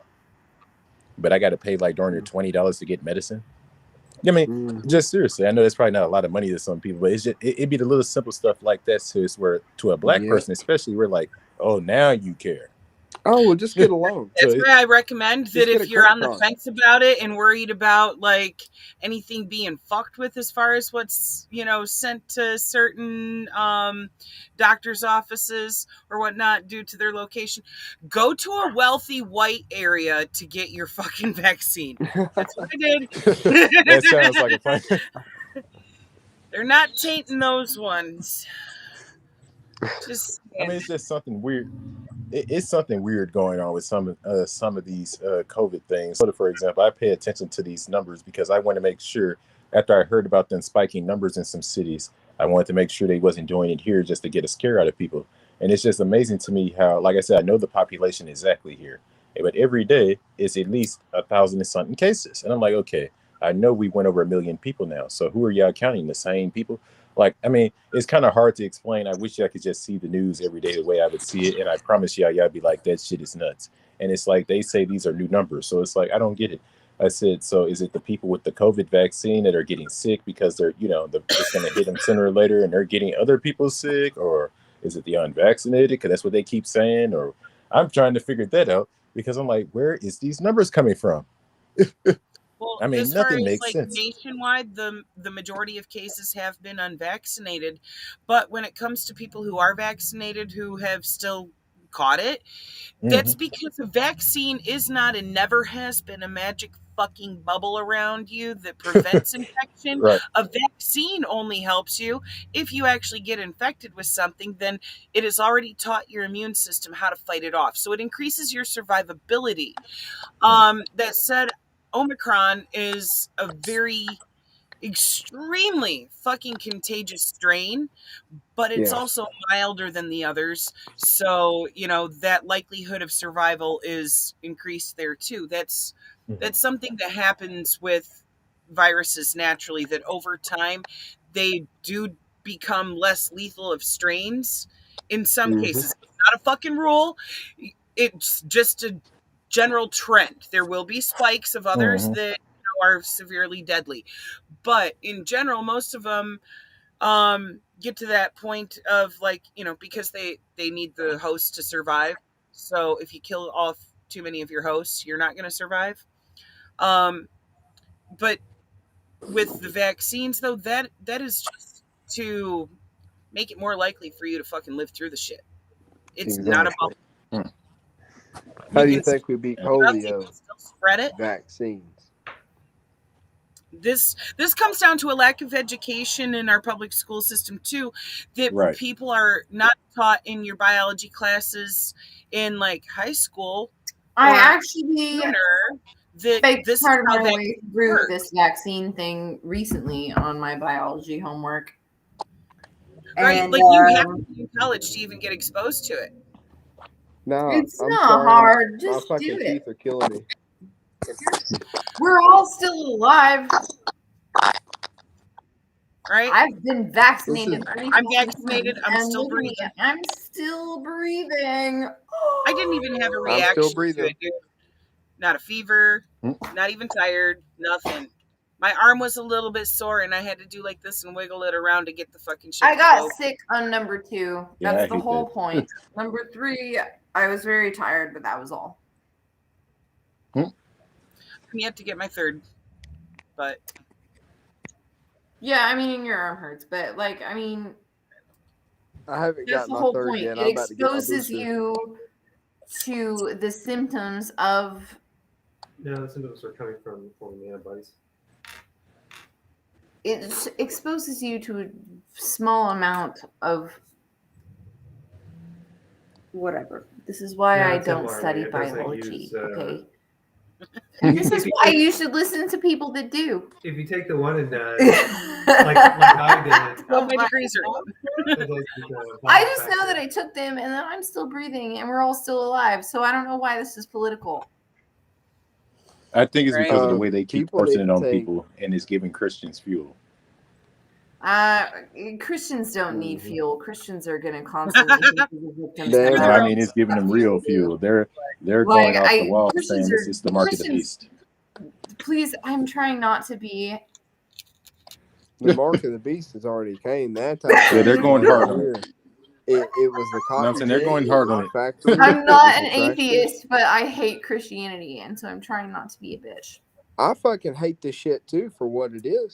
But I got to pay like darn near $20 to get medicine. I mean, just seriously, I know that's probably not a lot of money to some people, but it's just, it'd be the little simple stuff like that to a black person, especially, we're like, oh, now you care. Oh, well, just get along. That's why I recommend that if you're on the fence about it and worried about like anything being fucked with as far as what's, sent to certain doctors' offices or whatnot due to their location, go to a wealthy white area to get your fucking vaccine. That's what I did. That sounds like a plan. They're not tainting those ones. I mean, it's just something weird. It's something weird going on with some of these COVID things. So, for example, I pay attention to these numbers because I want to make sure, after I heard about them spiking numbers in some cities, I wanted to make sure they wasn't doing it here just to get a scare out of people. And it's just amazing to me how, like I said, I know the population exactly here, but every day it's at least 1,000 and something cases. And I'm like, okay, I know we went over 1 million people now. So who are y'all counting? The same people? Like, I mean, it's kind of hard to explain. I wish y'all could just see the news every day the way I would see it. And I promise y'all be like, that shit is nuts. And it's like, they say these are new numbers. So it's like, I don't get it. I said, so is it the people with the COVID vaccine that are getting sick because they're, it's going to hit them sooner or later and they're getting other people sick? Or is it the unvaccinated? Because that's what they keep saying. Or I'm trying to figure that out because I'm like, where is these numbers coming from? Well, I mean, as far nothing as makes like sense. nationwide, the majority of cases have been unvaccinated. But when it comes to people who are vaccinated who have still caught it, that's because a vaccine is not and never has been a magic fucking bubble around you that prevents infection. Right. A vaccine only helps you if you actually get infected with something, then it has already taught your immune system how to fight it off. So it increases your survivability. That said, Omicron is a very extremely fucking contagious strain, but it's Yeah. also milder than the others. So, that likelihood of survival is increased there too. That's something that happens with viruses naturally, that over time they do become less lethal of strains in some cases. It's not a fucking rule. It's just a general trend. There will be spikes of others that are severely deadly. But in general, most of them get to that point of like, because they need the host to survive. So if you kill off too many of your hosts, you're not going to survive. But with the vaccines though, that is just to make it more likely for you to fucking live through the shit. It's not Exactly. about How do you can think we beat still polio? spread it. Vaccines. This comes down to a lack of education in our public school system too, that Right. people are not taught in your biology classes in like high school. I or actually sooner that faked this is part of how my that way through works. this vaccine thing recently on my biology homework. Right, And like you have to be in college to even get exposed to it. No, it's I'm not sorry. hard. My Just do fucking it. teeth are killing me. We're all still alive. Right? I've been vaccinated. I'm vaccinated. I'm and still look at me, breathing. I'm still breathing. I didn't even have a I'm reaction still to breathing. it, dude. Not a fever, not even tired, nothing. My arm was a little bit sore and I had to do like this and wiggle it around to get the fucking shit I to got flow. sick on number 2. Yeah, That's I the hate whole that. point. Number 3, I was very tired, but that was all. I'm yet to get my third, but Yeah, I mean, your arm hurts, but I haven't that's got the my whole third point. yet. It I'm about to get my exposes booster. you to the symptoms of. No, the symptoms are coming from forming antibodies. It exposes you to a small amount of whatever. This is why No, I it's don't mRNA. study It doesn't biology. use, Okay. This is why you should listen to people that do. If you take the one and done, like I did, well, my degrees are I just know that I took them and that I'm still breathing and we're all still alive. So I don't know why this is political. I think it's because of the way they keep People need forcing it to on take- people, and it's giving Christians fuel. Christians don't need fuel. Christians are going to constantly hate the victims. Damn no No, matter I mean, it's giving them real fuel. They're Like, going off the wall Christians saying this are- is the mark of the Christians- beast. Please, I'm trying not to be. The mark of the beast has already came. That Yeah, they're going hard on it. It was the cotton. No, I'm saying they're gin, going hard was on the it. factory, I'm it not was an the tractors. atheist, but I hate Christianity, and so I'm trying not to be a bitch. I fucking hate this shit too for what it is.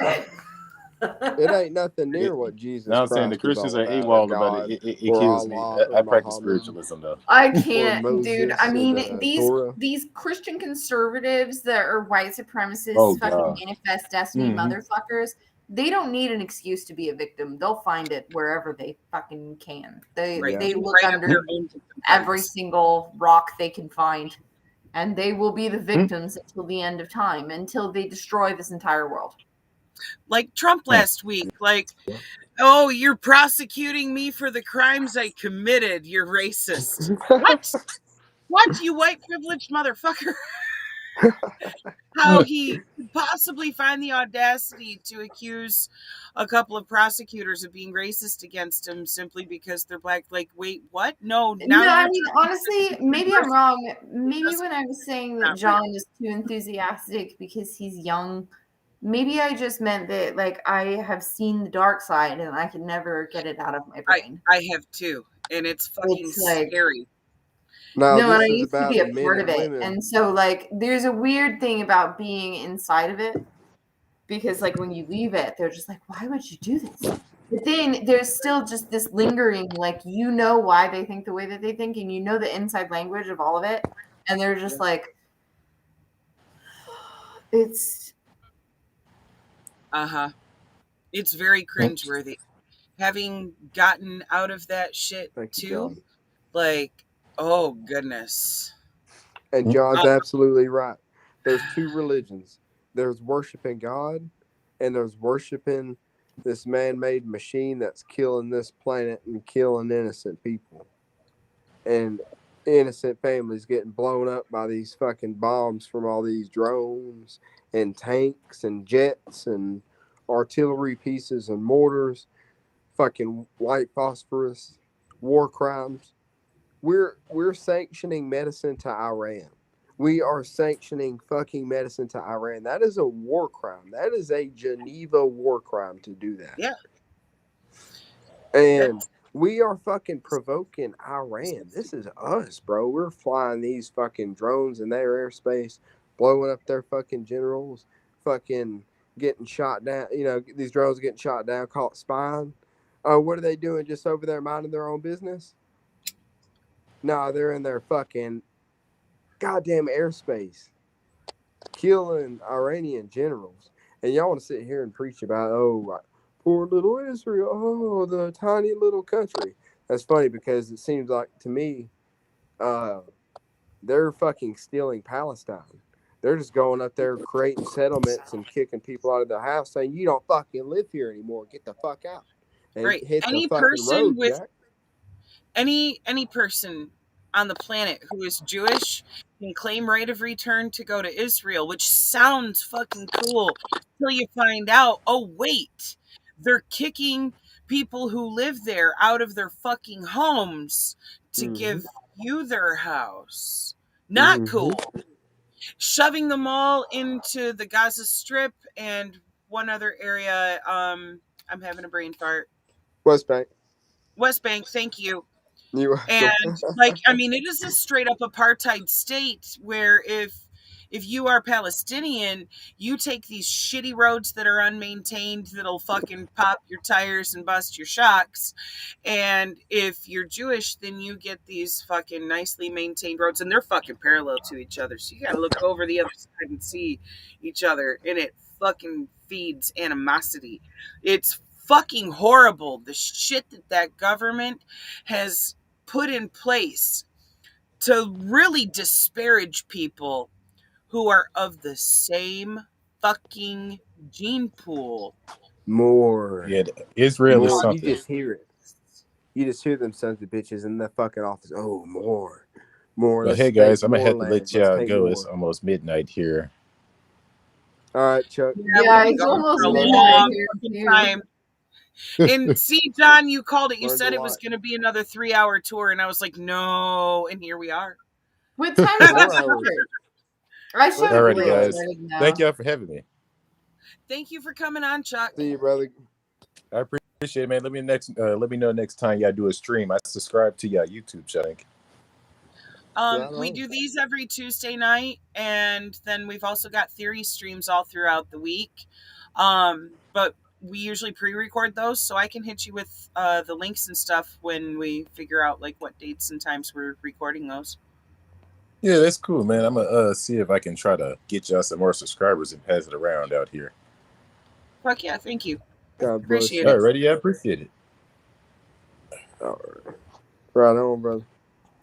It ain't nothing near what Jesus Now I'm Christ saying the Christians is are all about, AWOL or about God, it. It or kills me. Allah, or I practice Muhammad, spiritualism though. I or can't, Moses, dude. I or mean, the Torah. these Christian conservatives that are white supremacists, Oh, fucking God. manifest destiny Mhm. motherfuckers, they don't need an excuse to be a victim. They'll find it wherever they fucking can. They Yeah. they look Right under their own every victims. single rock they can find, and they will be the victims until the end of time, until they destroy this entire world. Like Trump last week. Like Oh, you're prosecuting me for the crimes I committed. You're racist. What? What, you white privileged motherfucker? How he could possibly find the audacity to accuse a couple of prosecutors of being racist against him simply because they're black. Like, wait, what? No, now No, that I you're mean, telling me honestly, that maybe I'm wrong. Maybe that's when I was saying that not real. John is too enthusiastic because he's young, maybe I just meant that, like, I have seen the dark side and I can never get it out of my brain. I have too, and it's fucking It's like, scary. No, no, and I this is used to about be the a men part of and it. women. And so, like, there's a weird thing about being inside of it because, like, when you leave it, they're just like, why would you do this? But then there's still just this lingering, like, you know why they think the way that they think, and you know the inside language of all of it. And they're just like, it's It's very cringeworthy. Having gotten out of that shit Thank you, too, John. like, oh goodness. And John's absolutely right. There's two religions. There's worshiping God, and there's worshiping this man-made machine that's killing this planet and killing innocent people. And innocent families getting blown up by these fucking bombs from all these drones and tanks and jets and artillery pieces and mortars, fucking white phosphorus, war crimes. We're sanctioning medicine to Iran. We are sanctioning fucking medicine to Iran. That is a war crime. That is a Geneva war crime to do that. Yeah. And we are fucking provoking Iran. This is us, bro. We're flying these fucking drones in their airspace, blowing up their fucking generals, fucking getting shot down. You know, these drones getting shot down, caught spying. Oh, what are they doing just over there minding their own business? Nah, they're in their fucking goddamn airspace, killing Iranian generals. And y'all want to sit here and preach about, oh, poor little Israel, oh, the tiny little country. That's funny because it seems like to me, they're fucking stealing Palestine. They're just going up there creating settlements and kicking people out of their house, saying you don't fucking live here anymore. Get the fuck out and Right. hit the Any fucking person road, with Jack. any person on the planet who is Jewish can claim right of return to go to Israel, which sounds fucking cool until you find out, oh wait, they're kicking people who live there out of their fucking homes to give you their house. Not cool. Shoving them all into the Gaza Strip and one other area. I'm having a brain fart. West Bank. West Bank, thank you. You And like, I mean, it is a straight up apartheid state where if you are Palestinian, you take these shitty roads that are unmaintained that'll fucking pop your tires and bust your shocks. And if you're Jewish, then you get these fucking nicely maintained roads and they're fucking parallel to each other. So you gotta look over the other side and see each other. And it fucking feeds animosity. It's fucking horrible. The shit that government has put in place to really disparage people who are of the same fucking gene pool. more. Yeah, Israel is More. You something. just hear it. You just hear them sons of bitches in the fucking office. Oh, more. More. But Let's hey, guys, take I'm gonna more have to land. let Let's y'all take go. more. It's almost midnight here. All right, Chuck. yeah, we've been it's going almost for a midnight long here fucking too. time. And see, John, you called it. You Learned said a it was lot. going to be another 3-hour tour, and I was like, no. And here we are. What time do I 4 start? hours. I should have Alrighty, really guys. started now. Thank y'all for having me. Thank you for coming on, Chuck. See you, brother. I appreciate it, man. Let me know next time y'all do a stream. I subscribe to y'all YouTube channel. Right We on. do these every Tuesday night, and then we've also got theory streams all throughout the week. But we usually pre-record those, so I can hit you with the links and stuff when we figure out like what dates and times we're recording those. Yeah, that's cool, man. I'm gonna see if I can try to get y'all some more subscribers and pass it around out here. Fuck yeah, thank you. God bless Appreciate you. it. Alrighty, I appreciate it. All right. Right on, brother.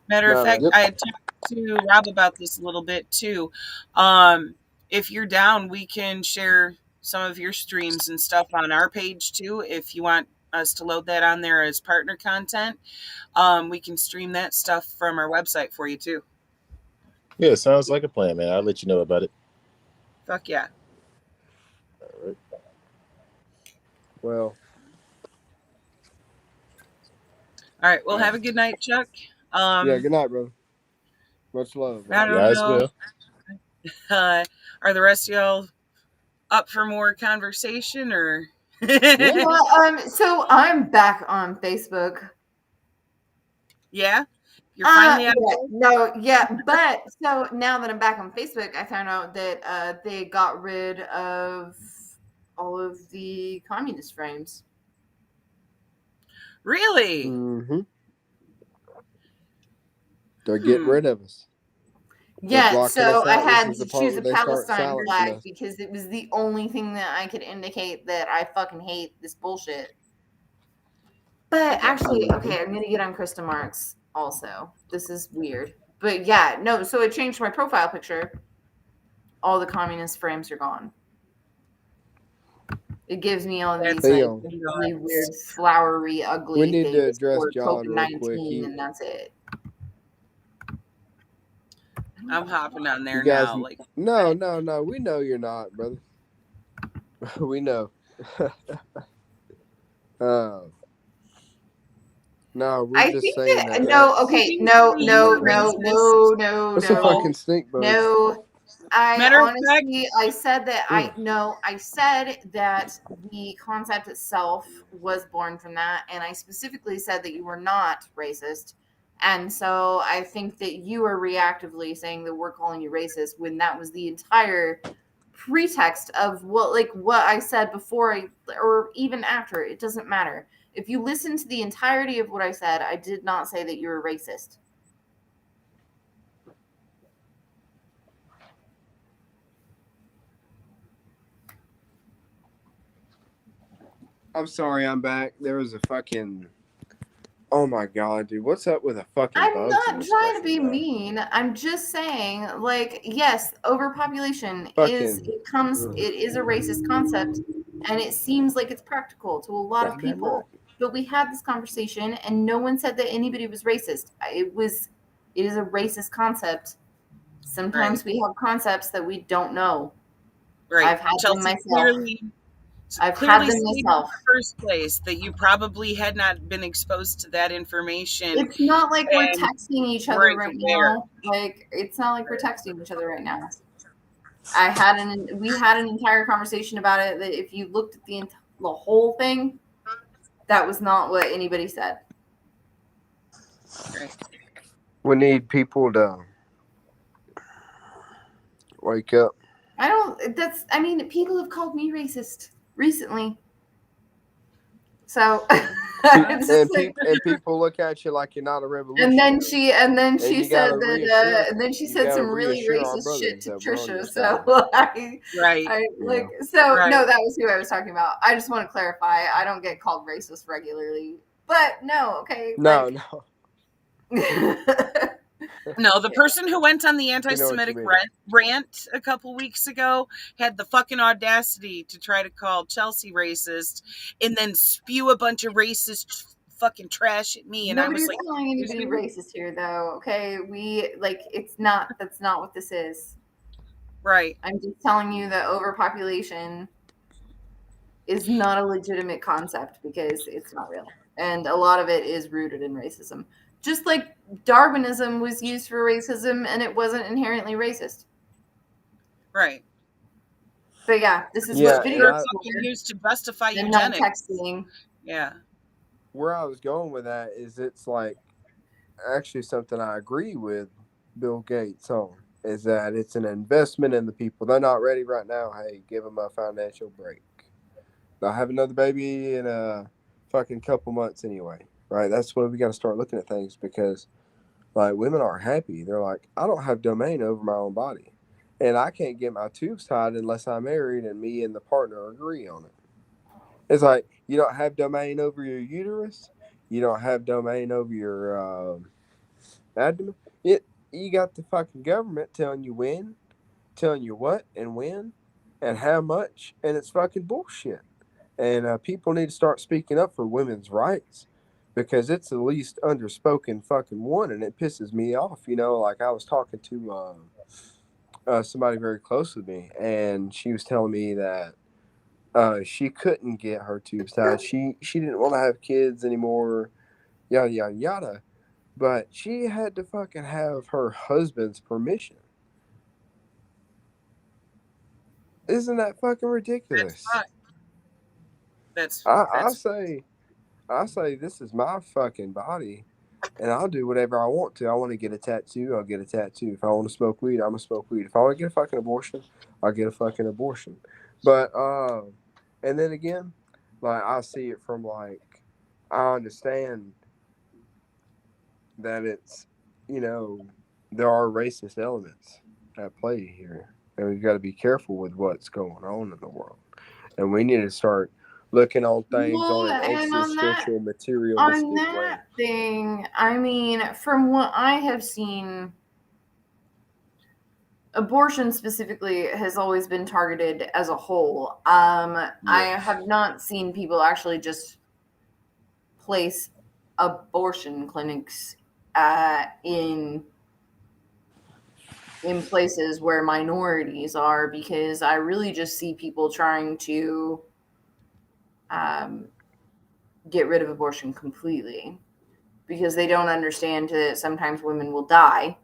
Matter of fact, Yep. I had talked to Rob about this a little bit too. If you're down, we can share some of your streams and stuff on our page too. If you want us to load that on there as partner content, we can stream that stuff from our website for you too. Yeah, sounds like a plan, man. I'll let you know about it. Fuck yeah. All right. Well, All right. Well, have a good night, Chuck. yeah. Good night, brother. Much love. I You don't guys know. will. Are the rest of y'all up for more conversation or? Well, so I'm back on Facebook. Yeah, you're finally out. But so now that I'm back on Facebook, I found out that they got rid of all of the communist frames. Really? Mm-hmm. They're getting rid of us. Yeah, so I had to choose a where they start Palestine silencing flag us. because it was the only thing that I could indicate that I fucking hate this bullshit. But actually, okay, I'm gonna get on Krista Marks also. This is weird. But yeah, no, so I changed my profile picture. All the communist frames are gone. It gives me all these like Theo, really weird, flowery, ugly we need to things address for John real quick. COVID-19, and that's it. I'm hopping on there You guys, now. Like, no. We know you're not, brother. We know. No, we're I just think saying that that. no, okay, no. That's a fucking stink bug. No, I Matter of honestly, I said that I said that the concept itself was born from that, and I specifically said that you were not racist, and so I think that you are reactively saying that we're calling you racist when that was the entire pretext of what I said before or even after. It doesn't matter. If you listen to the entirety of what I said, I did not say that you were racist. I'm sorry, I'm back. There was a fucking. Oh my god, dude! What's up with a fucking? I'm bugs not in this trying to fucking be thing? mean. I'm just saying, like, yes, overpopulation Fucking. it is a racist concept, and it seems like it's practical to a lot of Goddamn people. right. But we had this conversation, and no one said that anybody was racist. It is a racist concept. Sometimes we have concepts that we don't know. right. I've had them Chelsea myself. I've had them stated myself. in the first place that you probably had not been exposed to that information. It's not like we're and texting each other weren't right aware. now. Like, it's not like we're texting each other right now. We had an entire conversation about it that if you looked at the whole thing, that was not what anybody said. Right. We need people to wake up. I mean, people have called me racist recently. So and people look at you like you're not a revolutionary. And then she said that and then she said some really racist shit to Trisha. So no, that was who I was talking about. I just want to clarify. I don't get called racist regularly, but no, okay. No. No, the person who went on the anti-Semitic rant a couple weeks ago had the fucking audacity to try to call Chelsea racist and then spew a bunch of racist fucking trash at me. And Nobody's I was like, calling anybody racist here, though. Okay, that's not what this is. Right. I'm just telling you that overpopulation is not a legitimate concept because it's not real, and a lot of it is rooted in racism. Just like Darwinism was used for racism and it wasn't inherently racist. Right. But yeah, this is what videos used to justify eugenics. Not texting. Yeah. Where I was going with that is it's like actually something I agree with Bill Gates on is that it's an investment in the people. They're not ready right now. Hey, give them a financial break. They'll have another baby in a fucking couple months anyway. Right, that's when we got to start looking at things because, like, women aren't happy. They're like, I don't have domain over my own body, and I can't get my tubes tied unless I'm married and me and the partner agree on it. It's like you don't have domain over your uterus, you don't have domain over your abdomen. You got the fucking government telling you when, telling you what and when, and how much, and it's fucking bullshit. And people need to start speaking up for women's rights because it's the least underspoken fucking one, and it pisses me off. Like I was talking to somebody very close with me, and she was telling me that she couldn't get her tubes tied. She didn't want to have kids anymore, yada yada yada. But she had to fucking have her husband's permission. Isn't that fucking ridiculous? That's I say this is my fucking body, and I'll do whatever I want to. I want to get a tattoo, I'll get a tattoo. If I want to smoke weed, I'm gonna smoke weed. If I want to get a fucking abortion, I'll get a fucking abortion. But and then again, like I see it from like I understand that it's there are racist elements at play here, and we've got to be careful with what's going on in the world, and we need to start looking on things on an and existential, materialistic on way. that thing, I mean, from what I have seen, abortion specifically has always been targeted as a whole. I have not seen people actually just place abortion clinics in places where minorities are, because I really just see people trying to get rid of abortion completely, because they don't understand that sometimes women will die.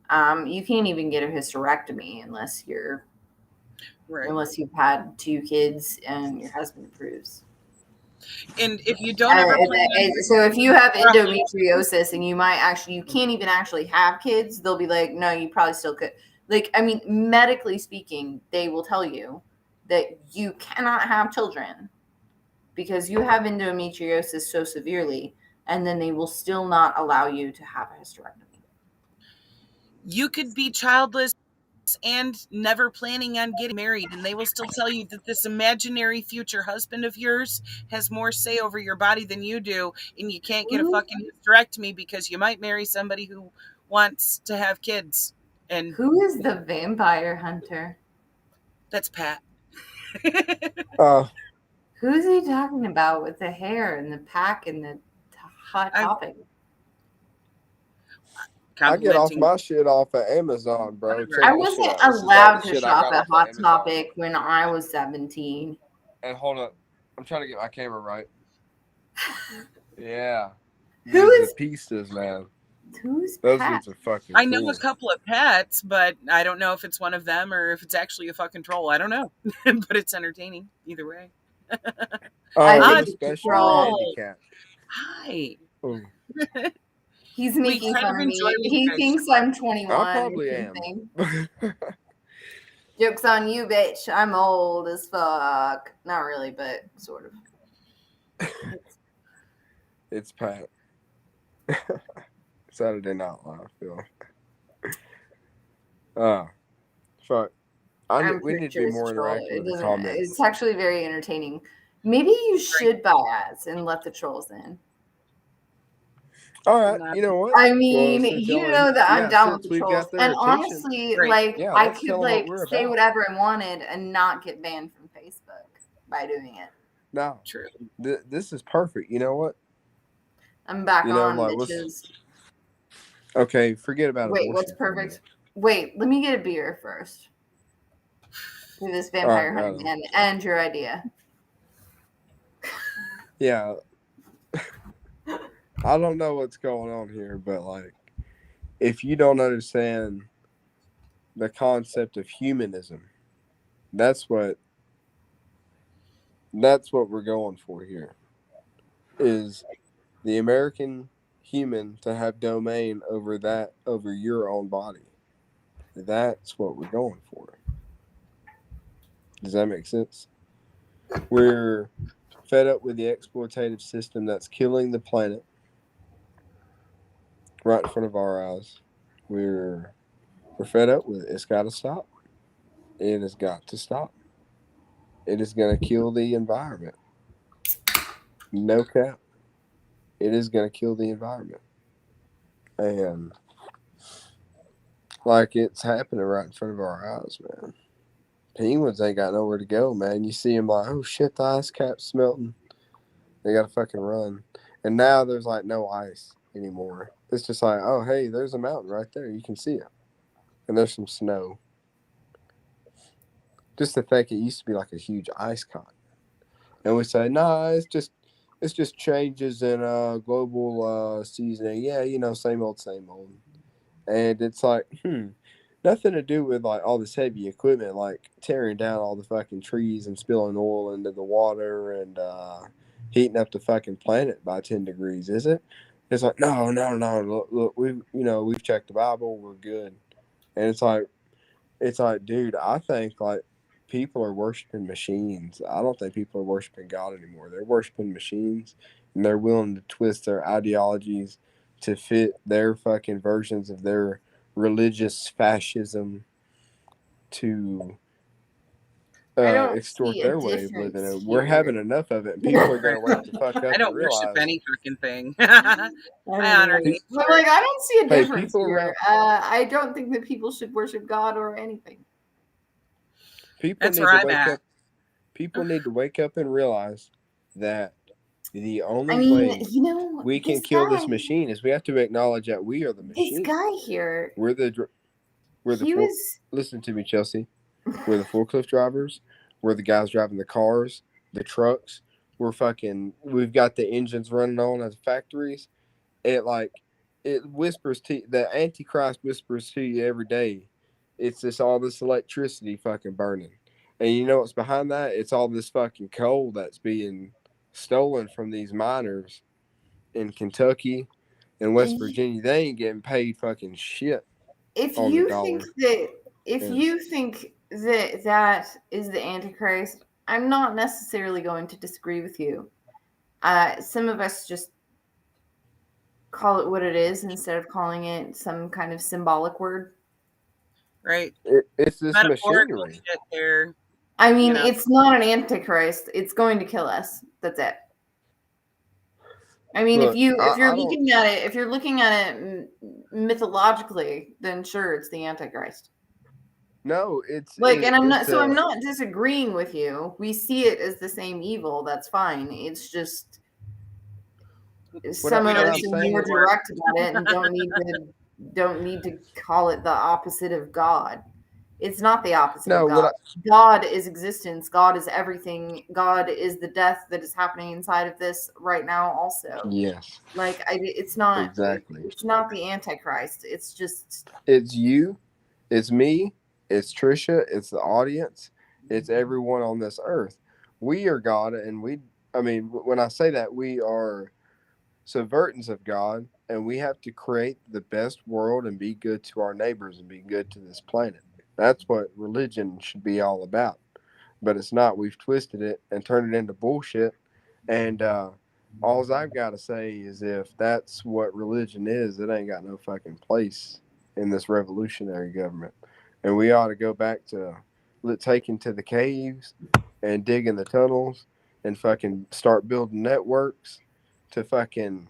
You can't even get a hysterectomy unless you've had 2 kids and your husband approves. And if you don't ever so if you have endometriosis and you can't even actually have kids, they'll be like, no, you probably still could. Like, I mean, medically speaking, they will tell you that you cannot have children because you have endometriosis so severely, and then they will still not allow you to have a hysterectomy. You could be childless and never planning on getting married, and they will still tell you that this imaginary future husband of yours has more say over your body than you do, and you can't get a fucking hysterectomy because you might marry somebody who wants to have kids. And who is the vampire hunter? That's Pat. Who's he talking about with the hair and the pack and the hot topic? I get off my shit off of Amazon, bro. I wasn't allowed to shop at Hot Topic when I was 17. And hold up, I'm trying to get my camera right. Yeah. Who is the pistas, man? Who's those Pat? dudes are fucking I know cool. a couple of Pats, but I don't know if it's one of them or if it's actually a fucking troll. I don't know. But it's entertaining either way. Special handicap. Hi. He's making fun of me. He thinks I'm 21. I probably am. Joke's on you, bitch. I'm old as fuck. Not really, but sort of. It's Pat. Saturday Night Live, Phil. Fuck. We need to be more interactive with the comments. It's actually very entertaining. Maybe you should buy ads and let the trolls in. All right, you know what? I mean, you know that I'm down with the trolls. And honestly, I could say whatever I wanted and not get banned from Facebook by doing it. No, true. This is perfect. You know what? I'm back on, bitches. Okay, forget about it. Wait, what's perfect? Wait, let me get a beer first. Do this vampire hunting and your idea. Yeah. I don't know what's going on here, but like, if you don't understand the concept of humanism, that's what we're going for here. Is the American human to have domain over your own body. That's what we're going for. Does that make sense? We're fed up with the exploitative system that's killing the planet right in front of our eyes. We're fed up with it. It's got to stop. It has got to stop. It is going to kill the environment. No cap. It is going to kill the environment. And like, it's happening right in front of our eyes, man. Penguins ain't got nowhere to go, man. You see them like, oh shit, the ice cap's melting. They got to fucking run. And now there's like no ice anymore. It's just like, oh, hey, there's a mountain right there. You can see it. And there's some snow. Just the fact it used to be like a huge ice continent. And we say, nah, it's just changes in global seasoning. Yeah, you know, same old, same old. And it's like, nothing to do with like all this heavy equipment, like tearing down all the fucking trees and spilling oil into the water and heating up the fucking planet by 10 degrees, is it? It's like, no. Look, we've checked the Bible, we're good. And it's like, dude, I think like people are worshiping machines. I don't think people are worshiping God anymore. They're worshiping machines, and they're willing to twist their ideologies to fit their fucking versions of their religious fascism to I don't extort see a their way of living. difference And we're having here. enough of it, and people are going to wake the fuck I up and don't worship realize. any fucking thing. I I don't honor either. nature. But like, I don't see a Hey, difference people here. around. I don't think that people should worship God or anything. People That's need where to I'm wake at. up. People need to wake up and realize that the I only mean, way you know, we can this kill guy, this machine is we have to acknowledge that we are the this machine. guy here, We're the he was. listen to me, Chelsea. We're the forklift drivers. We're the guys driving the cars, the trucks. We've got the engines running on at the factories. It whispers to the Antichrist whispers to you every day. It's just all this electricity fucking burning. And you know what's behind that? It's all this fucking coal that's being stolen from these miners in Kentucky and West Virginia. They ain't getting paid fucking shit If on the you think dollar. that, if And you think that that is the Antichrist, I'm not necessarily going to disagree with you. Some of us just call it what it is instead of calling it some kind of symbolic word. Right. it's this Metaphorical machinery. shit there. I mean, You know. it's not an Antichrist. It's going to kill us. That's it. I mean, Look, if you're looking at it mythologically, then sure, it's the Antichrist. No, it's Like, it, and I'm it's not, so I'm not disagreeing with you. We see it as the same evil. That's fine. It's just some of what us I'm are saying more is, direct about it and don't need to call it the opposite of God. It's not the opposite no, of God. God is existence. God is everything. God is the death that is happening inside of this right now. Also, yes, like it's not exactly. It's not the Antichrist. It's just It's you, it's me, it's Trisha, it's the audience, it's everyone on this earth. We are God, and when I say that, we are subvertants of God, and we have to create the best world and be good to our neighbors and be good to this planet. That's what religion should be all about. But it's not. We've twisted it and turned it into bullshit. And all I've got to say is if that's what religion is, it ain't got no fucking place in this revolutionary government. And we ought to go back to taking to the caves and digging the tunnels and fucking start building networks to fucking.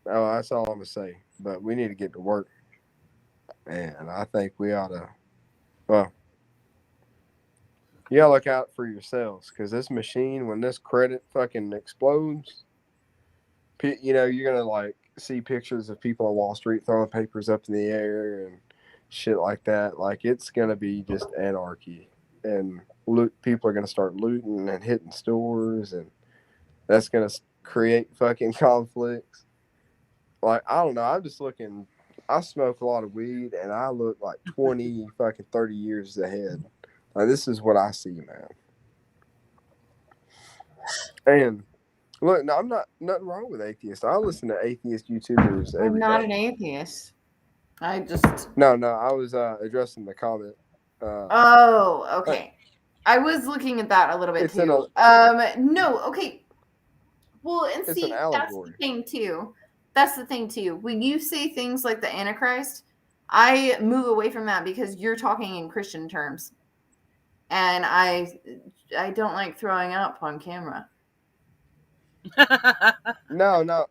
Oh, that's all I'm gonna say. But we need to get to work, and I think we ought to. Well, you gotta look out for yourselves because this machine, when this credit fucking explodes, you're gonna like see pictures of people on Wall Street throwing papers up in the air and shit like that. Like it's gonna be just anarchy, and people are gonna start looting and hitting stores, and that's gonna create fucking conflicts. Like I don't know. I'm just looking. I smoke a lot of weed, and I look like 20 fucking 30 years ahead. Like this is what I see, man. And look, no, I'm not nothing wrong with atheists. I listen to atheist YouTubers every I'm not day. an atheist. I just No, I was addressing the comment. Oh, okay. I was looking at that a little bit It's too. No, okay. Well, and it's an see, that's the allegory. thing too. That's the thing too. When you say things like the Antichrist, I move away from that because you're talking in Christian terms, and I don't like throwing up on camera. No,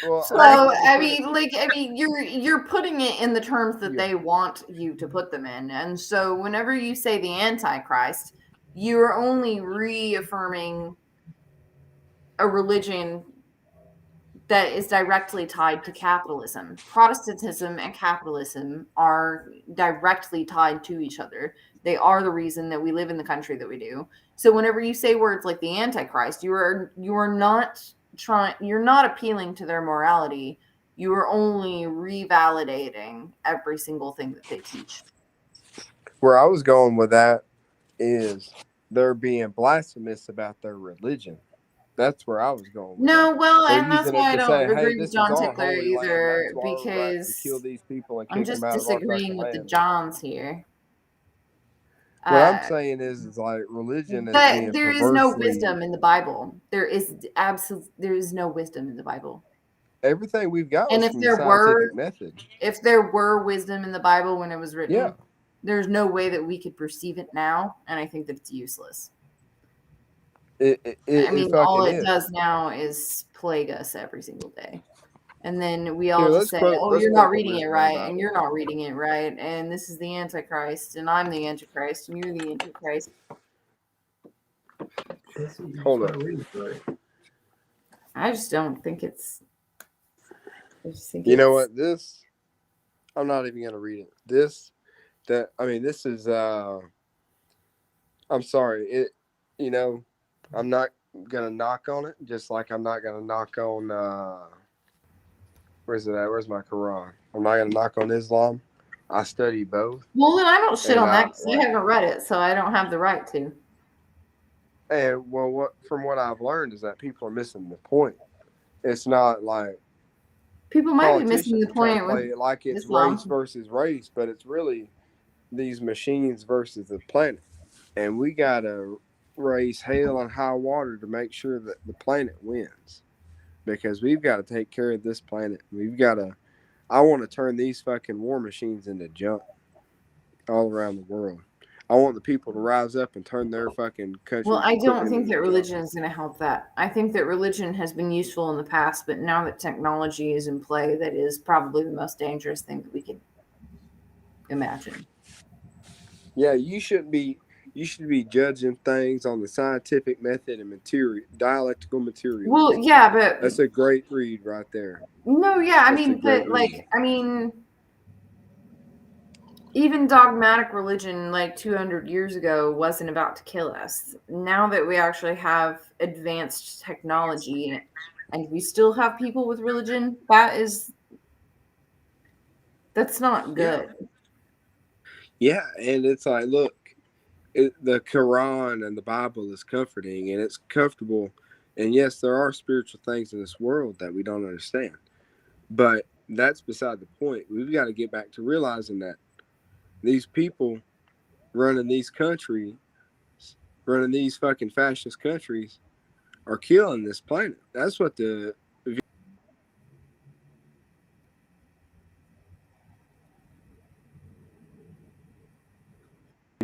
Well, So I was I gonna say, mean, you're putting it in the terms that yeah. they want you to put them in, and so whenever you say the Antichrist, you are only reaffirming a religion that is directly tied to capitalism. Protestantism and capitalism are directly tied to each other. They are the reason that we live in the country that we do. So whenever you say words like the Antichrist, you're not appealing to their morality. You are only revalidating every single thing that they teach. Where I was going with that is they're being blasphemous about their religion. That's where I was going with No, that. well, They're and that's using it why I to don't say, hey, agree with this is John our Tickler holy land. That's either, our right to kill because these people and I'm kick them just out of our fucking disagreeing with the land. Johns here. What I'm Uh, saying is like religion is But being there is no perversely wisdom in the Bible. There is no wisdom in the Bible. everything we've got And was from the scientific method. if there were wisdom in the Bible when it was written, Yeah. there's no way that we could perceive it now, and I think that it's useless. It All fucking it is. does now is plague us every single day. And then we all Here, just say, "Oh, let's you're not quote the reading it wisdom in the right, and Bible. you're not reading it right, and this is the Antichrist, and I'm the Antichrist, and you're the Antichrist." Hold up. I just don't think it's. You know what? This, I'm not even gonna read it. This is I'm sorry. I'm not gonna knock on it, just like I'm not gonna knock on where's it at? Where's my Quran? I'm not gonna knock on Islam. I study both. Well, then I don't shit And on that because I haven't read it, so I don't have the right to. And from what I've learned is that people are missing the point. It's not like People might be missing politicians the are trying to point play with it like it's Islam. race versus race, but it's really these machines versus the planet. And we gotta raise hell and high water to make sure that the planet wins. Because we've got to take care of this planet. I want to turn these fucking war machines into junk all around the world. I want the people to rise up and turn their fucking country's Well, I don't equipment think into that junk. religion is going to help that. I think that religion has been useful in the past, but now that technology is in play, that is probably the most dangerous thing that we could imagine. Yeah, you should be judging things on the scientific method and dialectical material. Well, yeah, but that's a great read right there. No, yeah, even dogmatic religion like 200 years ago wasn't about to kill us. Now that we actually have advanced technology and we still have people with religion, that's not good. Yeah, and it's like, look, the Quran and the Bible is comforting and it's comfortable. And yes, there are spiritual things in this world that we don't understand. But that's beside the point. We've got to get back to realizing that these people running these countries, running these fucking fascist countries, are killing this planet. That's what the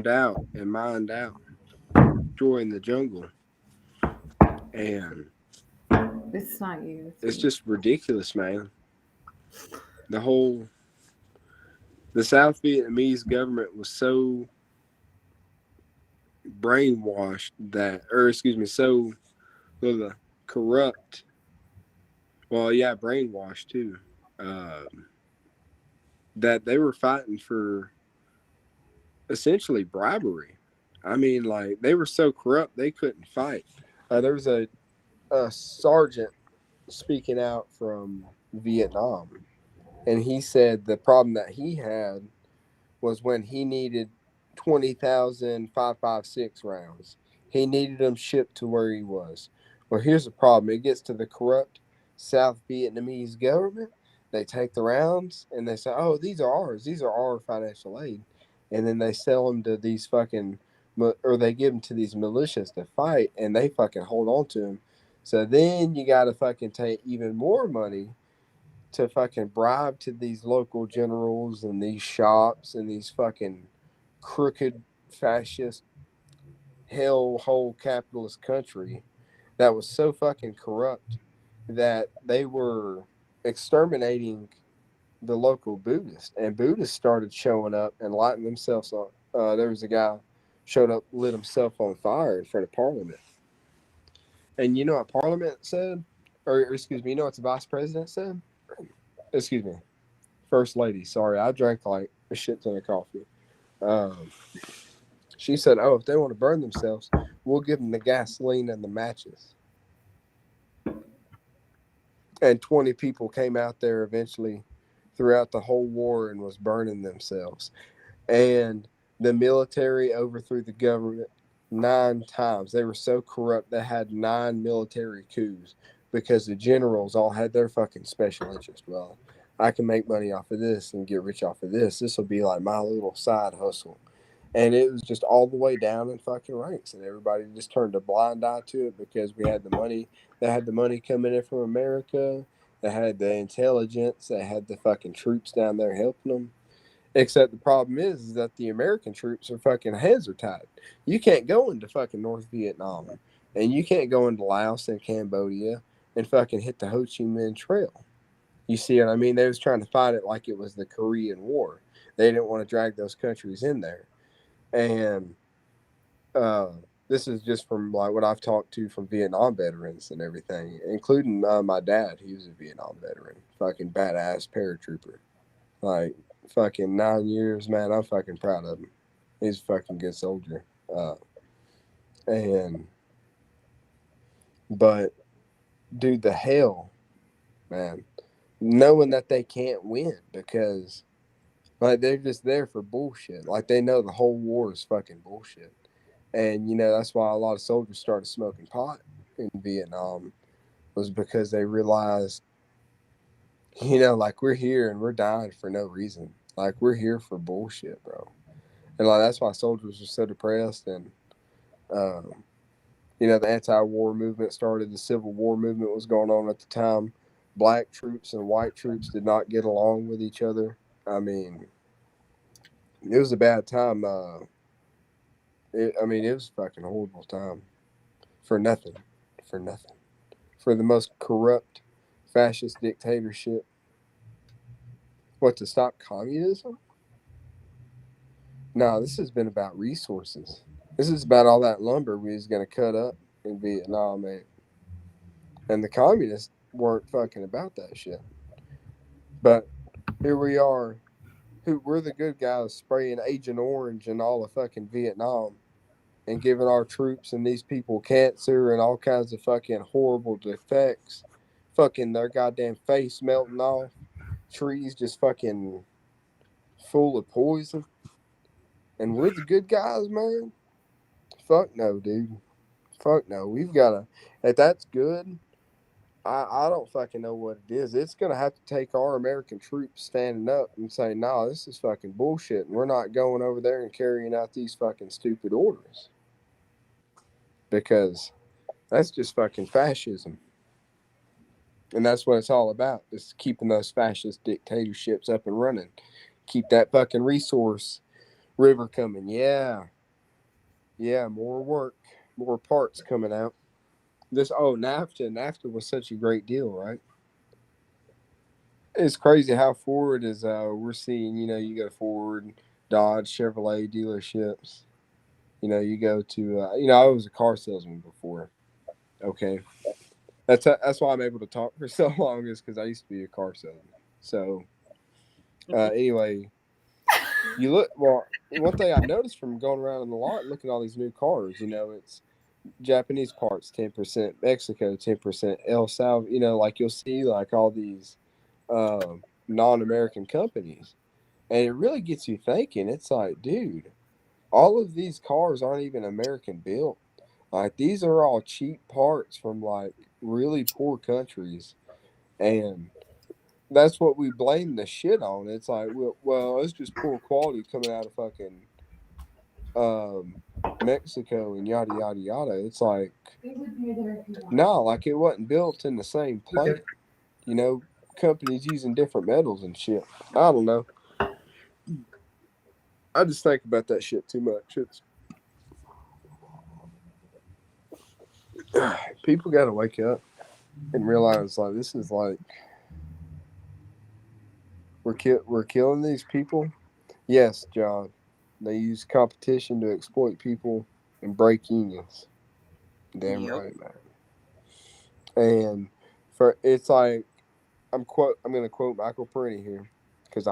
out and mined out, destroying the jungle. And it's not you. It's just ridiculous, man. The South Vietnamese government was so brainwashed so corrupt. Well, yeah, brainwashed too. That they were fighting for essentially bribery. I mean, like they were so corrupt they couldn't fight. There was a sergeant speaking out from Vietnam, and he said the problem that he had was when he needed 20,000 5.56 rounds. He needed them shipped to where he was. Well, here's the problem. It gets to the corrupt South Vietnamese government. They take the rounds and they say, oh, these are ours. These are our financial aid. And then they sell them to these they give them to these militias to fight, and they fucking hold on to them. So then you got to fucking take even more money to fucking bribe to these local generals and these shops and these fucking crooked fascist hellhole capitalist country that was so fucking corrupt that they were exterminating the local Buddhists, and Buddhists started showing up and lighting themselves on. There was a guy showed up, lit himself on fire in front of Parliament. And you know what Parliament said? Or excuse me, you know what the Vice President said? Excuse me, First Lady. Sorry, I drank like a shit ton of coffee. She said, "Oh, if they want to burn themselves, we'll give them the gasoline and the matches." And 20 people came out there eventually throughout the whole war and was burning themselves. And the military overthrew the government 9 times. They were so corrupt they had 9 military coups because the generals all had their fucking special interest. Well, I can make money off of this and get rich off of this. This will be like my little side hustle. And it was just all the way down in fucking ranks, and everybody just turned a blind eye to it because we had the money. They had the money coming in from America. They had the intelligence. They had the fucking troops down there helping them. Except the problem is that the American troops are fucking hands are tied. You can't go into fucking North Vietnam, and you can't go into Laos and Cambodia and fucking hit the Ho Chi Minh Trail. You see what I mean? They was trying to fight it like it was the Korean War. They didn't want to drag those countries in there. And this is just from like what I've talked to from Vietnam veterans and everything, including my dad. He was a Vietnam veteran, fucking badass paratrooper. Like fucking 9 years, man. I'm fucking proud of him. He's a fucking good soldier. But dude, the hell, man, knowing that they can't win because like they're just there for bullshit. Like they know the whole war is fucking bullshit. And you know, that's why a lot of soldiers started smoking pot in Vietnam, was because they realized, you know, like we're here and we're dying for no reason. Like we're here for bullshit, bro. And like that's why soldiers were so depressed. And you know, the anti-war movement started. The Civil War movement was going on at the time. Black troops and white troops did not get along with each other. I mean, it was a bad time. It was a fucking horrible time for nothing, for the most corrupt fascist dictatorship. What, to stop communism? No, this has been about resources. This is about all that lumber we was going to cut up in Vietnam, man. And the communists weren't fucking about that shit. But here we are. We're the good guys spraying Agent Orange in all of fucking Vietnam and giving our troops and these people cancer and all kinds of fucking horrible defects. Fucking their goddamn face melting off. Trees just fucking full of poison. And we're the good guys, man? Fuck no, dude. Fuck no. We've got to, if that's good, I don't fucking know what it is. It's going to have to take our American troops standing up and saying, nah, this is fucking bullshit. And we're not going over there and carrying out these fucking stupid orders. Because that's just fucking fascism. And that's what it's all about, is keeping those fascist dictatorships up and running. Keep that fucking resource river coming. Yeah, more work, more parts coming out. NAFTA was such a great deal, right? It's crazy how Ford is, we're seeing, you know, you go to Ford, Dodge, Chevrolet dealerships. You know, you go to, you know, I was a car salesman before. Okay. That's why I'm able to talk for so long, is because I used to be a car salesman. So, anyway, you look, well, one thing I noticed from going around in the lot, looking at all these new cars, you know, it's Japanese parts, 10%, Mexico, 10%, El Salvador, you know, like you'll see like all these non-American companies. And it really gets you thinking. It's like, dude, all of these cars aren't even American built. Like, these are all cheap parts from like really poor countries. And that's what we blame the shit on. It's like, well, it's just poor quality coming out of fucking Mexico and yada yada yada. It's like, no, like it wasn't built in the same plant. You know, companies using different metals and shit. I don't know. I just think about that shit too much. It's people got to wake up and realize like this is like we're killing these people. Yes, John. They use competition to exploit people and break unions. Damn Yep. right, man. And for it's like I'm gonna quote Michael Parenti here because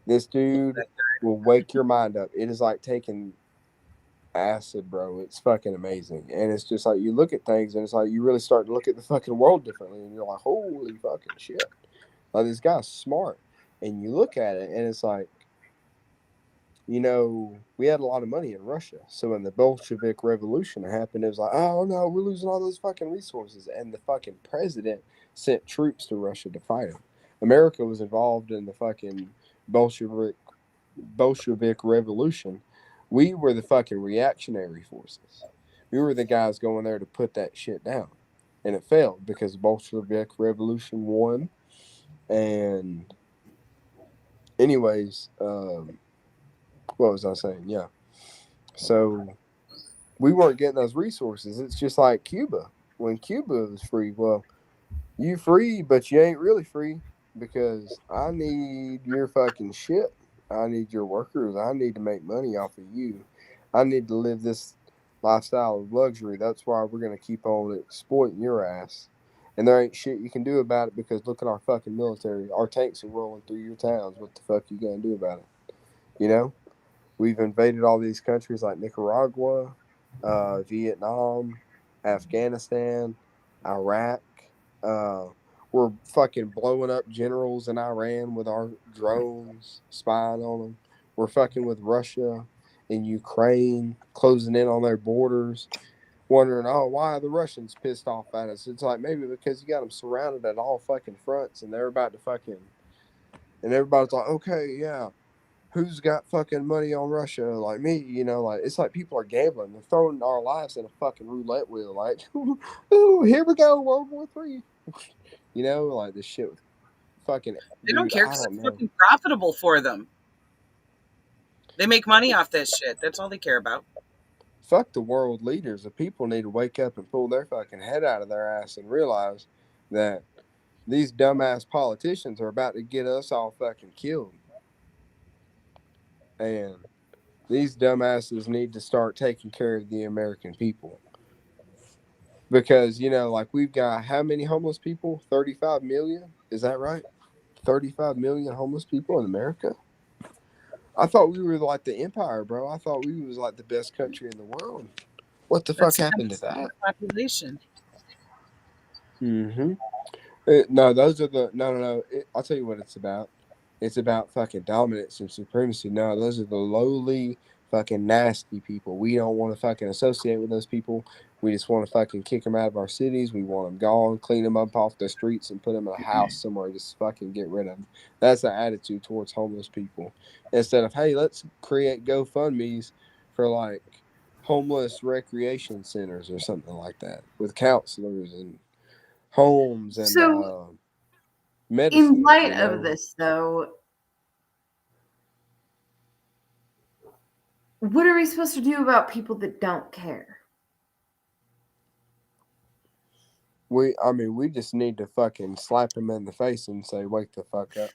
this dude will wake your mind up. It is like taking acid, bro. It's fucking amazing. And it's just like you look at things and it's like you really start to look at the fucking world differently and you're like, holy fucking shit. Like this guy's smart. And you look at it and it's like, we had a lot of money in Russia. So when the Bolshevik Revolution happened, it was like, oh no, we're losing all those fucking resources. And the fucking president sent troops to Russia to fight him. America was involved in the fucking Bolshevik Revolution. We were the fucking reactionary forces. We were the guys going there to put that shit down. And it failed because the Bolshevik Revolution won. And anyways, what was I saying? Yeah. So we weren't getting those resources. It's just like Cuba. When Cuba was free, well, you free, but you ain't really free because I need your fucking shit. I need your workers. I need to make money off of you. I need to live this lifestyle of luxury. That's why we're going to keep on exploiting your ass. And there ain't shit you can do about it because look at our fucking military. Our tanks are rolling through your towns. What the fuck you going to do about it? We've invaded all these countries like Nicaragua, Vietnam, Afghanistan, Iraq. We're fucking blowing up generals in Iran with our drones, spying on them. We're fucking with Russia and Ukraine, closing in on their borders, wondering, oh, why are the Russians pissed off at us? It's like maybe because you got them surrounded at all fucking fronts and they're about to and everybody's like, okay, yeah. Who's got fucking money on Russia like me? Like it's like people are gambling. They're throwing our lives in a fucking roulette wheel. Like, ooh, here we go, World War III. Like this shit with fucking. They don't Dude, care I because don't it's know. fucking profitable for them. They make money off that shit. That's all they care about. Fuck the world leaders. The people need to wake up and pull their fucking head out of their ass and realize that these dumbass politicians are about to get us all fucking killed. And these dumbasses need to start taking care of the American people. Because, like we've got how many homeless people? 35 million? Is that right? 35 million homeless people in America? I thought we were like the empire, bro. I thought we was like the best country in the world. What the fuck That's happened to 10% that? of the population. Mm-hmm. No, those are no. I'll tell you what it's about. It's about fucking dominance and supremacy. No, those are the lowly, fucking nasty people. We don't want to fucking associate with those people. We just want to fucking kick them out of our cities. We want them gone, clean them up off the streets, and put them in a house somewhere. Just fucking get rid of them. That's the attitude towards homeless people. Instead of, hey, let's create GoFundMes for like homeless recreation centers or something like that with counselors and homes and So, medicine. in light of this, though, what are we supposed to do about people that don't care? We just need to fucking slap him in the face and say, "Wake the fuck up,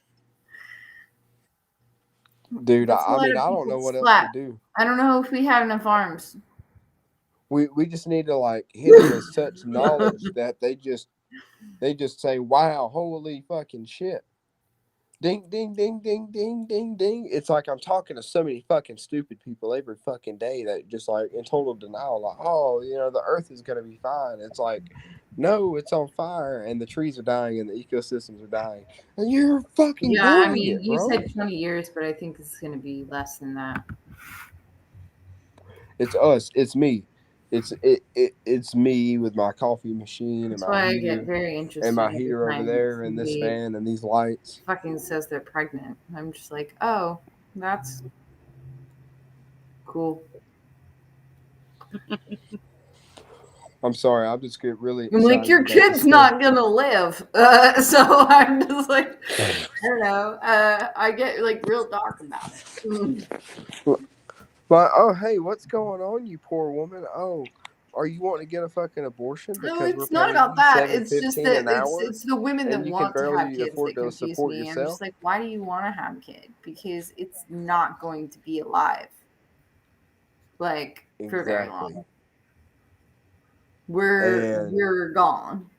dude." I don't know what else to do. I don't know if we have enough arms. We just need to like hit them with such knowledge that they just say, "Wow, holy fucking shit." Ding, ding, ding, ding, ding, ding, ding. It's like I'm talking to so many fucking stupid people every fucking day that just like in total denial, like, oh, the earth is going to be fine. It's like, no, it's on fire and the trees are dying and the ecosystems are dying. And you're fucking doing it, you bro. said 20 years, but I think it's going to be less than that. It's us. It's me. It's me with my coffee machine That's and my why heater I get very interested. and my every heater over time there and this somebody fan and these lights. fucking says they're pregnant. I'm just like, oh, that's cool. I'm sorry. I'm just get really I'm like, your kid's not gonna live. So I'm just like, I don't know. I get like real dark about it. Like, oh, hey, what's going on, you poor woman? Oh, are you wanting to get a fucking abortion No, because we're it's not paying about you that. It's just $7.15 that an hour it's the women that and you can want to have barely kids afford that to confuse support me. I'm yourself? just like, why do you want to have a kid? Because it's not going to be alive, like for very Exactly. long. We're gone.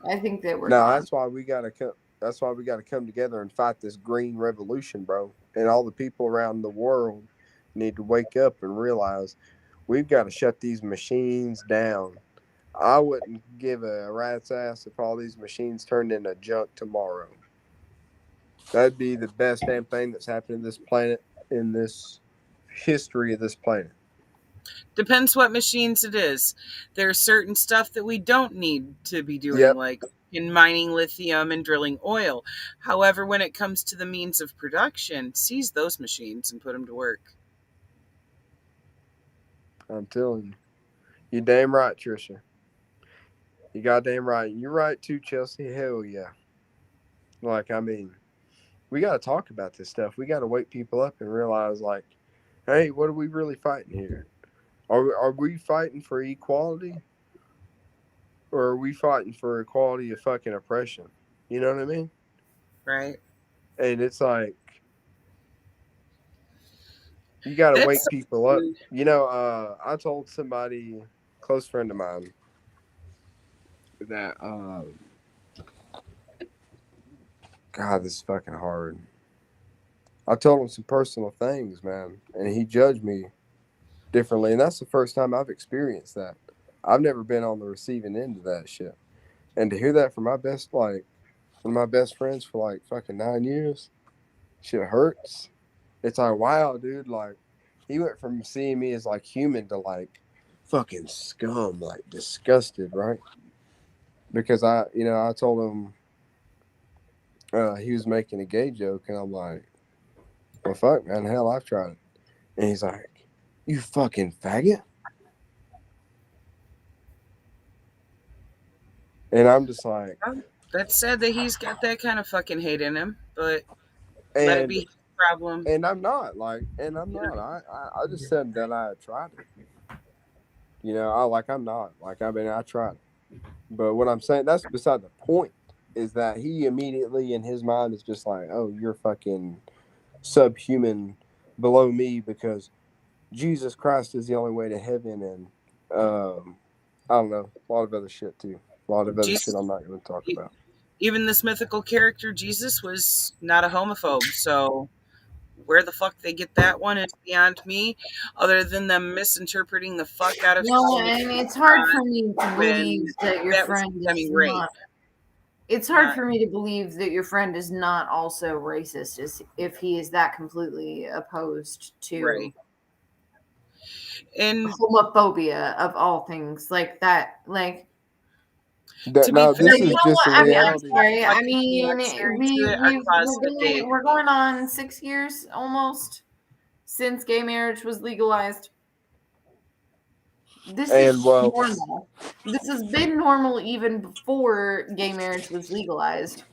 I think that we're No, gone. that's why we gotta come. That's why we gotta come together and fight this green revolution, bro. And all the people around the world need to wake up and realize we've got to shut these machines down. I wouldn't give a rat's ass if all these machines turned into junk tomorrow. That'd be the best damn thing that's happened to this planet in this history of this planet. Depends what machines it is. There's certain stuff that we don't need to be doing, Yep. like in mining lithium and drilling oil. However, when it comes to the means of production, seize those machines and put them to work. I'm telling you. You're damn right, Trisha. You goddamn right. You're right too, Chelsea. Hell yeah. Like, I mean, we got to talk about this stuff. We got to wake people up and realize, like, hey, what are we really fighting here? Are we fighting for equality? Or are we fighting for equality of fucking oppression? You know what I mean? Right? And it's like, you got to wake That's people up. You know, I told somebody, close friend of mine, that, God, this is fucking hard. I told him some personal things, man, and he judged me differently. And that's the first time I've experienced that. I've never been on the receiving end of that shit. And to hear that from my best, like, one of my best friends for like fucking 9 years, shit hurts. It's like, wow, dude, like, he went from seeing me as like human to like fucking scum, like disgusted, right? Because I told him he was making a gay joke, and I'm like, well, fuck, man, hell, I've tried it. And he's like, you fucking faggot. And I'm just like, That's sad that he's got that kind of fucking hate in him, but let it be his problem. And I'm not. I just said that I tried it. You know, I'm not. Like, I mean, I tried it. But what I'm saying, that's beside the point, is that he immediately in his mind is just like, oh, you're fucking subhuman below me because Jesus Christ is the only way to heaven. And I don't know, a lot of other shit too. A lot of other shit I'm not going to talk about. Even this mythical character, Jesus, was not a homophobe. So where the fuck they get that one is beyond me, other than them misinterpreting the fuck out of No, and it's hard for me to believe that your friend is not. It's hard for me to believe that your friend is not also racist, as if he is that completely opposed to and homophobia of all things, like that. Like, to be fair, this is just a reality. I mean, we're going on 6 years almost since gay marriage was legalized. This is normal. This has been normal even before gay marriage was legalized.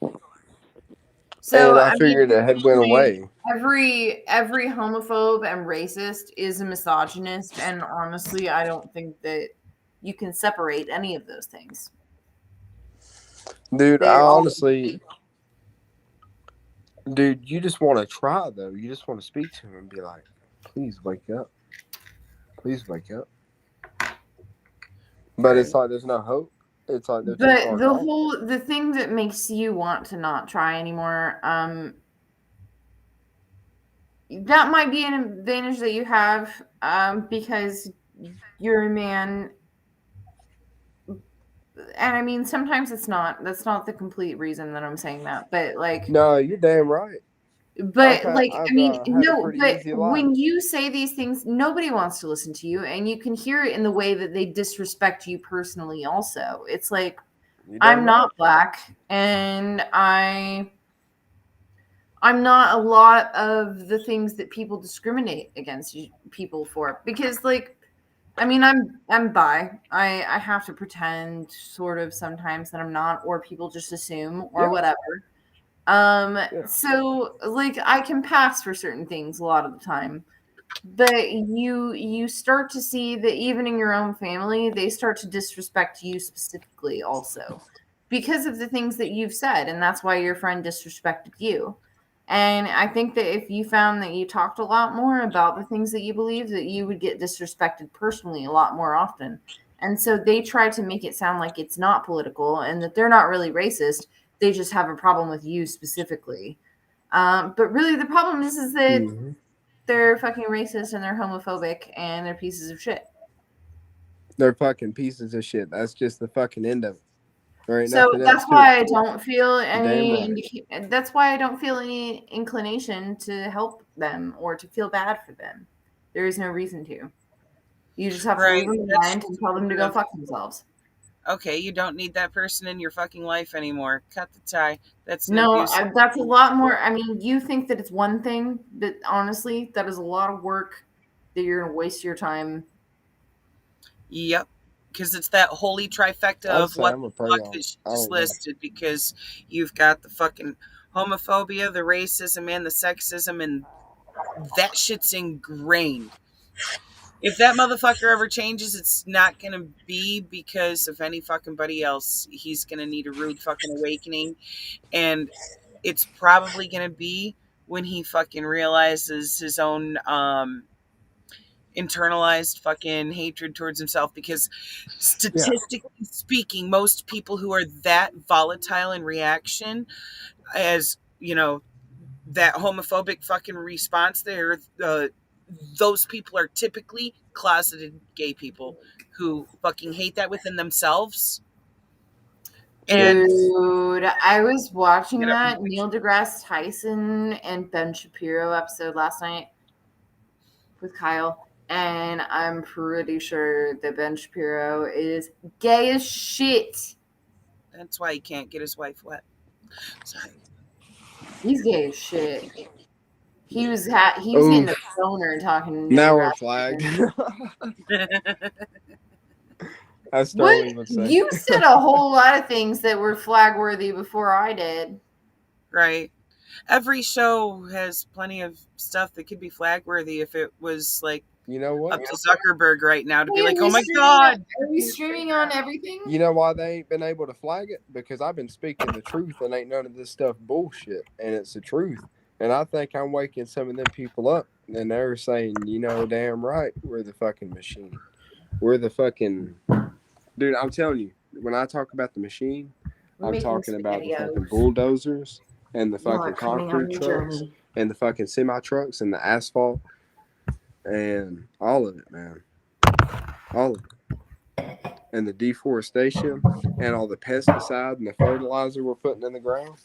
So and I figured it had went away. Every homophobe and racist is a misogynist, and honestly, I don't think that you can separate any of those things. Dude, dude, you just want to try, though. You just want to speak to him and be like, please wake up. Please wake up. But it's like there's no hope. It's like But the thing that makes you want to not try anymore, that might be an advantage that you have, because you're a man. And I mean, sometimes it's not. That's not the complete reason that I'm saying that. But like, no, you're damn right. But when you say these things, nobody wants to listen to you, and you can hear it in the way that they disrespect you personally. Also, it's like, I'm not black, and I'm not a lot of the things that people discriminate against people for, because, like, I mean, I'm bi. I have to pretend sort of sometimes that I'm not, or people just assume, or whatever. So, like, I can pass for certain things a lot of the time. But you start to see that even in your own family, they start to disrespect you specifically also because of the things that you've said, and that's why your friend disrespected you. And I think that if you found that you talked a lot more about the things that you believe, that you would get disrespected personally a lot more often. And so they try to make it sound like it's not political and that they're not really racist. They just have a problem with you specifically. But really, the problem is that Mhm. they're fucking racist and they're homophobic and they're pieces of shit. They're fucking pieces of shit. That's just the fucking end of it. There ain't So nothing that's else to why I it. don't feel Damn any. right. That's why I don't feel any inclination to help them or to feel bad for them. There is no reason to. You just have to leave Right. them That's behind and tell them to go fuck themselves. okay. You don't need that person in your fucking life anymore. Cut the tie. That's an No, abusive. that's a lot more. I mean, you think that it's one thing, but honestly, that is a lot of work that you're going to waste your time. Yep. Because it's that holy trifecta I'd of say what I'm the gonna pray fuck on that it. she I just don't know. listed. Because you've got the fucking homophobia, the racism, and the sexism, and that shit's ingrained. If that motherfucker ever changes, it's not gonna be because of any fucking buddy else. He's gonna need a rude fucking awakening, and it's probably gonna be when he fucking realizes his own internalized fucking hatred towards himself. Because Yeah. statistically speaking, most people who are that volatile in reaction, as you know, that homophobic fucking response there, those people are typically closeted gay people who fucking hate that within themselves. And Dude, I was watching get up. that Neil deGrasse Tyson and Ben Shapiro episode last night with Kyle, and I'm pretty sure that Ben Shapiro is gay as shit. That's why he can't get his wife wet. Sorry. He's gay as shit. He was getting Oof. a boner talking to Neil Now we're deGrasse flagged. Tyson. As What? Sterling would say. You said a whole lot of things that were flag worthy before I did. Right. Every show has plenty of stuff that could be flag worthy if it was like You know what? up to Zuckerberg right now to be Hey, like, oh my God. Are we streaming on everything? You know why they ain't been able to flag it? Because I've been speaking the truth and ain't none of this stuff bullshit. And it's the truth. And I think I'm waking some of them people up. And they're saying, you know, damn right, we're the fucking machine. We're the fucking... Dude, I'm telling you, when I talk about the machine, I'm talking about the fucking bulldozers and the fucking concrete trucks and the fucking semi-trucks and the asphalt and all of it, man. All of it. And the deforestation and all the pesticide and the fertilizer we're putting in the ground.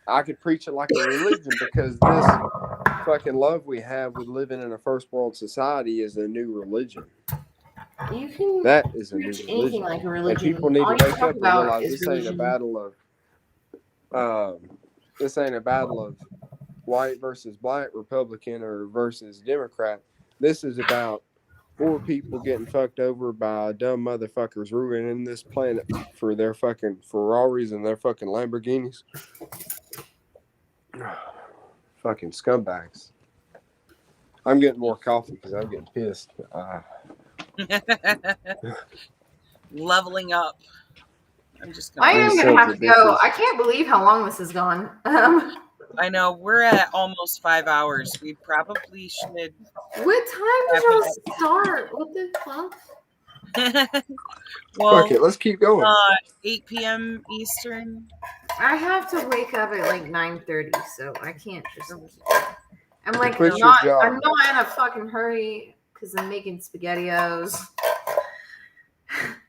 I could preach it like a religion because this fucking love we have with living in a first world society is a new religion. You can That is a new preach anything religion. like a And religion. people need All to you wake talk up and about realize is this ain't a religion. battle of this ain't a battle of white versus black, Republican or versus Democrat. This is about 4 people getting fucked over by dumb motherfuckers ruining this planet for their fucking Ferraris and their fucking Lamborghinis. Fucking scumbags. I'm getting more coffee because I'm getting pissed. Leveling up. I'm just I gonna. am gonna have to go. I can't believe how long this has gone. I know we're at almost 5 hours. We probably should. What time did y'all start? What the fuck? Well, fuck it, let's keep going. 8 p.m. Eastern. I have to wake up at like 9:30, so I can't just. I'm like Quit your not. job. I'm not in a fucking hurry because I'm making SpaghettiOs.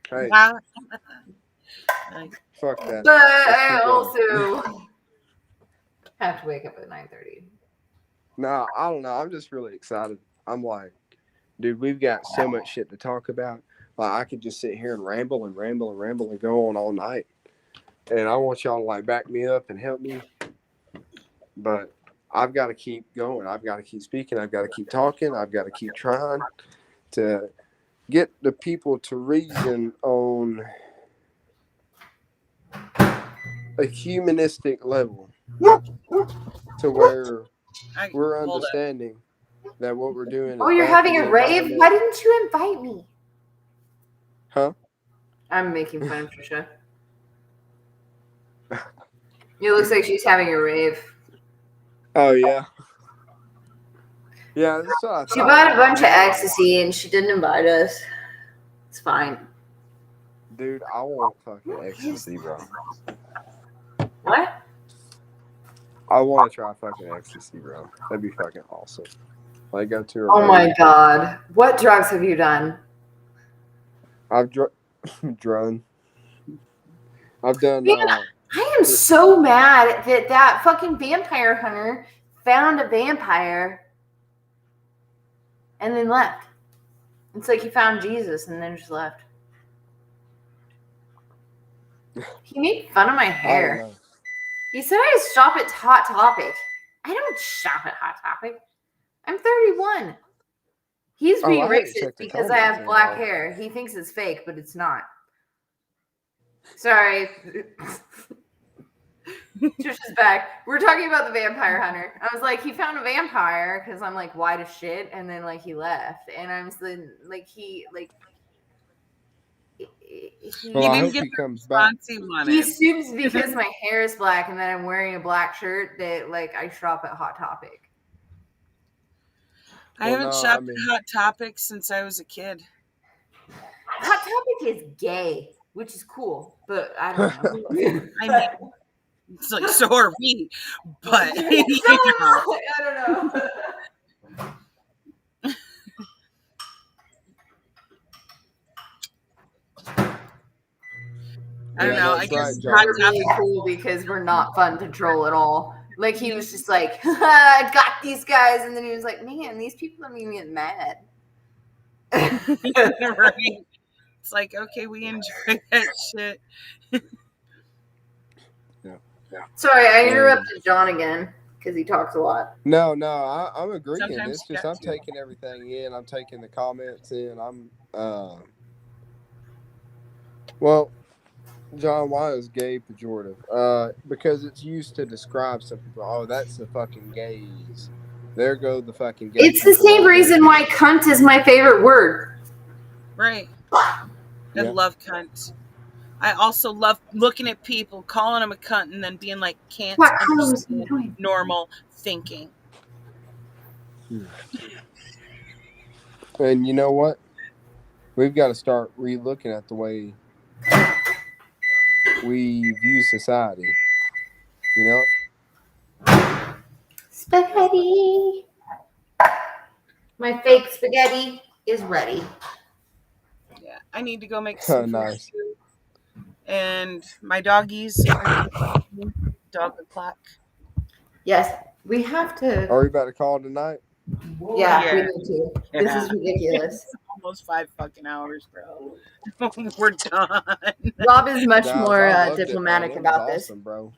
Hey, fuck that. But I also have to wake up at 9:30. No, I don't know. I'm just really excited. I'm like, dude, we've got so much shit to talk about. Like, I could just sit here and ramble and ramble and ramble and go on all night. And I want y'all to like back me up and help me. But I've got to keep going. I've got to keep speaking. I've got to keep talking. I've got to keep trying to get the people to reason on a humanistic level to where we're understanding that what we're doing. Oh, is you're bad for having the a rave? environment? Why didn't you invite me? Huh? I'm making fun of Trisha. It looks like she's having a rave. Oh yeah. Yeah, that's what I She thought. bought a bunch of ecstasy and she didn't invite us. It's fine. Dude, I want fucking ecstasy, bro. What? I want to try fucking ecstasy, bro. That'd be fucking awesome. Like go to a Oh my rave. god. What drugs have you done? I've drone. I've done. Man, I am so mad that that fucking vampire hunter found a vampire and then left. It's like he found Jesus and then just left. He made fun of my I don't hair. know. He said I shop at Hot Topic. I don't shop at Hot Topic. I'm 31. He's Oh, being I haven't racist checked the because I comments have in black a while. hair. He thinks it's fake, but it's not. Sorry. Trisha's back. We're talking about the vampire hunter. I was like, he found a vampire because I'm like white as shit, and then like he left, and I'm like he Well, He I didn't hope get he the comes back. response he wanted. he assumes because my hair is black and then I'm wearing a black shirt that like I shop at Hot Topic. I haven't no, shopped I mean- at Hot Topic since I was a kid. Hot Topic is gay, which is cool, but I don't know. I mean, it's like, so are we. But, So, you know. I don't know. I don't know. I that's guess right, John. Hot We're Topic. really cool because we're not fun to troll at all. Like he was just like, I got these guys, and then he was like, man, these people are making me get mad. Right. It's like, okay, we enjoy that shit. Sorry, I interrupted John again because he talks a lot. No, I'm agreeing. Sometimes It's you just got I'm to. taking everything in. I'm taking the comments in. Well, John, why is gay pejorative? Because it's used to describe some people. Oh, that's the fucking gays. There go the fucking gay. It's the people same right reason there. why cunt is my favorite word. Right. I Yeah. love cunt. I also love looking at people, calling them a cunt, and then being like, can't What color was he understand doing? normal thinking. And you know what? We've got to start re-looking at the way we view society. You know? Spaghetti. My fake spaghetti is ready. Yeah, I need to go make some Nice. food. And my doggies, dog o'clock. Yes, we have to. Are we about to call tonight? Yeah, we Yeah. need to. This is ridiculous. Almost 5 fucking hours, bro. We're done. Rob is much Guys, more I loved diplomatic it, man. It was about awesome, bro.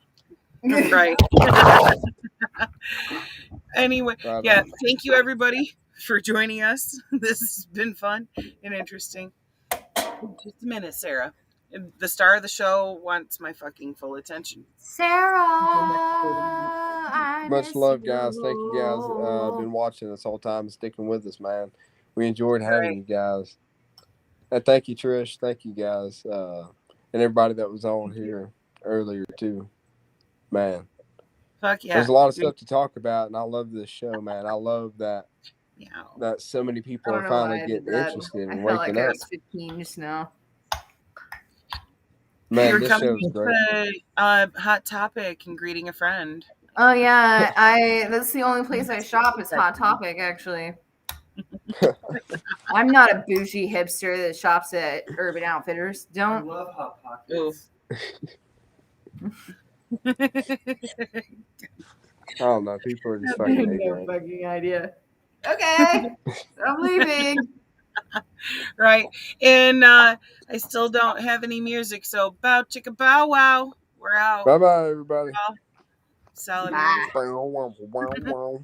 Right. Anyway, Right yeah, on. thank you everybody for joining us. This has been fun and interesting. Just a minute, Sarah. The star of the show wants my fucking full attention. Sarah, I Much miss love, guys. Thank you guys. you. Been watching this whole time and sticking with us, man. We enjoyed having Right. you guys. And thank you, Trish. Thank you, guys. And everybody that was on here earlier, too. Man. Fuck yeah. There's a lot of stuff to talk about, and I love this show, man. I love that Yeah. that so many I people don't are know why finally I getting did that. interested I and felt like waking I up. was 15 just now. Man, You're this coming show's great. to Hot Topic and greeting a friend. Oh yeah, that's the only place I shop is Hot Topic, actually. I'm not a bougie hipster that shops at Urban Outfitters. I Don't. love Hot Pockets. I don't know. People are just I fucking have no ignorant. fucking idea. Okay, I'm leaving. Right. And I still don't have any music, so bow chicka bow wow. We're out. Bye-bye, everybody. Salad. Bye. Wow.